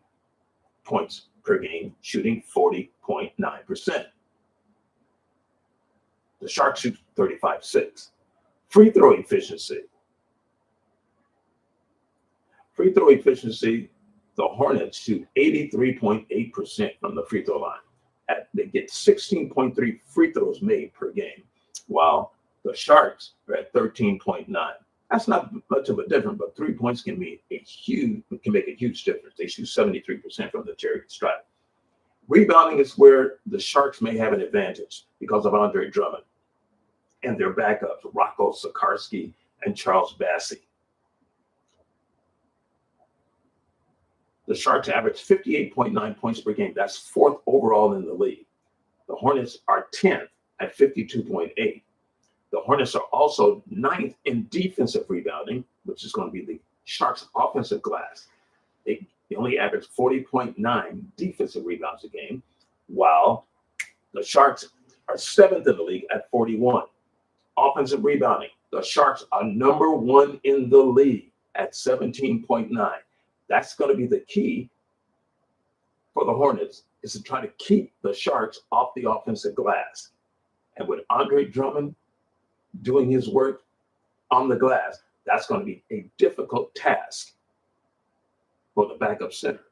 points per game, shooting 40.9%. The Sharks shoot 35.6. Free throw efficiency. Free throw efficiency, the Hornets shoot 83.8% from the free throw line. They get 16.3 free throws made per game, while the Sharks are at 13.9. That's not much of a difference, but 3 points can make a huge difference. They shoot 73% from the charity stripe. Rebounding is where the Sharks may have an advantage because of Andre Drummond and their backups, Rocco Sikorsky and Charles Bassey. The Sharks average 58.9 points per game. That's fourth overall in the league. The Hornets are 10th at 52.8. The Hornets are also 9th in defensive rebounding, which is going to be the Sharks' offensive glass. They only average 40.9 defensive rebounds a game, while the Sharks are 7th in the league at 41. Offensive rebounding, the Sharks are number 1 in the league at 17.9. That's going to be the key for the Hornets, is to try to keep the Sharks off the offensive glass. And with Andre Drummond doing his work on the glass, that's going to be a difficult task for the backup center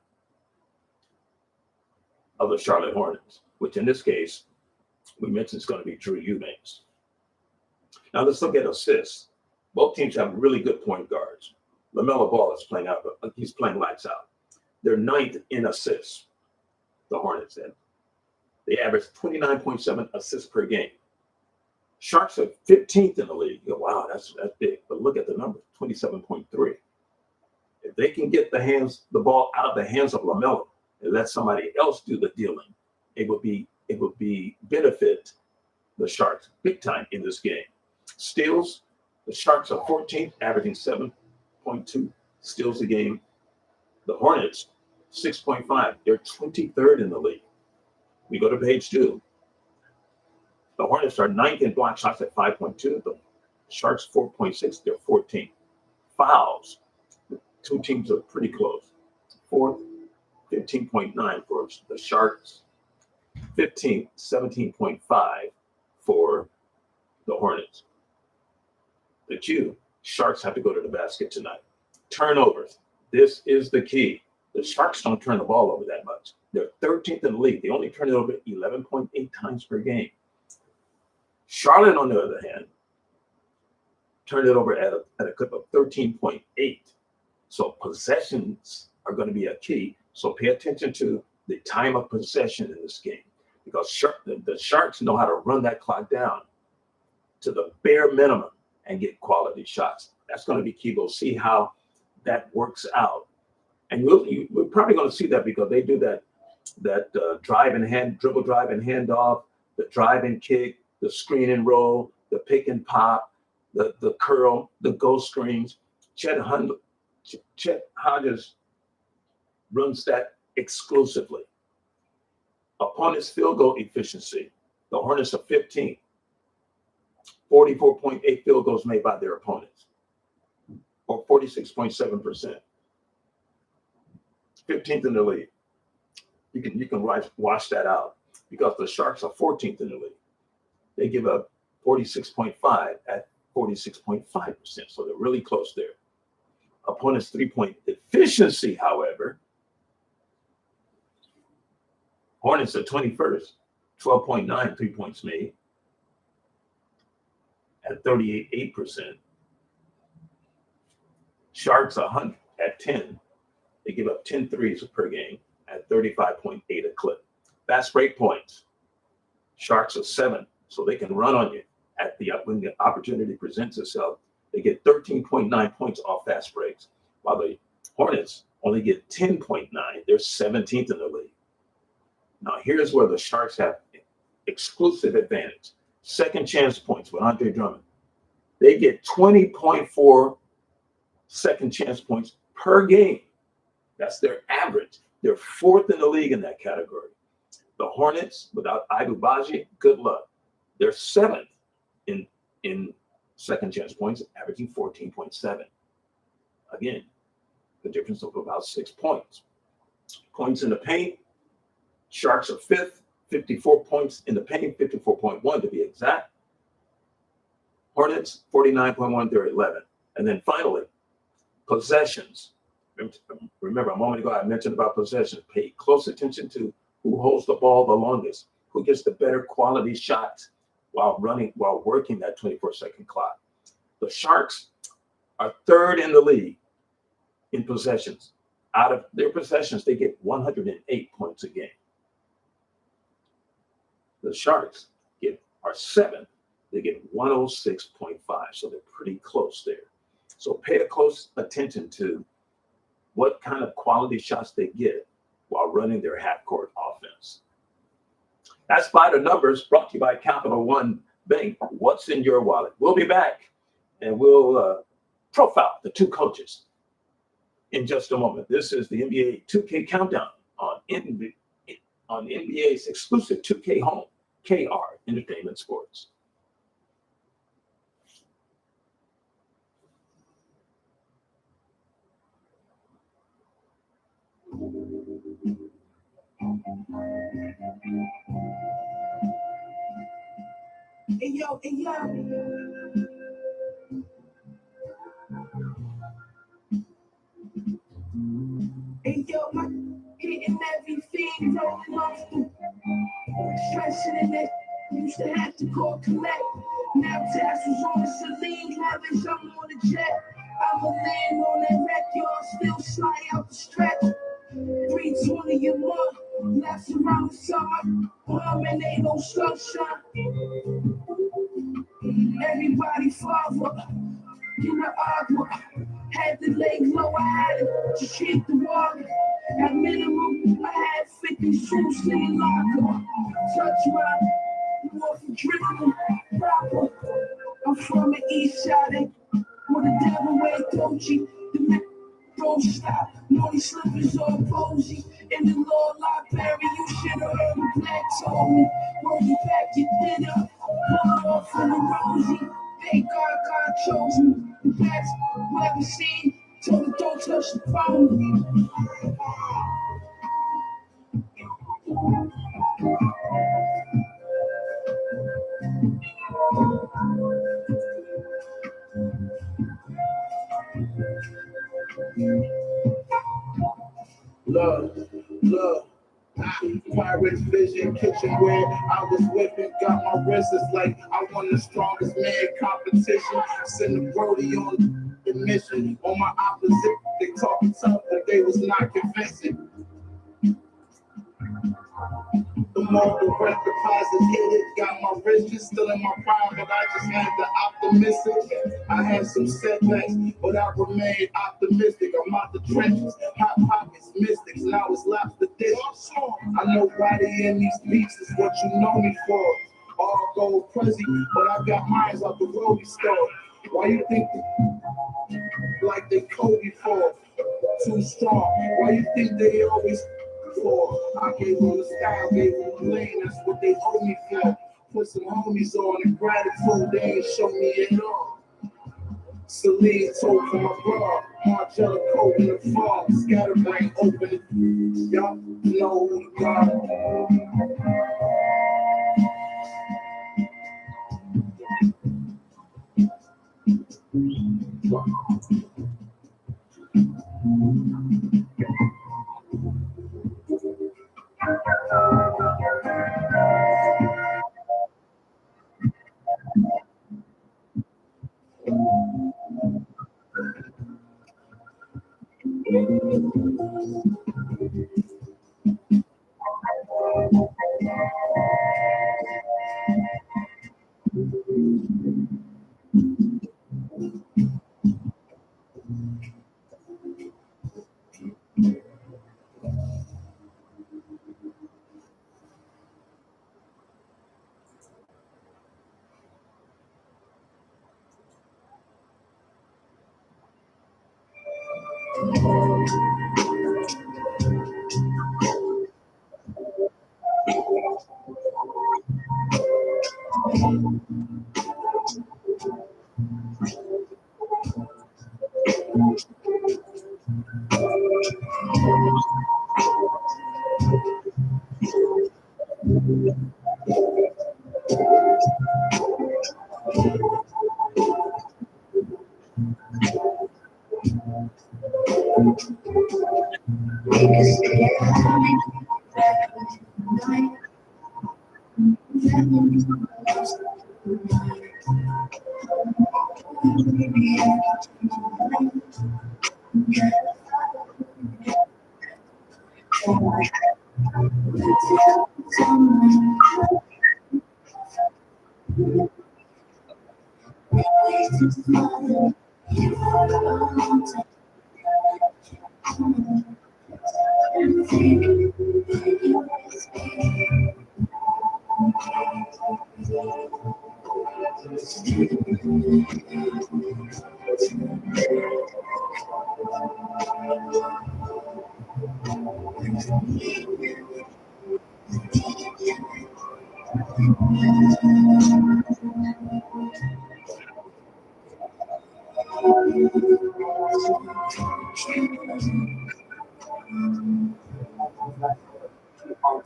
of the Charlotte Hornets, which in this case, we mentioned it's going to be Drew Eubanks. Now let's look at assists. Both teams have really good point guards. LaMelo Ball is playing out, but he's playing lights out. They're 9th in assists, the Hornets did. They average 29.7 assists per game. Sharks are 15th in the league. Wow, that's big. But look at the number, 27.3. If they can get the ball out of the hands of LaMelo and let somebody else do the dealing, it would be benefit the Sharks big time in this game. Steals, the Sharks are 14th, averaging 7.2 steals a game. The Hornets, 6.5. They're 23rd in the league. We go to page 2. The Hornets are 9th in block shots at 5.2. The Sharks, 4.6. They're 14th. Fouls, the two teams are pretty close. 4th, 15.9 for the Sharks. 15th, 17.5 for the Hornets. The Q, Sharks have to go to the basket tonight. Turnovers, this is the key. The Sharks don't turn the ball over that much. They're 13th in the league. They only turn it over 11.8 times per game. Charlotte, on the other hand, turned it over at a clip of 13.8. So possessions are going to be a key. So pay attention to the time of possession in this game, because the Sharks know how to run that clock down to the bare minimum and get quality shots. That's going to be key. We'll see how that works out. And we're probably going to see that because they do that dribble drive and handoff, the drive and kick, the screen and roll, the pick and pop, the curl, the ghost screens. Chet Hodges runs that exclusively. Opponent's field goal efficiency, the Hornets are 15th. 44.8 field goals made by their opponents, or 46.7%. 15th in the league. You can wash that out because the Sharks are 14th in the league. They give up 46.5 at 46.5%, so they're really close there. Opponent's three-point efficiency, however, Hornets are 21st, 12.9 3-points made at 38.8%. Sharks are 100 at 10. They give up 10 threes per game at 35.8 a clip. Fast break points. Sharks are 7, so they can run on you when the opportunity presents itself. They get 13.9 points off fast breaks, while the Hornets only get 10.9. They're 17th in the league. Now, here's where the Sharks have exclusive advantage. Second chance points with Andre Drummond. They get 20.4 second chance points per game. That's their average. They're fourth in the league in that category. The Hornets, without Adebayo, good luck. They're seventh in second chance points, averaging 14.7. Again, the difference of about 6 points. Points in the paint, Sharks are fifth, 54 points in the paint, 54.1 to be exact. Hornets, 49.1, they're 11. And then finally, possessions. Remember, a moment ago I mentioned about possessions. Pay close attention to who holds the ball the longest, who gets the better quality shots while working that 24-second clock. The Sharks are third in the league in possessions. Out of their possessions, they get 108 points a game. The Sharks are seventh. They get 106.5, so they're pretty close there. So pay a close attention to what kind of quality shots they get while running their half-court offense. That's By the Numbers, brought to you by Capital One Bank. What's in your wallet? We'll be back, and we'll profile the two coaches in just a moment. This is the NBA2K Countdown on NBA's exclusive 2K home, KR Entertainment Sports. Hey yo, hey yo. Hey yo, my hitting everything, rolling off the stressing in that. Used to have to call collect. Now tassels on the Celine, lavish, I'm on the jet. I'ma land on that wreck, y'all still slide out the stretch. 320 a month, left around the summer. And ain't no sunshine. Everybody father in the agua. Had the legs low, I had to just hit the water. At minimum, I had 50 suits in the locker. Touch my off the dribbling proper. I'm from the east side, where the devil wear Gucci. The man don't stop, money slippers all posy. In the law library, you should have heard the black told me. When you pack your dinner, pull it off for the rosy. Thank God chose me. The best you ever seen. Told her don't touch the phone. Look, Pirates vision, kitchenware. I was whipping, got my wrists like I won the strongest man competition. Send the Brody on the mission. On my opposite, they talking tough, but they was not convincing. The more the rep deposit hit it, got my wrist just still in my prime, but I just had the optimistic. I had some setbacks, but I remained optimistic. I'm out the trenches, hot pockets, mystics, now it's lobster dishes. I know body in these beats is what you know me for. All gold Prezi, but I got mines out the Roby store. Why you think like they Kobe for? Too strong. Why you think they always for? I gave them the style, gave them the lane, that's what they owe me for. Put some homies on and gratitude, they ain't show me at all. Celine told for my bra, Margiela coat in the fall, scatterbrain open. Y'all know who the God.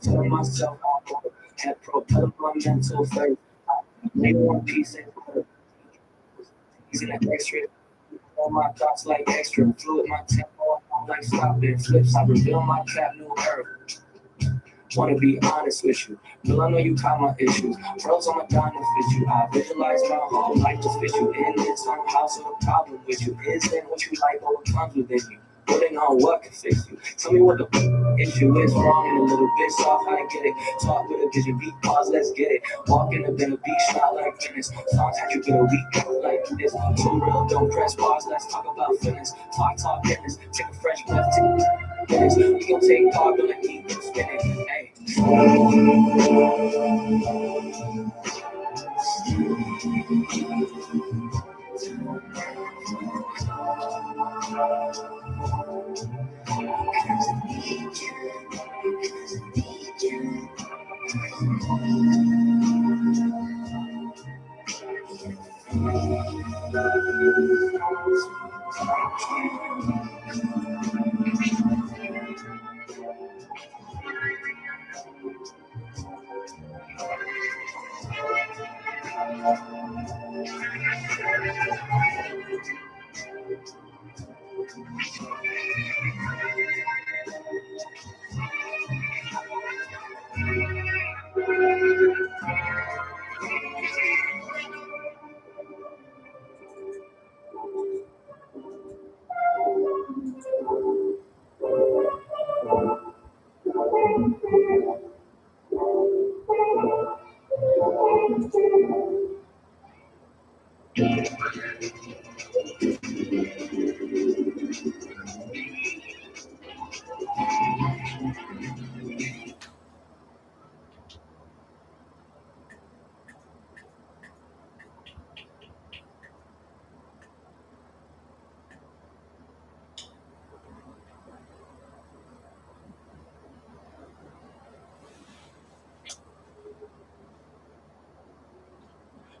Tell myself had propelled my mental faith. Made one piece and using that extra. All my thoughts like extra fluid, my tempo like stop it. Flips, I reveal my trap, new earth. Wanna be honest with you, girl, I know you caught my issues. Pros on my dime to fit you. I visualize my whole life to fit you. In this house, so the problem with you isn't what you like or what comes within you. Putting on what can fix you. Tell me what the issue is, wrong and a little bit soft, how to get it. Talk with a vision, beat pause, let's get it. Walk in the been a beach, not like fitness. Songs had you get a week like this. Too real, don't press pause, let's talk about fitness. Talk fitness, take a fresh breath, take fitness. We gon' take part, but like keep it spinning. Hey.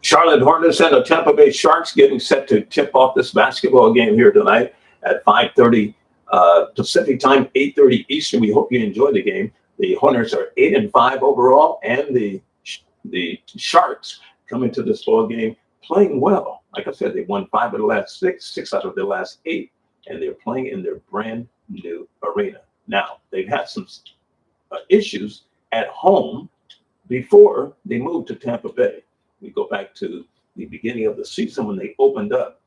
Charlotte Hornets and the Tampa Bay Sharks getting set to tip off this basketball game here tonight at 5:30 Pacific time, 8:30 Eastern. We hope you enjoy the game. The Hornets are 8-5 overall, and the Sharks come into this ball game playing well. Like I said, they won 5 of the last 6 out of the last 8, and they're playing in their brand new arena. Now, they've had some issues at home before they moved to Tampa Bay. We go back to the beginning of the season when they opened up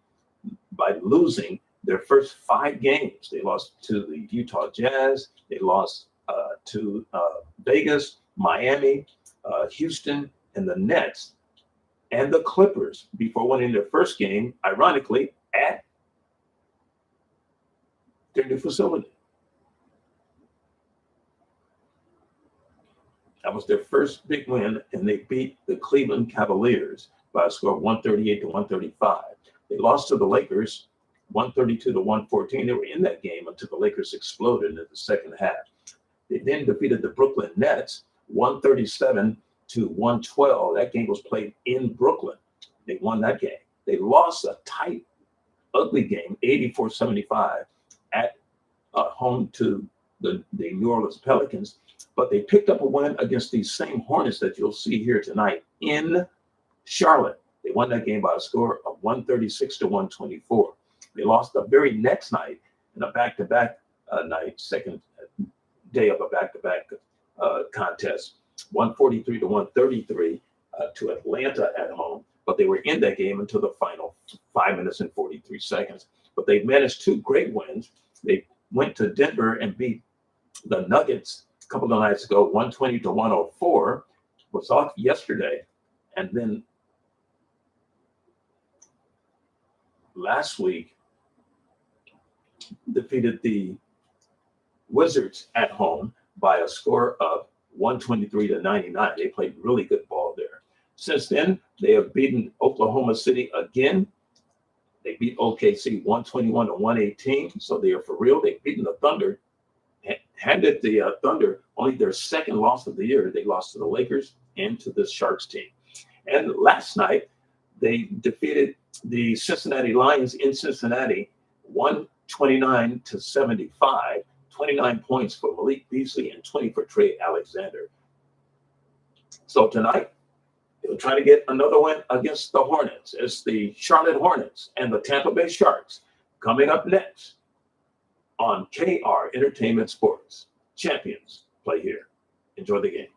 by losing their first 5 games. They lost to the Utah Jazz. They lost to Vegas, Miami, Houston, and the Nets, and the Clippers before winning their first game, ironically, at their new facility. That was their first big win, and they beat the Cleveland Cavaliers by a score of 138-135. They lost to the Lakers 132 to 114. They were in that game until the Lakers exploded in the second half. They then defeated the Brooklyn Nets 137 to 112. That game was played in Brooklyn. They won that game. They lost a tight, ugly game, 84-75 at home to the New Orleans Pelicans. But they picked up a win against these same Hornets that you'll see here tonight in Charlotte. They won that game by a score of 136 to 124. They lost the very next night in a back-to-back night, second day of a back-to-back contest, 143 to 133 to Atlanta at home. But they were in that game until the final 5 minutes and 43 seconds. But they managed two great wins. They went to Denver and beat the Nuggets a couple of nights ago, 120 to 104. Was off yesterday. And then last week, defeated the Wizards at home by a score of 123 to 99. They played really good ball there. Since then, they have beaten Oklahoma City again. They beat OKC 121 to 118. So they are for real. They've beaten the Thunder, handed the Thunder only their second loss of the year. They lost to the Lakers and to the Sharks team. And last night, they defeated the Cincinnati Lions in Cincinnati 129 to 75. 29 points for Malik Beasley and 20 for Trey Alexander. So tonight, they'll try to get another win against the Hornets. It's the Charlotte Hornets and the Tampa Bay Sharks coming up next on KR Entertainment Sports. Champions play here. Enjoy the game.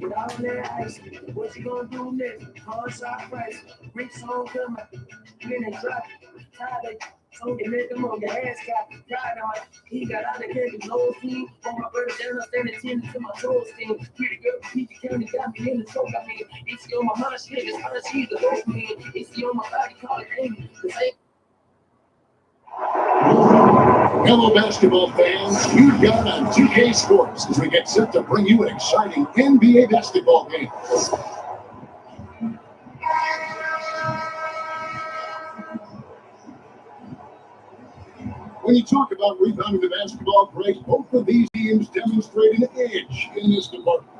Get out there, ice. What you gonna do next? Hard shot price. Bricks on coming. When they drop it. Tired of told you let them on your ass cap. Tired of he got out of candy low team. On my birthday, I'm standing 10 to my toes team. Pretty girl, PG County got me in the choke. I mean, it's on my mind, shit. It's hard, she's the low man. It's on my body, call it Amy. Hello, basketball fans. We've got on 2K Sports as we get set to bring you an exciting NBA basketball game. When you talk about rebounding the basketball, Greg, both of these teams demonstrate an edge in this department.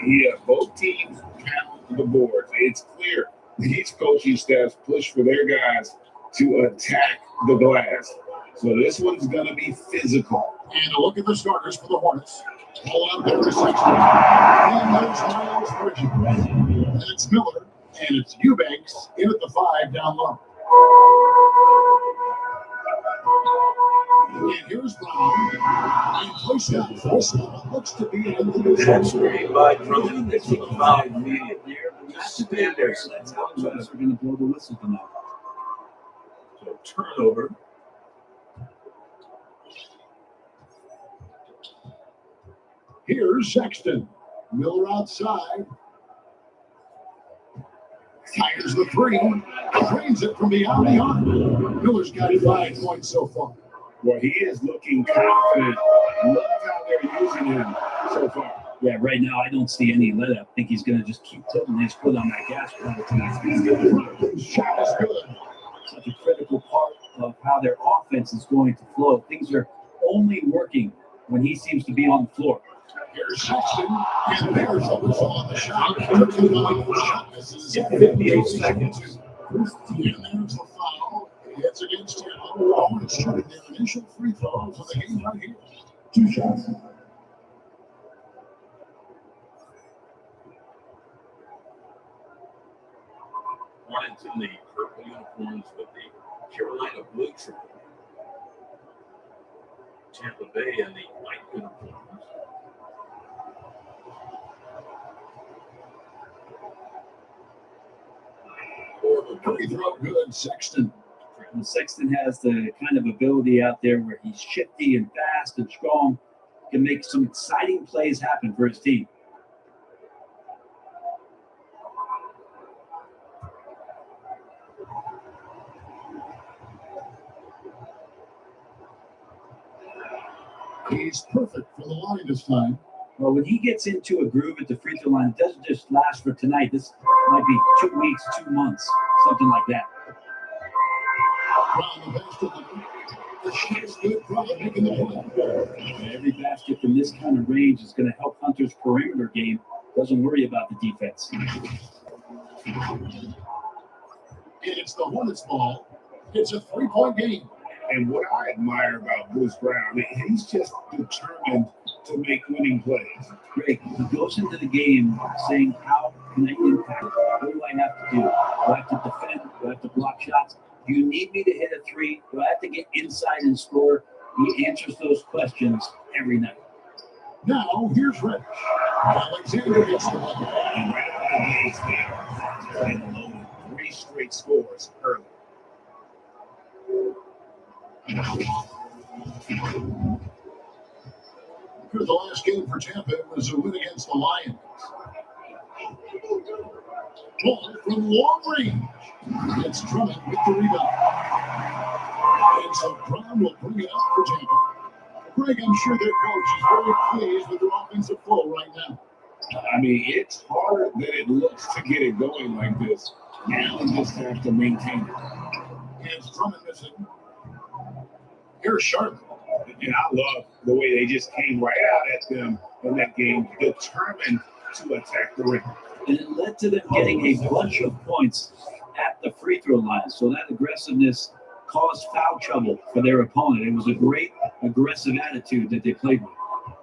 Yeah, both teams pound the boards. It's clear these coaching staffs push for their guys to attack the glass. So this one's going to be physical. And a look at the starters for the Hornets. All out there is Sexton. And there's Miles Bridges. And it's Miller. And it's Eubanks in at the 5 down low. And here's Brown. And pushed out this one. Looks to be an individual. Screen by Drummond. They took a foul immediately. Stand there. So that's how the refs are going to blow the whistle tonight. So turnover. Here's Sexton. Miller outside. Fires the 3. Drains it from beyond the arc. Miller's got 5 points so far. Well, he is looking confident. Love how they're using him so far. Yeah, right now I don't see any let up. I think he's going to just keep putting his foot on that gas pedal tonight. Shot is good. Such a critical part of how their offense is going to flow. Things are only working when he seems to be on the floor. Here's Sexton, and there's a whistle on the shot. Shot misses. 58 seconds. And there's the foul. It's against him. Hornets shooting their initial free throws of the game right here. 2 shots. Hornets in the purple uniforms with the Carolina blue trim. Tampa Bay in the white uniforms. Free throw good, Sexton. And Sexton has the kind of ability out there where he's shifty and fast and strong, can make some exciting plays happen for his team. He's perfect for the line this time. Well, when he gets into a groove at the free throw line, it doesn't just last for tonight. This might be 2 weeks, 2 months, something like that. Brown, the basket. The shot is good. Brown making the play. And every basket from this kind of range is going to help Hunter's perimeter game. Doesn't worry about the defense. And it's the Hornets ball. It's a 3-point game. And what I admire about Bruce Brown, he's just determined to make winning plays. Great. He goes into the game saying, how can I impact? What do I have to do? Do I have to defend? Do I have to block shots? Do you need me to hit a three? Do I have to get inside and score? He answers those questions every night. Now, here's Reddish. Alexander gets the ball. And right out of the gates there, and loaded 3 straight scores early. Here's the last game for Tampa. It was a win against the Lions. Ball from long range. It's Drummond with the rebound. And so Brown will bring it up for Tampa. Greg, I'm sure their coach is very pleased with their offensive flow right now. I mean, it's harder than it looks to get it going like this. Now you just have to maintain it. And Drummond missing. Here's Charlotte. And I love the way they just came right out at them in that game, determined to attack the rim. And it led to them getting a bunch of points at the free throw line. So that aggressiveness caused foul trouble for their opponent. It was a great aggressive attitude that they played with.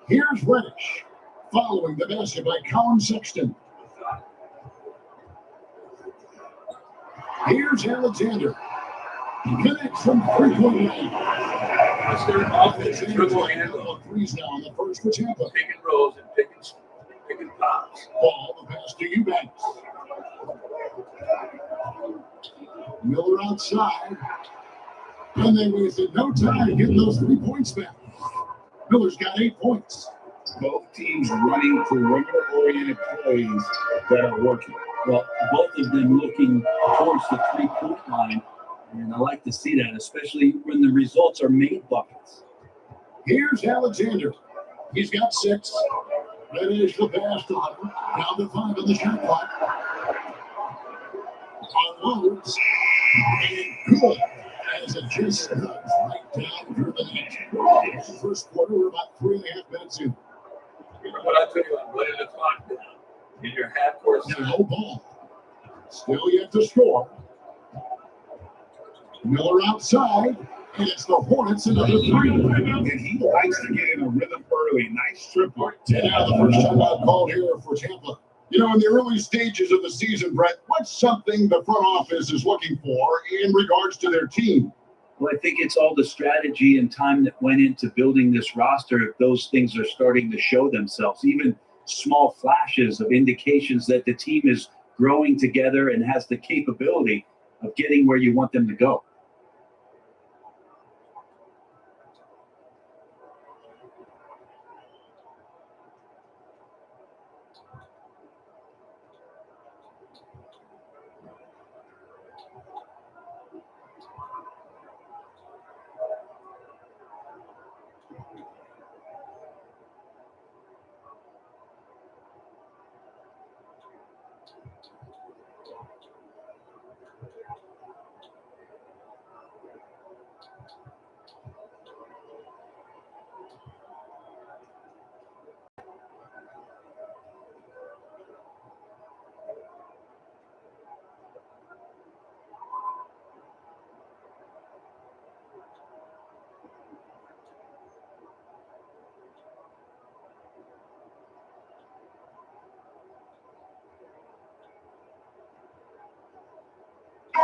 Here's Reddish following the basket by Colin Sexton. Here's Alexander. Connects from 3-point line. It's their offense. It's their handle. Threes now on the first for Tampa. Picking rolls and picking pops. Ball, the pass to Eubanks. Miller outside. And they wasted no time getting those 3 points back. Miller's got 8 points. Both teams running perimeter-oriented plays that are working. Well, both of them looking towards the 3-point line. And I like to see that, especially when the results are made buckets. Here's Alexander. He's got 6. Reddish the pass to Hunter. Down to 5 on the shot clock. Unloads. And good. As it just cuts right down through the net. First quarter, we're about 3.5 minutes in. Remember what I told you about letting the clock down in your half-court set. No ball. Still yet to score. Miller outside, and it's the Hornets another 3. And he likes to get in a rhythm early. Nice triple. 10 out of the first timeout called here for Tampa. You know, in the early stages of the season, Brett, what's something the front office is looking for in regards to their team? Well, I think it's all the strategy and time that went into building this roster. If those things are starting to show themselves, even small flashes of indications that the team is growing together and has the capability of getting where you want them to go.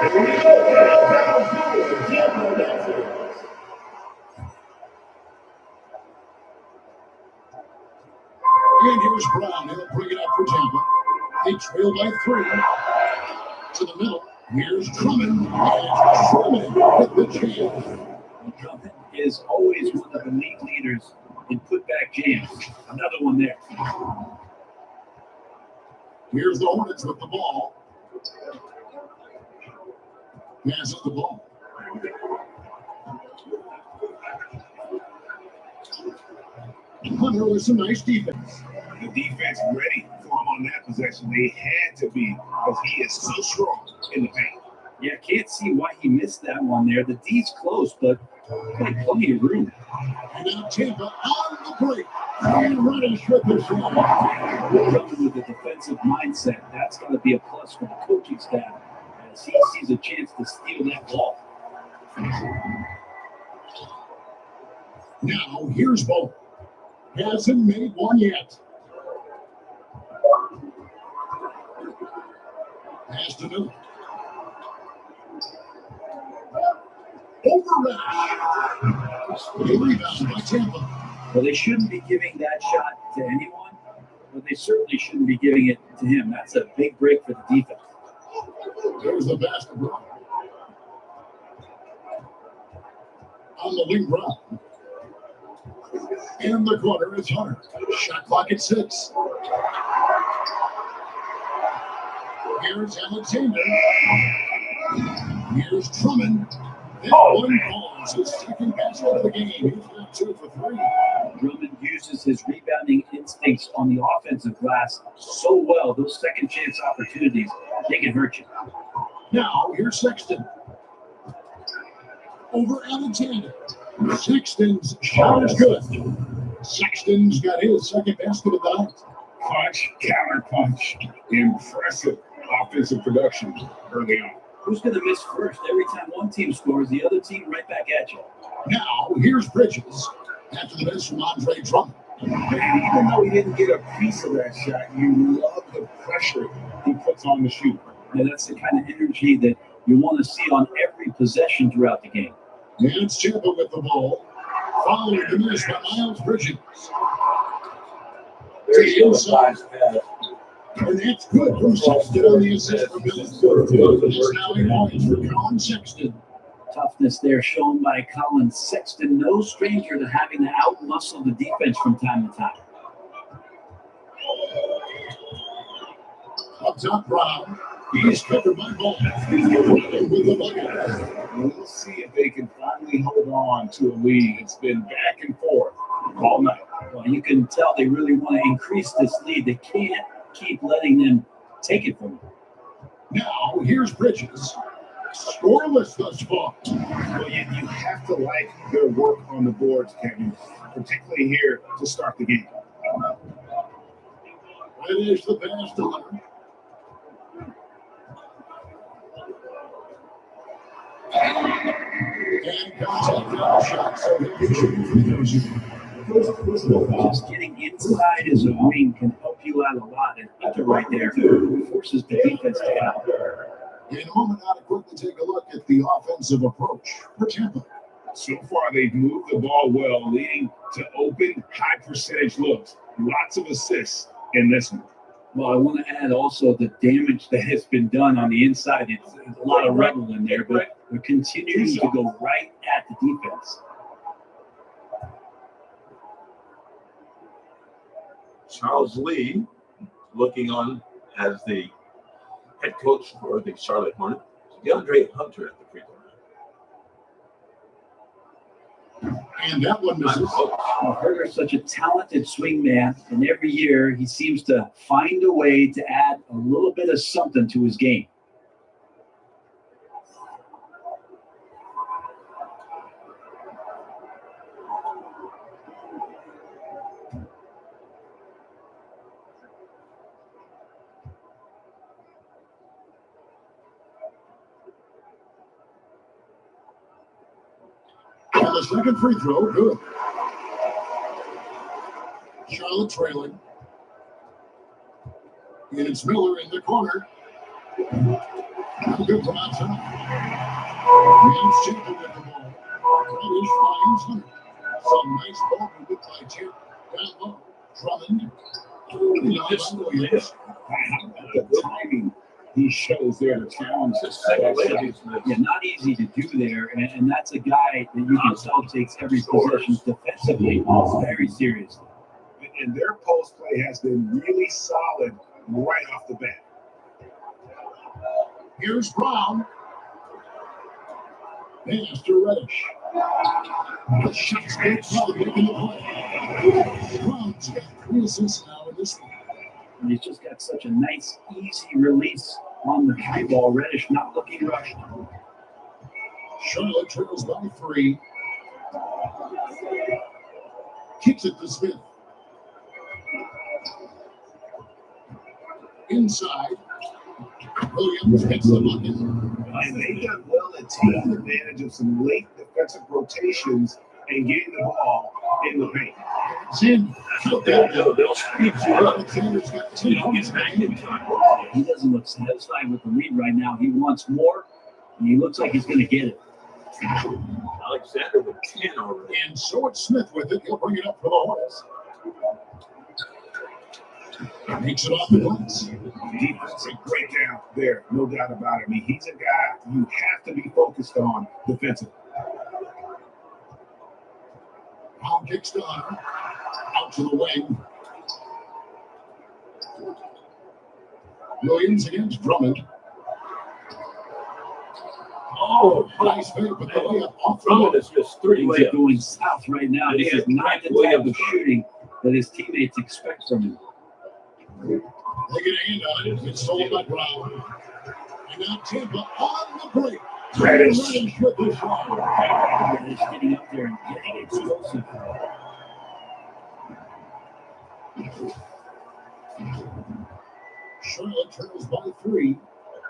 And here's Brown. He'll bring it up for Tampa. They trail by 3. To the middle. Here's Drummond. And Drummond with the jam. Drummond is always one of the league leaders in putback jams. Another one there. Here's the Hornets with the ball. Passes the ball. Hunter with some nice defense. The defense ready for him on that possession. They had to be because he is so strong in the paint. Yeah, can't see why he missed that one there. The D's close, but plenty of room. And now Tampa on the break. And running with the shot. Drummond with a defensive mindset. That's going to be a plus for the coaching staff as he sees a chance to steal that ball. Now here's Bo. Hasn't made one yet. Pass to Miller. Over a rebound by Tampa. Well, they shouldn't be giving that shot to anyone, but they certainly shouldn't be giving it to him. That's a big break for the defense. There's the basketball. On the wing, Brown. In the corner, it's Hunter. Shot clock at 6. Here's Alexander. Here's Drummond. That one falls his second basket of the game. He's got 2 for 3. Drummond uses his rebounding instincts on the offensive glass so well. Those second chance opportunities, they can hurt you. Now, here's Sexton. Over Alexander. Sexton's shot is good. Sexton's got his second basket of the night. Punch, counter punch. Impressive offensive production early on. Who's going to miss first? Every time one team scores, the other team right back at you. Now, here's Bridges. After the miss from Andre Drummond. And even though he didn't get a piece of that shot, you love the pressure he puts on the shooter. Yeah, that's the kind of energy that you want to see on every possession throughout the game. And it's Tampa with the ball. Following the miss by Miles Bridges. To the inside. And that's good from Sexton on the assist from Miller. It's now 8 points for Colin Sexton. Toughness there shown by Colin Sexton. No stranger to having to out-muscle the defense from time to time. Up top, Brown. He's covered by Ball. With the bucket. We'll see if they can finally hold on to a lead. It's been back and forth all night. Well, you can tell they really want to increase this lead. They can't keep letting them take it from them. Now, here's Bridges. Scoreless thus far. Well, you have to like their work on the boards, Kevin, particularly here to start the game. It is the pass to Hunter. And contact on the shot, so he'll be shooting free throws. Just getting inside as a wing can help you out a lot. And Hunter right there forces the defense to out. In a moment, now to quickly take a look at the offensive approach for Tampa. So far, they've moved the ball well, leading to open, high percentage looks. Lots of assists in this one. Well, I want to add also the damage that has been done on the inside. It's a lot of rebel in there, but we're continuing to go right at the defense. Charles Lee looking on as the head coach for the Charlotte Hornets. DeAndre Hunter at the free throw. And that one misses. Well, Herter's such a talented swing man, and every year he seems to find a way to add a little bit of something to his game. And the second free throw, good. Charlotte trailing. And it's Miller in the corner. Good from outside. Rams Champ with the ball. Reddish finds Hunter. Some nice ball movement by Champ. Down low. Drummond. The timing he shows there, the challenge. Yeah, not easy to do there, and that's a guy that you can tell takes every possession defensively very seriously. And their post play has been really solid right off the bat. Here's Brown. Pass to Reddish. The shot's good. Probably making the play. Brown's got 3 assists now in this one. And he's just got such a nice, easy release on the three ball. Reddish not looking rushed. Charlotte trails by 3. Kicks it to Smith. Inside. Williams gets the bucket. And they've done well at taking advantage of some late defensive rotations and getting the ball in the paint. It's in. They'll speed you up. Alexander's got 10 You don't points get back in time. He doesn't look satisfied with the lead right now. He wants more, and he looks like he's going to get it. Alexander with 10 already. And so it's Smith with it. He'll bring it up for the Hornets. Makes it off the glass. Defensive breakdown there, no doubt about it. I mean, he's a guy you have to be focused on defensively. Brown kicks to Hunter. Out to the wing. Williams against Drummond. Oh, Nice fake, but the layup off the Drummond mark. is just 3 Things are layups. going south right now. This is not the type of shooting that his teammates expect from him. They get a hand on it. It's stolen by Brown. And now Tampa on the break. Reddish. Reddish with the shot. Reddish getting up there and getting explosive. Charlotte trails by 3.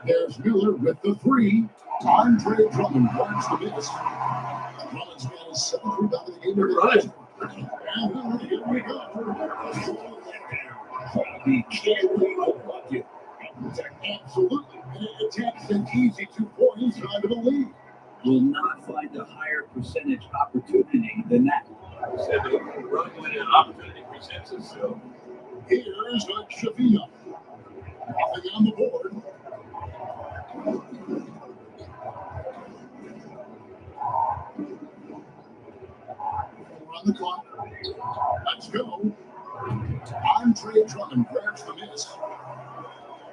There's Miller with the 3. Andre Drummond guards the miss. Drummond's got his 7th rebound of the game. Right. And Miller, here we go. He can't leave the bucket. Absolutely. And it attacks an easy 2 points out of the lead. Will not find a higher percentage opportunity than that. Said the run when an opportunity presents itself. Here's Shavino. Nothing on the board. We're on the clock. Let's go. Andre Drummond grabs the miss.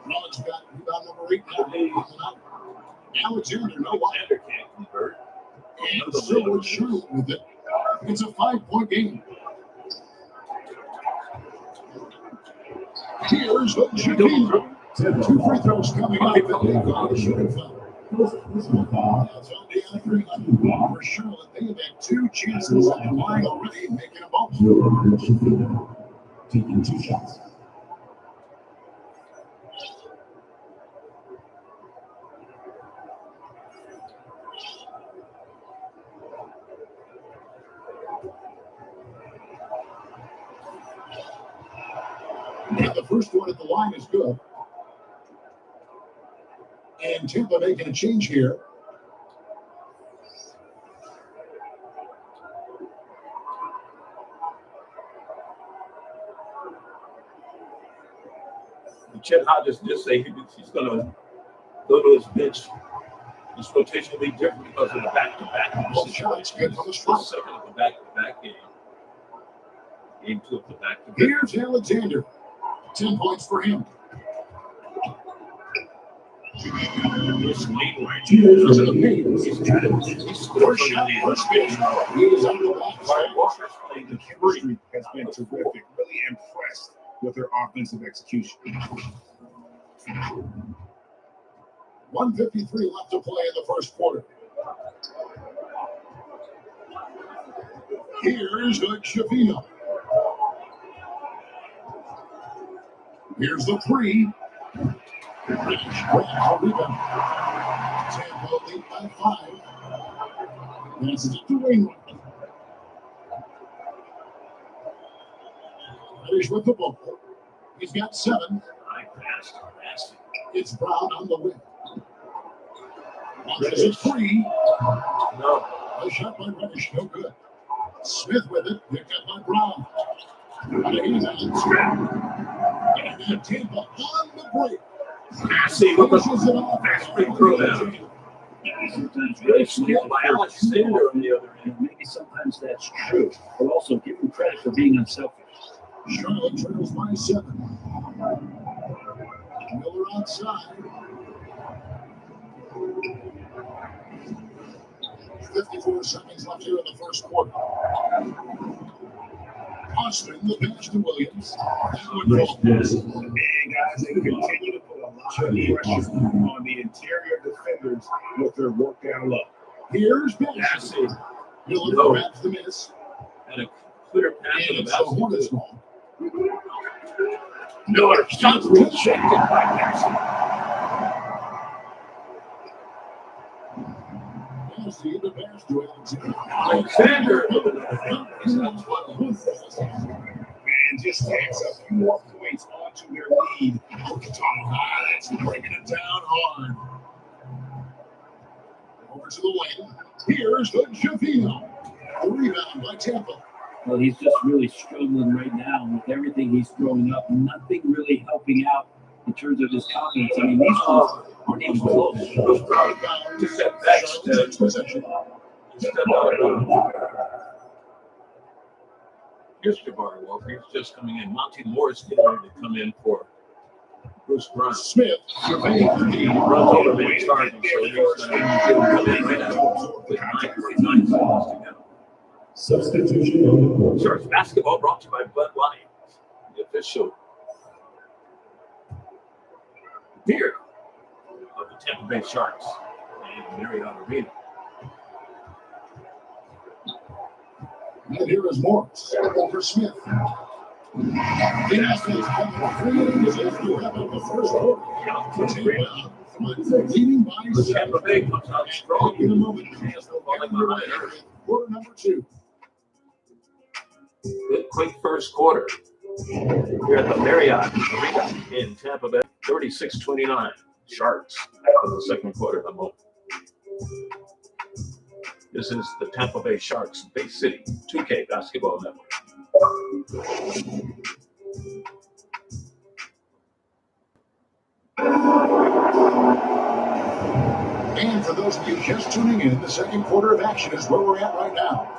Drummond's got rebound number 8 now. Alexander, no wide. Alexander can't convert. And so it's Charlotte with it. It's a 5-point game. Here's Shavino. 2 free throws coming up. They've got a shooting foul. That's on the other 3 for Charlotte. They have had 2 chances at the line already, making a bump. Taking 2 shots. And the first one at the line is good. And Tampa making a change here. Chet Hodges just say he's going to go to his bench. His rotation will be different because of the back-to-back situation. Good for the It's second of the back-to-back game. Game 2 of the back-to-back. Here's Alexander. 10 points for him. This lead right here. He's got it. He scored from the lead. He's on the block. Walker's playing the chemistry has been terrific. Really impressed with their offensive execution. 1:53 left to play in the first quarter. Here's Shavino. Here's the 3. Reddish grabs the rebound. Tampa lead by 5. That's it to Wainwright. Reddish with the ball. He's got 7. High pass to Massey. It's Brown on the wing. Launches a three. No. A shot by Reddish, no good. Smith with it, picked up by Brown. And he's out. And then Tampa on the break. Massey with a fast break throwdown. Sometimes Really skilled by Alexander on the other end. Maybe sometimes that's true, but also give him credit for being unselfish. Charlotte trails by 7. Miller outside. 54 seconds left here in the first quarter. Austin, the pass to Williams. And guys, they continue to put a lot of pressure on the interior defenders with their work down low. Here's Massey. Miller grabs the miss. And a clear pass to the And it's the Hornets' ball. Miller shot rejected by Massey. Massey, the pass to Alexander. And just takes a few more points onto their lead. That's breaking it down hard. Over to the wing. Here's the Javino. The rebound by Tampa. Well, he's just really struggling right now with everything he's throwing up. Nothing really helping out in terms of his confidence. I mean, these ones aren't even close. Just that back possession. Here's Jabari Walker. He's just coming in. Monty Morris getting ready to come in for Bruce Brown. Smith surveying He runs over the target, so he's going to come in right out with 9:49 seconds to go. Substitution on the court. Sharks basketball brought to you by Bud Light, the official beer of the Tampa Bay Sharks and Marriott Arena. And here is Morris. Over Smith. The Aztecs coming 3 minutes after wrap up the first quarter. Leading by The 7. Tampa Bay comes out strong. In a moment. Quarter Quarter number 2. Good quick first quarter here at the Marriott Arena in Tampa Bay. 36-29. Sharks in the second quarter at the moment. This is the Tampa Bay Sharks Bay City 2K Basketball Network. And for those of you just tuning in, the second quarter of action is where we're at right now.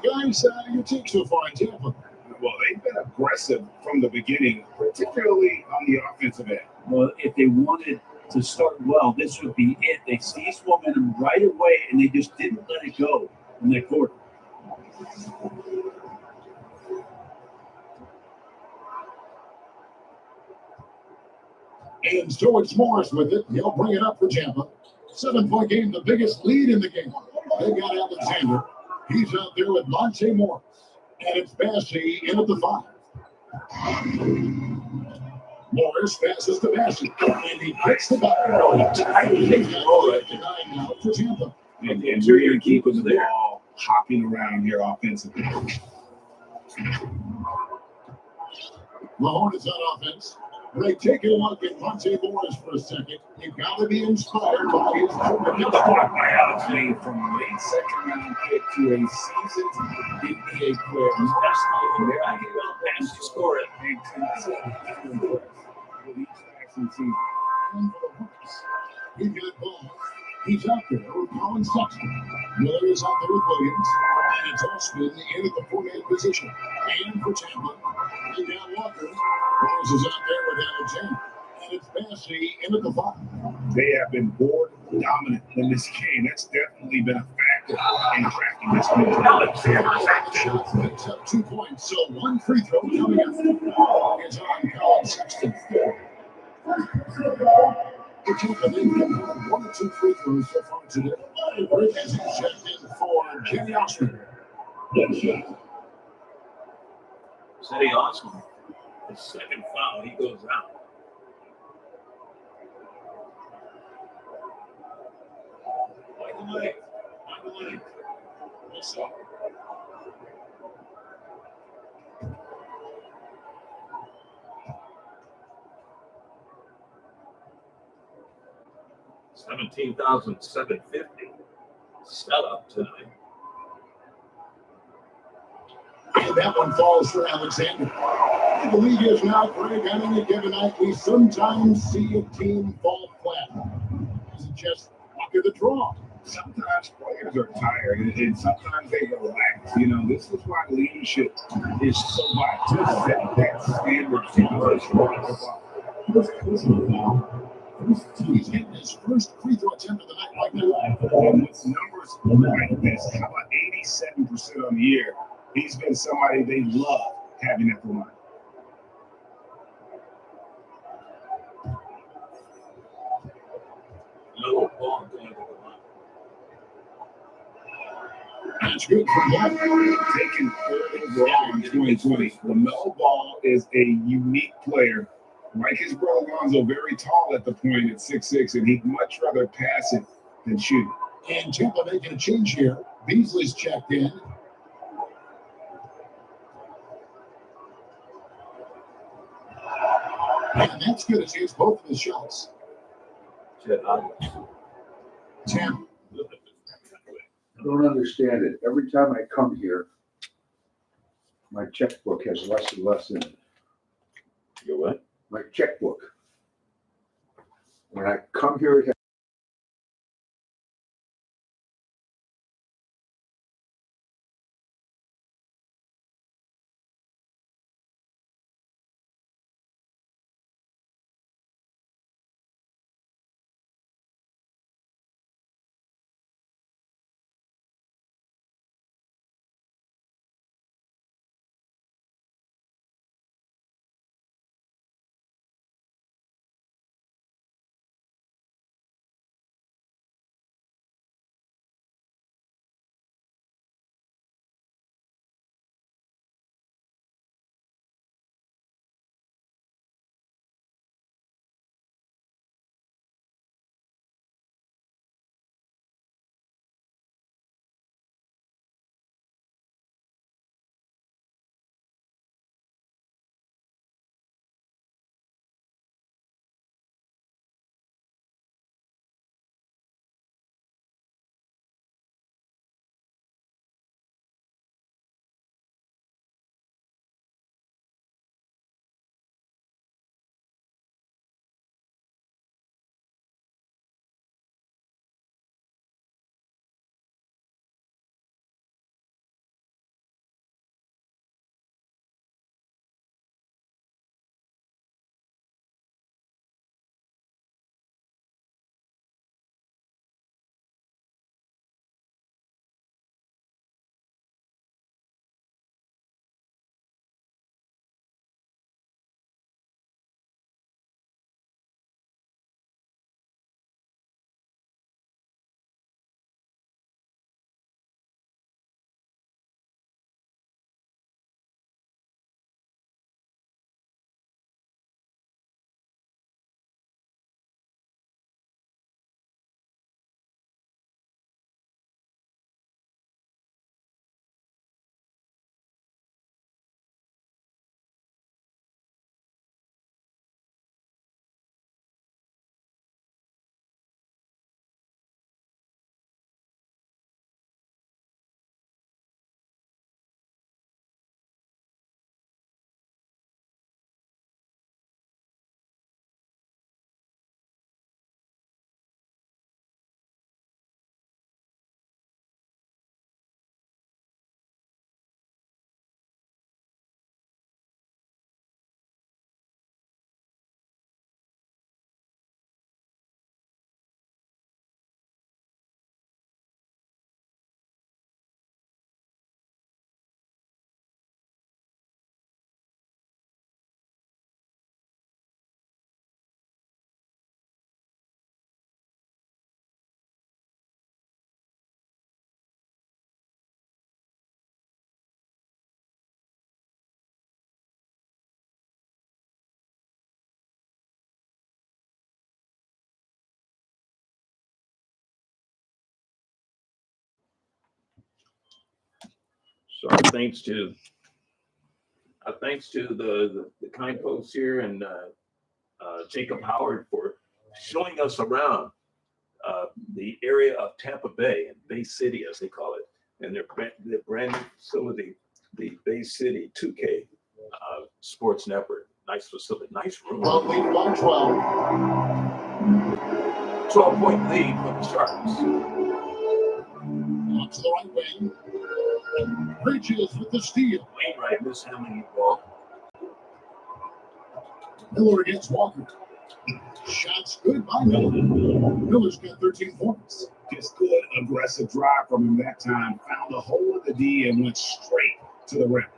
Guys, your take so far in Tampa? Well, they've been aggressive from the beginning, particularly on the offensive end. Well, if they wanted to start well, this would be it. They seized momentum right away, and they just didn't let it go in that quarter. And so it's Morris with it. He'll bring it up for Tampa. 7-point game, the biggest lead in the game. They got Alexander. He's out there with Monte Morris. And it's Bassey in at the 5. Morris passes to Bassey. And he picks the ball. He's got 9 now for Tampa. And we're going to keep the ball hopping around here offensively. The Hornets on offense. Ray, take a look at Monte Morris for a second. You've got to be inspired by his The block by Alex made from late second round pick to a seasoned NBA player. He's best in there. I can pass to score it. He's got ball. He's out there with Colin Sexton. Miller is out there with Williams. And it's Austin in at the 4-man position. And for Tampa, and down Walker. Rose is out there with Alexander. And it's Bassey in at the 5. They have been board dominant in this game. That's definitely been a factor in cracking this game. Shot picks up 2 points. So 1 free throw coming up. It's on Colin Sexton. The Tampa Bay got 1 or 2 free throws so far today. Bridges is checked in for Jimmy Osmond. City Osmond. His second foul, he goes out. Michael. What's up? 17,750 setup tonight. And that one falls for Alexander. The league is now, Greg, on any given night, we sometimes see a team fall flat. Is it just luck of the draw? Sometimes players are tired and sometimes they relax. You know, this is why leadership is so vital. To set that standard for He's hitting his first free throw attempt of the night right now. And with numbers like this, how about 87% on the year? He's been somebody they love having at the line. Little ball going to the line. That's good for him. Taken third overall in 2020. LaMelo Ball is a unique player. Like his brother Lonzo, very tall at the point at 6'6", and he'd much rather pass it than shoot. And Tampa making a change here. Beasley's checked in. And that's good as he hits both of his shots. Tim. I don't understand it. Every time I come here, my checkbook has less and less in it. Your what? My checkbook. When I come here, it has So our thanks to the kind folks here and Jacob Howard for showing us around the area of Tampa Bay, and Bay City, as they call it, and their brand new facility, the Bay City 2K Sports Network. Nice facility, nice room. Well, lead by 12. 12-point lead for the Sharks. On to the right wing. Bridges with the steal. Wainwright mishandling the ball. Miller against Walker. Shots good by Miller. Miller's got 13 points. Just good aggressive drive from him that time. Found the hole of the D and went straight to the rim.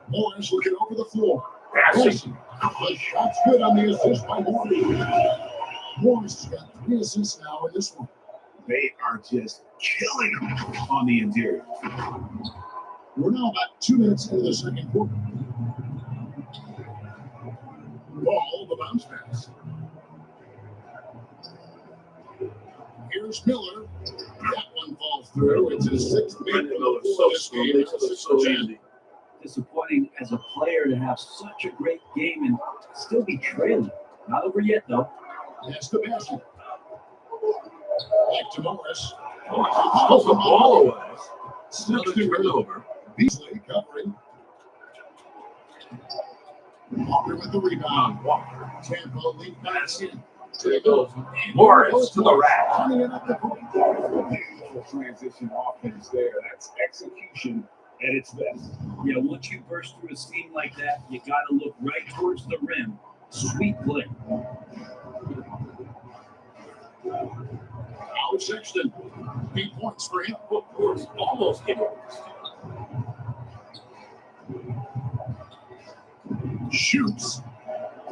Morris looking over the floor. Passing. The shot's good on the assist by Morris. Morris has got 3 assists now in this one. They are just killing him on the interior. We're now about 2 minutes into the second quarter. Ball, the bounce pass. Here's Miller. That one falls through. It's his 6th minute of this game. So easy. Disappointing as a player to have such a great game and still be trailing. Not over yet, though. That's the basket. Back to Morris. Almost a ball away. Another turnover. Beasley covering. Walker with the rebound. Walker. Tampa lead back in. There goes Morris to the rack. Turning it up the court. Transition offense there. That's execution at its best. Yeah, once you burst through a seam like that, you got to look right towards the rim. Sweet play. Howard Sexton. 8 points for him. Of course, almost hit it. Shoots.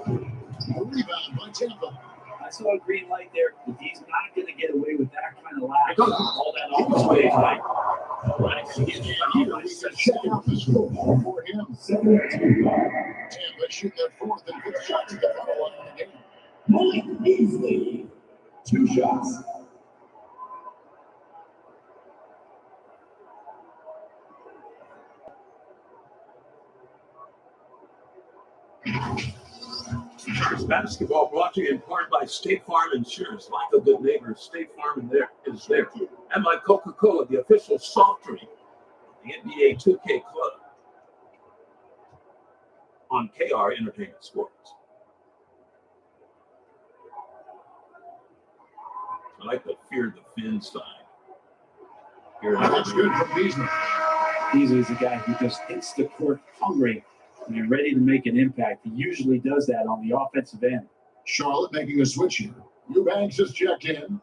Rebound by Tampa. I saw a green light there. If he's not going to get away with that kind of lack, Because all that he was way like, right, Check out the score for him. 7-2. Tampa shooting their 4th and 5th shots at the foul line of the game. Malik Beasley, 2 shots. Sharks basketball brought to you in part by State Farm Insurance. Like a good neighbor, State Farm is there. And by Coca-Cola, the official soft drink of the NBA2K Club on KR Entertainment Sports. I like the fear the fin sign. That's good for Beasley. Beasley's a guy who just hits the court hungry and they're ready to make an impact. He usually does that on the offensive end. Charlotte making a switch here. Eubanks has checked in.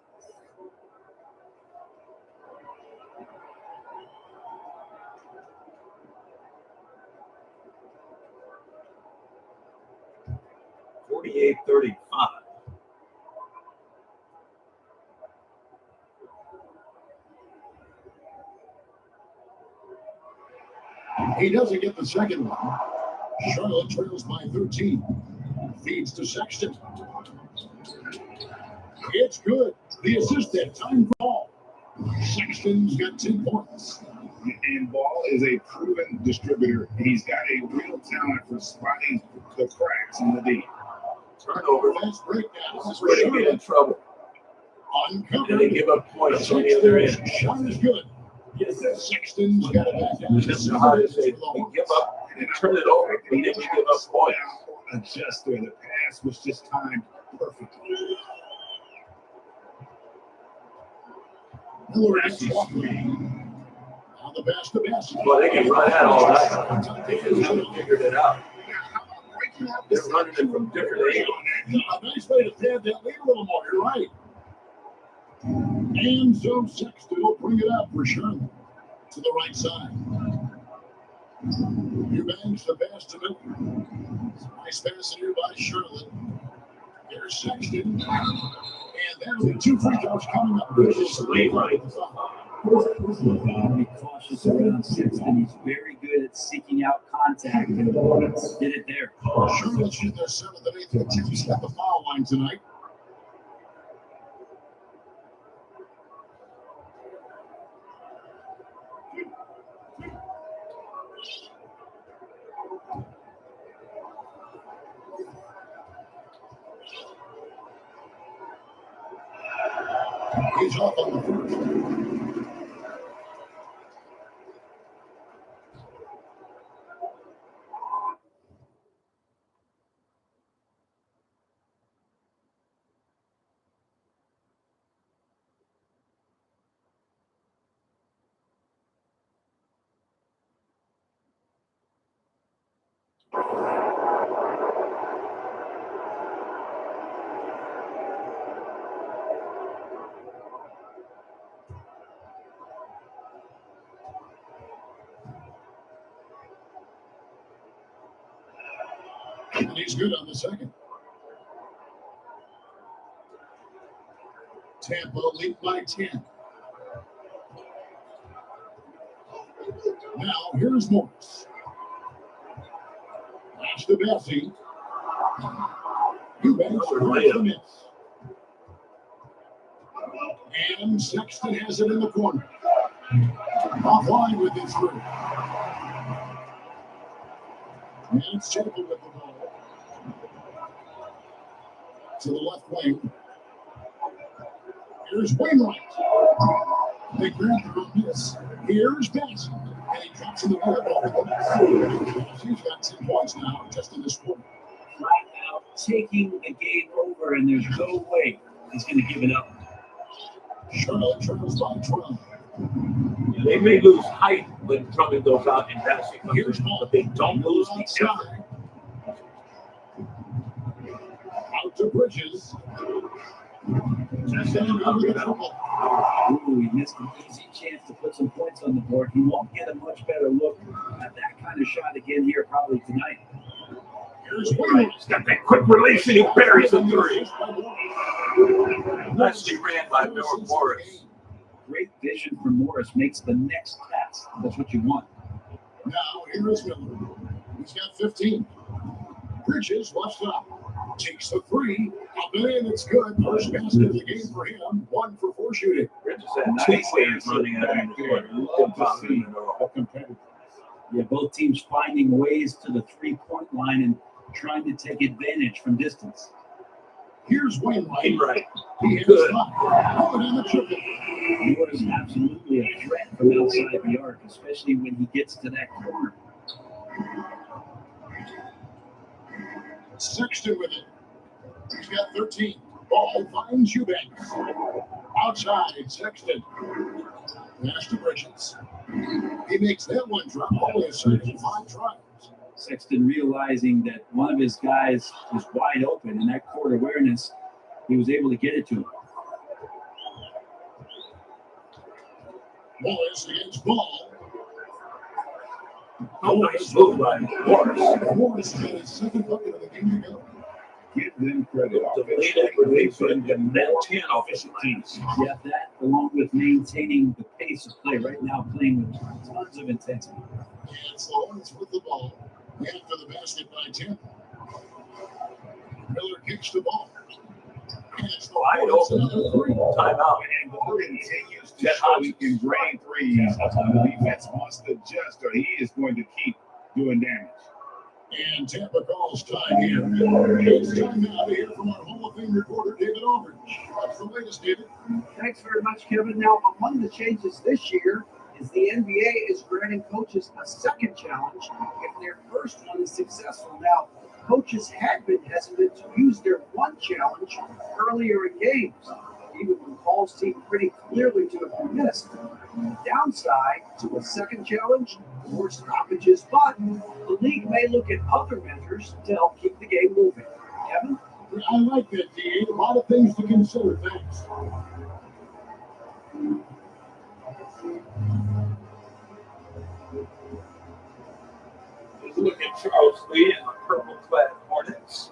$48-35. He doesn't get the second one. Charlotte trails by 13. Feeds to Sexton. It's good. The assist that time ball. Sexton's got 10 points. And Ball is a proven distributor. He's got a real talent for spotting the cracks in the D. Turnover. Fast breakdown. This is where they get in trouble. Uncovered. And they give up points on the other end. Shot is good. Yes, sir. Sexton's got it back down. This is how they say we give up and turn it over, and then we give up points. Adjuster. The pass was just timed perfectly. Miller against Walker. Now the pass to basket. Well, they can run that all night. They just haven't figured it out. They're running it from different angles. A nice way to pad that lead a little more. You're right. And so Sexton will bring it up for Charlotte to the right side. Eubanks the pass to Miller. Nice pass here by Charlotte. Here's Sexton. And that'll be 2 free throws coming up. Wainwright. Be cautious around Sexton. He's very good at seeking out contact. And did it there. Charlotte shoot their 7th and 8th attempts at the foul line tonight. He's off on the first. And he's good on the second. Tampa lead by 10. Now, here's Morris. Pass to Bessie. Eubanks hurts the miss. And Sexton has it in the corner. Offline with his three. And it's Tampa with the ball. To the left wing. Here's Wainwright. They grab the miss. Here's Benson. And he drops in the middle of the miss. He's got 10 points now just in this quarter. Flat out taking the game over, and there's no way he's going to give it up. Charlotte trails by 12. Yeah, they may lose height when Drummond goes out and basketball, but they don't lose the effort. Out to Bridges. Ooh, he missed an easy chance to put some points on the board. He won't get a much better look at that kind of shot again here probably tonight. He's got that quick release and he buries the three. Nicely ran by Morris. Great vision from Morris makes the next pass. That's what you want. Now here is Miller. He's got 15. Bridges left up. Takes the three. Up and it's good. First basket of the game for him. 1 for 4 shooting. Bridges had 2 ways running out of the court. Yeah, both teams finding ways to the 3-point line and trying to take advantage from distance. Here's Wainwright. He good. Morris is absolutely a threat from outside the arc, especially when he gets to that corner. Sexton with it. He's got 13. Ball finds Eubanks. Outside, Sexton. Pass to Bridges. He makes that one drop. Only a second 5 tries. Sexton realizing that one of his guys was wide open, and that court awareness, he was able to get it to him. Morris against Ball. Oh, nice move by Morris. Morris got his second bucket of the game to go. Give them credit. The lead equity the net 10 offensive teams. Yeah, that along with maintaining the pace of play right now, playing with tons of intensity. And Florence with the ball. After the basket by 10. Miller kicks the ball. And it's wide open. Timeout. And Ball continues to show he can drain threes. The defense must adjust or he is going to keep doing damage. And Tampa calls time here. It's time now to hear from our Hall of Fame reporter, David Aldridge. What's the latest, David? Thanks very much, Kevin. Now, among the changes this year is the NBA is granting coaches a second challenge if their first one is successful. Now, coaches had been hesitant to use their one challenge earlier in games, even when calls seemed pretty clearly to have been missed. Downside to a second challenge, more stoppages, but the league may look at other measures to help keep the game moving. Kevin? I like that, D. A lot of things to consider. Thanks. Let's look at Charles Lee and the purple-clad Hornets.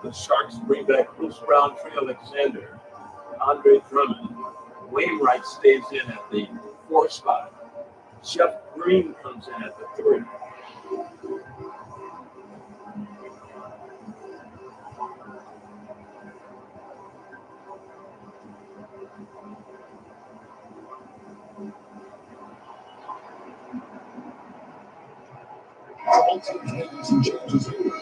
The Sharks bring back Bruce Brown, Trey Alexander, Andre Drummond. Wainwright stays in at the 4 spot. Jeff Green comes in at the 3. Some changes here.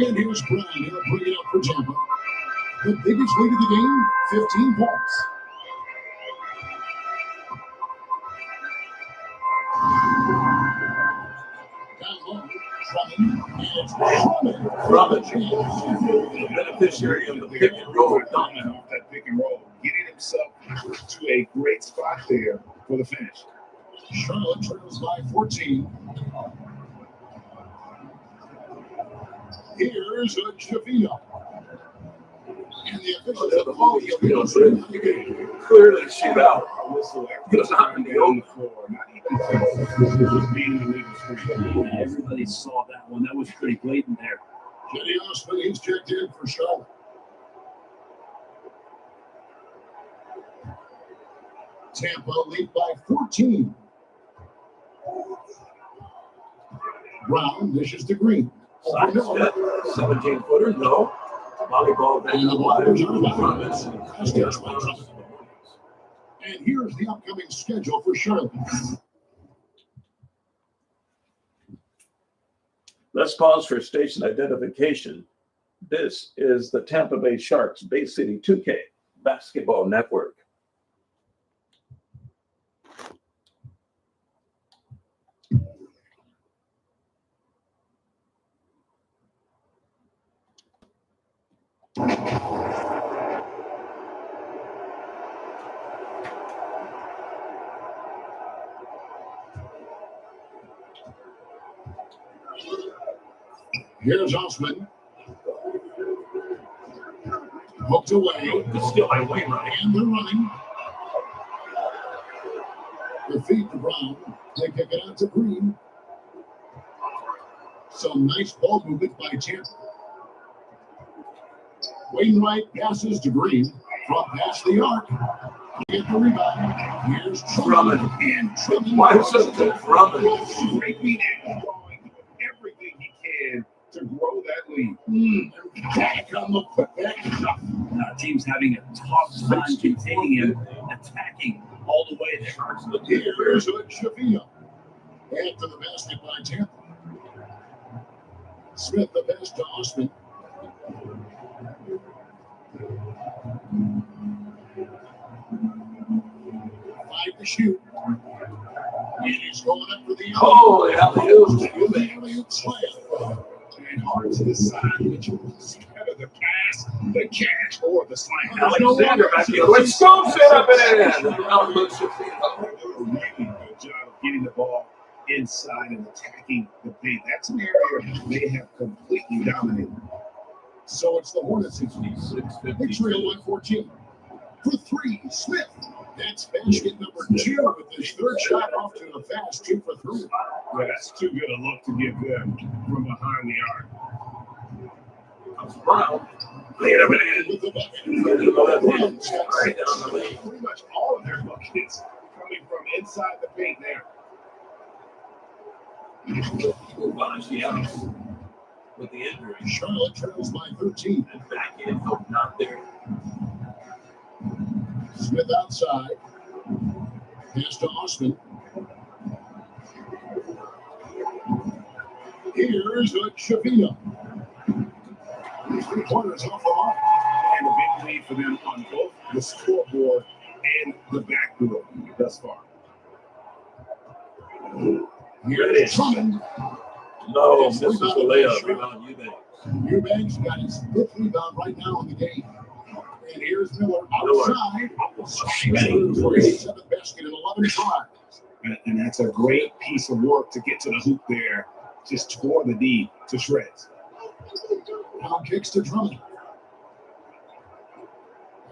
And here's Brown. He'll bring it up for Tampa. The biggest lead of the game, 15 points. Down low, Drummond, the beneficiary of the pick and roll. Off that pick and roll, getting himself to a great spot there for the finish. Charlotte trails by 14. Here's a Chavino. And the officials of the ball Clearly shoot out. It's not on the floor. Not even just being the legal screen. Everybody saw that one. That was pretty blatant there. Jenny Osmond, he's checked in for Charlotte. Tampa lead by 14. Brown dishes to Green. 17-footer, no. Volleyball back And the to Warriors are Drummond. And here's the upcoming schedule for Charlotte. Let's pause for station identification. This is the Tampa Bay Sharks Bay City 2K Basketball Network. Here's Osman. Hooked away. It's still like Wainwright. And they're running. The feed to Brown. They kick it out to Green. Some nice ball movement by Tampa. Wainwright passes to Green. From past the arc. Get the rebound. Here's Drummond. And Drummond. Why is it Drummond? Scraping and drawing everything he can to grow that lead. Back on the putback. Team's having a tough time containing him, attacking all the way there. Here's a Chavino. After the basket by Tampa. Smith the pass to Austin. 5 to shoot. And he's going up for the Holy alley-oop slam. And hard to decide which was better, the pass, the catch, or the slam. Alexander back here. Let's go, set up and in. Really good job of getting the ball inside and attacking the paint. That's an area they have completely dominated. So it's the Hornets. They trail by 14. For 3, Smith. That's basket number 2 with his third shot off to a fast 2 for 3. Yeah, that's too good a look to give them from behind the arc. Brown. Lead him in. With the bucket. Right down the lane. Pretty much all of their buckets coming from inside the paint there. With the injury. Charlotte trails by 13. And back in, hope not there. Smith outside. Pass to Austin. Here's a Chavino. 3 corners off the mark. And a big lead for them on both the scoreboard and the backboard thus far. Here's Drummond. No, this is the layup. Rebound Eubanks. Eubanks got his 5th rebound right now in the game. And here's Miller outside. Spurs for his 7th basket in 11 tries. And that's a great piece of work to get to the hoop there. Just tore the D to shreds. Now kicks to Drummond.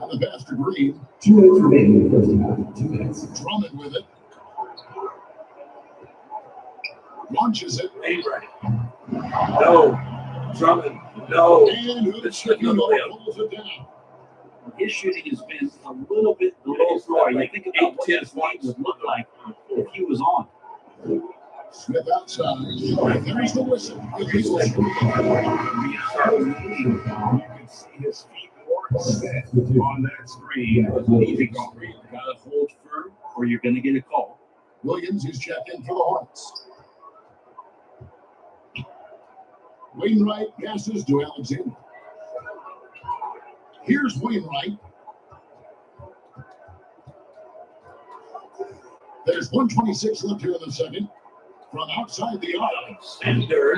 On the pass to Green. 2 minutes remaining in the first half. 2 minutes. Drummond with it. Launches it. Wainwright. No. Drummond. No. And It's the layup. pulls it down. His shooting has been a little bit below par. You think about what his game would look like if he was on. Smith outside. There's the whistle. You can see his feet more set on that screen. Easy call. You gotta hold firm or you're gonna get a call. Williams is checked in for the Hornets. Wainwright passes to Alexander. Here's Wainwright. There's 1:26 left here in the second. From outside the arc. Alexander,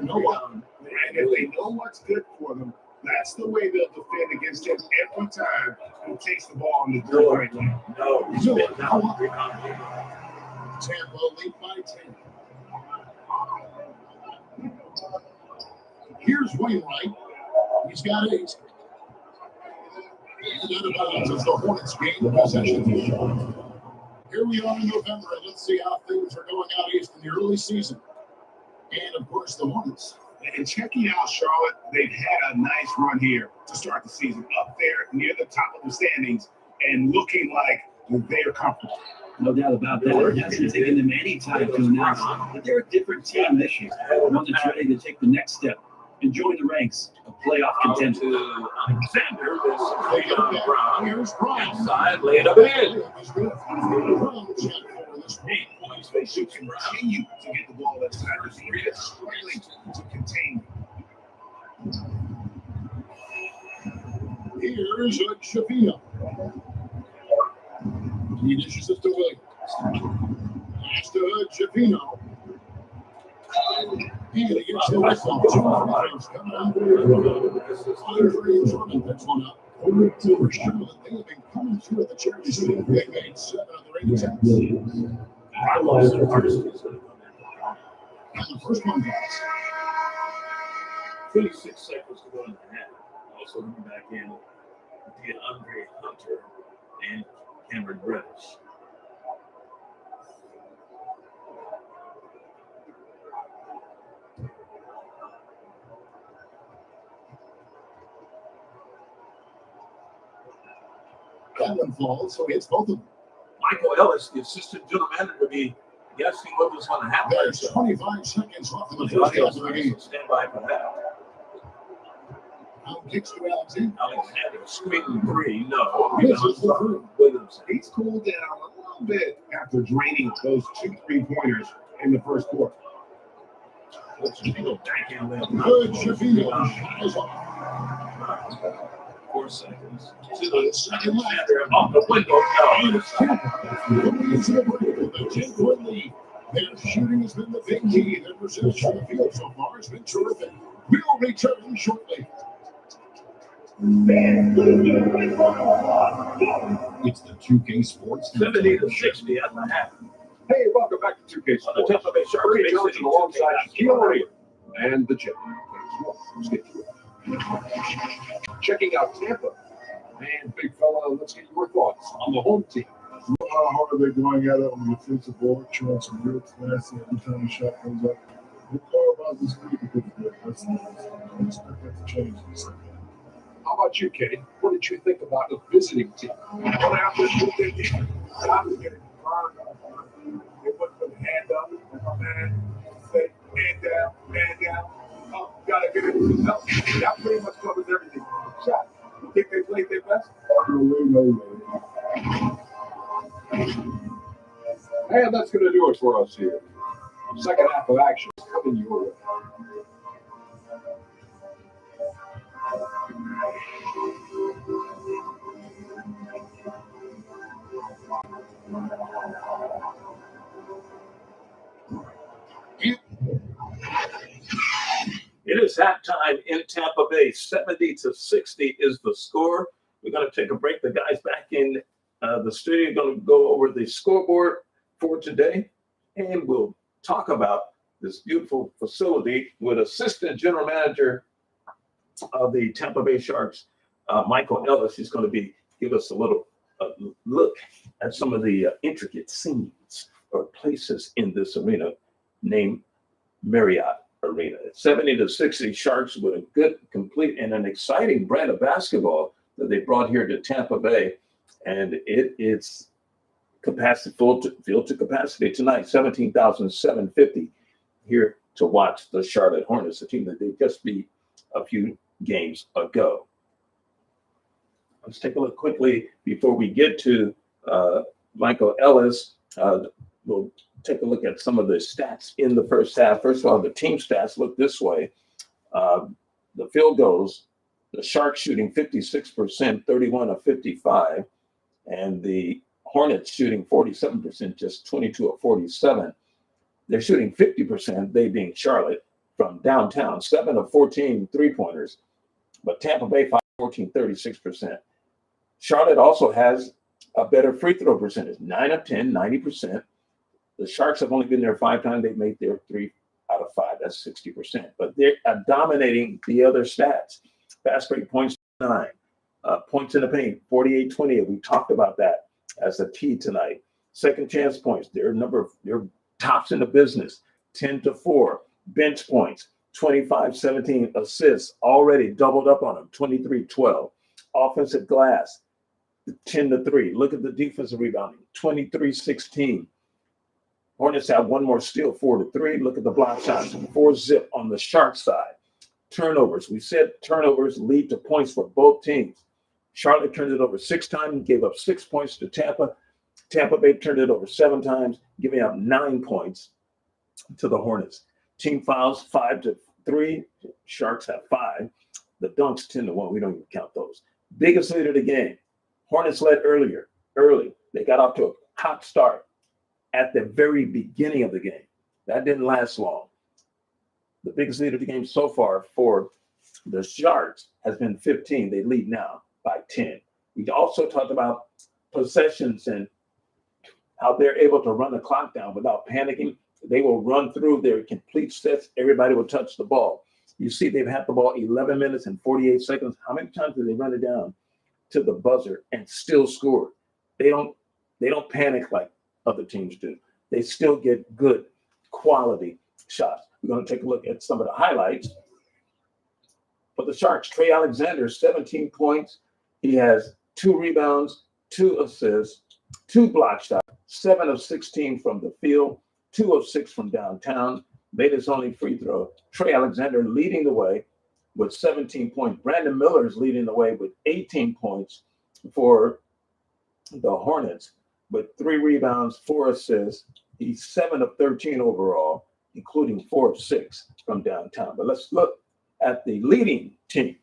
no one. And if they know what's good for them, that's the way they'll defend against him every time he takes the ball on the three-point line. Tampa lead by 10. Here's Wainwright. He's got 8. And out of bounds as the Hornets gain the possession. Here we are in November, and let's see how things are going out east in the early season. And of course, the Hornets. And checking out Charlotte, they've had a nice run here to start the season, up there near the top of the standings and looking like they're comfortable. No doubt about that. It hasn't taken them any time to announce that they're a different team this year. One that's ready to take the next step and join the ranks of playoff contenders. Alexander was Brown. Here's Brown. Inside, laid up in. 8 points. They shoot him. Continue to get the ball inside the three. It's struggling to contain. Here's Shavino. He dishes it to Williams. Pass to Shavino. And he gets the whistle. 2 free throws coming out. Andre Drummond picks one up. For Charlotte, they have been coming through at the charity stand. They made 7 of their 8 attempts. I lost their first. And the first one goes. 26 seconds to go in the half. Also coming back in DeAndre Hunter and Cameron Reddish. That one falls, so it's both of them. Michael Ellis, the assistant general manager, will be guessing what was going to happen. There's 25 seconds left in the first half of the game. Stand by for that. Now kicks to Alexander. Alexander squeaking 3. No. Misses the three. Williams, he's cooled down a little bit after draining those 2 3-pointers in the first quarter. Good Shavino. Shot is off. 4 seconds. To the second Alexander off the window. And it's Tampa. Going into the break with a 10-point lead. Their shooting has been the big key. Their percentage from the field so far has been terrific. We'll return shortly. It's the 2K Sports. 70-60 at the half. Hey, welcome back to 2K On the Sports. Tampa Bay Sharks. Bernie Johnson alongside Shaquille O'Neal and the Jet. Let's get to it. Checking out Tampa. Man, big fella, let's get your thoughts on the home team. How hard are they going at it on the offensive board, showing some real class every time the shot comes up? We're called about this league because of that. I expect that to change in a second. How about you, Kenny? What did you think about the visiting team? Well, after the game, I was getting burned up. They put the hand up, and my man say, hand down. Oh, gotta get it. No, that pretty much covers everything. Shot. You think they played their best? No way. And that's going to do it for us here. Second half of action is coming your way. It is halftime in Tampa Bay. 70-60 is the score. We're going to take a break. The guys back in the studio are going to go over the scoreboard for today, and we'll talk about this beautiful facility with Assistant General Manager of the Tampa Bay Sharks, Michael Ellis. He's going to give us a little look at some of the intricate scenes or places in this arena named Marriott Arena. 70-60 Sharks with a good, complete, and an exciting brand of basketball that they brought here to Tampa Bay, and it's capacity field to capacity tonight. 17,750 here to watch the Charlotte Hornets, a team that they just beat a few games ago. Let's take a look quickly before we get to Michael Ellis. We'll take a look at some of the stats in the first half. First of all, the team stats look this way. The field goals, the Sharks shooting 56%, 31 of 55, and the Hornets shooting 47%, just 22 of 47. They're shooting 50%, they being Charlotte, from downtown, 7 of 14 three-pointers, but Tampa Bay 14, 36%. Charlotte also has a better free throw percentage, 9 of 10, 90%. The Sharks have only been there 5 times. They've made their 3 out of 5. That's 60%. But they're dominating the other stats. Fast break points, 9. Points in the paint, 48-20. We talked about that as a key tonight. Second chance points, they're tops in the business, 10-4. Bench points, 25-17. Assists, already doubled up on them, 23-12. Offensive glass, 10-3. Look at the defensive rebounding, 23-16. Hornets have one more steal, 4-3. Look at the block shots, 4-zip on the Shark side. Turnovers, we said turnovers lead to points for both teams. Charlotte turned it over 6 times and gave up 6 points to Tampa. Tampa Bay turned it over 7 times, giving up 9 points to the Hornets. Team fouls 5-3. Sharks have 5. The dunks 10-1. We don't even count those. Biggest lead of the game. Hornets led early. They got off to a hot start at the very beginning of the game. That didn't last long. The biggest lead of the game so far for the Sharks has been 15. They lead now by 10. We also talked about possessions and how they're able to run the clock down without panicking. They will run through their complete sets. Everybody will touch the ball. You see, they've had the ball 11 minutes and 48 seconds. How many times did they run it down to the buzzer and still score? They don't panic like other teams do. They still get good quality shots. We're going to take a look at some of the highlights. For the Sharks, Trey Alexander, 17 points. He has 2 rebounds, 2 assists, 2 block shots, 7 of 16 from the field, 2 of 6 from downtown. Made his only free throw. Trey Alexander leading the way with 17 points. Brandon Miller is leading the way with 18 points for the Hornets, with 3 rebounds, 4 assists. He's 7 of 13 overall, including 4 of 6 from downtown. But let's look at the leading team,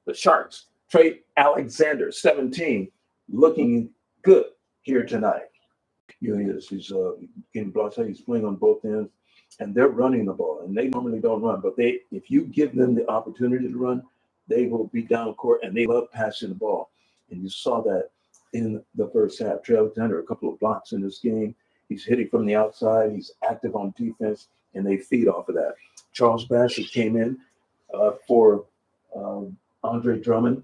the Sharks. Trey Alexander, 17, looking good here tonight. He's getting blocked. He's playing on both ends, and they're running the ball. And they normally don't run, but if you give them the opportunity to run, they will be down court, and they love passing the ball. And you saw that in the first half. Trey Alexander, a couple of blocks in this game. He's hitting from the outside. He's active on defense, and they feed off of that. Charles Bassett came in for Andre Drummond.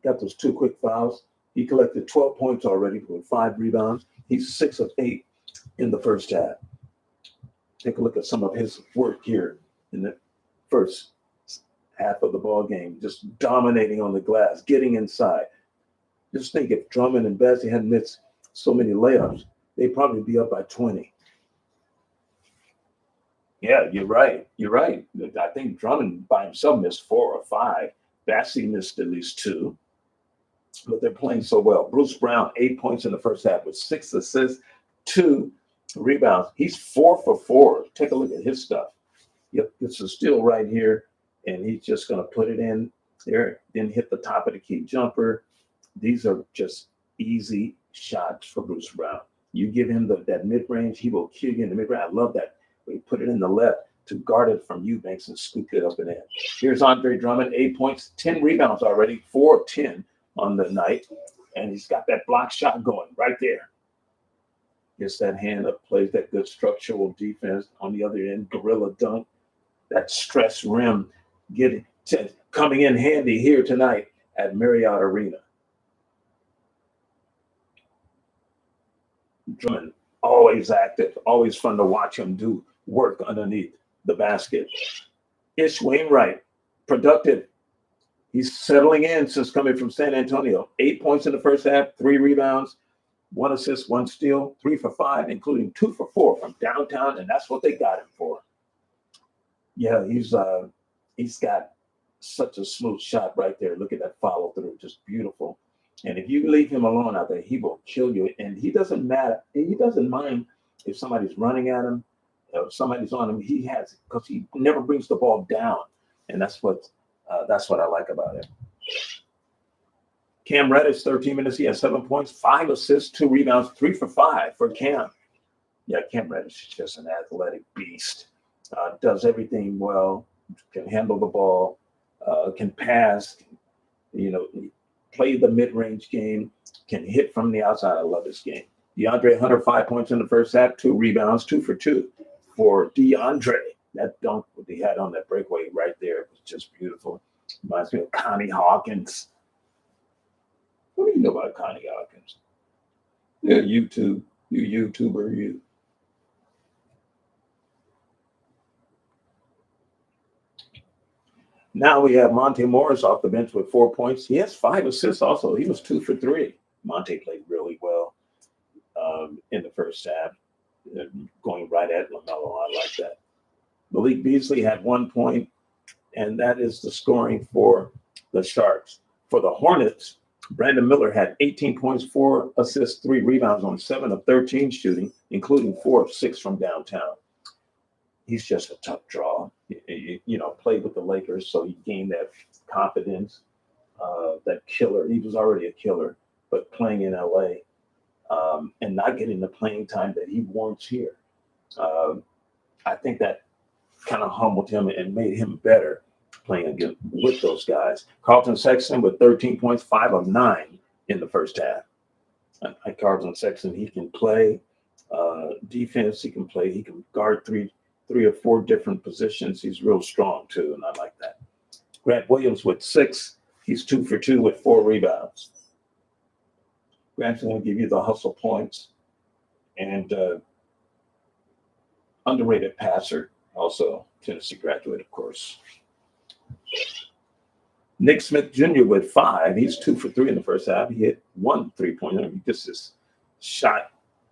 Got those 2 quick fouls. He collected 12 points already with 5 rebounds. He's 6 of 8 in the first half. Take a look at some of his work here in the first half of the ball game, just dominating on the glass, getting inside. Just think if Drummond and Bassett hadn't missed so many layups, they'd probably be up by 20. Yeah, you're right. I think Drummond by himself missed 4 or 5. Bassett missed at least 2. But they're playing so well. Bruce Brown, 8 points in the first half with 6 assists, 2 rebounds. He's 4 for 4. Take a look at his stuff. Yep, it's a steal right here, and he's just going to put it in there, then hit the top of the key jumper. These are just easy shots for Bruce Brown. You give him that mid-range, he will kill you in the mid-range. I love that. He put it in the left to guard it from Eubanks and scoop it up and in. Here's Andre Drummond, 8 points, 10 rebounds already, 4 of 10 on the night. And he's got that block shot going right there. Gets that hand up, plays that good structural defense. On the other end, gorilla dunk. That stress rim coming in handy here tonight at Marriott Arena. Drummond, always active, always fun to watch him do work underneath the basket. Ish Wainwright, productive. He's settling in since coming from San Antonio. 8 points in the first half, 3 rebounds, 1 assist, 1 steal, 3 for 5, including 2 for 4 from downtown, and that's what they got him for. Yeah, he's got such a smooth shot right there. Look at that follow through, just beautiful. And if you leave him alone out there, he will kill you. And he doesn't mind if somebody's running at him, if somebody's on him, he has, because he never brings the ball down. And that's what I like about him. Cam Reddish, 13 minutes. He has 7 points, 5 assists, 2 rebounds, 3 for 5 for Cam. Yeah, Cam Reddish is just an athletic beast. Does everything well, can handle the ball, can pass, play the mid-range game, can hit from the outside. I love this game. DeAndre Hunter, 5 points in the first half, 2 rebounds, 2 for 2 for DeAndre. That dunk that he had on that breakaway right there was just beautiful. Reminds me of Connie Hawkins. What do you know about Connie Hawkins? Yeah, YouTube, you YouTuber, you. Now we have Monte Morris off the bench with 4 points. He has 5 assists also. He was 2 for 3. Monte played really well in the first half, going right at LaMelo. I like that. Malik Beasley had 1 point, and that is the scoring for the Sharks. For the Hornets, Brandon Miller had 18 points, 4 assists, 3 rebounds on 7 of 13 shooting, including 4 of 6 from downtown. He's just a tough draw. Played with the Lakers, so he gained that confidence, that killer. He was already a killer, but playing in LA and not getting the playing time that he wants here, I think that kind of humbled him and made him better playing again with those guys. Carlton Sexton with 13 points, 5 of 9 in the first half. Like Carlton Sexton, he can play defense. He can guard three or 4 different positions. He's real strong too, and I like that. Grant Williams with 6. He's 2 for 2 with 4 rebounds. Grant's going to give you the hustle points and underrated passer, also Tennessee graduate, of course. Nick Smith Jr. with 5. He's 2 for 3 in the first half. He hit 1 3-pointer. He gets his shot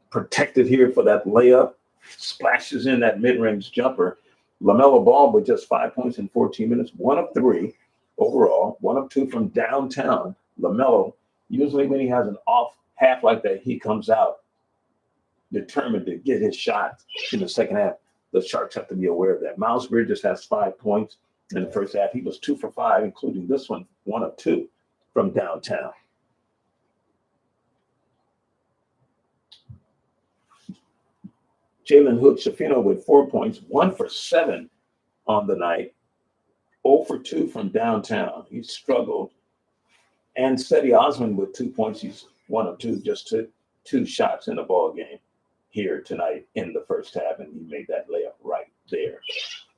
protected here for that layup. Splashes in that mid-range jumper. LaMelo Ball with just 5 points in 14 minutes, 1 of 3 overall, 1 of 2 from downtown. LaMelo, usually when he has an off half like that, he comes out determined to get his shot in the second half. The Sharks have to be aware of that. Miles Bridges has 5 points in the first half. He was 2 for 5, including this one, 1 of 2 from downtown. Jalen Hood-Schifino with 4 points, 1 for 7 on the night, 0 for 2 from downtown. He struggled. And Cedi Osman with 2 points. He's 1 of 2, just took 2 shots in the ball game here tonight in the first half, and he made that layup right there.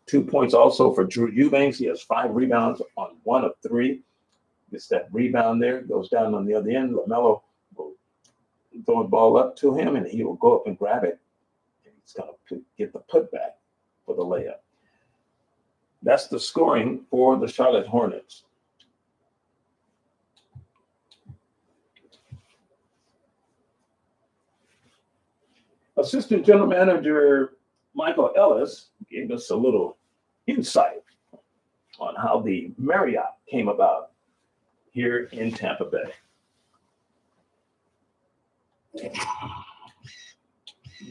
2 points also for Drew Eubanks. He has 5 rebounds on 1 of 3. Gets that rebound there, goes down on the other end. LaMelo will throw the ball up to him, and he will go up and grab it. He's going to get the putback for the layup. That's the scoring for the Charlotte Hornets. Assistant General Manager Michael Ellis gave us a little insight on how the Marriott came about here in Tampa Bay.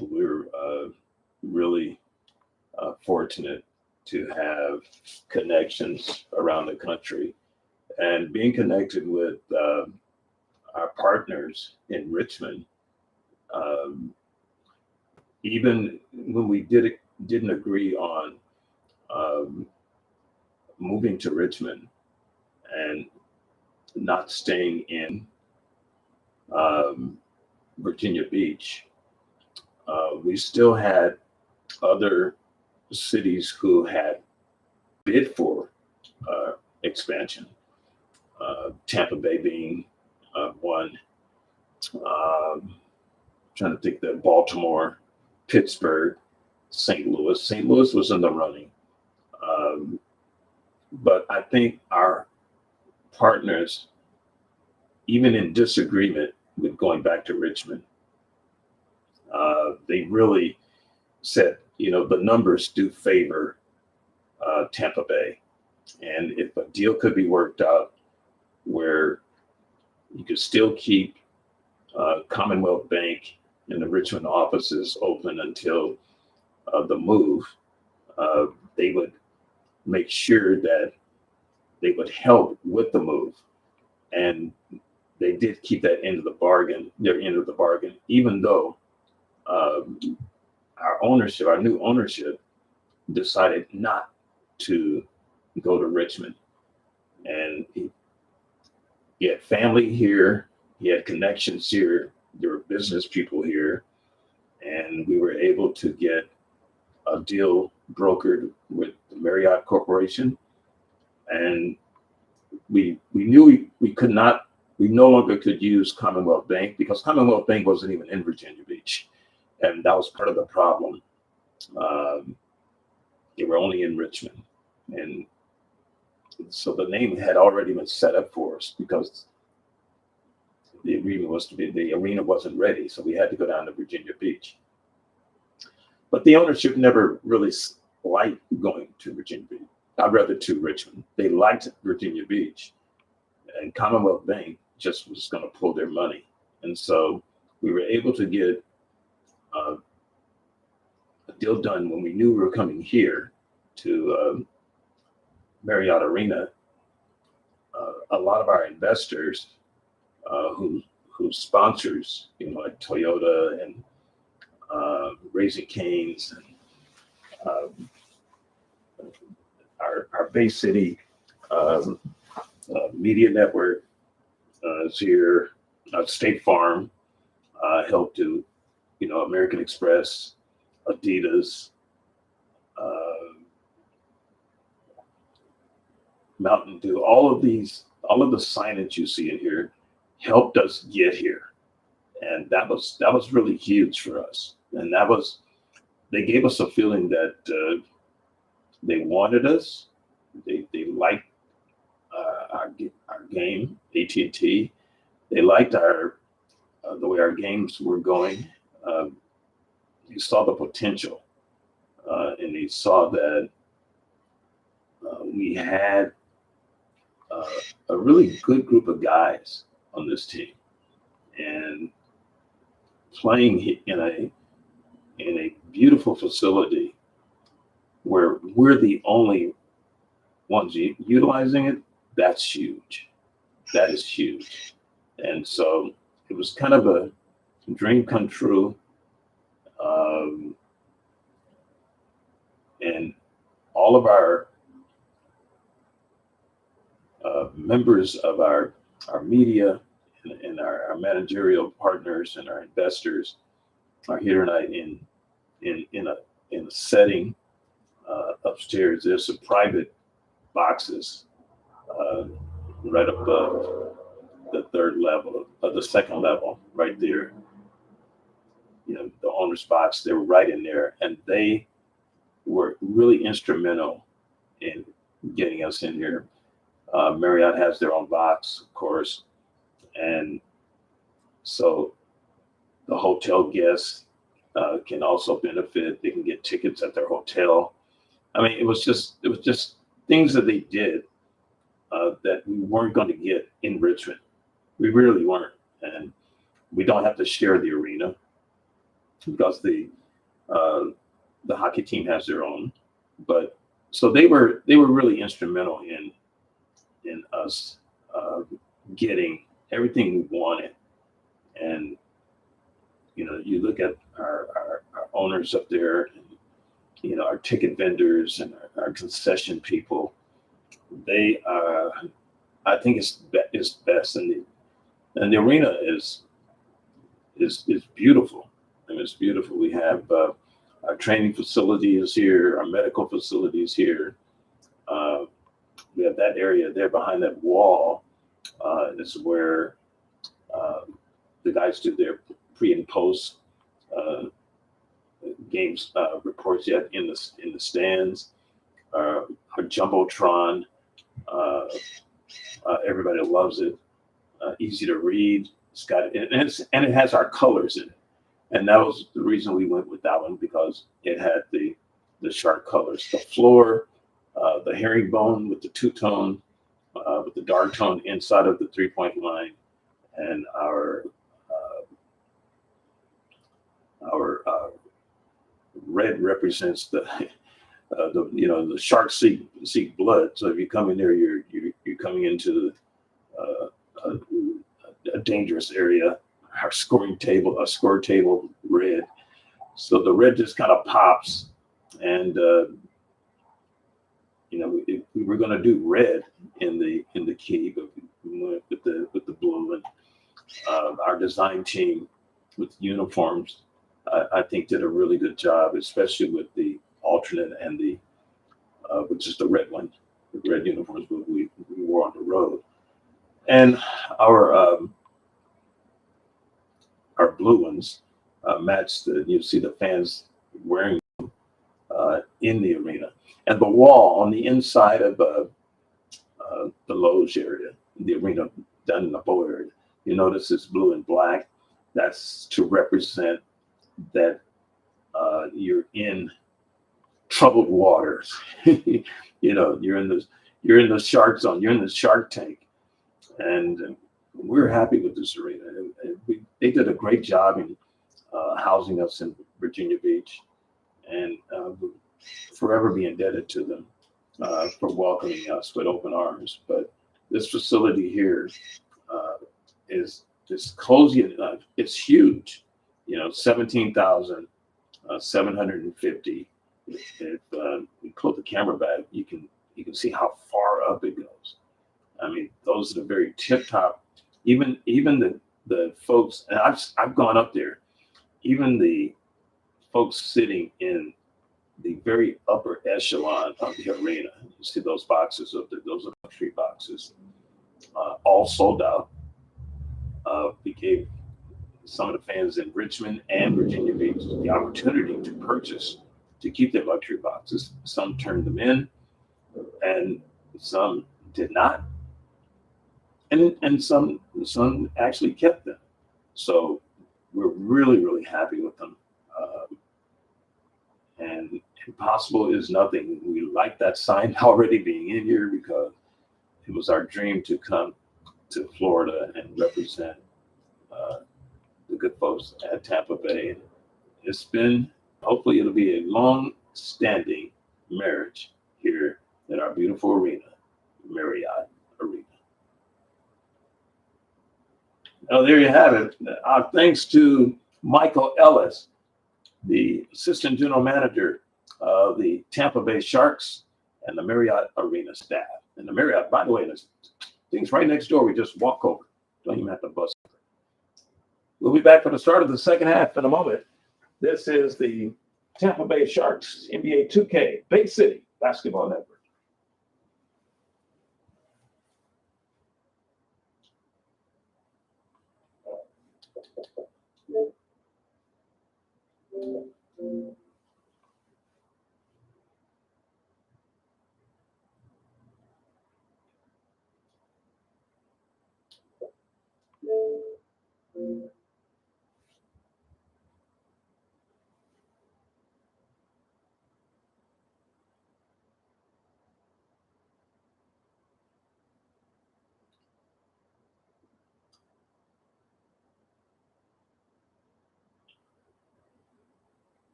We're really fortunate to have connections around the country, and being connected with our partners in Richmond. Even when we didn't agree on moving to Richmond and not staying in Virginia Beach, we still had other cities who had bid for expansion. Tampa Bay being one. Trying to think that Baltimore, Pittsburgh, St. Louis. St. Louis was in the running. But I think our partners, even in disagreement with going back to Richmond, they really said, the numbers do favor Tampa Bay. And if a deal could be worked out where you could still keep Commonwealth Bank and the Richmond offices open until the move, they would make sure that they would help with the move. And they did keep that end of the bargain, their end of the bargain, even though our new ownership decided not to go to Richmond. And he had family here, he had connections here, there were business people here, and we were able to get a deal brokered with the Marriott Corporation. And we knew we could not, we no longer could use Commonwealth Bank because Commonwealth Bank wasn't even in Virginia Beach. And that was part of the problem. They were only in Richmond. And so the name had already been set up for us because the agreement was the arena wasn't ready. So we had to go down to Virginia Beach. But the ownership never really liked going to Virginia Beach. I'd rather to Richmond. They liked Virginia Beach. And Commonwealth Bank just was going to pull their money. And so we were able to get a deal done when we knew we were coming here to Marriott Arena. A lot of our investors who sponsors, like Toyota and Raising Cane's and our Bay City media network is here. State Farm helped do, American Express, Adidas, Mountain Dew, all of the signage you see in here helped us get here. And that was really huge for us. And they gave us a feeling that they wanted us. They liked our game, AT&T. They liked the way our games were going. They saw the potential, and they saw that we had a really good group of guys on this team, and playing in a beautiful facility where we're the only ones utilizing it. That's huge. That is huge. And so it was kind of a dream come true. And all of our members of our media and our managerial partners and our investors are here tonight in a setting upstairs. There's some private boxes right above the the second level, right there. The owner's box, they were right in there, and they were really instrumental in getting us in here. Marriott has their own box, of course, and so the hotel guests can also benefit. They can get tickets at their hotel. I mean, it was just things that they did that we weren't going to get in Richmond. We really weren't, and we don't have to share the arena because the hockey team has their own. But so they were really instrumental in us getting everything we wanted. And you look at our owners up there, and, our ticket vendors and our concession people. They I think it's best, and the arena is beautiful. I mean, it's beautiful. We have our training facility is here, our medical facility is here. We have that area there behind that wall. Is where the guys do their pre and post games reports yet in the stands. Our jumbotron, everybody loves it. Easy to read. It's got and it has our colors in it, and that was the reason we went with that one, because it had the sharp colors. The floor, the herringbone with the two-tone, with the dark tone inside of the 3-point line, and our our red represents the sharks seek blood. So if you come in there, you're coming into a dangerous area. Our score table red. So the red just kind of pops, and if we were going to do red in the key, but we went with the blue. And our design team with uniforms, I think, did a really good job, especially with the alternate and the which is the red one, the red uniforms we wore on the road, and our blue ones matched. You see the fans wearing in the arena, and the wall on the inside of the loge area, the arena down in the bowl area. You notice it's blue and black. That's to represent that you're in troubled waters. You're in the shark zone. You're in the shark tank, and we're happy with this arena. They did a great job in housing us in Virginia Beach, and we'll forever be indebted to them for welcoming us with open arms. But this facility here is cozy enough. It's huge. 17,750. If we pull the camera back, you can see how far up it goes. I mean, those are the very tip top. Even the folks, and I've gone up there. Even the folks sitting in the very upper echelon of the arena. You see those boxes those are luxury boxes, all sold out. We gave some of the fans in Richmond and Virginia Beach the opportunity to purchase, to keep their luxury boxes. Some turned them in, and some did not, and some actually kept them. So we're really, really happy with them. And impossible is nothing. We like that sign already being in here, because it was our dream to come to Florida and represent the good folks at Tampa Bay. It's been, hopefully it'll be a long-standing marriage here in our beautiful arena, Marriott Arena. Now, there you have it. Our thanks to Michael Ellis, the assistant general manager of the Tampa Bay Sharks, and the Marriott Arena staff. And the Marriott, by the way, this thing's right next door. We just walk over. Don't even have to bus. We'll be back for the start of the second half in a moment. This is the Tampa Bay Sharks NBA2K Bay City Basketball Network.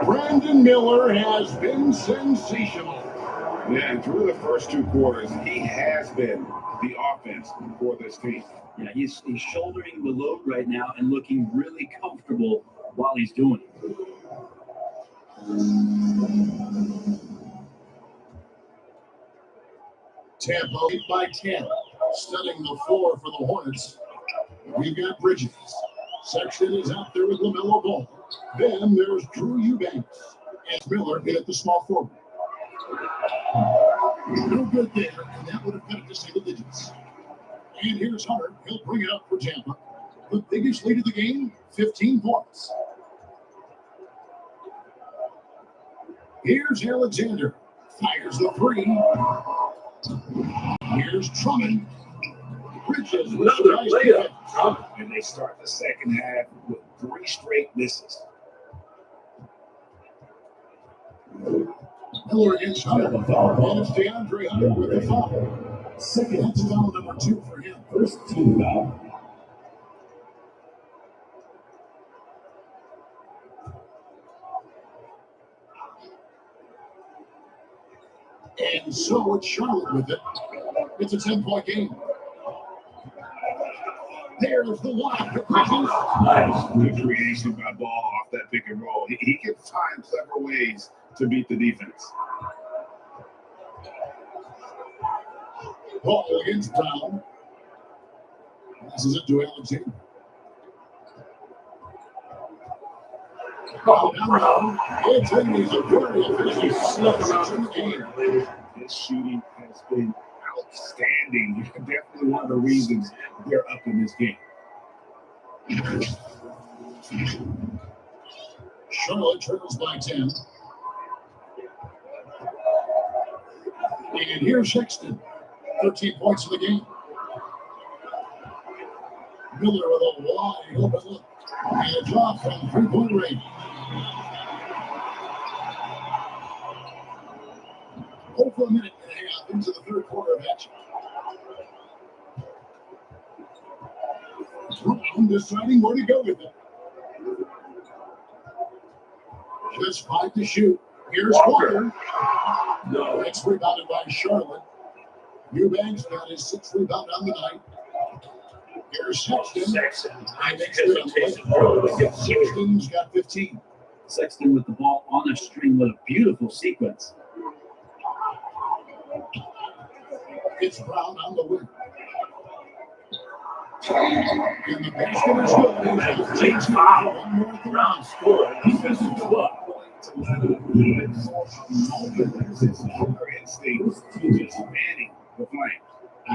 Brandon Miller has been sensational. Yeah, and through the first two quarters, he has been the offense for this team. Yeah, he's shouldering the load right now and looking really comfortable while he's doing it. Tampa 8 by 10, studying the floor for the Hornets. We've got Bridges. Sexton is out there with LaMelo Ball. Then there's Drew Eubanks. And Miller hit at the small forward. No good there, and that would have cut it to single digits. And here's Hunter. He'll bring it up for Tampa. The biggest lead of the game, 15 points. Here's Alexander. Fires the three. Here's Drummond. Bridges with Another nice layup. defense. And they start the second half with 3 straight misses. Miller against Hunter. And it's DeAndre Hunter with the foul. Second, That's foul number 2 for him. first team foul. And so it's Charlotte with it. It's a 10-point game. There's the line. Nice. Good creation by Ball off that pick and roll. He can find clever ways to beat the defense. Ball against Brown. Passes it to Alexander. Brown. It's in. He's a very efficient snuck around in the game. His shooting has been outstanding. Definitely one of the reasons they're up in this game. Charlotte trails by 10. And here's Sexton. 13 points in the game. Miller with a wide open look. And a drop from three-point range. Over a minute and a half into the third quarter of action. Brown deciding where to go with it. Just 5 to shoot. Here's Walker. No. Next rebounded by Charlotte. Eubanks got his 6th rebound on the night. Here's Sexton. Sexton's got 15. Sexton with the ball on a string with a beautiful sequence. It's Brown on the wing. And the basket is good. Late foul. Brown scored. Defensive club.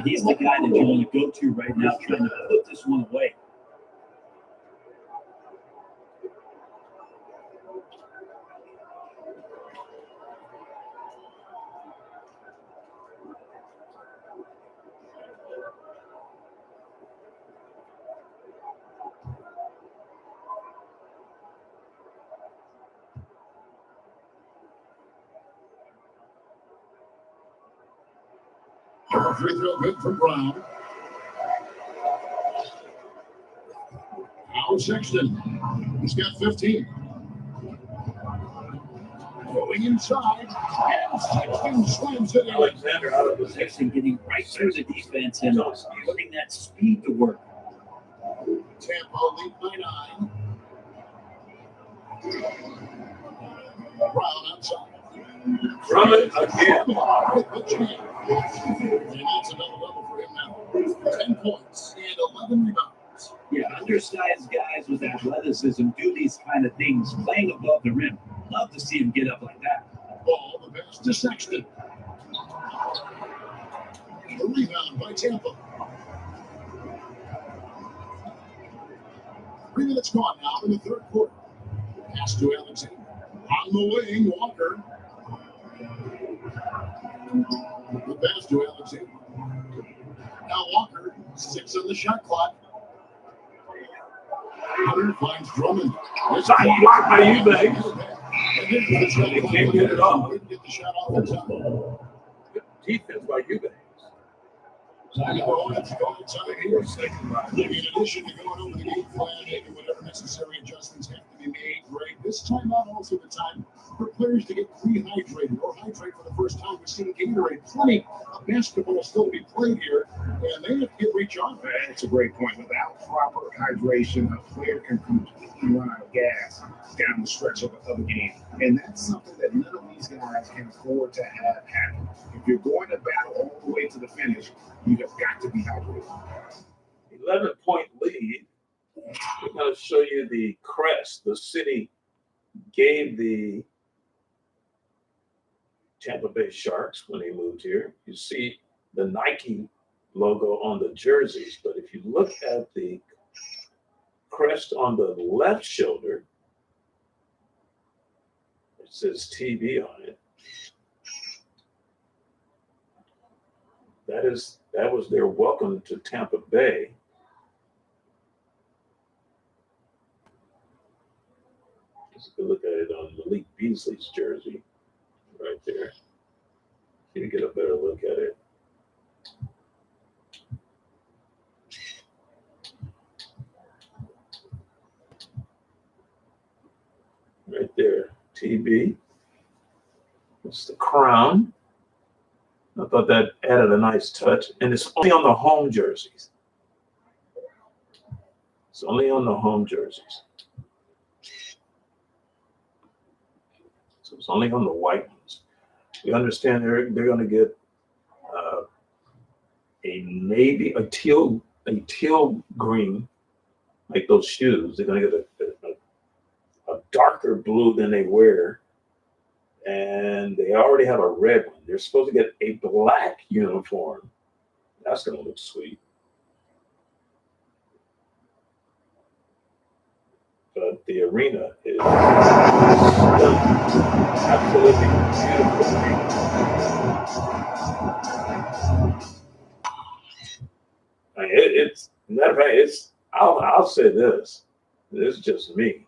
He's the guy that you want to go to right now, trying to put this one away. Free throw good for Brown. Now Sexton. He's got 15. Going inside. And Sexton slams it in. Alexander out of position, getting right through the defense and putting that speed to work. Tampa lead by 9. Brown outside. From it again. And that's a double-double for him now. 10 points and 11 rebounds. Yeah, undersized guys with athleticism do these kind of things, playing above the rim. Love to see him get up like that. Ball the pass to Sexton. The rebound by Tampa. 3 minutes gone now in the third quarter. Pass to Alexander. On the wing, Walker. The pass to Alexander. Now Walker, 6 on the shot clock. Hunter finds Drummond. It's a block by Eubanks. They can't get it off. Couldn't get the shot off in time. Good defense by Eubanks. In addition to going over the game plan, making whatever necessary adjustments have to be made, Greg, this time out also the time for players to get rehydrated or hydrate for the first time. We've seen Gatorade. Plenty of basketball still to be played here, and they have to get recharged. That's a great point. Without proper hydration, a player can completely run out of gas down the stretch of a game. And that's something that none of these guys can afford to have happen. If you're going to battle all the way to the finish, you have got to be hydrated. 11-point lead. We're going to show you the crest the city gave the Tampa Bay Sharks when they moved here. You see the Nike logo on the jerseys, but if you look at the crest on the left shoulder, it says TV on it. That was their welcome to Tampa Bay. Just look at it on Malik Beasley's jersey, right there. You get a better look at it. Right there, TB. It's the crown. I thought that added a nice touch, and it's only on the home jerseys. It's only on the home jerseys. So it's only on the white ones. You understand they're going to get a teal green, like those shoes. They're going to get a darker blue than they wear. And they already have a red one. They're supposed to get a black uniform. That's going to look sweet. But the arena is stunning. Absolutely beautiful arena. I mean, it's matter of fact, I'll say this. This is just me.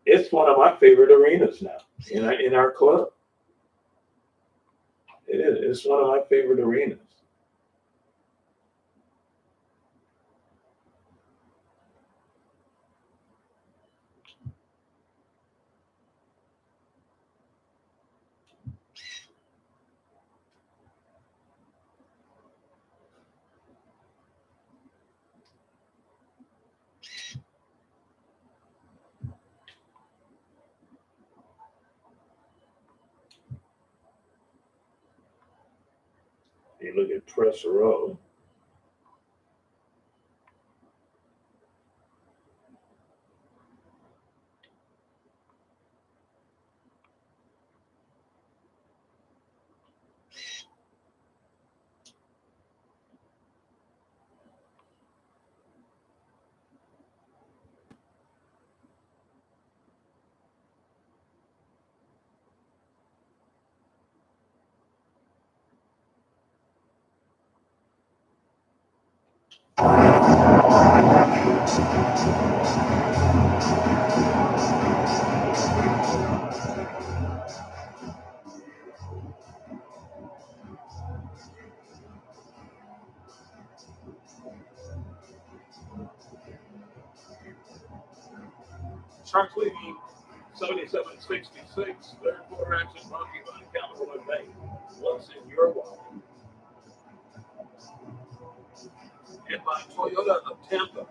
It's one of my favorite arenas now in our club. It is. It's one of my favorite arenas. You look at press row. Sharks leading 77-66. Third quarter action brought to you by Capital One Bank. What's in your wallet? And by Toyota of Tampa.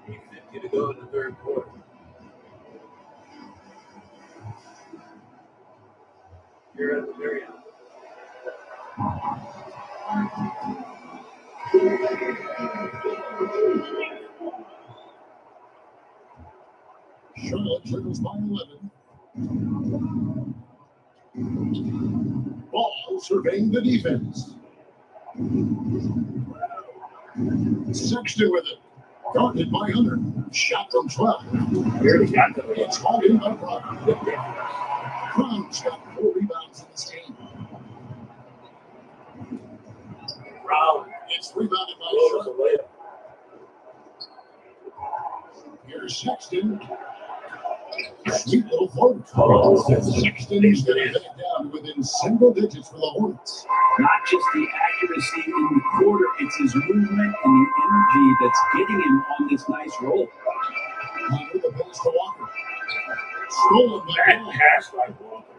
8:50 to go in the third quarter. Here at the Marriott. Charlotte trails by 11. Ball surveying the defense. Sexton with it. Guarded by Hunter. Shot from 12. It's hauled in by Brown. Brown's got 4 rebounds in this game. Brown. It's rebounded by Charlotte. Here's Sexton. Sweet little float. Sexton is going to back down to within single digits for the Hornets. Not just the accuracy in the quarter, it's his movement and the energy that's getting him on this nice roll. Under the pass to Walker. Stolen by pass by Walker.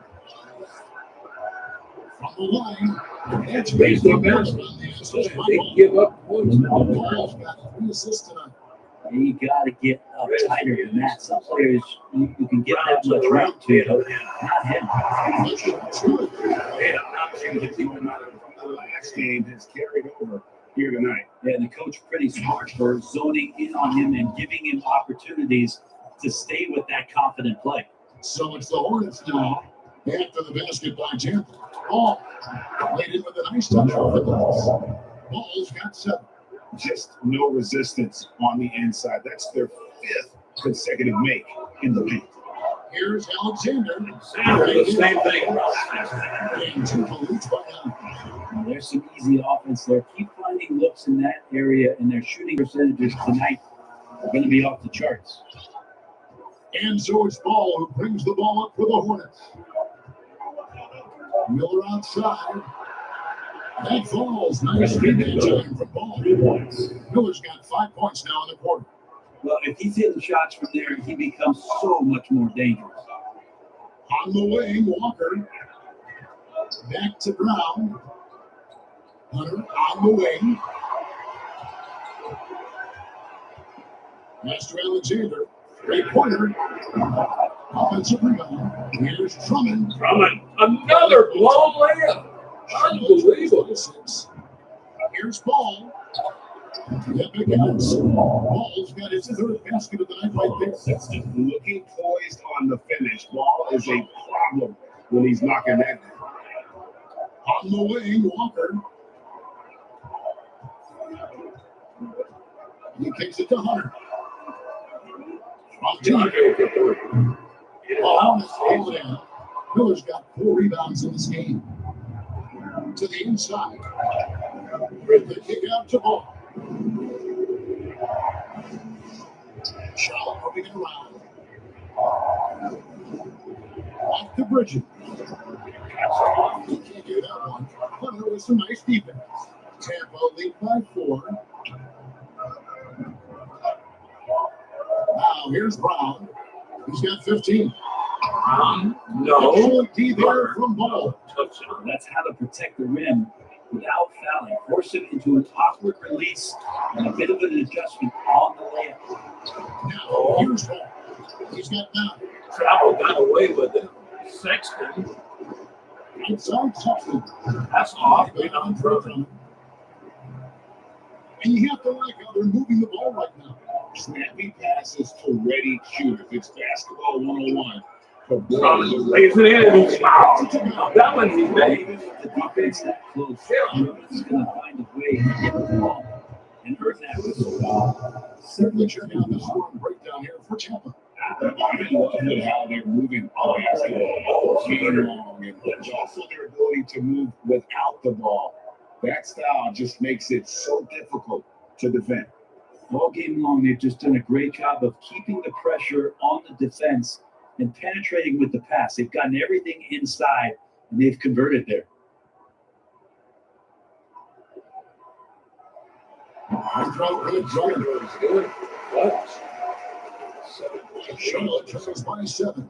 From the line. That's Raised their best. They give up points now. Ball's got 3 assists tonight. You got to get up tighter than that. Some players, you can get that much route to, but not him. Yeah, not seeing the team from the last game has carried over here tonight. Yeah, the coach pretty smart for zoning in on him and giving him opportunities to stay with that confident play. So it's the Hornets now after the basket by Tampa. Ball laid in with a nice touch off the glass. Ball's got 7. Just no resistance on the inside. That's their 5th consecutive make in the paint. Here's Alexander. Alexander, the same thing. And two pollutes by now. There's some easy offense there. Keep finding looks in that area, and their shooting percentages tonight are going to be off the charts. And so it's Ball who brings the ball up for the Hornets. Miller outside. That falls. Nice feed time from Ball. 3 points. Miller's got 5 points now in the quarter. Well, if he's hitting shots from there, he becomes so much more dangerous. On the wing, Walker. Back to Brown. Hunter on the wing. Master Alexander. 3-pointer. Offensive rebound. Here's Drummond. Drummond, another blown layup. Unbelievable. Here's Ball. Epic outs. Ball's got his third basket of the night right there. Looking poised on the finish. Ball is a problem when he's knocking that down. On the wing, Walker. He kicks it to Hunter. Miller's got 4 rebounds in this game. To the inside. The kick out to Ball. Charlotte moving it around. Off to Bridget. He can't do that one. Hunter with some nice defense. Tampa lead by 4. Now here's Brown. He's got 15. No. D there from Ball. That's how to protect the rim without fouling. Force it into an awkward release and a bit of an adjustment on the layup. Now here's Ball. He's got 9. Travel got away with it. Sexton. Inside Sexton. That's awfully unproven. And you have to like how they're moving the ball right now. Snappy passes to ready shooters. It's basketball 101. Drummond lays it in and he's fouled. That one he made. The defense that close, he's going to find a way to get the ball and earn that whistle. Certainly check out the scoring breakdown here for Tampa. I love how they're moving the basketball, being long, and also their ability to move without the ball. That style just makes it so difficult to defend. All game long, they've just done a great job of keeping the pressure on the defense and penetrating with the pass. They've gotten everything inside, and they've converted there. Charlotte trails by 7.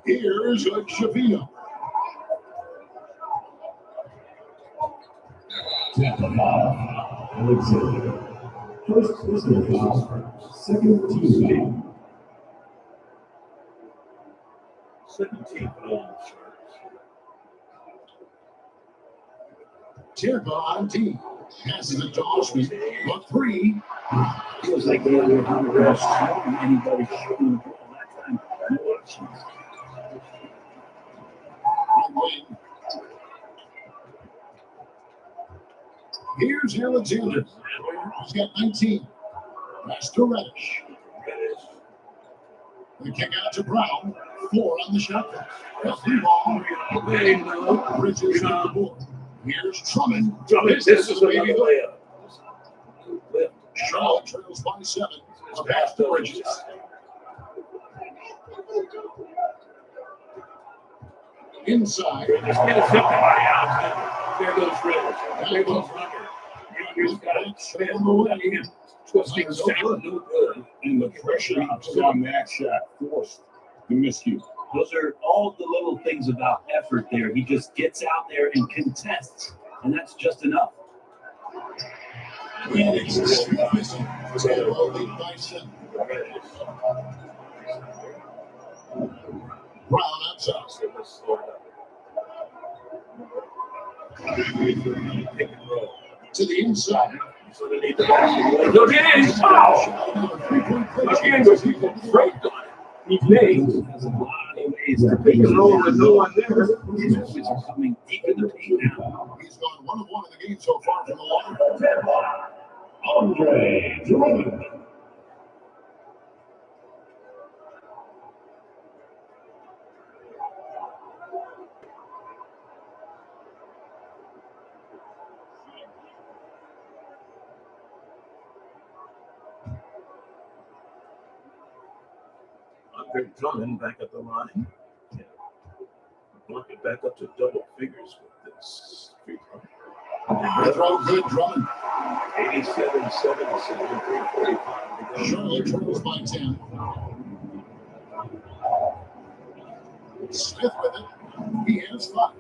Here's Shavino. Alexander. First personal foul, second team foul. 17 foul. Tampa on D. Passes it to Osman. A 3. Feels like they were on the rest. Anybody shooting the ball that time. No options. Here's Alexander. He's got 19. That's to Reddish. The kick out to Brown. 4 on the shot clock. The free ball. Bridges on the board. Here's Drummond. This is maybe layup. Charlotte trails by 7. A pass to Bridges. Inside. Just get a somebody out. There goes Rivers. There goes Hunter. Here's got it. Twisting sound. No good. And the pressure on that shot forced the miscue. Those are all the little things about effort there. He just gets out there and contests, and that's just enough. Brown outside. To the inside. So they need the basketball. No, get in. Foul. Again, was he break on it. He made Has a lot of ways to pick and roll with no one there. These boys are coming deep in the paint now. He's gone 1 of 1 in the game so far from the line. Andre Drummond. Greg Drummond back at the line. Yeah. Want it back up to double figures with this free throw. Free throw good, Drummond. 87, 77, 345. Charlotte trails by 10. Smith with it. He has 5.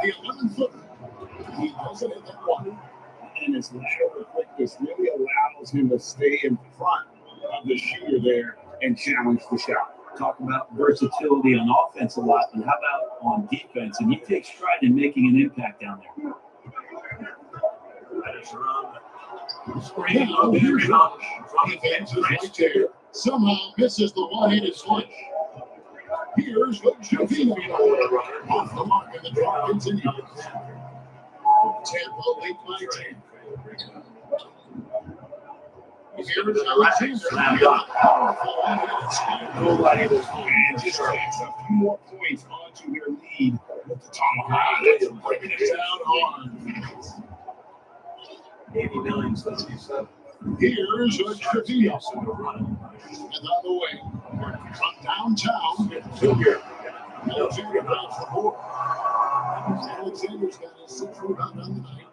The 11-footer. He doesn't hit that one. And his lateral quickness really allows him to stay in front of the shooter there and challenge the shot. Talk about versatility on offense a lot, but how about on defense? And he takes pride in making an impact down there. Now, here's Rush. Defense is right there. Somehow misses the one-handed switch. Here's Jovino. Off the mark, and the draw continues. Tampa lead by 10. Here's Alexander. Powerful one-handed switch. Nobody was and just takes a few more points onto their lead with the tomahawk. Bringing it down hard. 89, 77. Here's Jovino. And on the way from downtown. Alexander grabs the board. Alexander's got his 6th rebound on the night.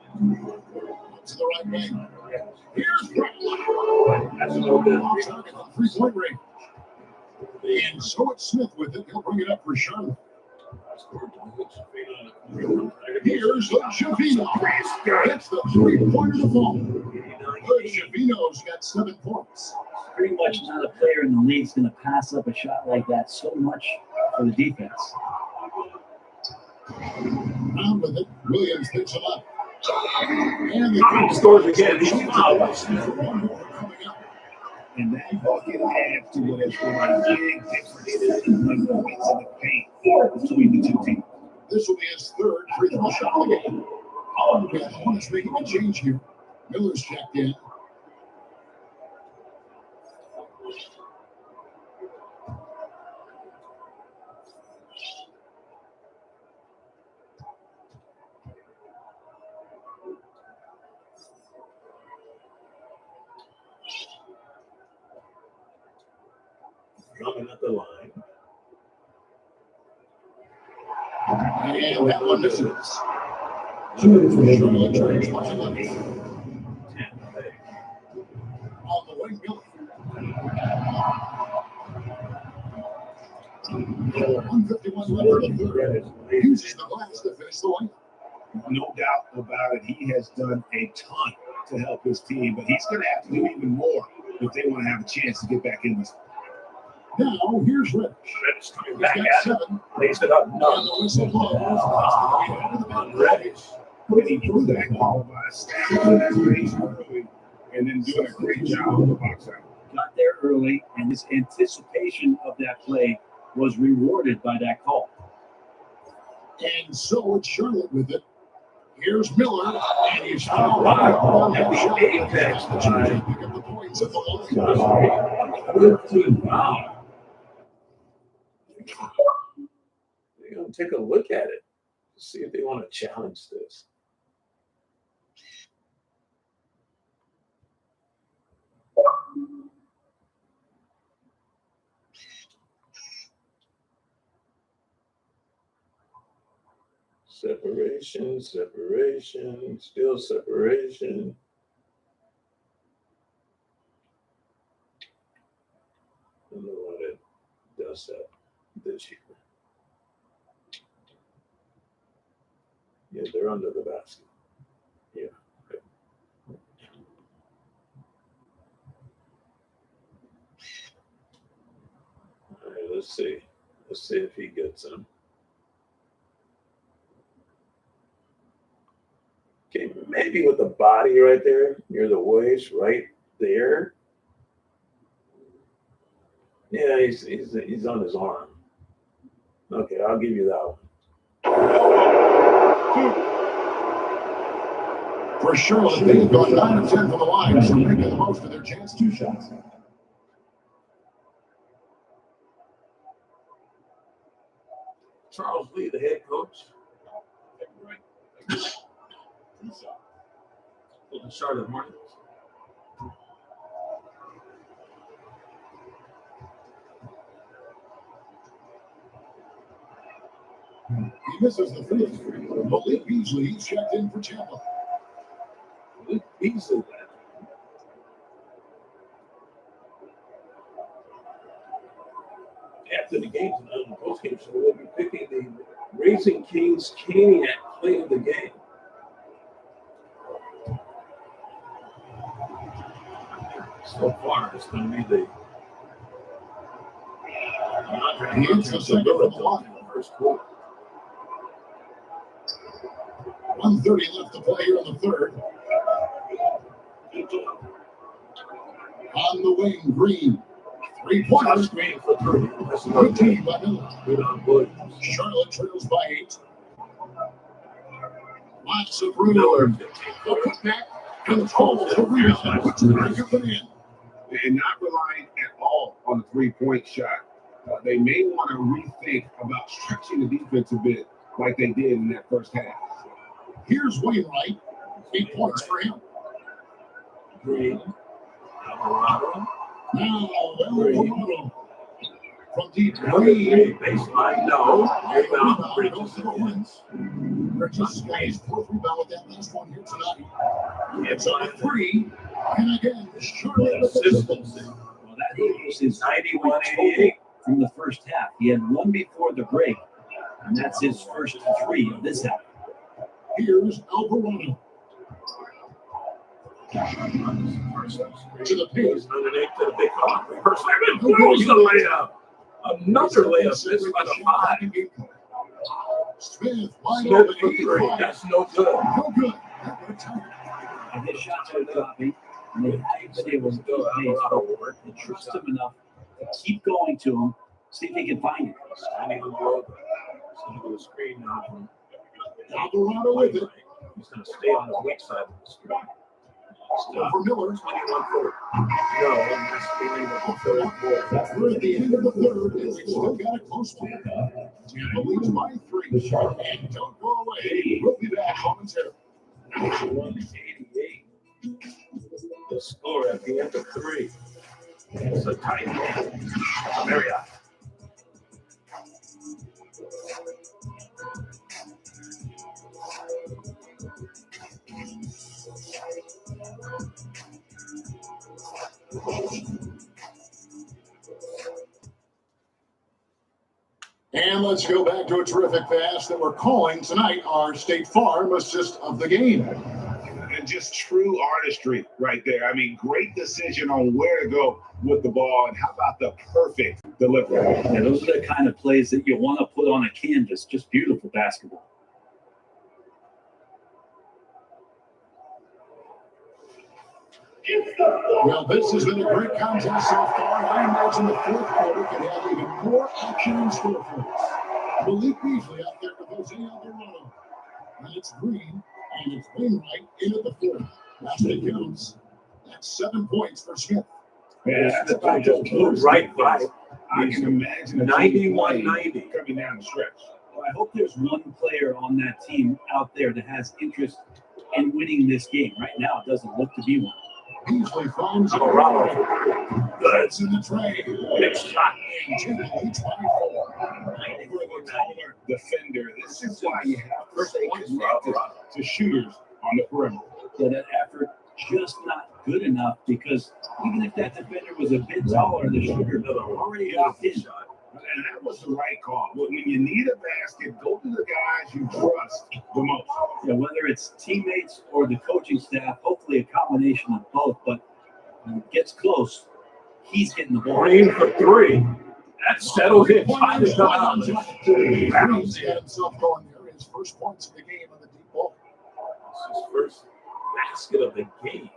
To the right wing. Here's Brown. That's a little bit off target on 3-point range. And so it's Smith with it. He'll bring it up for Charlotte. Here's Jovino. Gets the 3-pointer to fall. Jovino's got 7 points. Pretty much not a player in the league is going to pass up a shot like that so much for the defense. Round with it. Williams picks him up. And the scores again. And that bucket adds to what has been a big difference in points in the paint between the two teams. This will be his 3rd free throw shot of the game. Hornets making a change here. Miller's checked in. Drummond at the line. And that one misses. Charlotte turns by 11. On the wing, Miller. 151 left in the 3rd. Uses the glass to finish the line. No doubt about it. He has done a ton to help his team, but he's going to have to do even more if they want to have a chance to get back in this. Now, here's Rich. Reddish coming back at 7. Lays it up. And the whistle blows. Reddish putting through that ball by establishing that space early and then doing a great job on the box out. Got there early, and his anticipation of that play was rewarded by that call. And so it's Charlotte with it. Here's Miller, and he's fouled on that shot. Pick up the points at the line. 13. Wow. They're going to take a look at it to see if they want to challenge this. Separation, separation, still separation. I don't know why it does that this year. Yeah, they're under the basket. Yeah. Okay. All right, let's see. Let's see if he gets them. Okay, maybe with the body right there, near the waist, right there. Yeah, he's on his arm. Okay, I'll give you that one. For Charlotte, they've gone 9 of 10 from the line, so making the most of their chance. 2 shots. Charles Lee, the head coach. for the Charlotte Hornets. He misses the free throw. Malik Beasley checked in for Tampa. Malik Beasley. After the game tonight on the postgame show, we'll be picking the Racing Kings Caniac play of the game. So far, it's going to be the first quarter. 1:30 left to play here in the third. On the wing, Green. 3-pointer. Screen for three. That's Good team by Miller. Good on Williams. Charlotte trails by 8. Lots of room. A putback. Controls the rebound. Puts it back up and in. And not relying at all on the three-point shot. They may want to rethink about stretching the defense a bit like they did in that first half. Here's Wainwright. 8 points for him. Green. Alvarado. Now, Alvarado. From deep. Green. Baseline. No. Rebound. Bridges. Bridges guys, 4th rebound with that last one here tonight. It's on a 3. And again, Charlotte. Consistency. Well, that equals his 91-88 from the first half. He had one before the break, and that's his first 3 of this half. Here's Alvarado. To the pace. Underneath to the big clock. First time. Goes the layup. Another layup missed by the 5. Smith, wide Smith open. for 3. That's no good. No good. And his shots are dropping, and they haven't been able to keep pace, but they trust him enough to keep going to him, see if they can find it. Standing on the road. He's going to go to screen now from Alvarado with it. He's going to stay on the weak side of the screen. Still For Miller. 21-4. No, and that's the end of the third quarter. We're at the end of the third, and we still got a close one. Tampa leads by 3. And don't go away. We'll be back momentarily. 91-88. The score at the end of 3. It's a tight game. Marriott. And let's go back to a terrific pass that we're calling tonight our State Farm assist of the game. And just true artistry right there. I mean, great decision on where to go with the ball, and how about the perfect delivery? Yeah, those are the kind of plays that you want to put on a canvas. Just beautiful basketball. Well, this has been a great contest so far. I imagine the fourth quarter could have even more action in store for us. Malik Beasley out there with Jose Alvarado. And it's Green, and it's Wainwright in at the fourth. Basket counts. That's 7 points for Smith. Yeah, that's I just moved right by. I can imagine 91-90 coming down the stretch. Well, I hope there's one player on that team out there that has interest in winning this game. Right now, it doesn't look to be one. Beasley finds Alvarado. That's in the tray. Big shot. Tampa leads by 4. For the taller defender, this is why you have to stay connected to shooters on the perimeter. Yeah, that effort just not good enough, because even if that defender was a bit taller, the shooter already locked in. And that was the right call. When you need a basket, go to the guys you trust the most. Yeah, whether it's teammates or the coaching staff, hopefully a combination of both. But when it gets close, he's getting the ball. Green for 3. That settles it. Time to come out. Green's got himself going there. His first points of the game on the deep ball. This is his first basket of the game.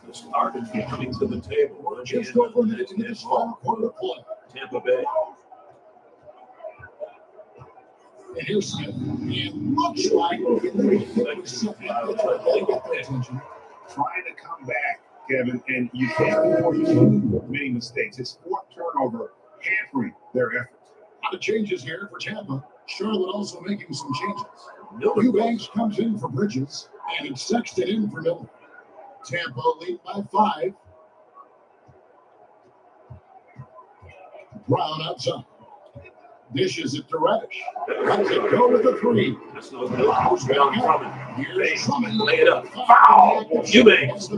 The starters coming to the table. Just over a minute into this final quarter of play. Tampa Bay. And here's Smith. It looks like they get attention. Trying to come back, Kevin, and you can't afford too many mistakes. His 4th turnover hampering their efforts. A lot of changes here for Tampa. Charlotte also making some changes. Eubanks comes in for Bridges, and it's Sexton in for Miller. Tampa lead by 5. Brown outside. Dishes it to Reddish. Lets it go with the 3. That's no good. Here's Drummond. Lay it up. Foul. Eubanks.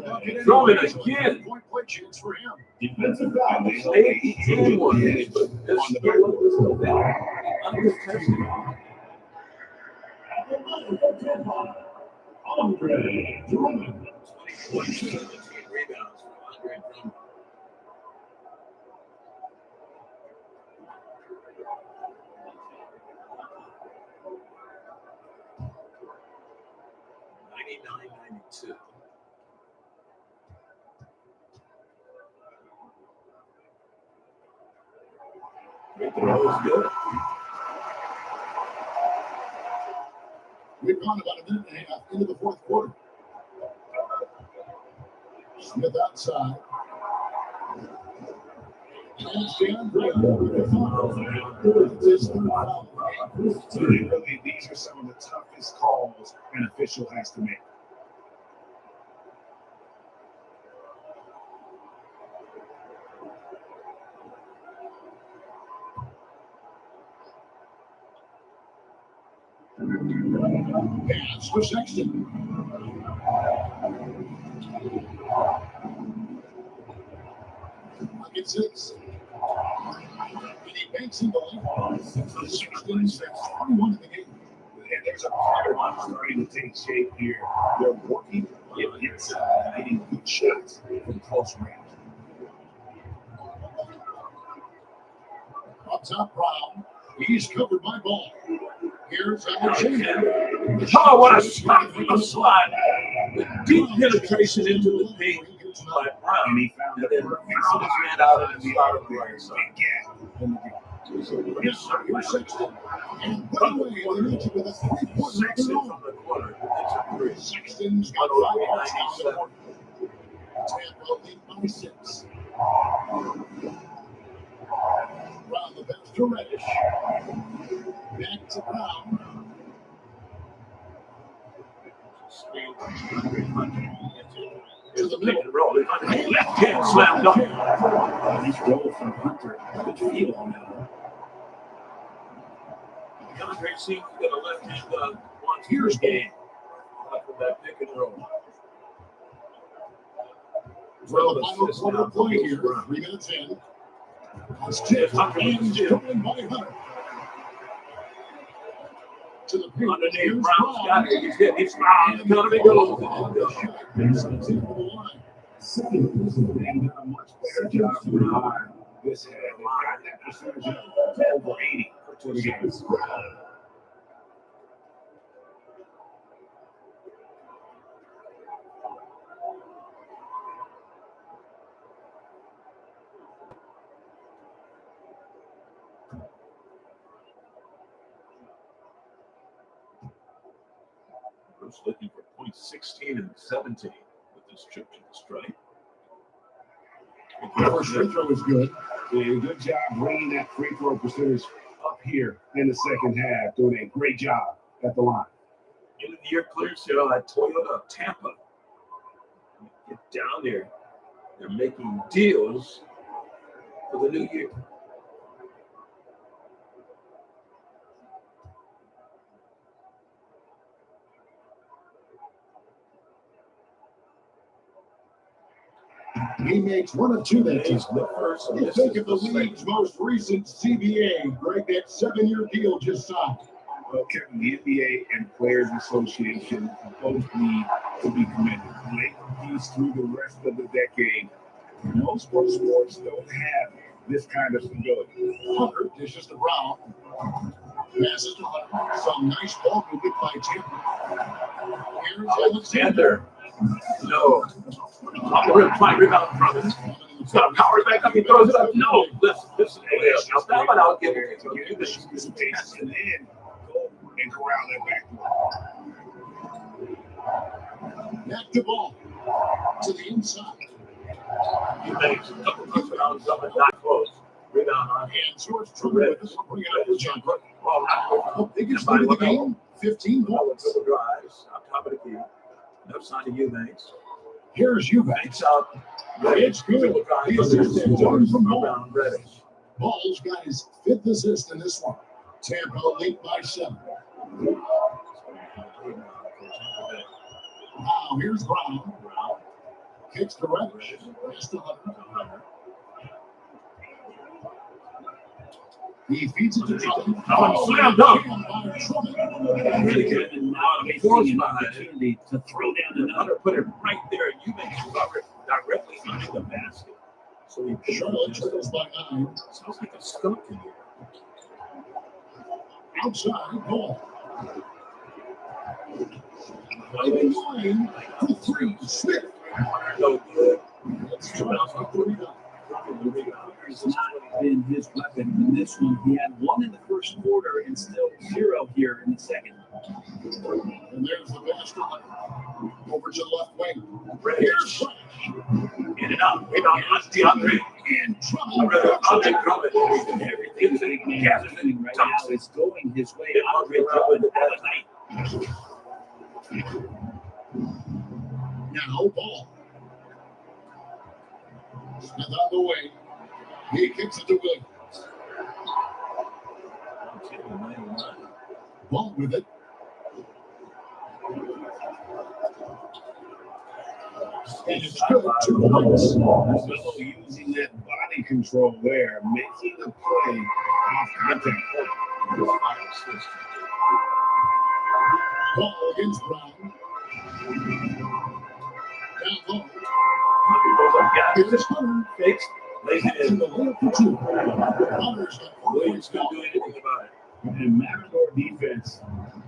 Drummond again. Point chance for him. Defensive foul. This Andre Drummond. 20 rebounds for Andre Drummond. $99.92. Free throw is good. We've gone about a minute and a half into the fourth quarter. Smith outside. And DeAndre with the foul. It's Really, these are some of the toughest calls an official has to make. Pass for Sexton. Look at 6. And he banks in the lane. Sexton sets 21 in the game. And there's a pattern starting to take shape here. They're working inside, getting good shots from close range. Up top, Brown. He's covered by Ball. Here's Alexander. Oh, what a shot from the slide. Deep penetration into the paint by Brown. And he found and then found his man out in the slot of the right side. Here's Sexton. And by the way, they need you with a 3-point Sexton from the corner. It's a 3. Sexton's got 5 points. Tampa lead by 6. Brown the pass to Reddish. Back to Brown. Here's the pick and roll. Left hand slam dunk. Nice roll from Hunter. Good feel on that. DeAndre seems to get a left hand once here's game. After that pick and roll. Well, the final quarter play here. 3 minutes in. It's tipped and stolen by Hunter. To the paint. Underneath, Brown's got it. He's hit. He's fouled. It's gonna be good. And a much better job from behind this head. They've got that percentage of over 80 for 2 games. Bruce looking for points 16 and 17 with this trip to the strike. First free throw is good. Did a good job bringing that free throw percentage up here in the second half. Doing a great job at the line. End of the year clearance sale at Toyota of Tampa. Get down there. They're making deals for the new year. He makes 1 of 2 that time. The first You think of the league's most recent CBA, Greg, that 7-year deal just signed. Well, Kevin, the NBA and Players Association both need to be commended. Late piece through the rest of the decade. Most pro sports don't have this kind of stability. Hunter dishes to Brown. Passes to Hunter. Some nice ball movement by Tampa. Here's Alexander. No. Fine rebound from it. He's got a power back up. He throws it up. No. Listen. Now that one I'll give it to you. This is space and then go and corral that back. Back to ball. To the inside. He makes a couple of touchdowns up and not close. Rebound on And George Truman with this one. Bring it up to John. Well, The biggest lead of the game, 15 Double points. drives on top of the key. Left side to Eubanks. Here's Eubanks. Banks out. It's good. Double drive He under assisted one from Ball. around Reddish. Ball's got his 5th assist in this one. Tampa lead by 7. Now here's Brown. Kicks to Reddish. Pass to Hunter. He feeds it to Drummond. Slam dunk. Really good. And now facing an opportunity to throw down another. Put it right there. Eubanks was directly under the basket. So he Charlotte trails by 9. Sounds like a skunk in here. Outside Ball. Driving line for 3. Smith. No good. It's 12-39. Has not been his weapon in this one. He had 1 in the first quarter and still 0 here in the second. And there's the basket. Over to the left wing. Here's Fresh. in and out. Rebound on DeAndre. And Drummond. Andre Drummond. Everything happening right now is going his way. Andre Drummond had a night. Now Ball. Smith on the way. He kicks it to Williams. Ball with it. And it's good. 2 points. So using that body control there, making a play off contact. Ball against Brown. Down low. Here's Hunter. Fakes. Lays it In in. the lane for 2. Hunter's got 4 Williams points couldn't now. do anything about it. And Matador defense,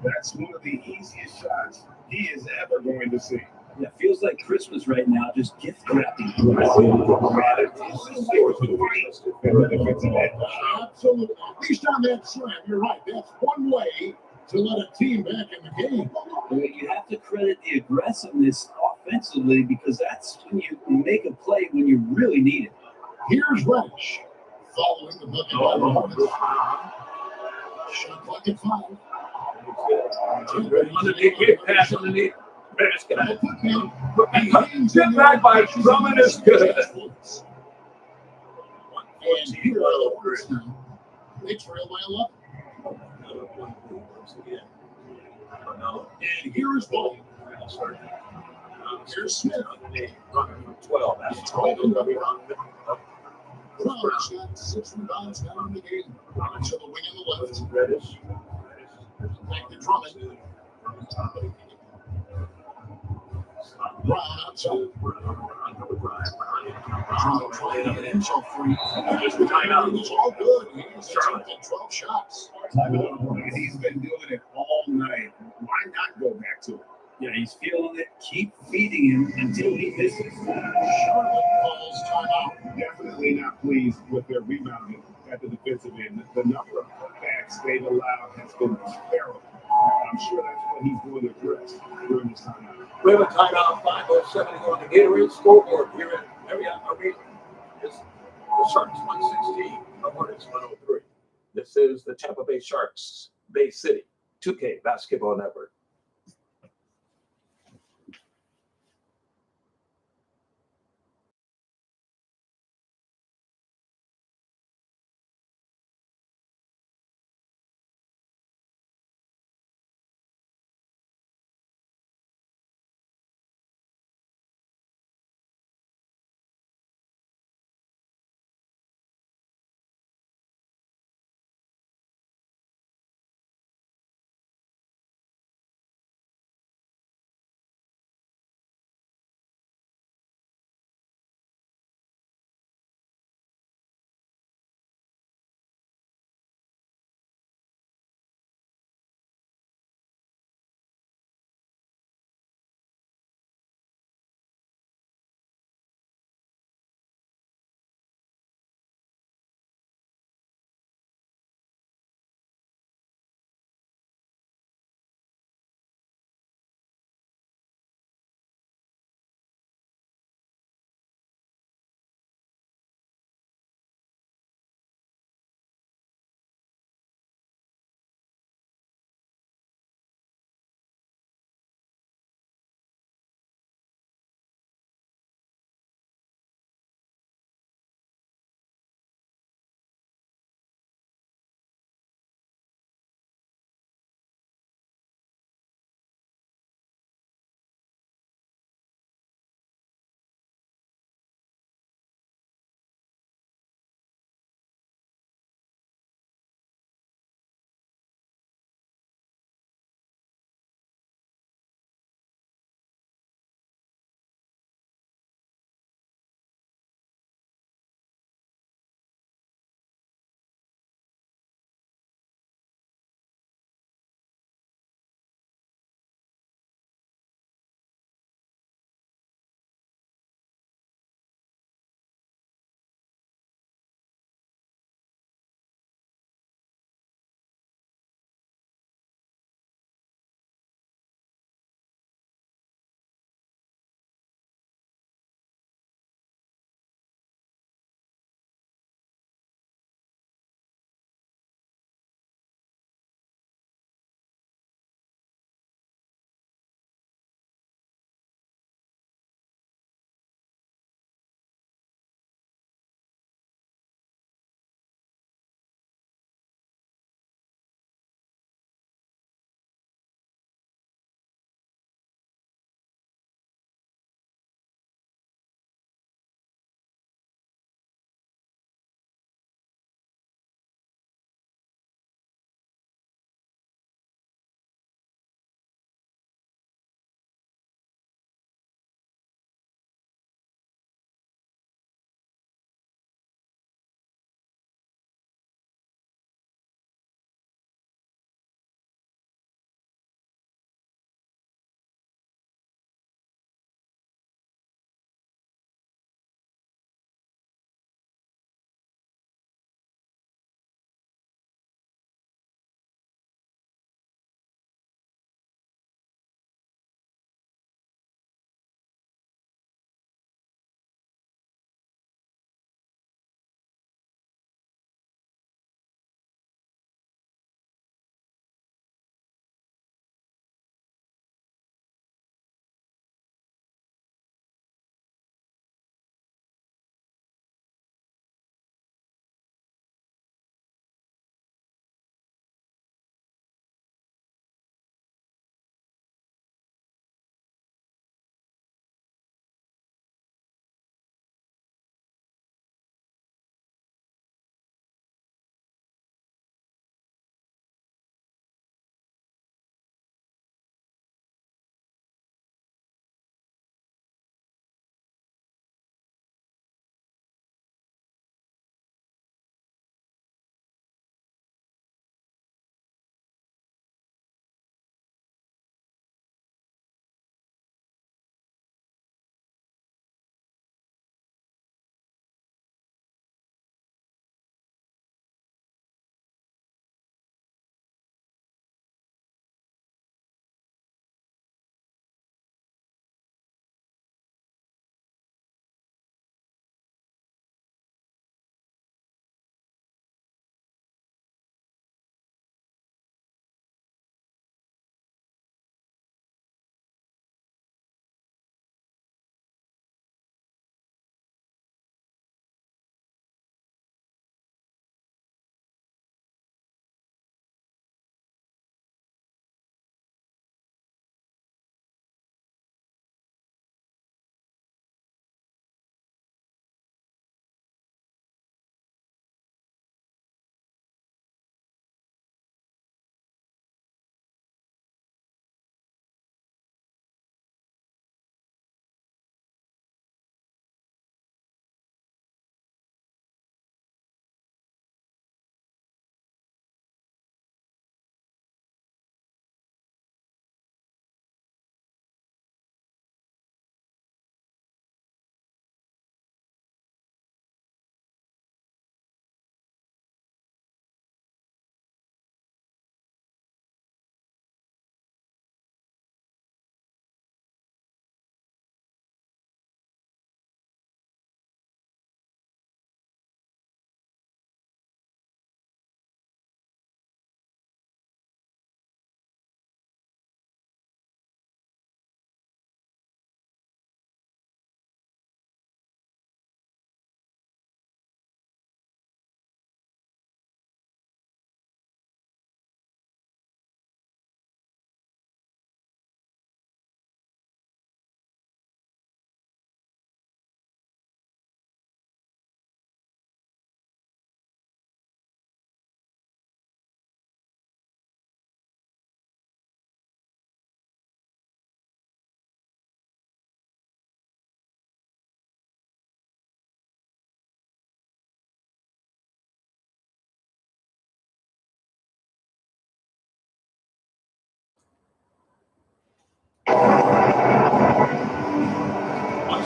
that's one of the easiest shots he is ever going to see. Yeah, feels like Christmas right now, just gift wrapping. Absolutely. At least on that slam, you're right. That's one way to let a team back in the game. You have to credit the aggressiveness offensively because that's when you make a play when you really need it. Here's Reddish. Following the bucket by the Hornets. Shot clock at 5. Underneath, quick pass underneath. Reddish got it. Get back by Drummond is good. And here are the Hornets now. They trail by 11. And here is Ball. Here's Smith. Running from 12. That's 12. Brown's got 6 rebounds now in the game. To the wing on the left. Reddish. Back to Drummond. Brown outside. Drummond trying to get himself free. It's all good. He's attempted 12 shots. He's been doing it all night. Why not go back to it? Yeah, he's feeling it. Keep feeding him until he misses. Charlotte calls timeout. Definitely not pleased with their rebounding at the defensive end. The number of cutbacks they've allowed has been terrible. I'm sure that's what he's going to address during this timeout. We have a timeout, 5:07 on the Gatorade scoreboard here in Marriott Arena. It's the Sharks 116, the Hornets 103. This is the Tampa Bay Sharks, Bay City, 2K Basketball Network.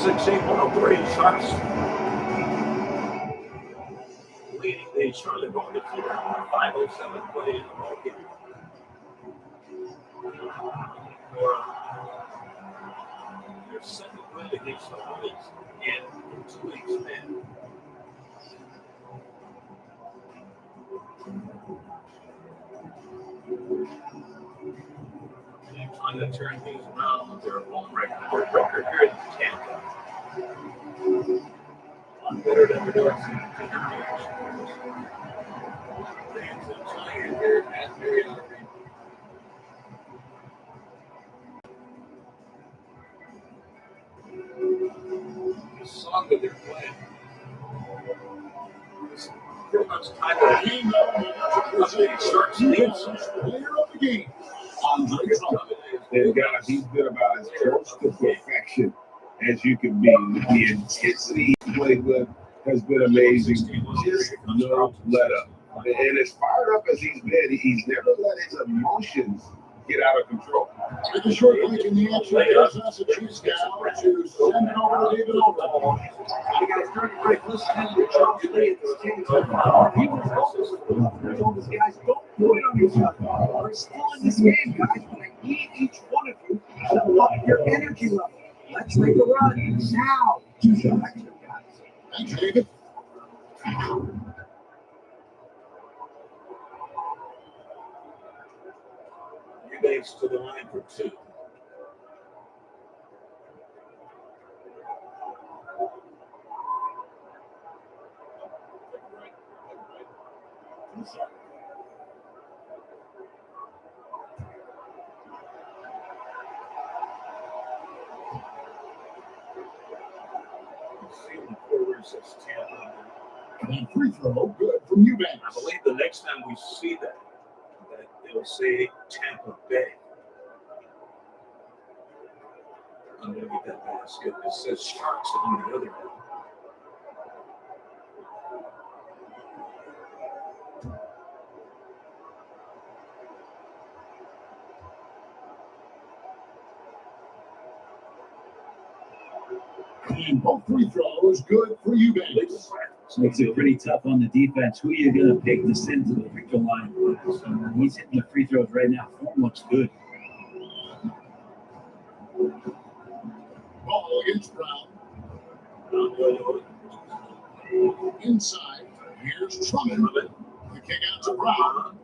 106-103. Sharks leading the Charlotte Hornets here. 5:07 play in the ball game. For their second win against the Hornets in 2 weeks, man. They're trying to turn things around with their home record here in Tampa. A lot better than we're doing. Fans are tired here at Marriott Arena. The song that they're playing is pretty much titled the Sharks theme song. And guys, he's been about as close to perfection as you can be. The intensity he played with has been amazing. Just no let up. And as fired up as he's been, he's never let his emotions get out of control. With a short break in the action, there's Massachusetts now to send it over to David Overall. You guys started break. Listen to Charles Lee at this game. He was told his guys, don't put it on yourself. We're still in this game, guys, but I need each one of you to up your energy level. Let's make a run now. Thanks, David. Eubanks to the line for 2. And free throw, good from Eubanks. I believe the next time we see that it'll say Tampa Bay. I'm going to get that basket. It says Sharks on the other end. And both free throws good for Eubanks. Makes it pretty tough on the defense. Who are you going to pick to send to the free throw line? He's hitting the free throws right now. Form looks good. Ball against Brown. Inside. Here's Truman. The kick out to Brown.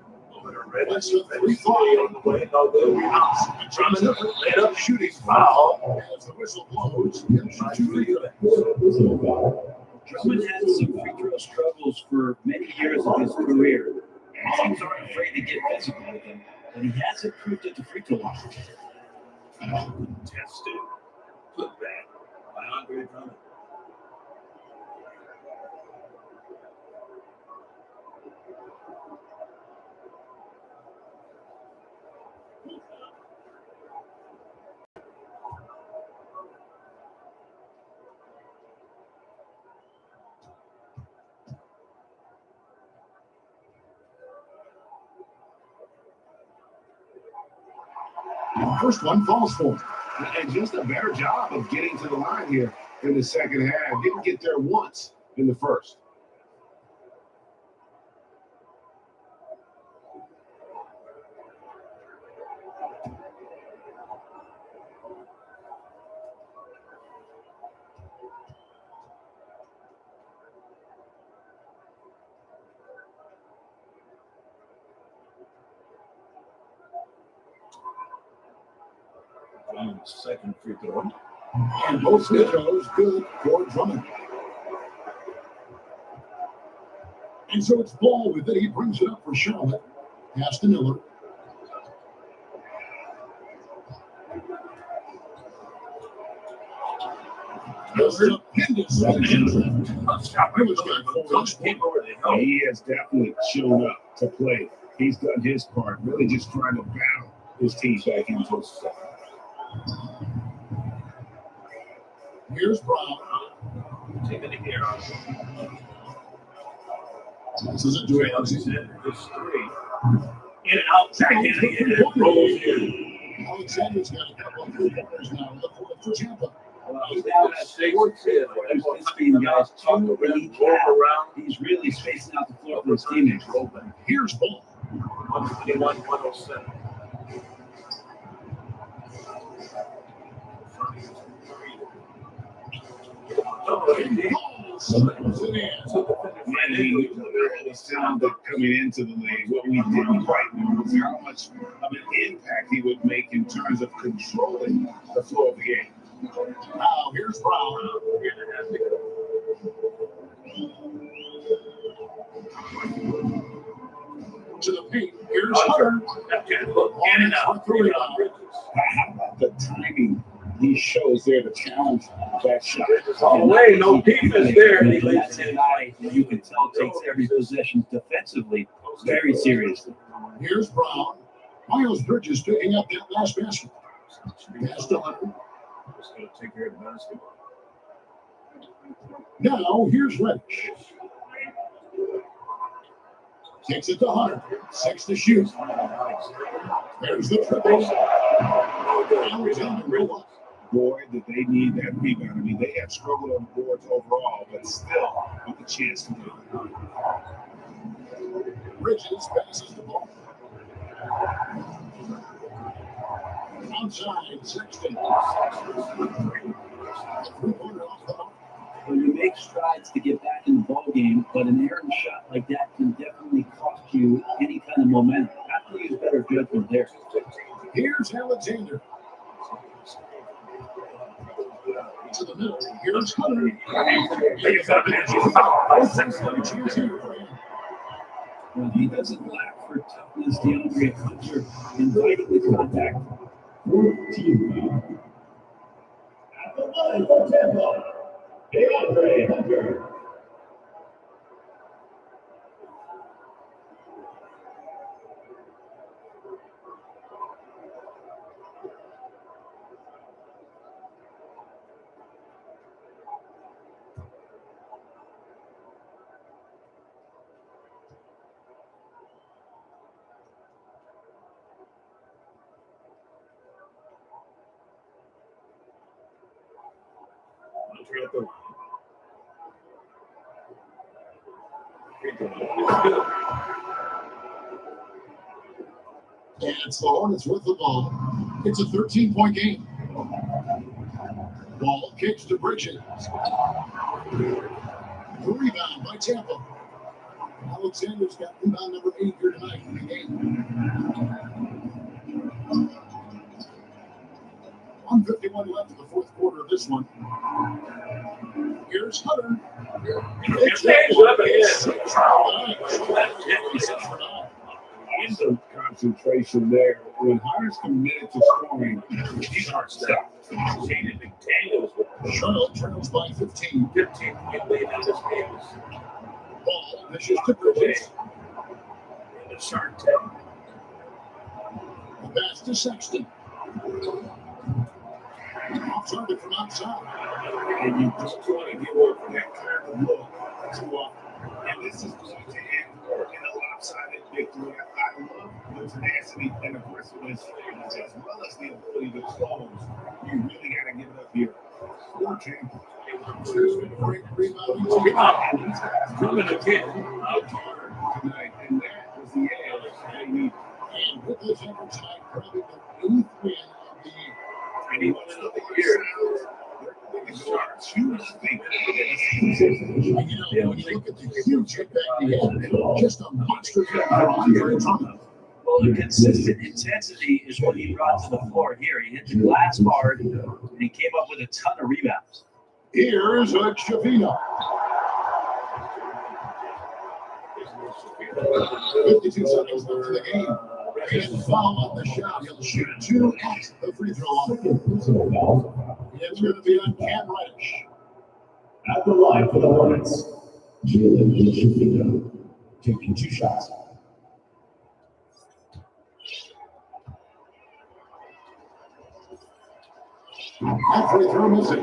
That's the 3-3 on the way. No good. Drummond laid up shooting foul. As the whistle blows. Drummond had some free throw struggles for many years of his career. Teams aren't afraid to get physical with him, but he has improved at the free throw line. Contested. Put back by Andre Drummond. First one falls for him. And just a better job of getting to the line here in the second half. Didn't get there once in the first. Second free throw. And both free throws good for Drummond. And so it's Ball with it. He brings it up for Charlotte. Pass to Miller. He has definitely shown up to play. He's done his part, really just trying to battle his team back into his stuff. Here's Brown. Taking the air off. This isn't doing This 3. In and out. Back in again. Rolls in. Alexander's got a couple of 3-pointers now. Look for Tampa. This team, guys, 2 in each half. He's really spacing out the floor for his teammates. Here's Ball. 121, 107. And he knew that was talented coming into the league. What we didn't quite know was how much of an impact he would make in terms of controlling the flow of the game. Now here's Brown. To the paint. Here's Hunter. In and out. How about the timing he shows there to challenge that shot? Away, no defense there. He lets it guy, you can tell, takes every possession defensively very seriously. Here's Brown. Miles Bridges picking up that last basket. Pass to Hunter. Just going to take care of the basketball. Now here's Reddish. Takes it to Hunter. 6 to shoot. There's the triple. Boy, did they need that rebound. I mean, they have struggled on the boards overall, but still with a chance to win. Bridges passes the ball. Outside, 16. When you make strides to get back in the ball game, but an errant shot like that can definitely cost you any kind of momentum. You have to use better judgment there. Here's Alexander. To the middle. Here's Hunter. When he doesn't lack for toughness, DeAndre Hunter inviting the contact. 14 foul. At the line for Tampa, DeAndre Hunter. And it's the Hornets with the ball. It's a 13-point game. Ball kicks to Bridges. The rebound by Tampa. Alexander's got rebound number 8 here tonight in the game. 1:51 left in the fourth quarter of this one. Here's Hunter. Some concentration there. When Hunter's committed to scoring, he's hard stop. Charlotte trails by 15. 15-point lead in this game. Ball pitches to Bridges. In the Shark Tank. The pass to Sexton. Off target from outside. And you just want to give up that kind of look too often. And this is going to end in a lopsided victory. I love the tenacity and aggressiveness as well as the ability to close. You really got to give it up here. Great rebound. Coming again. Tonight, and that was the edge they needed. And with this effort tonight, probably the 8th win of the year. And he wants to year. You know, when you look at the huge impact he had, just a monster hit for Andre Drummond. Well, the consistent intensity is what he brought to the floor here. He hit the glass hard, and he came up with a ton of rebounds. Here's Chavino. 52 seconds left in the game. And foul on the shot. He'll shoot 2 at the free throw line. It's going to be on Cam Reddish. At the line for the Hornets, Jalen Shafino, taking 2 shots. That free throw missing.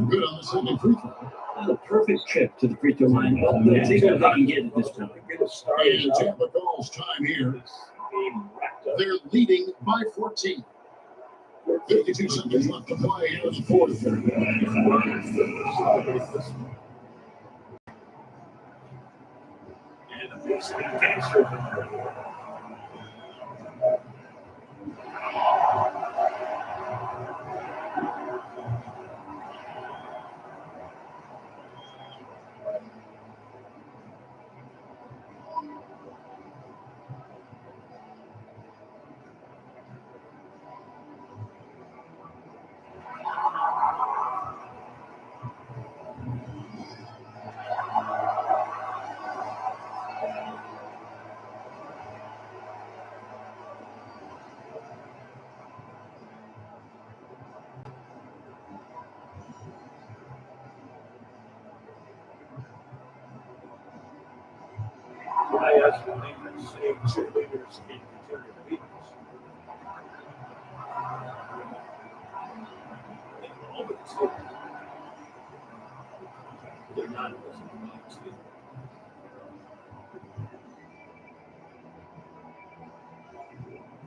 Good on the second free throw. A perfect trip to the free throw line, but let's see what they can get at this point. And Tampa calls time here. They're leading by 14. 52 seconds left to play here in the fourth. I asked the name of the same cheerleaders in interior meetings. They're not listening to me.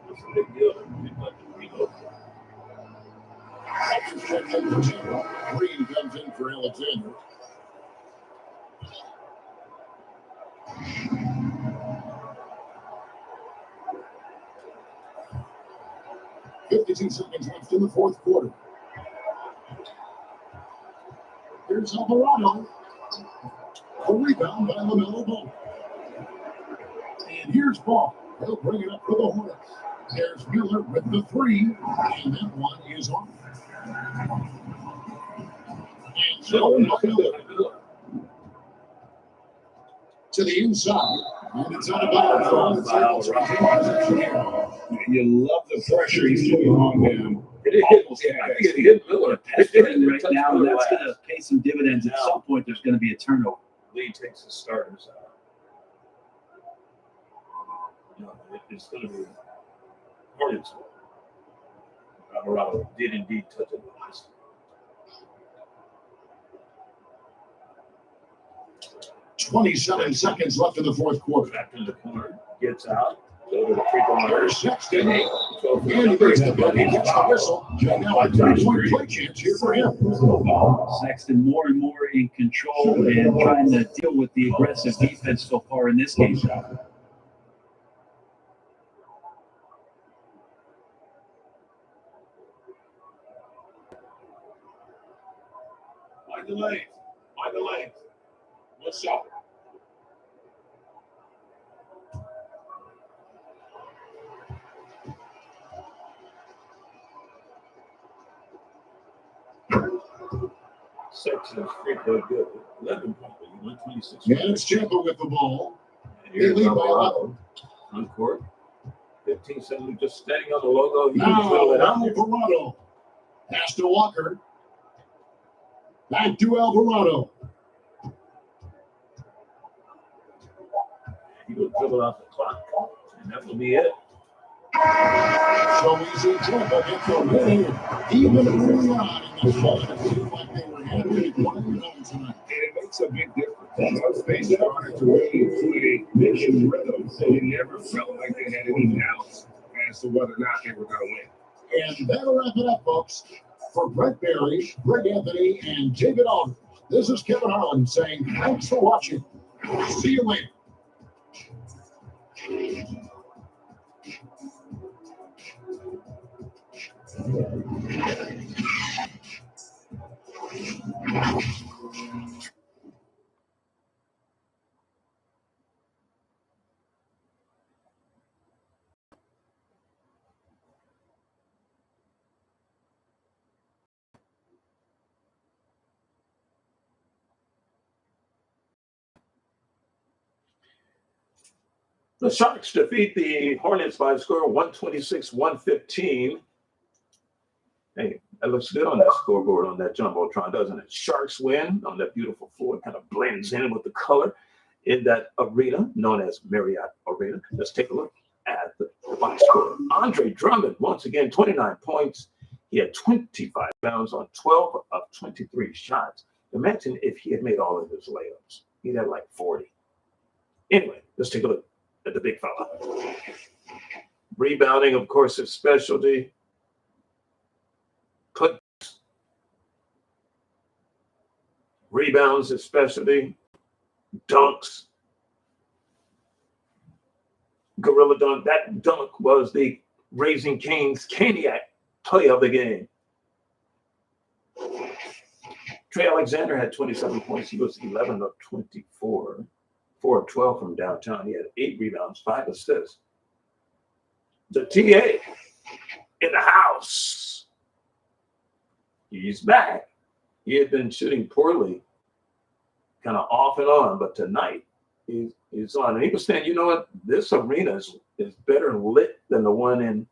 It's a big deal. People have to reload. Green comes in for Alexander. $52 left in the fourth quarter. Here's Alvarado. A rebound by LaMelo Ball. And here's Ball. He'll bring it up for the Hornets. There's Miller with the three. And that one is off. And so Miller to the inside. And it's out of bounds. You love the pressure he's putting on them. It hit Miller right now, and that's going to pay some dividends. At some point, there's going to be a turnover. Lee takes the starters out. It's going to be Hornets. Alvarado did indeed touch it. 27 seconds left in the fourth quarter. Back in the corner, gets out. Go to the free throw line. There's Sexton. And he brings the ball. He gets the whistle. And now a 3-point play chance here for him. Sexton more and more in control and trying to deal with the aggressive defense so far in this game. Mind the lane. Mind the lane. What's up? Sexton's free throw good. 11 points. 126. And it's Tampa with the ball. And They here's lead by Alvarado on court. 15 seconds, just standing on the logo. He can Now, fill it out. Alvarado. Pass to Walker. Back to Alvarado. He will dribble out the clock. And that will be it. So easy. Tampa gets the win. Even early on in the shot, it seemed like they were happy playing on tonight. And it makes a big difference. Once they started to really play mission rhythm, they never felt like they had any doubts as to whether or not they were going to win. And that'll wrap it up, folks. For Brett Barry, Greg Anthony, and David Aldridge, this is Kevin Harlan saying thanks for watching. See you later. The Sharks defeat the Hornets by a score of 126-115. Hey, that looks good on that scoreboard on that Jumbotron, doesn't it? Sharks win on that beautiful floor. It kind of blends in with the color in that arena known as Marriott Arena. Let's take a look at the box score. Andre Drummond, once again, 29 points. He had 25 rebounds on 12 of 23 shots. Imagine if he had made all of his layups. He'd have like 40. Anyway, let's take a look at the big fella. Rebounding, of course, is specialty. Rebounds is specialty. Dunks. Gorilla dunk. That dunk was the Raising Cane's Caniac play of the game. Trey Alexander had 27 points. He was 11 of 24, 4 of 12 from downtown. He had 8 rebounds, 5 assists. The TA in the house. He's back. He had been shooting poorly, kind of off and on, but tonight he's on. And he was saying, you know what, this arena is better lit than the one in.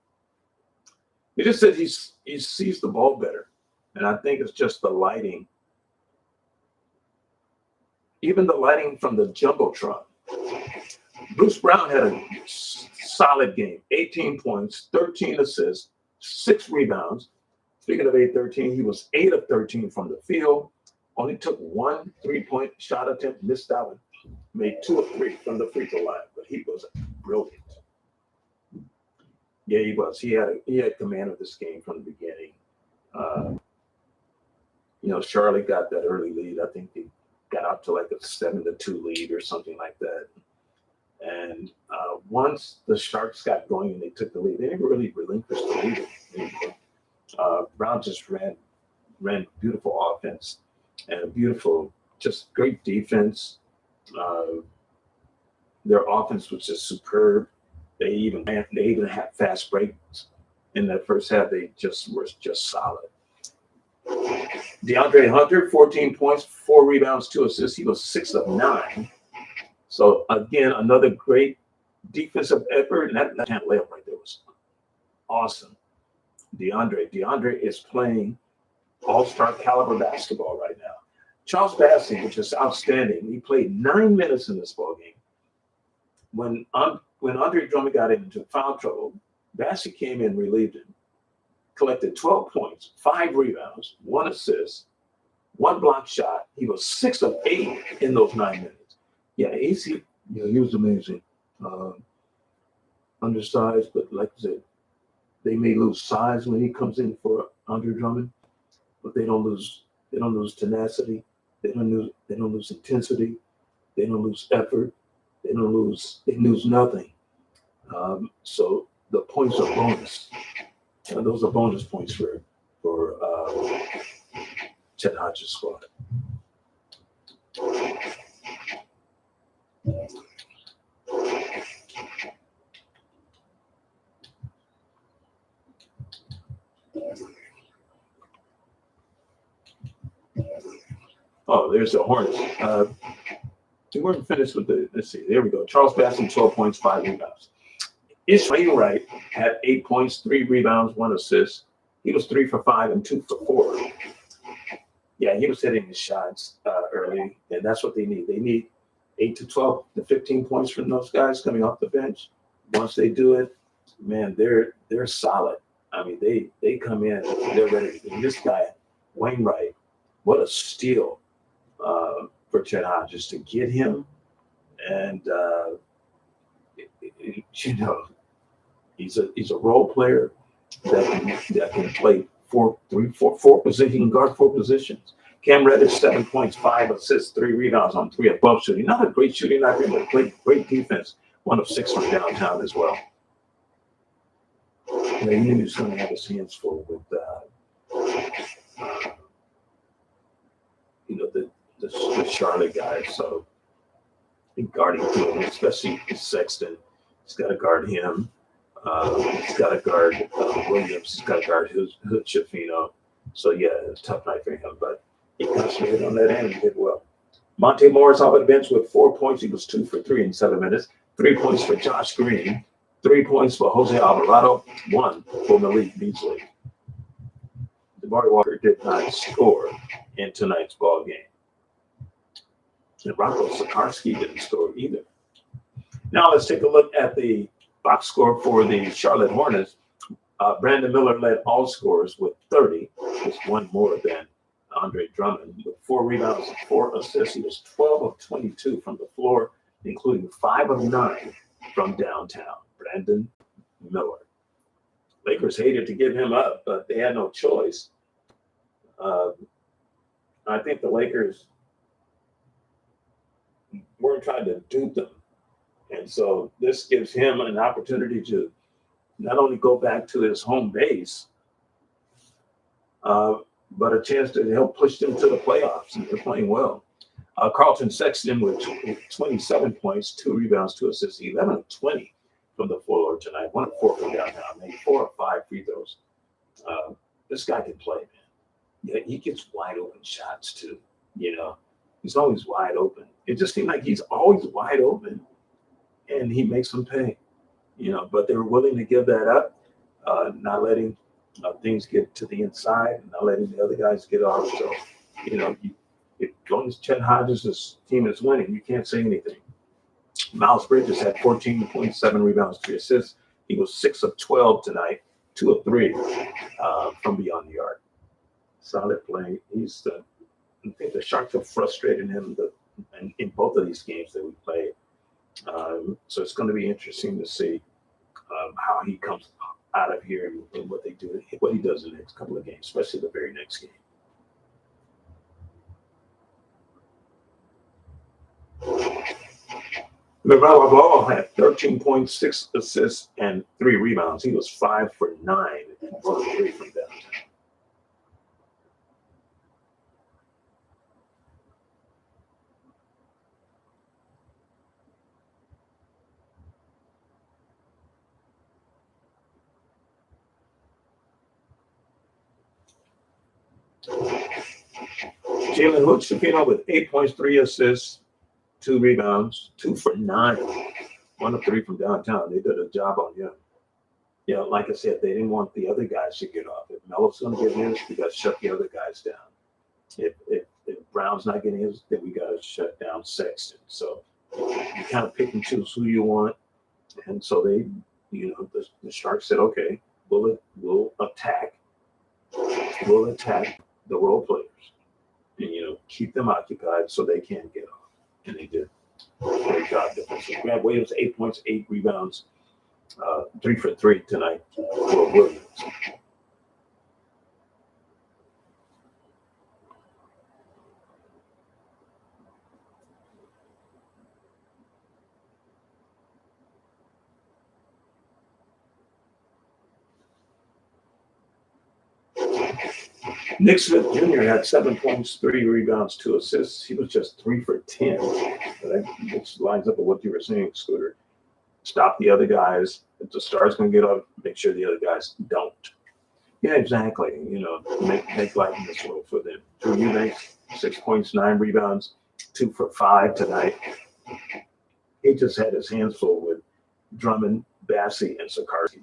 He just said he sees the ball better. And I think it's just the lighting. Even the lighting from the Jumbotron. Bruce Brown had a solid game. 18 points, 13 assists, 6 rebounds. Speaking of 8-13, he was 8 of 13 from the field. Only took 1 3-point shot attempt, missed that one. Made 2 of 3 from the free throw line, but he was brilliant. Yeah, he was. He had command of this game from the beginning. Charlotte got that early lead. I think they got up to like a 7-2 lead or something like that. And once the Sharks got going and they took the lead, they didn't really relinquish the lead. Brown just ran beautiful offense and a beautiful, just great defense. Their offense was just superb. They even had fast breaks in that first half. They just were just solid. DeAndre Hunter, 14 points, 4 rebounds, 2 assists. He was 6 of 9. So again, another great defensive effort. And that left-hand layup right there was awesome. DeAndre is playing all-star caliber basketball right now. Charles Bassey, which is outstanding. He played 9 minutes in this ball game. When Andre Drummond got into foul trouble, Bassey came in, relieved him, collected 12 points, 5 rebounds, 1 assist, 1 block shot. He was 6 of 8 in those 9 minutes. Yeah, he was amazing. Undersized, but like I said, they may lose size when he comes in for Andre Drummond, but they don't lose tenacity. They don't lose intensity. They don't lose effort. They lose nothing. So the points are bonus. Those are bonus points for Chet Hodges' squad. Oh, there's the Hornets. We weren't finished with let's see, there we go. Charles Bassey, 12 points, 5 rebounds. Ish Wainwright had 8 points, 3 rebounds, 1 assist. He was 3 for 5 and 2 for 4. Yeah, he was hitting his shots early, and that's what they need. They need 8 to 12 to 15 points from those guys coming off the bench. Once they do it, man, they're solid. I mean, they come in, they're ready. And this guy, Wainwright, what a steal for Chet Hodges to get him. And he's a role player that can play four positions. He can guard 4 positions. Cam Reddish, 7 points, 5 assists, 3 rebounds on 3 of 12 shooting. Not a great shooting night, but great defense. 1 of 6 from downtown as well. He knew he was going to have his hands full with the Charlotte guys. So guarding him, especially Sexton, he's got to guard him. He's got to guard Williams. He's got to guard Hood Schifino. So yeah, it's a tough night for him, but he concentrated on that end and did well. Monte Morris off the bench with 4 points. He was 2 for 3 in 7 minutes. 3 points for Josh Green. 3 points for Jose Alvarado. 1 for Malik Beasley. DeMar Walker did not score in tonight's ball game. And Rocco Sikorsky didn't score either. Now let's take a look at the box score for the Charlotte Hornets. Brandon Miller led all scorers with 30, just one more than Andre Drummond, with 4 rebounds and 4 assists. He was 12 of 22 from the floor, including 5 of 9 from downtown. Brandon Miller. Lakers hated to give him up, but they had no choice. I think the Lakers weren't trying to dupe them. And so this gives him an opportunity to not only go back to his home base, but a chance to help push them to the playoffs. And they're playing well. Carlton Sexton with 27 points, 2 rebounds, 2 assists, 11 of 20 from the floor tonight. 1 of 4 from downtown, made 4 or 5 free throws. This guy can play, man. Yeah, he gets wide open shots too. You know, he's always wide open. It just seems like he's always wide open, and he makes them pay. You know, but they're willing to give that up, not letting things get to the inside, not letting the other guys get off. So, you know, if long as Chet Hodges' team is winning, you can't say anything. Miles Bridges had 14.7 rebounds, 3 assists. He was 6 of 12 tonight, 2 of 3 from beyond the arc. Solid play. I think the Sharks have frustrated him in both of these games that we played. So it's going to be interesting to see how he comes out of here and what he does in the next couple of games, especially the very next game. LaMelo Ball had 13.6 assists and 3 rebounds. He was 5 for 9 and 1 of 3 from downtown. Jalen Hood-Schifino with 8 points, 3 assists, 2 rebounds, 2 for 9, 1 of 3 from downtown. They did a job on him. You know, like I said, they didn't want the other guys to get off. If Melo's going to get his, we got to shut the other guys down. If Brown's not getting his, then we got to shut down Sexton. So you kind of pick and choose who you want. And so they, you know, the Sharks said, okay, we'll attack the role players and, you know, keep them occupied so they can't get off. And they did a great job defensively. Grant Williams, 8 points, 8 rebounds, 3 for 3 tonight for Williams. Nick Smith Jr. had 7 points, 3 rebounds, 2 assists. He was just 3 for 10. Which lines up with what you were saying, Scooter. Stop the other guys. If the star's going to get up, make sure the other guys don't. Yeah, exactly. You know, make life miserable for them. Drew Eubanks, 6 points, 9 rebounds, 2 for 5 tonight. He just had his hands full with Drummond, Bassey, and Sikarsky.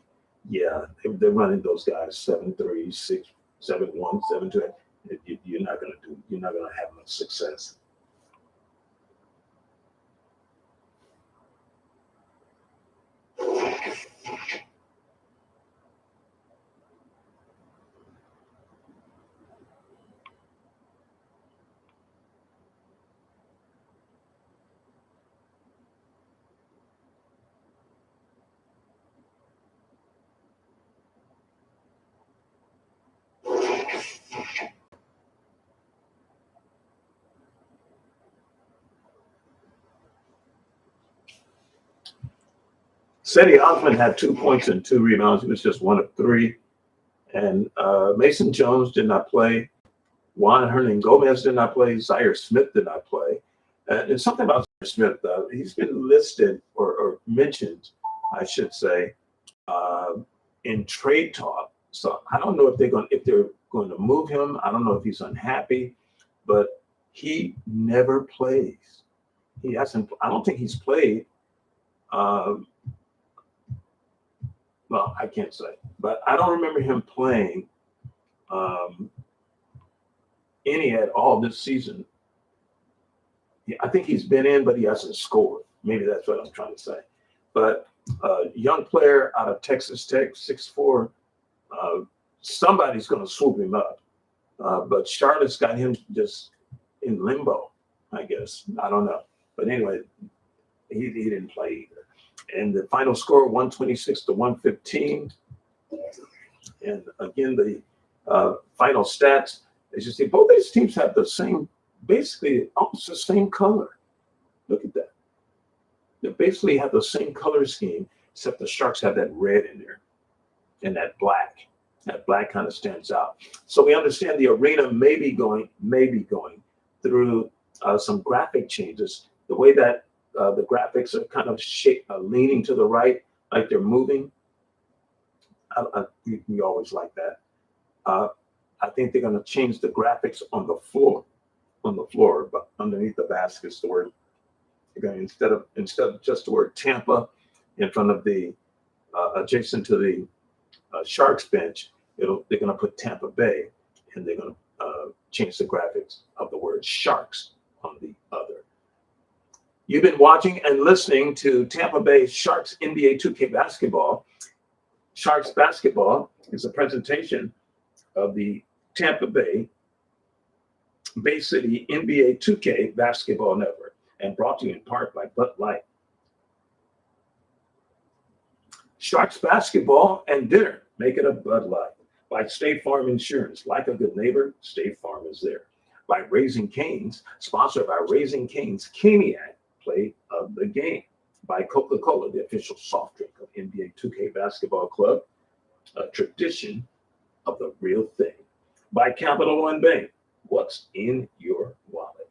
Yeah, they're running those guys 7-3, 6. 7-1, 7-2. You're not gonna have much success. Cedi Osman had 2 points and 2 rebounds. He was just 1 of 3. And Mason Jones did not play. Juan Hernan-Gomez did not play. Zaire Smith did not play. And something about Zaire Smith, he's been listed or mentioned, I should say, in trade talk. So I don't know if they're going to move him. I don't know if he's unhappy, but he never plays. He hasn't. I don't think he's played. Well, I can't say, but I don't remember him playing any at all this season. I think he's been in, but he hasn't scored. Maybe that's what I'm trying to say. But young player out of Texas Tech, 6'4", Somebody's going to swoop him up. But Charlotte's got him just in limbo, I guess. I don't know. But anyway, he didn't play either. And the final score, 126-115. And again, the final stats, as you see, both these teams have the same, basically almost the same color. Look at that. They basically have the same color scheme, except the Sharks have that red in there and that black. That black kind of stands out. So we understand the arena may be going through some graphic changes. The way that the graphics are kind of leaning to the right, like they're moving. We always like that. I think they're going to change the graphics on the floor, but underneath the baskets, the word, instead of just the word Tampa in front of the adjacent to the Sharks bench, they're going to put Tampa Bay, and they're going to change the graphics of the word Sharks on the other. You've been watching and listening to Tampa Bay Sharks NBA2K basketball. Sharks basketball is a presentation of the Tampa Bay City NBA2K basketball network and brought to you in part by Bud Light. Sharks basketball and dinner, make it a Bud Light. By State Farm Insurance, like a good neighbor, State Farm is there. By Raising Cane's, sponsored by Raising Cane's Caniac, play of the game. By Coca-Cola, the official soft drink of NBA 2K Basketball Club, a tradition of the real thing. By Capital One Bank, what's in your wallet?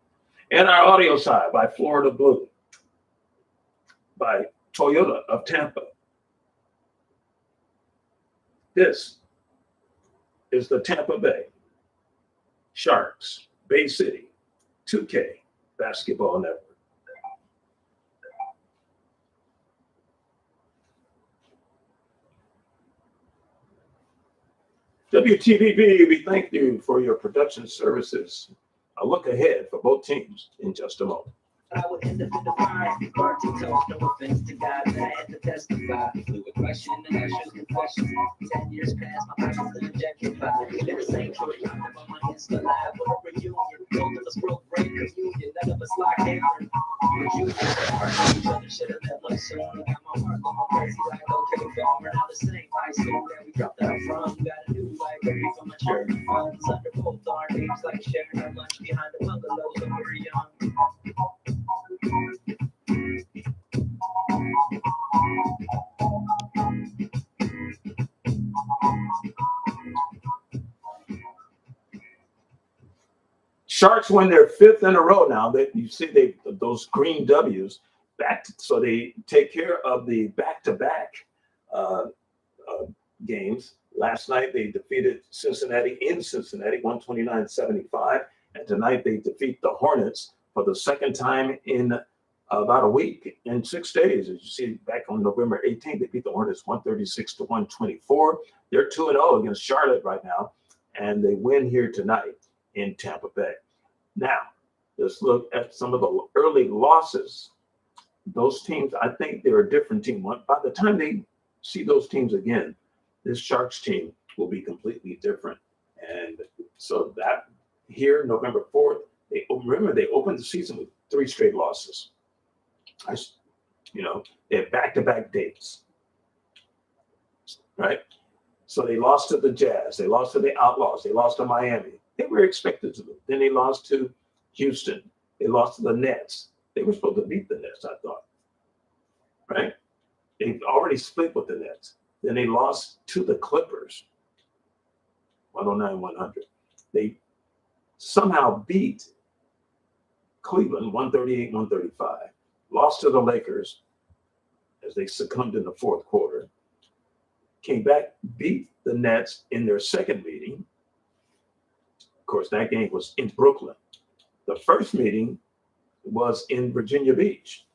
And our audio side by Florida Blue. By Toyota of Tampa. This is the Tampa Bay Sharks Bay City 2K Basketball Network. WTVB, we thank you for your production services. A look ahead for both teams in just a moment. I would end up in the fire, hard to toast, no offense to God that I had to testify. Fluid question and ashes confession. 10 years past, my passion's been objectified. In the same short time, I'm on my Insta live with a reunion. Both of us broke break communion, none of us locked down. But you each other should have met much sooner. Got my heart going crazy like okay, Farmer. Now the same high school that we dropped out from. Got a new library for my church funds. Under both our names, like sharing our lunch behind the bungalows when we were young. Sharks win their fifth in a row now. That you see those green W's back, so they take care of the back-to-back games. Last night they defeated Cincinnati in Cincinnati, 129-75, and tonight they defeat the Hornets for the second time in about a week, in 6 days. As you see, back on November 18th, they beat the Hornets 136-124. They're 2-0 against Charlotte right now, and they win here tonight in Tampa Bay. Now, let's look at some of the early losses. Those teams, I think they're a different team. By the time they see those teams again, this Sharks team will be completely different. And so that here, November 4th, they opened the season with 3 straight losses. They had back-to-back dates, right? So they lost to the Jazz, they lost to the Outlaws, they lost to Miami. They were expected to lose. Then they lost to Houston. They lost to the Nets. They were supposed to beat the Nets, I thought, right? They already split with the Nets. Then they lost to the Clippers, 109-100. They somehow beat Cleveland, 138-135. Lost to the Lakers as they succumbed in the fourth quarter. Came back, beat the Nets in their second meeting. Of course, that game was in Brooklyn. The first meeting was in Virginia Beach.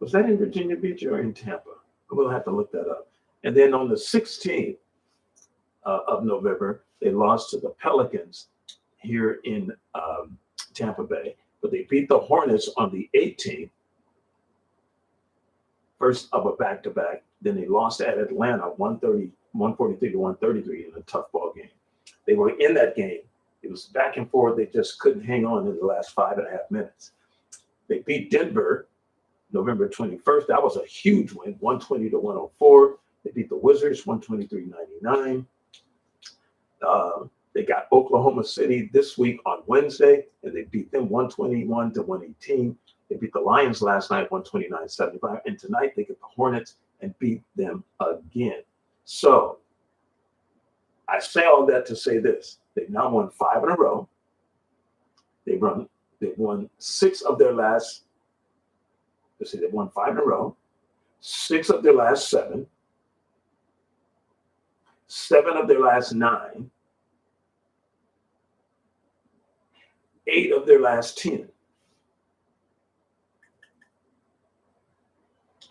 Was that in Virginia Beach or in Tampa? We'll have to look that up. And then on the 16th of November, they lost to the Pelicans here in Tampa Bay. But they beat the Hornets on the 18th. first of a back-to-back. Then they lost at Atlanta 143 to 133 in a tough ball game. They were in that game. It was back and forth. They just couldn't hang on in the last 5.5 minutes. They beat Denver November 21st. That was a huge win, 120 to 104. They beat the Wizards 123-99. They got Oklahoma City this week on Wednesday, and they beat them 121 to 118. They beat the Lions last night 129-75, and tonight they get the Hornets and beat them again. So I say all that to say this: they've now won 5 in a row. They've won 6 of their last. Let's see, they've won 5 in a row, 6 of their last 7, 7 of their last 9, 8 of their last 10.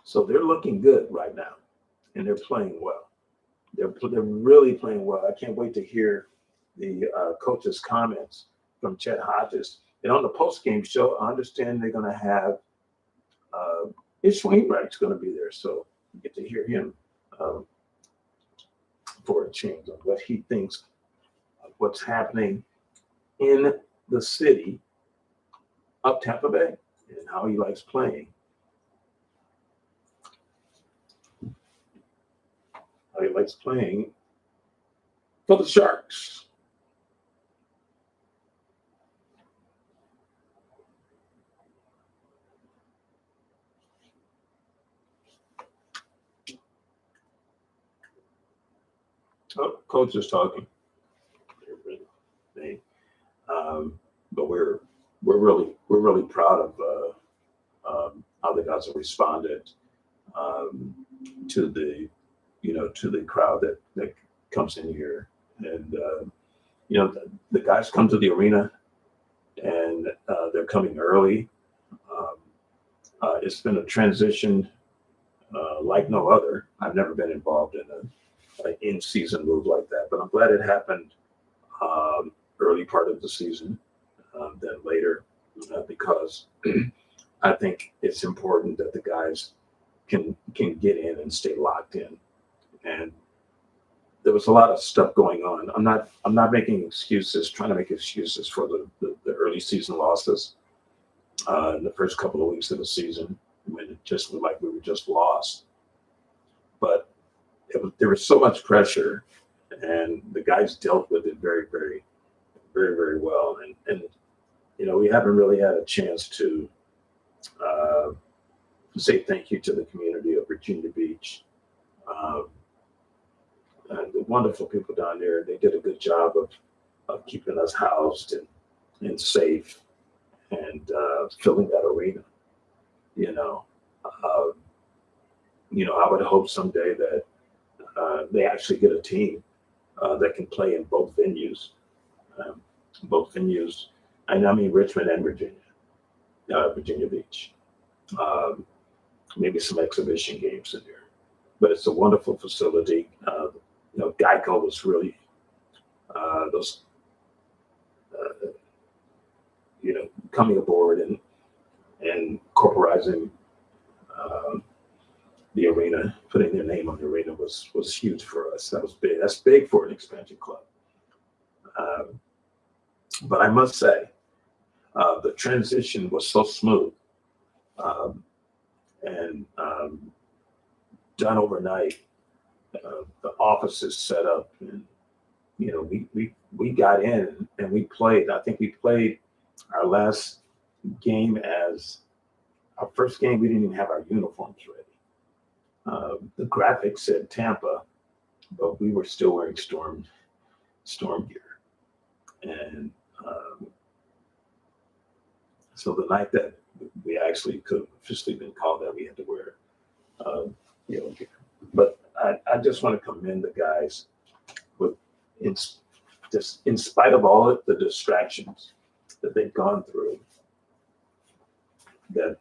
So they're looking good right now, and they're playing well. They're really playing well. I can't wait to hear the coach's comments from Chet Hodges. And on the post-game show, I understand they're going to have Ish Wainwright's going to be there, so you get to hear him for a change on what he thinks of what's happening in the city of Tampa Bay and how he likes playing. How he likes playing for the Sharks. Oh, coach is talking. But we're really proud of how the guys have responded to the crowd that comes in here, and the guys come to the arena, and they're coming early. It's been a transition like no other. I've never been involved in an in-season move like that, but I'm glad it happened early part of the season than later, because I think it's important that the guys can get in and stay locked in. And there was a lot of stuff going on. I'm not making excuses, trying to make excuses for the early season losses in the first couple of weeks of the season when it just looked like we were just lost. But there was so much pressure, and the guys dealt with it very, very, very, very well. And we haven't really had a chance to say thank you to the community of Virginia Beach. And the wonderful people down there, they did a good job of keeping us housed and safe and filling that arena. I would hope someday that they actually get a team that can play in both venues. And I mean Richmond and Virginia Beach. Maybe some exhibition games in there. But it's a wonderful facility. Geico was really coming aboard and corporizing the arena, putting their name on the arena was huge for us. That was big. That's big for an expansion club. But I must say, the transition was so smooth and done overnight. The offices set up, and we got in and we played. I think we played our last game as our first game. We didn't even have our uniforms ready. The graphics said Tampa, but we were still wearing storm gear. And so the night that we actually could have officially been called that, we had to wear gear. But I just want to commend the guys in spite of all of the distractions that they've gone through, that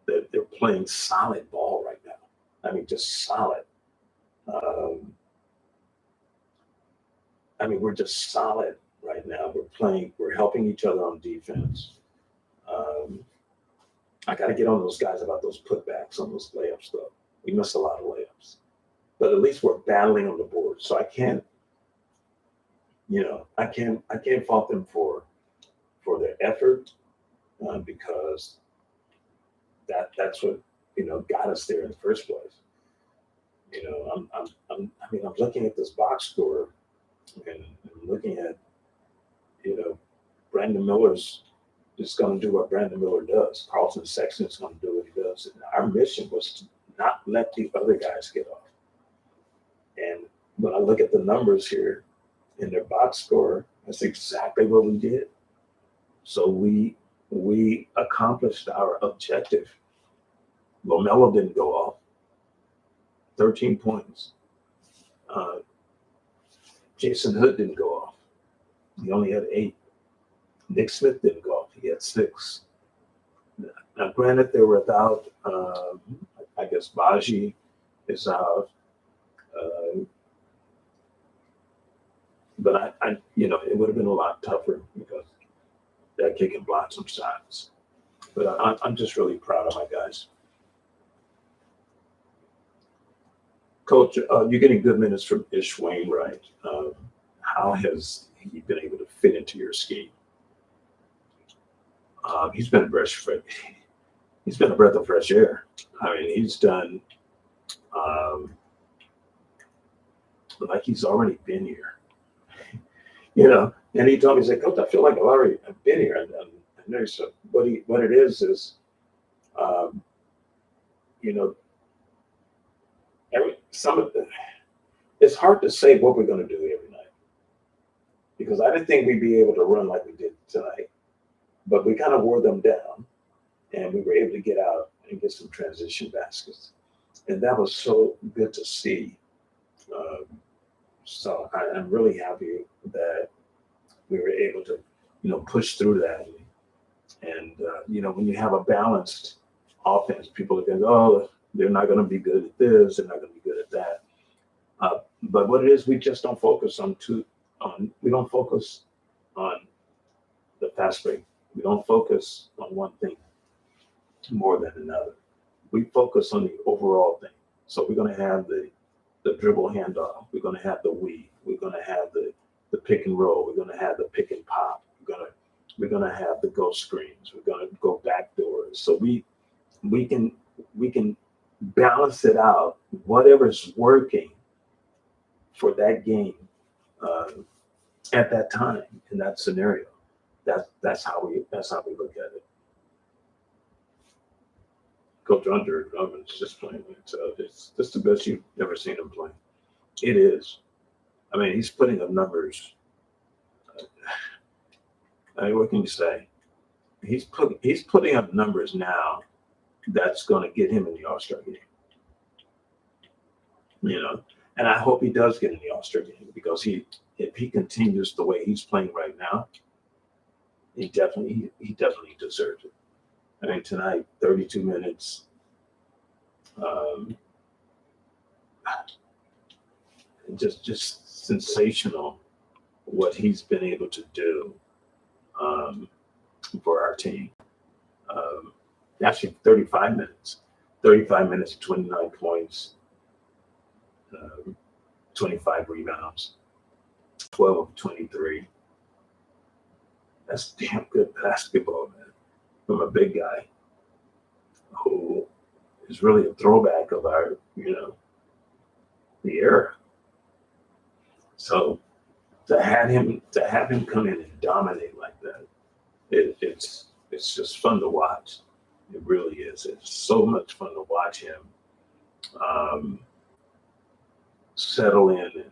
they're playing solid ball right now. I mean, just solid. We're just solid right now. We're helping each other on defense. I got to get on those guys about those putbacks on those layups, though. We missed a lot of layups, but at least we're battling on the board. So I can't fault them for their effort because that's what got us there in the first place. I'm looking at this box score and I'm looking at Brandon Miller's just going to do what Brandon Miller does. Carlton Sexton's going to do what he does. And our mission was to not let the other guys get off. And when I look at the numbers here in their box score, that's exactly what we did. So we accomplished our objective. LaMelo didn't go off. 13 points. Jason Hood didn't go off. He only had 8. Nick Smith didn't go off. He had 6. Now, granted, they were without, I guess, Baji is out. But it would have been a lot tougher because that kick and block some shots. But I'm just really proud of my guys. Coach, you're getting good minutes from Ish Wainwright. How has he been able to fit into your scheme? He's been a breath of fresh air. I mean, he's done like he's already been here. And he told me, he said, Coach, I feel like I've already been here. And there's what it is, it's hard to say what we're going to do every night because I didn't think we'd be able to run like we did tonight, but we kind of wore them down and we were able to get out and get some transition baskets. And that was so good to see. So I'm really happy that we were able to, push through that. And, when you have a balanced offense, people are going, oh, they're not going to be good at this. They're not going to be good at that. But what it is, we just don't focus we don't focus on the fast break. We don't focus on one thing more than another. We focus on the overall thing. So we're going to have the dribble handoff. We're going to have the weave. We're going to have the pick and roll. We're going to have the pick and pop. We're going to have the ghost screens. We're going to go back doors. So we can balance it out. Whatever's working for that game at that time in that scenario. That's how we look at it. Coach Under is just playing. It's just the best you've ever seen him play. It is. I mean, he's putting up numbers. What can you say? He's putting up numbers now that's going to get him in the All-Star game. And I hope he does get in the All-Star game because if he continues the way he's playing right now, he definitely deserves it. I mean, tonight, 32 minutes. Just sensational what he's been able to do for our team. Actually, 35 minutes. 35 minutes, 29 points, 25 rebounds, 12 of 23. That's damn good basketball, man, from a big guy who is really a throwback of our, the era. So to have him come in and dominate like that, it's just fun to watch. It really is. It's so much fun to watch him settle in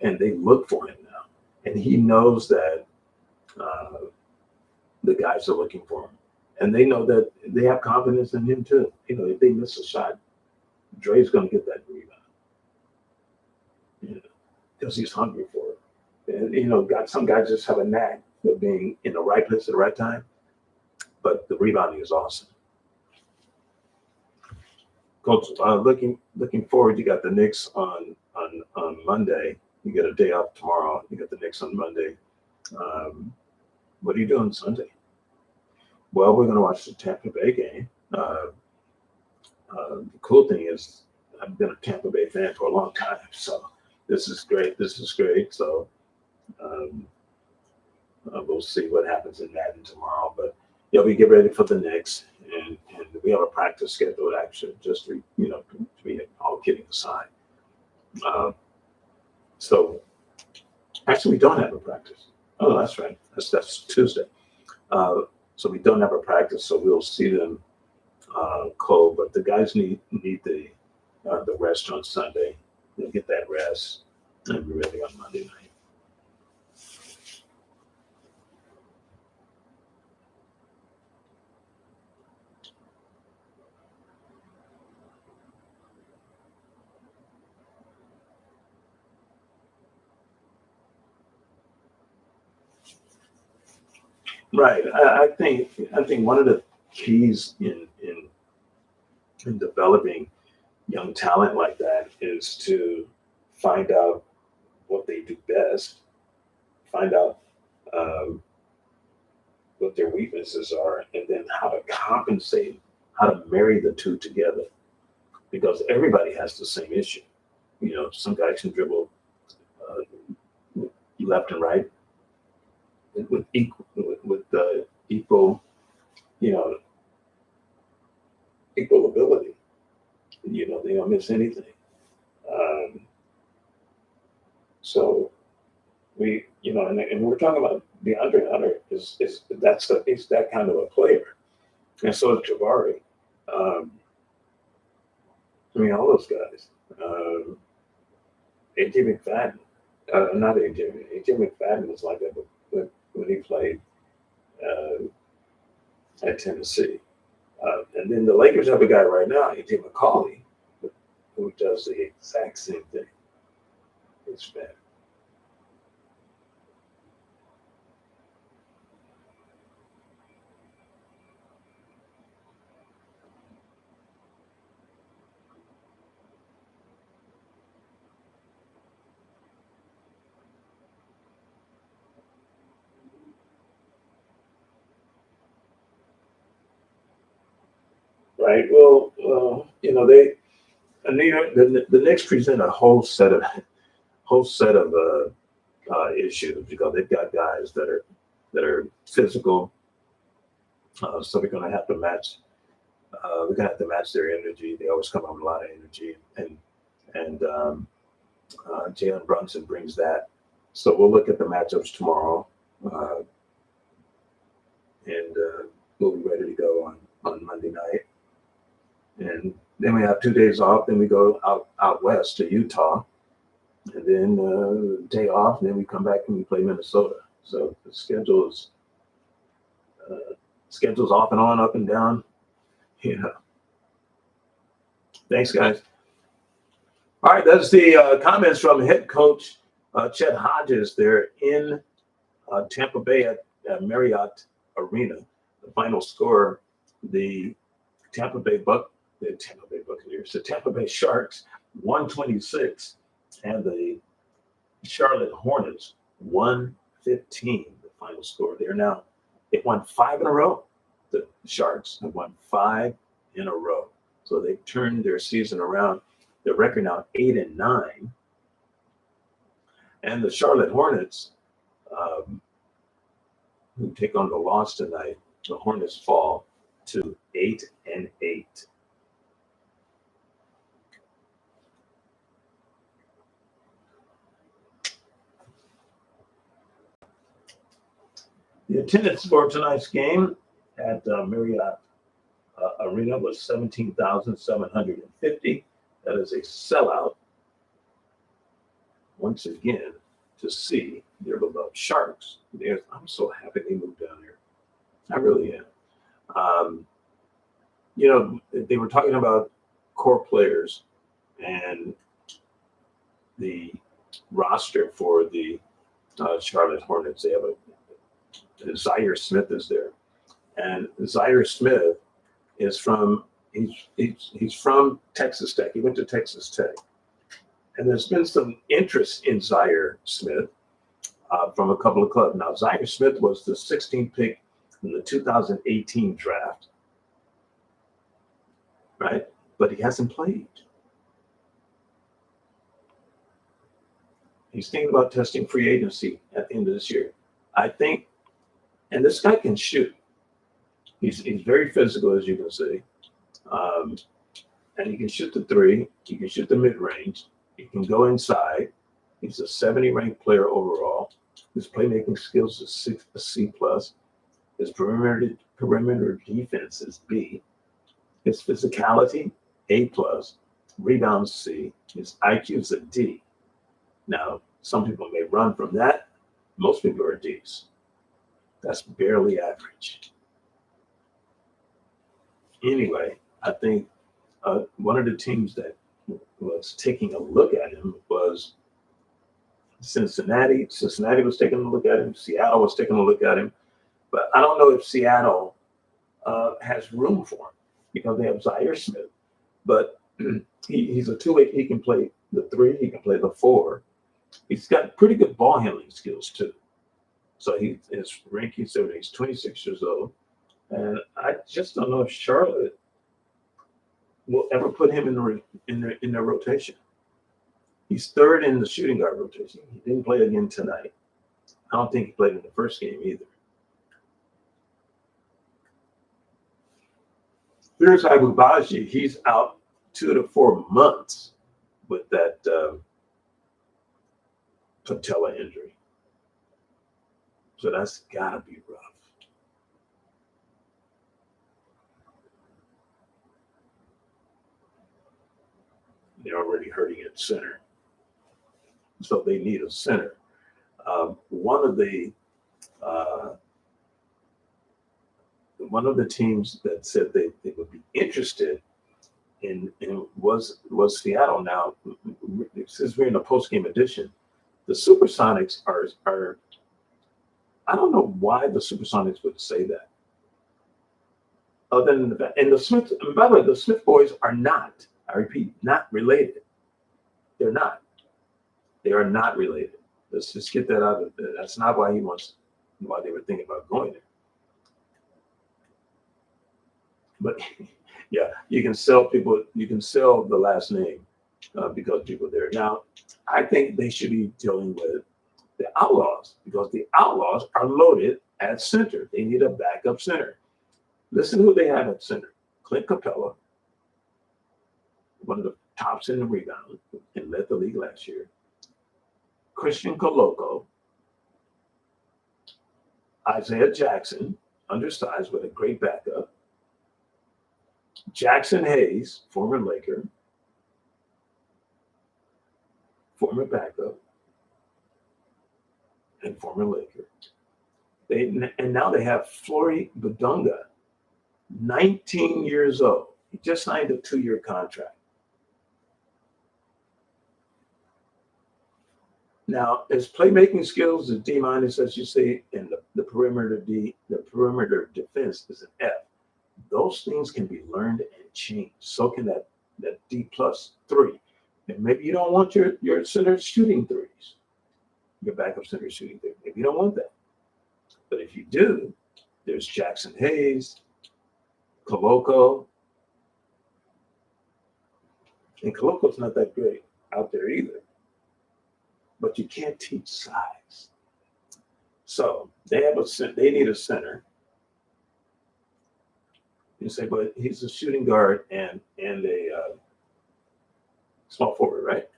and they look for him now, and he knows that the guys are looking for him, and they know that they have confidence in him too. If they miss a shot, Dre's going to get that rebound. Because he's hungry for it. And some guys just have a knack of being in the right place at the right time, but the rebounding is awesome. Coach, looking forward, you got the Knicks on Monday. You get a day off tomorrow. You got the Knicks on Monday. What are you doing Sunday? Well, we're going to watch the Tampa Bay game. The cool thing is I've been a Tampa Bay fan for a long time, so this is great. This is great. So we'll see what happens in Madden tomorrow. But yeah, we get ready for the Knicks, and we have a practice scheduled actually, just to be all kidding aside. So actually, we don't have a practice. Oh, that's right. That's Tuesday. So we don't have a practice, so we'll see them cold. But the guys need the rest on Sunday. They'll get that rest and be ready on Monday night. Right. I think one of the keys in developing young talent like that is to find out what they do best, find out what their weaknesses are, and then how to compensate, how to marry the two together. Because everybody has the same issue. Some guys can dribble left and right with equal ability. They don't miss anything. So and we're talking about DeAndre Hunter is that kind of a player, and so is Jabari. All those guys. AJ McFadden, not AJ. AJ McFadden was like that when he played at Tennessee. And then the Lakers have a guy right now, AJ McCauley, who does the exact same thing. It's bad. Right. Well, New York, the Knicks present a whole set of issues because they've got guys that are physical. So we're gonna have to match. We're gonna have to match their energy. They always come out with a lot of energy, and Jalen Brunson brings that. So we'll look at the matchups tomorrow, and we'll be ready to go on Monday night. And then we have 2 days off. Then we go out west to Utah, and then day off. And then we come back and we play Minnesota. So the schedule's off and on, up and down. Thanks, guys. All right, that's the comments from head coach Chet Hodges there in Tampa Bay at Marriott Arena. The final score: the Tampa Bay Buccaneers, the Tampa Bay Sharks 126, and the Charlotte Hornets 115. The final score. They've won 5 in a row. The Sharks have won 5 in a row, so they've turned their season around. Their record now 8-9, and the Charlotte Hornets, who take on the loss tonight, the Hornets fall to 8-8. The attendance for tonight's game at Marriott Arena was 17,750. That is a sellout, once again, to see their beloved Sharks. I'm so happy they moved down here. I really am. They were talking about core players and the roster for the Charlotte Hornets. They have Zaire Smith is there, and Zaire Smith is from he's from Texas Tech. He went to Texas Tech, and there's been some interest in Zaire Smith from a couple of clubs. Now, Zaire Smith was the 16th pick in the 2018 draft, right? But he hasn't played. He's thinking about testing free agency at the end of this year. I think, and this guy can shoot. He's very physical, as you can see. And he can shoot the three. He can shoot the mid-range. He can go inside. He's a 70 ranked player overall. His playmaking skills is a C+. His perimeter defense is B. His physicality, A+. Rebounds, C. His IQ is a D. Now, some people may run from that. Most people are Ds. That's barely average. Anyway, I think one of the teams that was taking a look at him was Cincinnati. Cincinnati was taking a look at him. Seattle was taking a look at him. But I don't know if Seattle has room for him because they have Zaire Smith. But he's a two-way. He can play the three. He can play the four. He's got pretty good ball handling skills, too. So his ranking 70. He's 26 years old. And I just don't know if Charlotte will ever put him in their rotation. He's third in the shooting guard rotation. He didn't play again tonight. I don't think he played in the first game either. Here's Abubaji. He's out 2 to 4 months with that patella injury. So that's gotta be rough. They're already hurting at center. So they need a center. One of the teams that said they would be interested in was Seattle. Now, since we're in a post-game edition, the Supersonics are I don't know why the Supersonics would say that. Other than the fact, and the Smith, and by the way, the Smith boys are not, I repeat, not related. They're not. They are not related. Let's just get that out of there. That's not why they were thinking about going there. But yeah, you can sell the last name because people are there. Now, I think they should be dealing with the Outlaws because the Outlaws are loaded at center. They need a backup center. Listen to who they have at center. Clint Capella, one of the tops in the rebound and led the league last year. Christian Coloco, Isaiah Jackson, undersized with a great backup. Jackson Hayes, former Laker, former backup, and former Laker. And now they have Flory Badunga, 19 years old. He just signed a 2-year contract. Now, his playmaking skills is D-, as you say, and the perimeter defense is an F. Those things can be learned and changed. So can that D+3. And maybe you don't want your center shooting threes, your backup center shooting threes. Maybe you don't want that. But if you do, there's Jackson Hayes, Coloco. And Coloco's not that great out there either. But you can't teach size. So they need a center. You say, but he's a shooting guard and a small forward, right?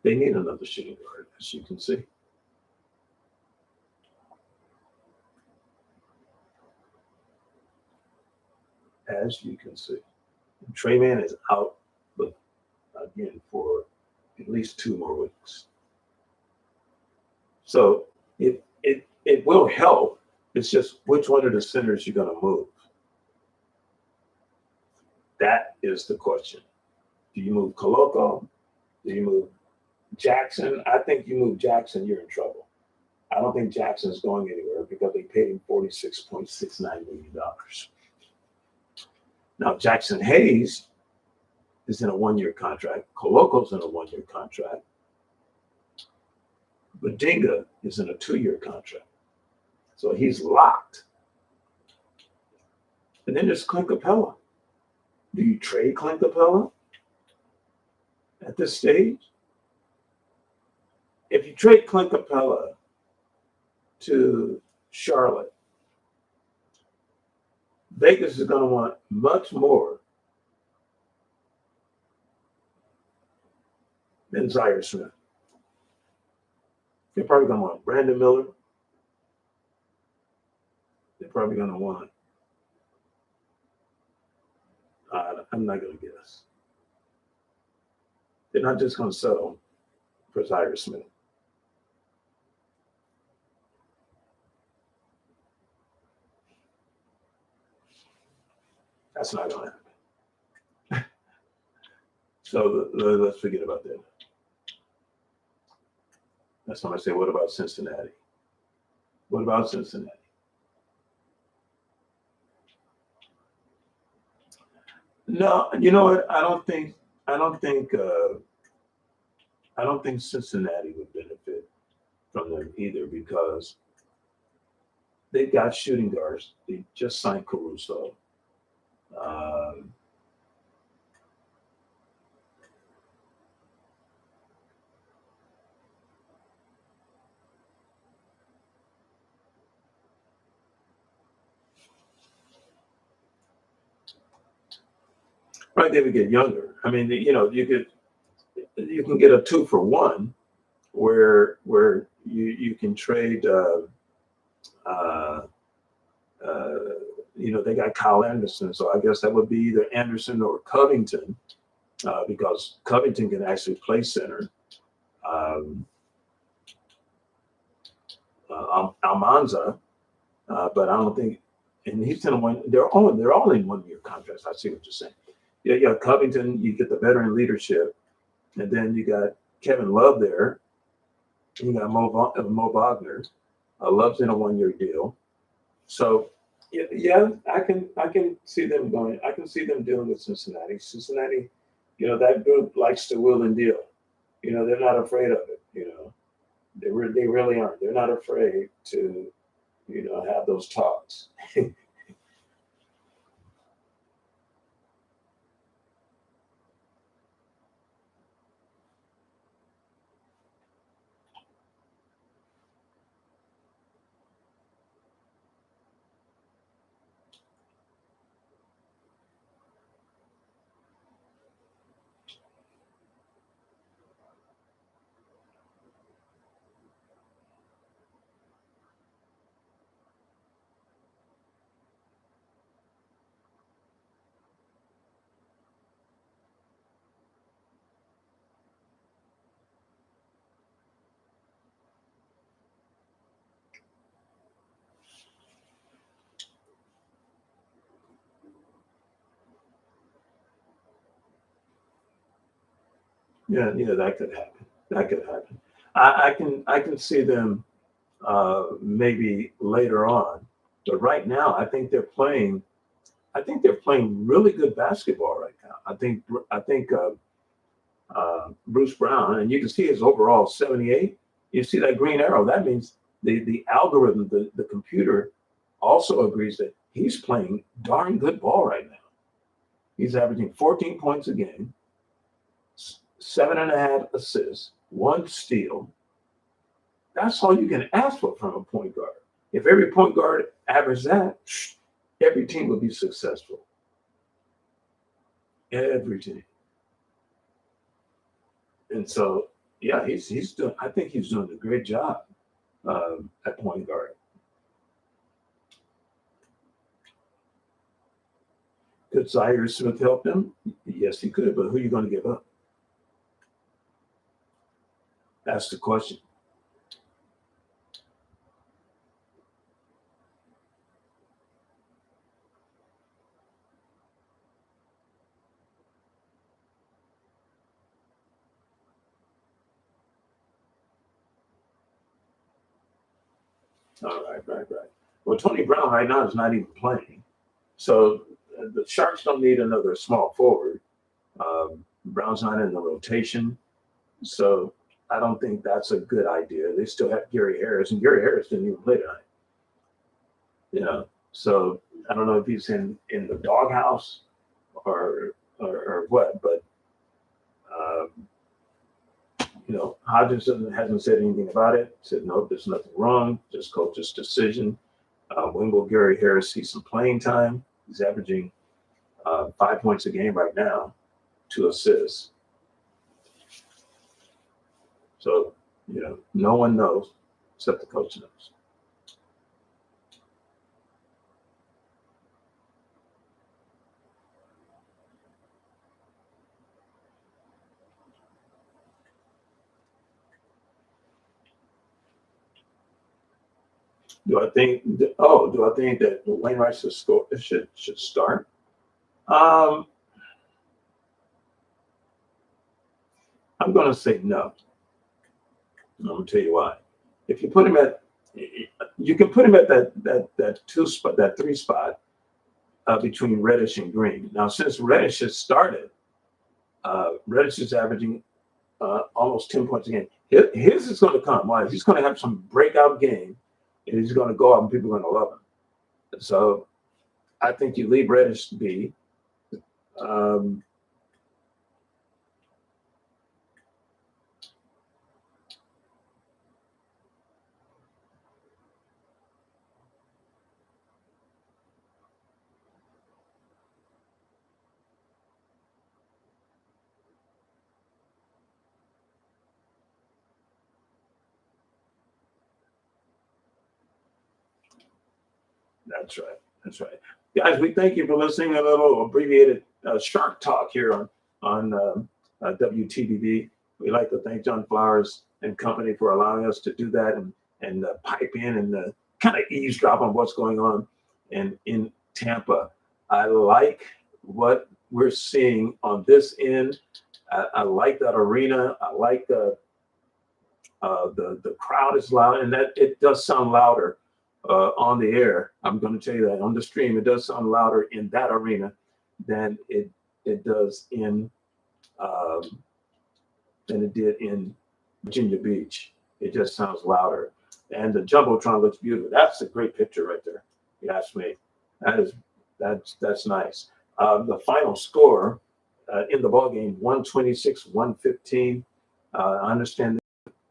They need another shooting guard, as you can see. As you can see. Trey Mann is out, but again, for at least 2 more weeks. So it will help. It's just which one of the centers you're going to move. That is the question. Do you move Coloco? Do you move Jackson? I think you move Jackson, you're in trouble. I don't think Jackson's going anywhere because they paid him $46.69 million. Now, Jackson Hayes is in a 1-year contract. Coloco's in a 1-year contract. Badunga is in a 2-year contract. So he's locked. And then there's Clint Capella. Do you trade Clint Capella at this stage? if you trade Clint Capella to Charlotte, Vegas is going to want much more than Zaire Smith. They're probably going to want Brandon Miller. They're probably going to want, I'm not going to guess. They're not just going to settle for Zaire Smith. That's not going to happen. So let's forget about that. That's when I say, what about Cincinnati? What about Cincinnati? No, you know what? I don't think Cincinnati would benefit from them either because they've got shooting guards. They just signed Caruso. Right, they would get younger. I mean, you know, you can get a 2-for-1 where you can trade. You know, they got Kyle Anderson, so I guess that would be either Anderson or Covington, because Covington can actually play center. Almanza, but I don't think, and he's in one. They're all in 1-year contracts. I see what you're saying. Yeah, Covington, you get the veteran leadership, and then you got Kevin Love there. You got Mo Wagner. Love's in a 1-year deal, so yeah, I can see them going. I can see them dealing with Cincinnati. Cincinnati, you know, that group likes to will and deal. You know, they're not afraid of it. You know, they really aren't. They're not afraid to, you know, have those talks. Yeah, that could happen. That could happen. I can see them maybe later on, but right now I think they're playing. I think they're playing really good basketball right now. I think Bruce Brown, and you can see his overall 78. You see that green arrow. That means the algorithm, the computer, also agrees that he's playing darn good ball right now. He's averaging 14 points a game, 7.5 assists, 1 steal. That's all you can ask for from a point guard. If every point guard averaged that, every team would be successful. Every team. And so, yeah, he's doing. I think he's doing a great job at point guard. Could Zaire Smith help them? Yes, he could. But who are you going to give up? That's the question. All right. Well, Tony Brown right now is not even playing. So the Sharks don't need another small forward. Brown's not in the rotation. So I don't think that's a good idea. They still have Gary Harris, and Gary Harris didn't even play tonight. You know, so I don't know if he's in the doghouse or what, but Hodgson hasn't said anything about it. Said, no, there's nothing wrong. Just coach's decision. When will Gary Harris see some playing time? He's averaging 5 points a game right now, 2 assists. So, no one knows except the coach knows. Do I think that Wainwright should start? I'm going to say no. I'm going to tell you why. If you put him you can put him at that 2 spot, that 3 spot between Reddish and Green. Now, since Reddish has started, Reddish is averaging almost 10 points a game. His is going to come. Why? He's going to have some breakout game, and he's going to go out, and people are going to love him. So, I think you leave Reddish be. That's right. That's right. Guys, we thank you for listening. A little abbreviated Shark Talk here on WTBV. We'd like to thank John Flowers and company for allowing us to do that and pipe in and kind of eavesdrop on what's going on in Tampa. I like what we're seeing on this end. I like that arena. I like the crowd is loud, and that it does sound louder on the air. I'm going to tell you that on the stream, it does sound louder in that arena than it does than it did in Virginia Beach. It just sounds louder, and the jumbotron looks beautiful. That's a great picture right there. If you ask me, that's nice. The final score in the ball game, 126-115. I understand.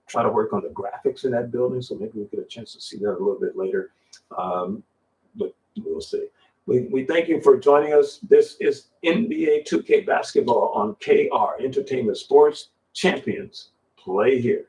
Try to work on the graphics in that building, so maybe we'll get a chance to see that a little bit later. But we'll see. We thank you for joining us. This is NBA 2K basketball on KR Entertainment Sports. Champions play here.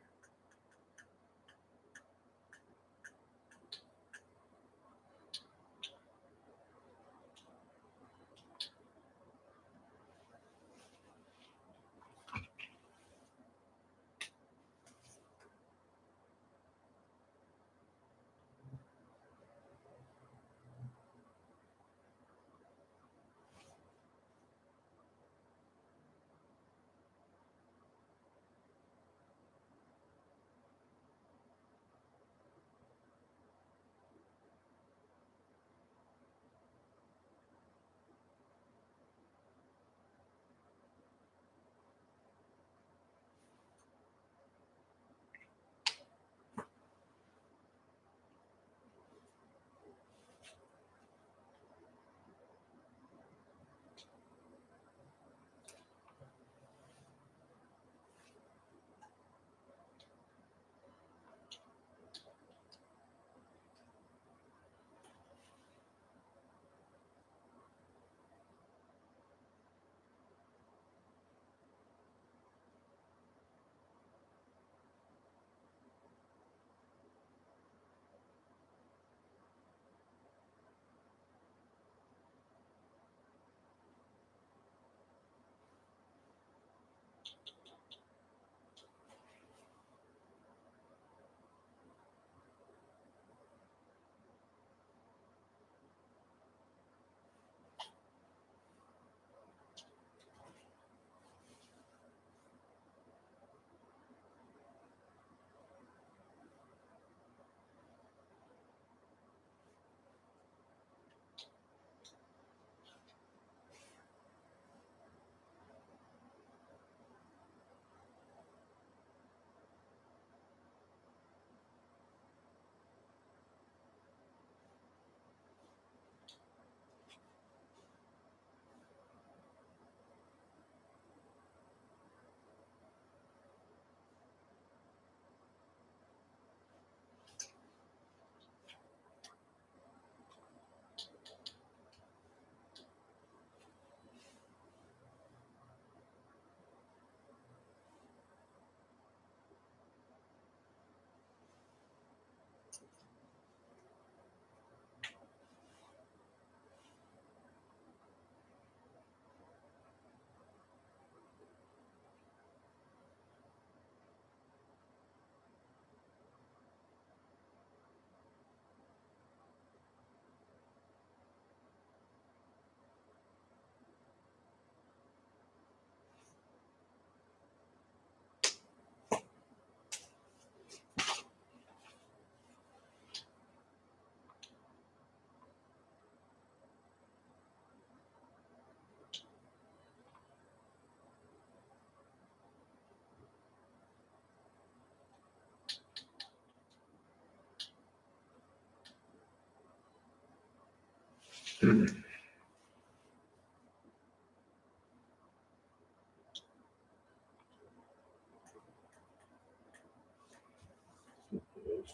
Let's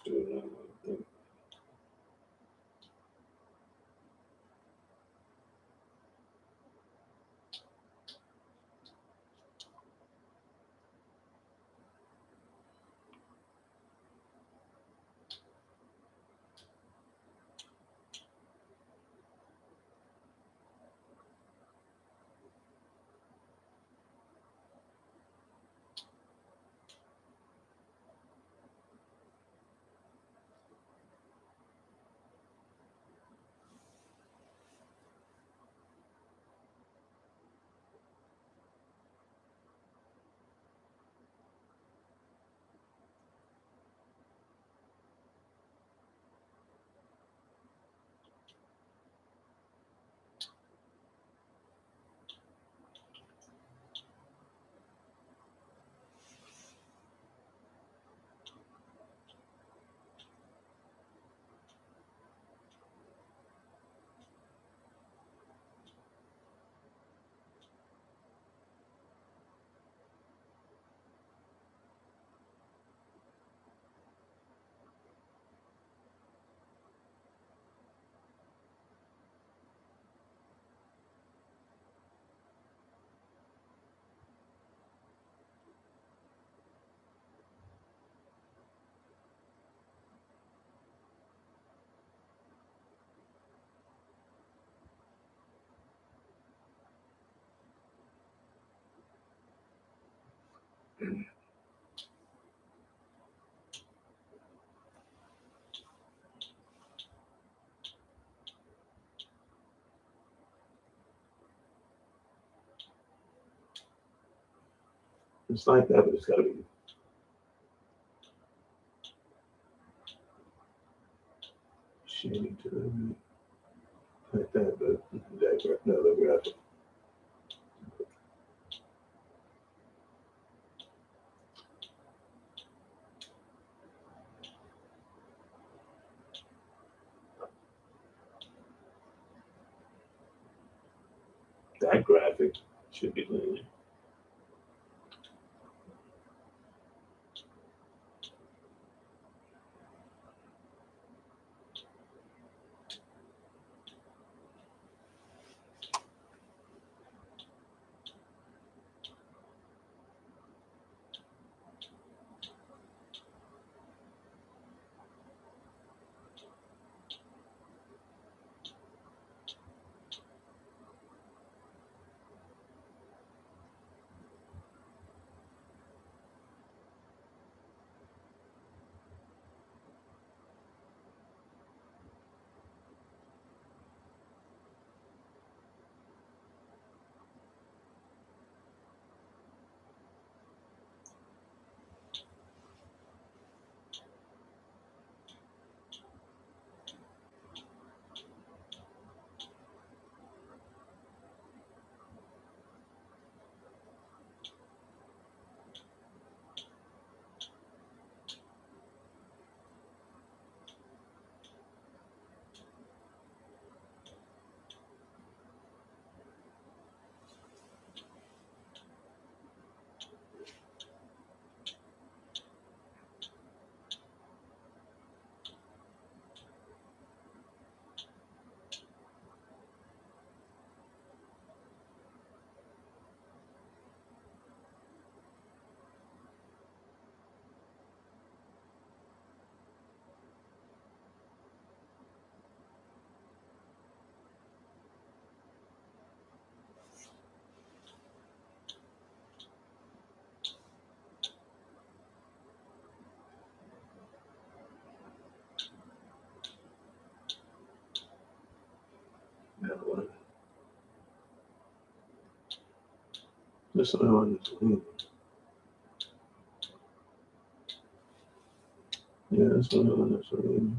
do another one. It's like that, but it's got to be shading to the like that, but that no, the graphic. That graphic should be linear. That one. This one is linear. Yeah, this one is linear.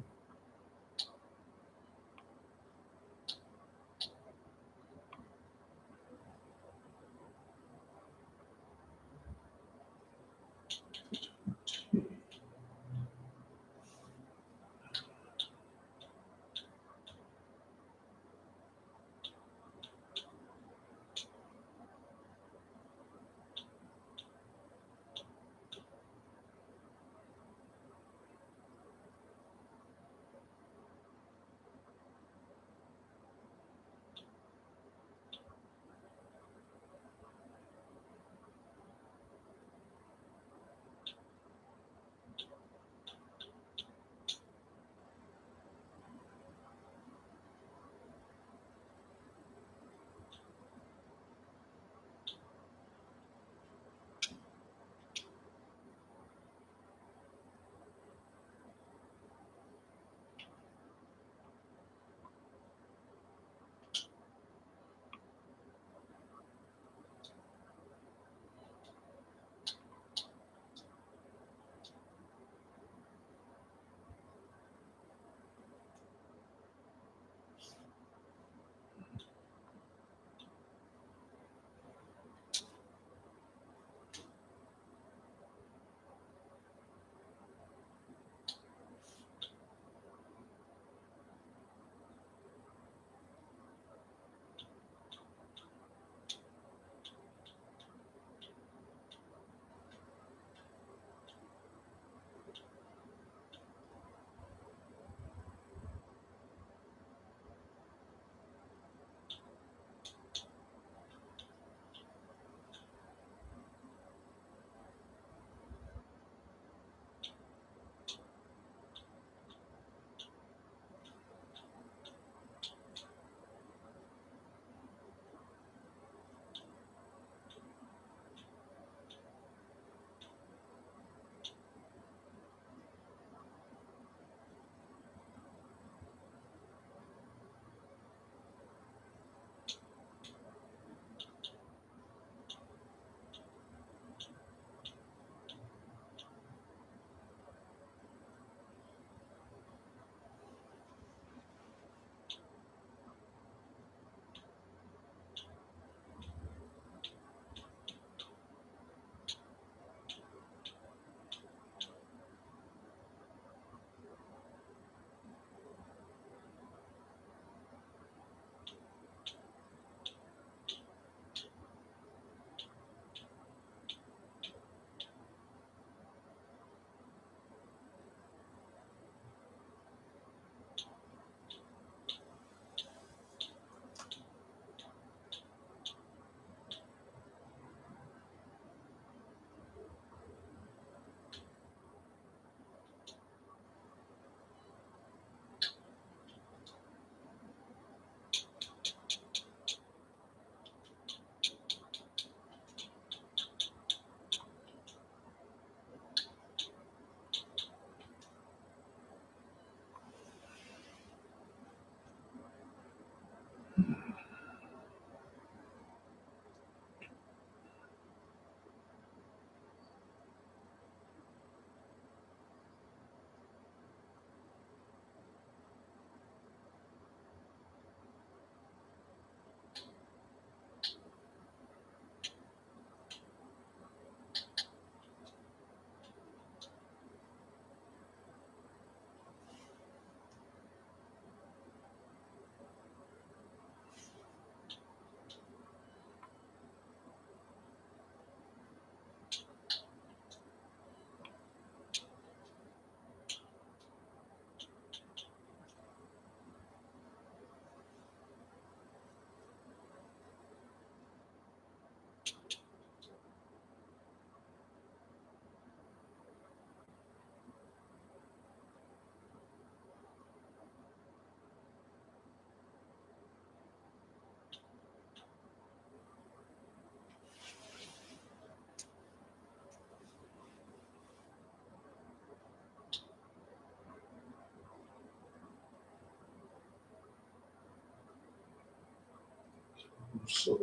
So,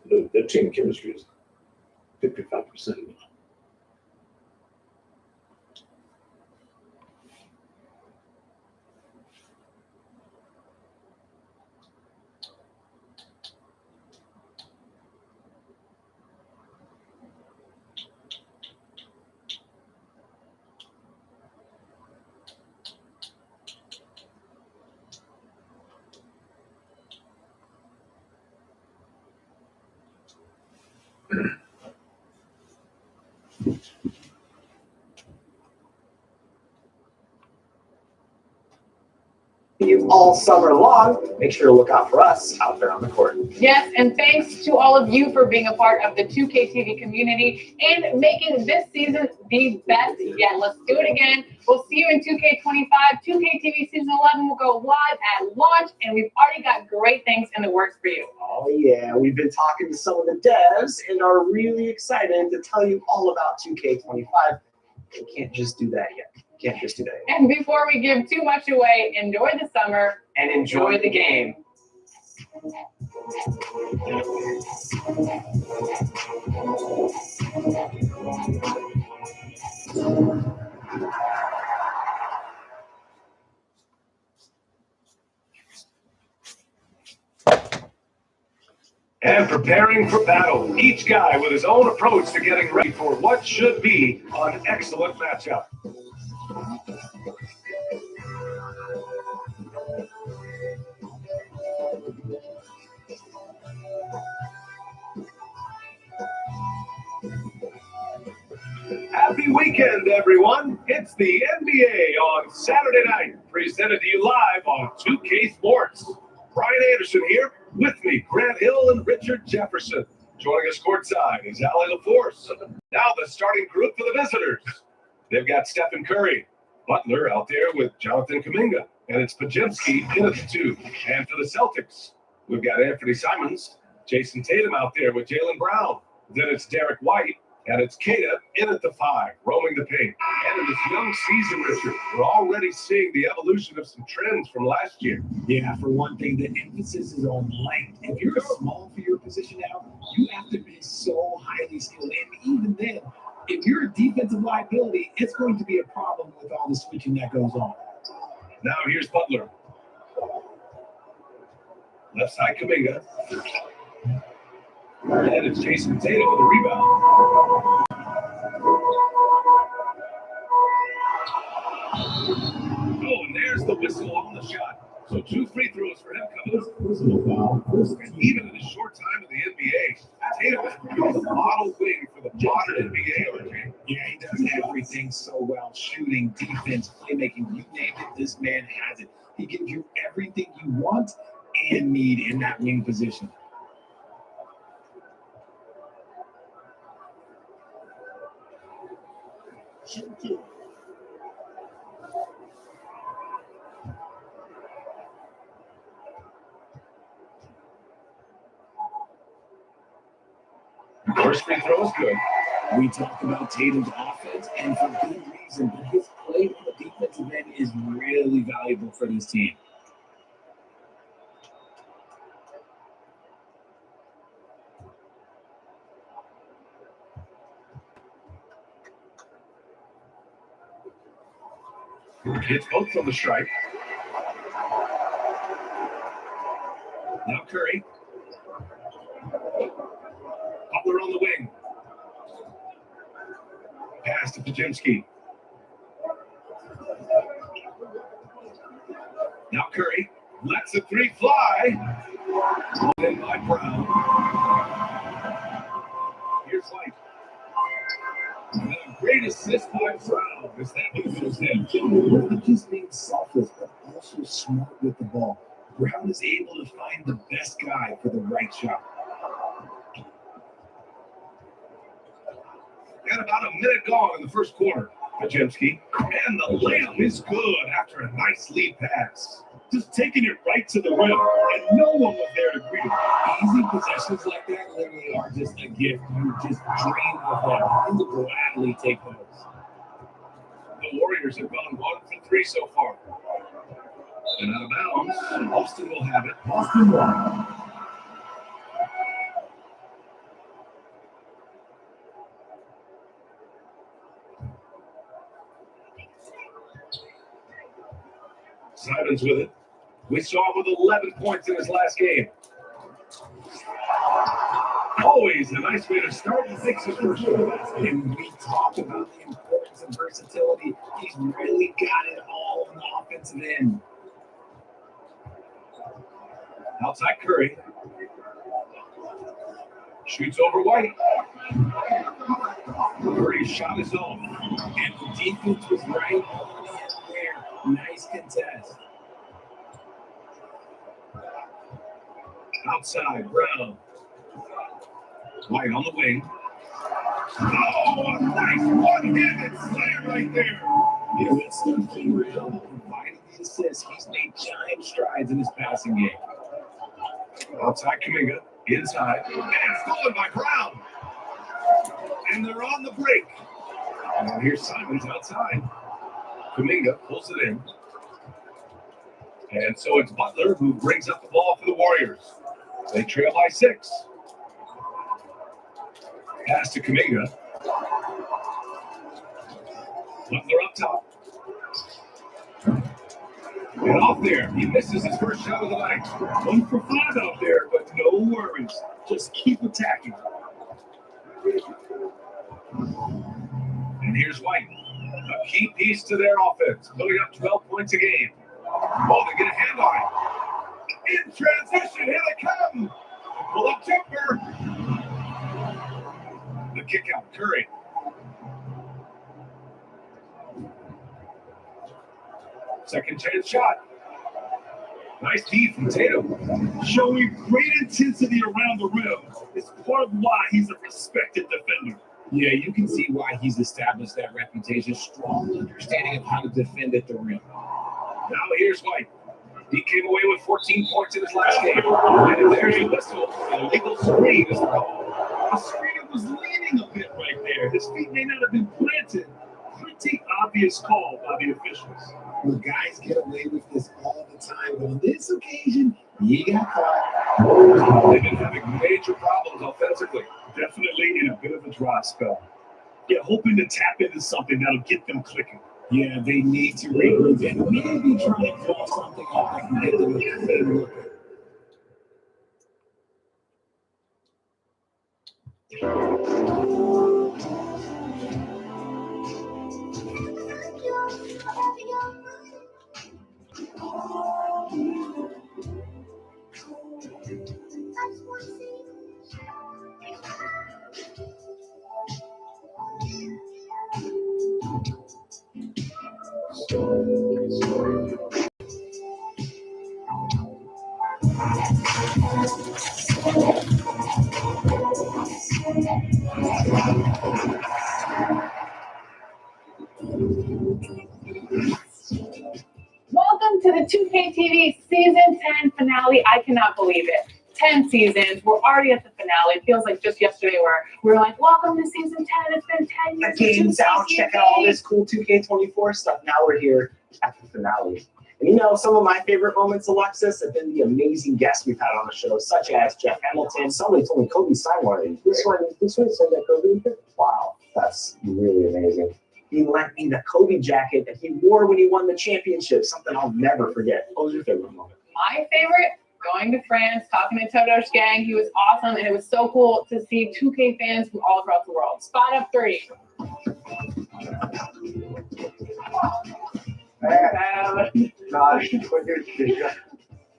The team chemistry is 55%. You all summer long. Make sure to look out for us out there on the court. Yes, and thanks to all of you for being a part of the 2K TV community and making this season the best yet. Let's do it again. We'll see you in 2K25. 2K TV Season 11 will go live at launch, and we've already got great things in the works for you. Oh yeah, we've been talking to some of the devs and are really excited to tell you all about 2K25. We can't just do that yet. Can't just do that yet. And before we give too much away, enjoy the summer And enjoy the game. And preparing for battle, each guy with his own approach to getting ready for what should be an excellent matchup. Happy weekend, everyone. It's the NBA on Saturday night, presented to you live on 2K Sports. Brian Anderson here, with me, Grant Hill and Richard Jefferson. Joining us courtside is Ali LaForce. Now the starting group for the visitors. They've got Stephen Curry, Butler out there with Jonathan Kuminga, and it's Pajemski in at the 2. And for the Celtics, we've got Anthony Simons, Jason Tatum out there with Jaylen Brown. Then it's Derek White, and it's Kata in at the 5, roaming the paint. And in this young season, Richard, we're already seeing the evolution of some trends from last year. Yeah, for one thing, the emphasis is on length. If you're small for your position now, you have to be so highly skilled. And even then, if you're a defensive liability, it's going to be a problem with all the switching that goes on. Now here's Butler. Left side Kuminga. And it's Jason Tatum with a rebound. Oh, and there's the whistle on the shot. So 2 free throws for him coming up. Even in a short time in the NBA, Tatum has become the model wing for the modern NBA. Yeah, he does everything so well. Shooting, defense, playmaking, you name it, this man has it. He gives you everything you want and need in that wing position. First free throw is good. We talked about Tatum's offense, and for good reason, but his play on the defensive end is really valuable for this team. Hits both from the stripe. Now Curry. Butler on the wing. Pass to Pajemski. Now Curry lets the 3 fly. Then by Brown. Here's White. And a great assist by Brown as that one goes in. Not just being selfless, but also smart with the ball. Brown is able to find the best guy for the right shot. Got about a minute gone in the first quarter. Pajemski. And the layup is good after a nice lead pass. Just taking it right to the rim, and no one was there to greet him. Easy possessions like that literally are just a gift. You just dream of them. You will gladly take those. The Warriors have gone 1 for 3 so far. And out of bounds, Austin will have it. Austin will. Simons with it. We saw him with 11 points in his last game. Always a nice way to start and fix his first shot. And we talked about the importance of versatility. He's really got it all on the offensive end. Outside Curry. Shoots over White. Curry's shot is off. And the defense was right there. Nice contest. Outside, Brown. White on the wing. Oh, a nice one-handed slam right there. Yeah, with Steph King providing the assist, he's made giant strides in his passing game. Outside Kuminga, inside, and stolen by Brown. And they're on the break. And here's Simons outside. Kuminga pulls it in. And so it's Butler who brings up the ball for the Warriors. They trail by 6. Pass to Kuminga. Butler up top. And off there. He misses his first shot of the night. 1 for 5 out there, but no worries. Just keep attacking. And here's White. A key piece to their offense. Putting up 12 points a game. Oh, they get a hand on it. In transition, here they come. Pull up jumper. The kick out, Curry. Second chance shot. Nice D from Tatum. Showing great intensity around the rim. It's part of why he's a respected defender. Yeah, you can see why he's established that reputation. Strong understanding of how to defend at the rim. Now here's White. He came away with 14 points in his last game. And there's a whistle. An illegal screen is called. The screener was leaning a bit right there. His feet may not have been planted. Pretty obvious call by the officials. Well, guys get away with this all the time, but on this occasion, he got caught. They've been having major problems offensively. Definitely in a bit of a dry spell. Yeah, hoping to tap into something that'll get them clicking. Yeah, they need to regroup and maybe try and draw something up that can get them a better look. Welcome to the 2K TV Season 10 finale. I cannot believe it. 10 seasons. We're already at the finale. It feels like just yesterday we were like, welcome to Season 10. It's been 10 years. The game's out. Check out all this cool 2K24 stuff. Now we're here at the finale. And you know, some of my favorite moments, Alexis, have been the amazing guests we've had on the show, such as Jeff Hamilton. Somebody told me Kobe signed one of these. This one said that Kobe. Wow, that's really amazing. He lent me the Kobe jacket that he wore when he won the championship, something I'll never forget. What was your favorite moment? My favorite, going to France, talking to Todo's gang. He was awesome, and it was so cool to see 2K fans from all across the world. Spot up 3.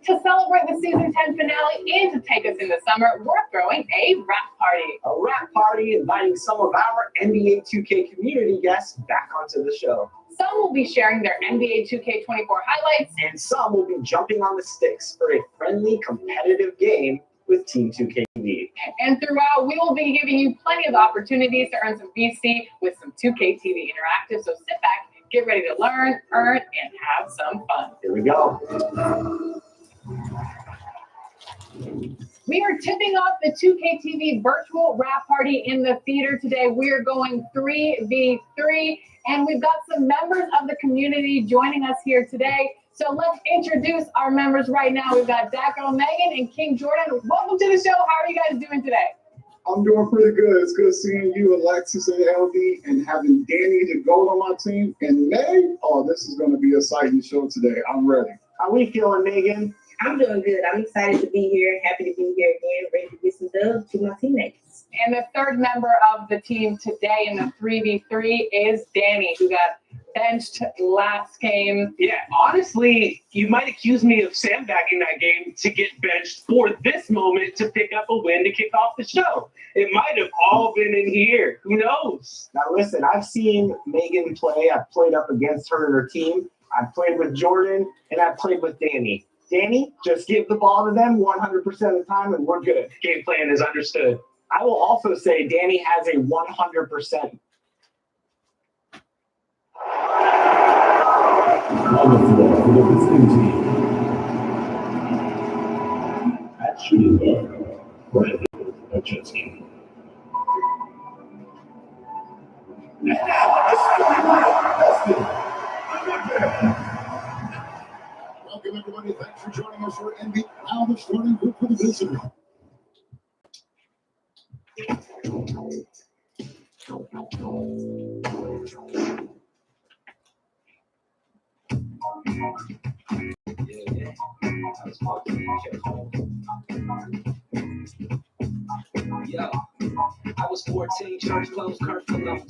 To celebrate the Season 10 finale and to take us in the summer, we're throwing a rap party. A rap party inviting some of our NBA 2K community guests back onto the show. Some will be sharing their NBA 2K24 highlights. And some will be jumping on the sticks for a friendly, competitive game with Team 2KTV. And throughout, we will be giving you plenty of opportunities to earn some VC with some 2K TV Interactive. So sit back, get ready to learn, earn, and have some fun. Here we go. We are tipping off the 2K TV virtual rap party in the theater today. We are going 3v3, and we've got some members of the community joining us here today. So let's introduce our members right now. We've got Daco Megan and King Jordan. Welcome to the show. How are you guys doing today? I'm doing pretty good. It's good seeing you, Alexis and LD, and having Danny the GOAT on my team. And May, oh, this is going to be a exciting show today. I'm ready. How we feeling, Megan? I'm doing good. I'm excited to be here. Happy to be here again. Ready to get some dubs to my teammates. And the third member of the team today in the 3v3 is Danny, who got benched last game. Yeah, honestly, you might accuse me of sandbagging that game to get benched for this moment to pick up a win to kick off the show. It might have all been in here. Who knows? Now, listen, I've seen Megan play. I've played up against her and her team. I've played with Jordan, and I've played with Danny. Danny, just give the ball to them 100% of the time, and we're good. Game plan is understood. I will also say Danny has a 100%. On the floor for the visiting team. At shooting guard, Brandon Ochetsky. And now, welcome, everybody. Thanks for joining us for NBA. Now the starting group for the visitor. Yo, I was 14, church closed, curfew.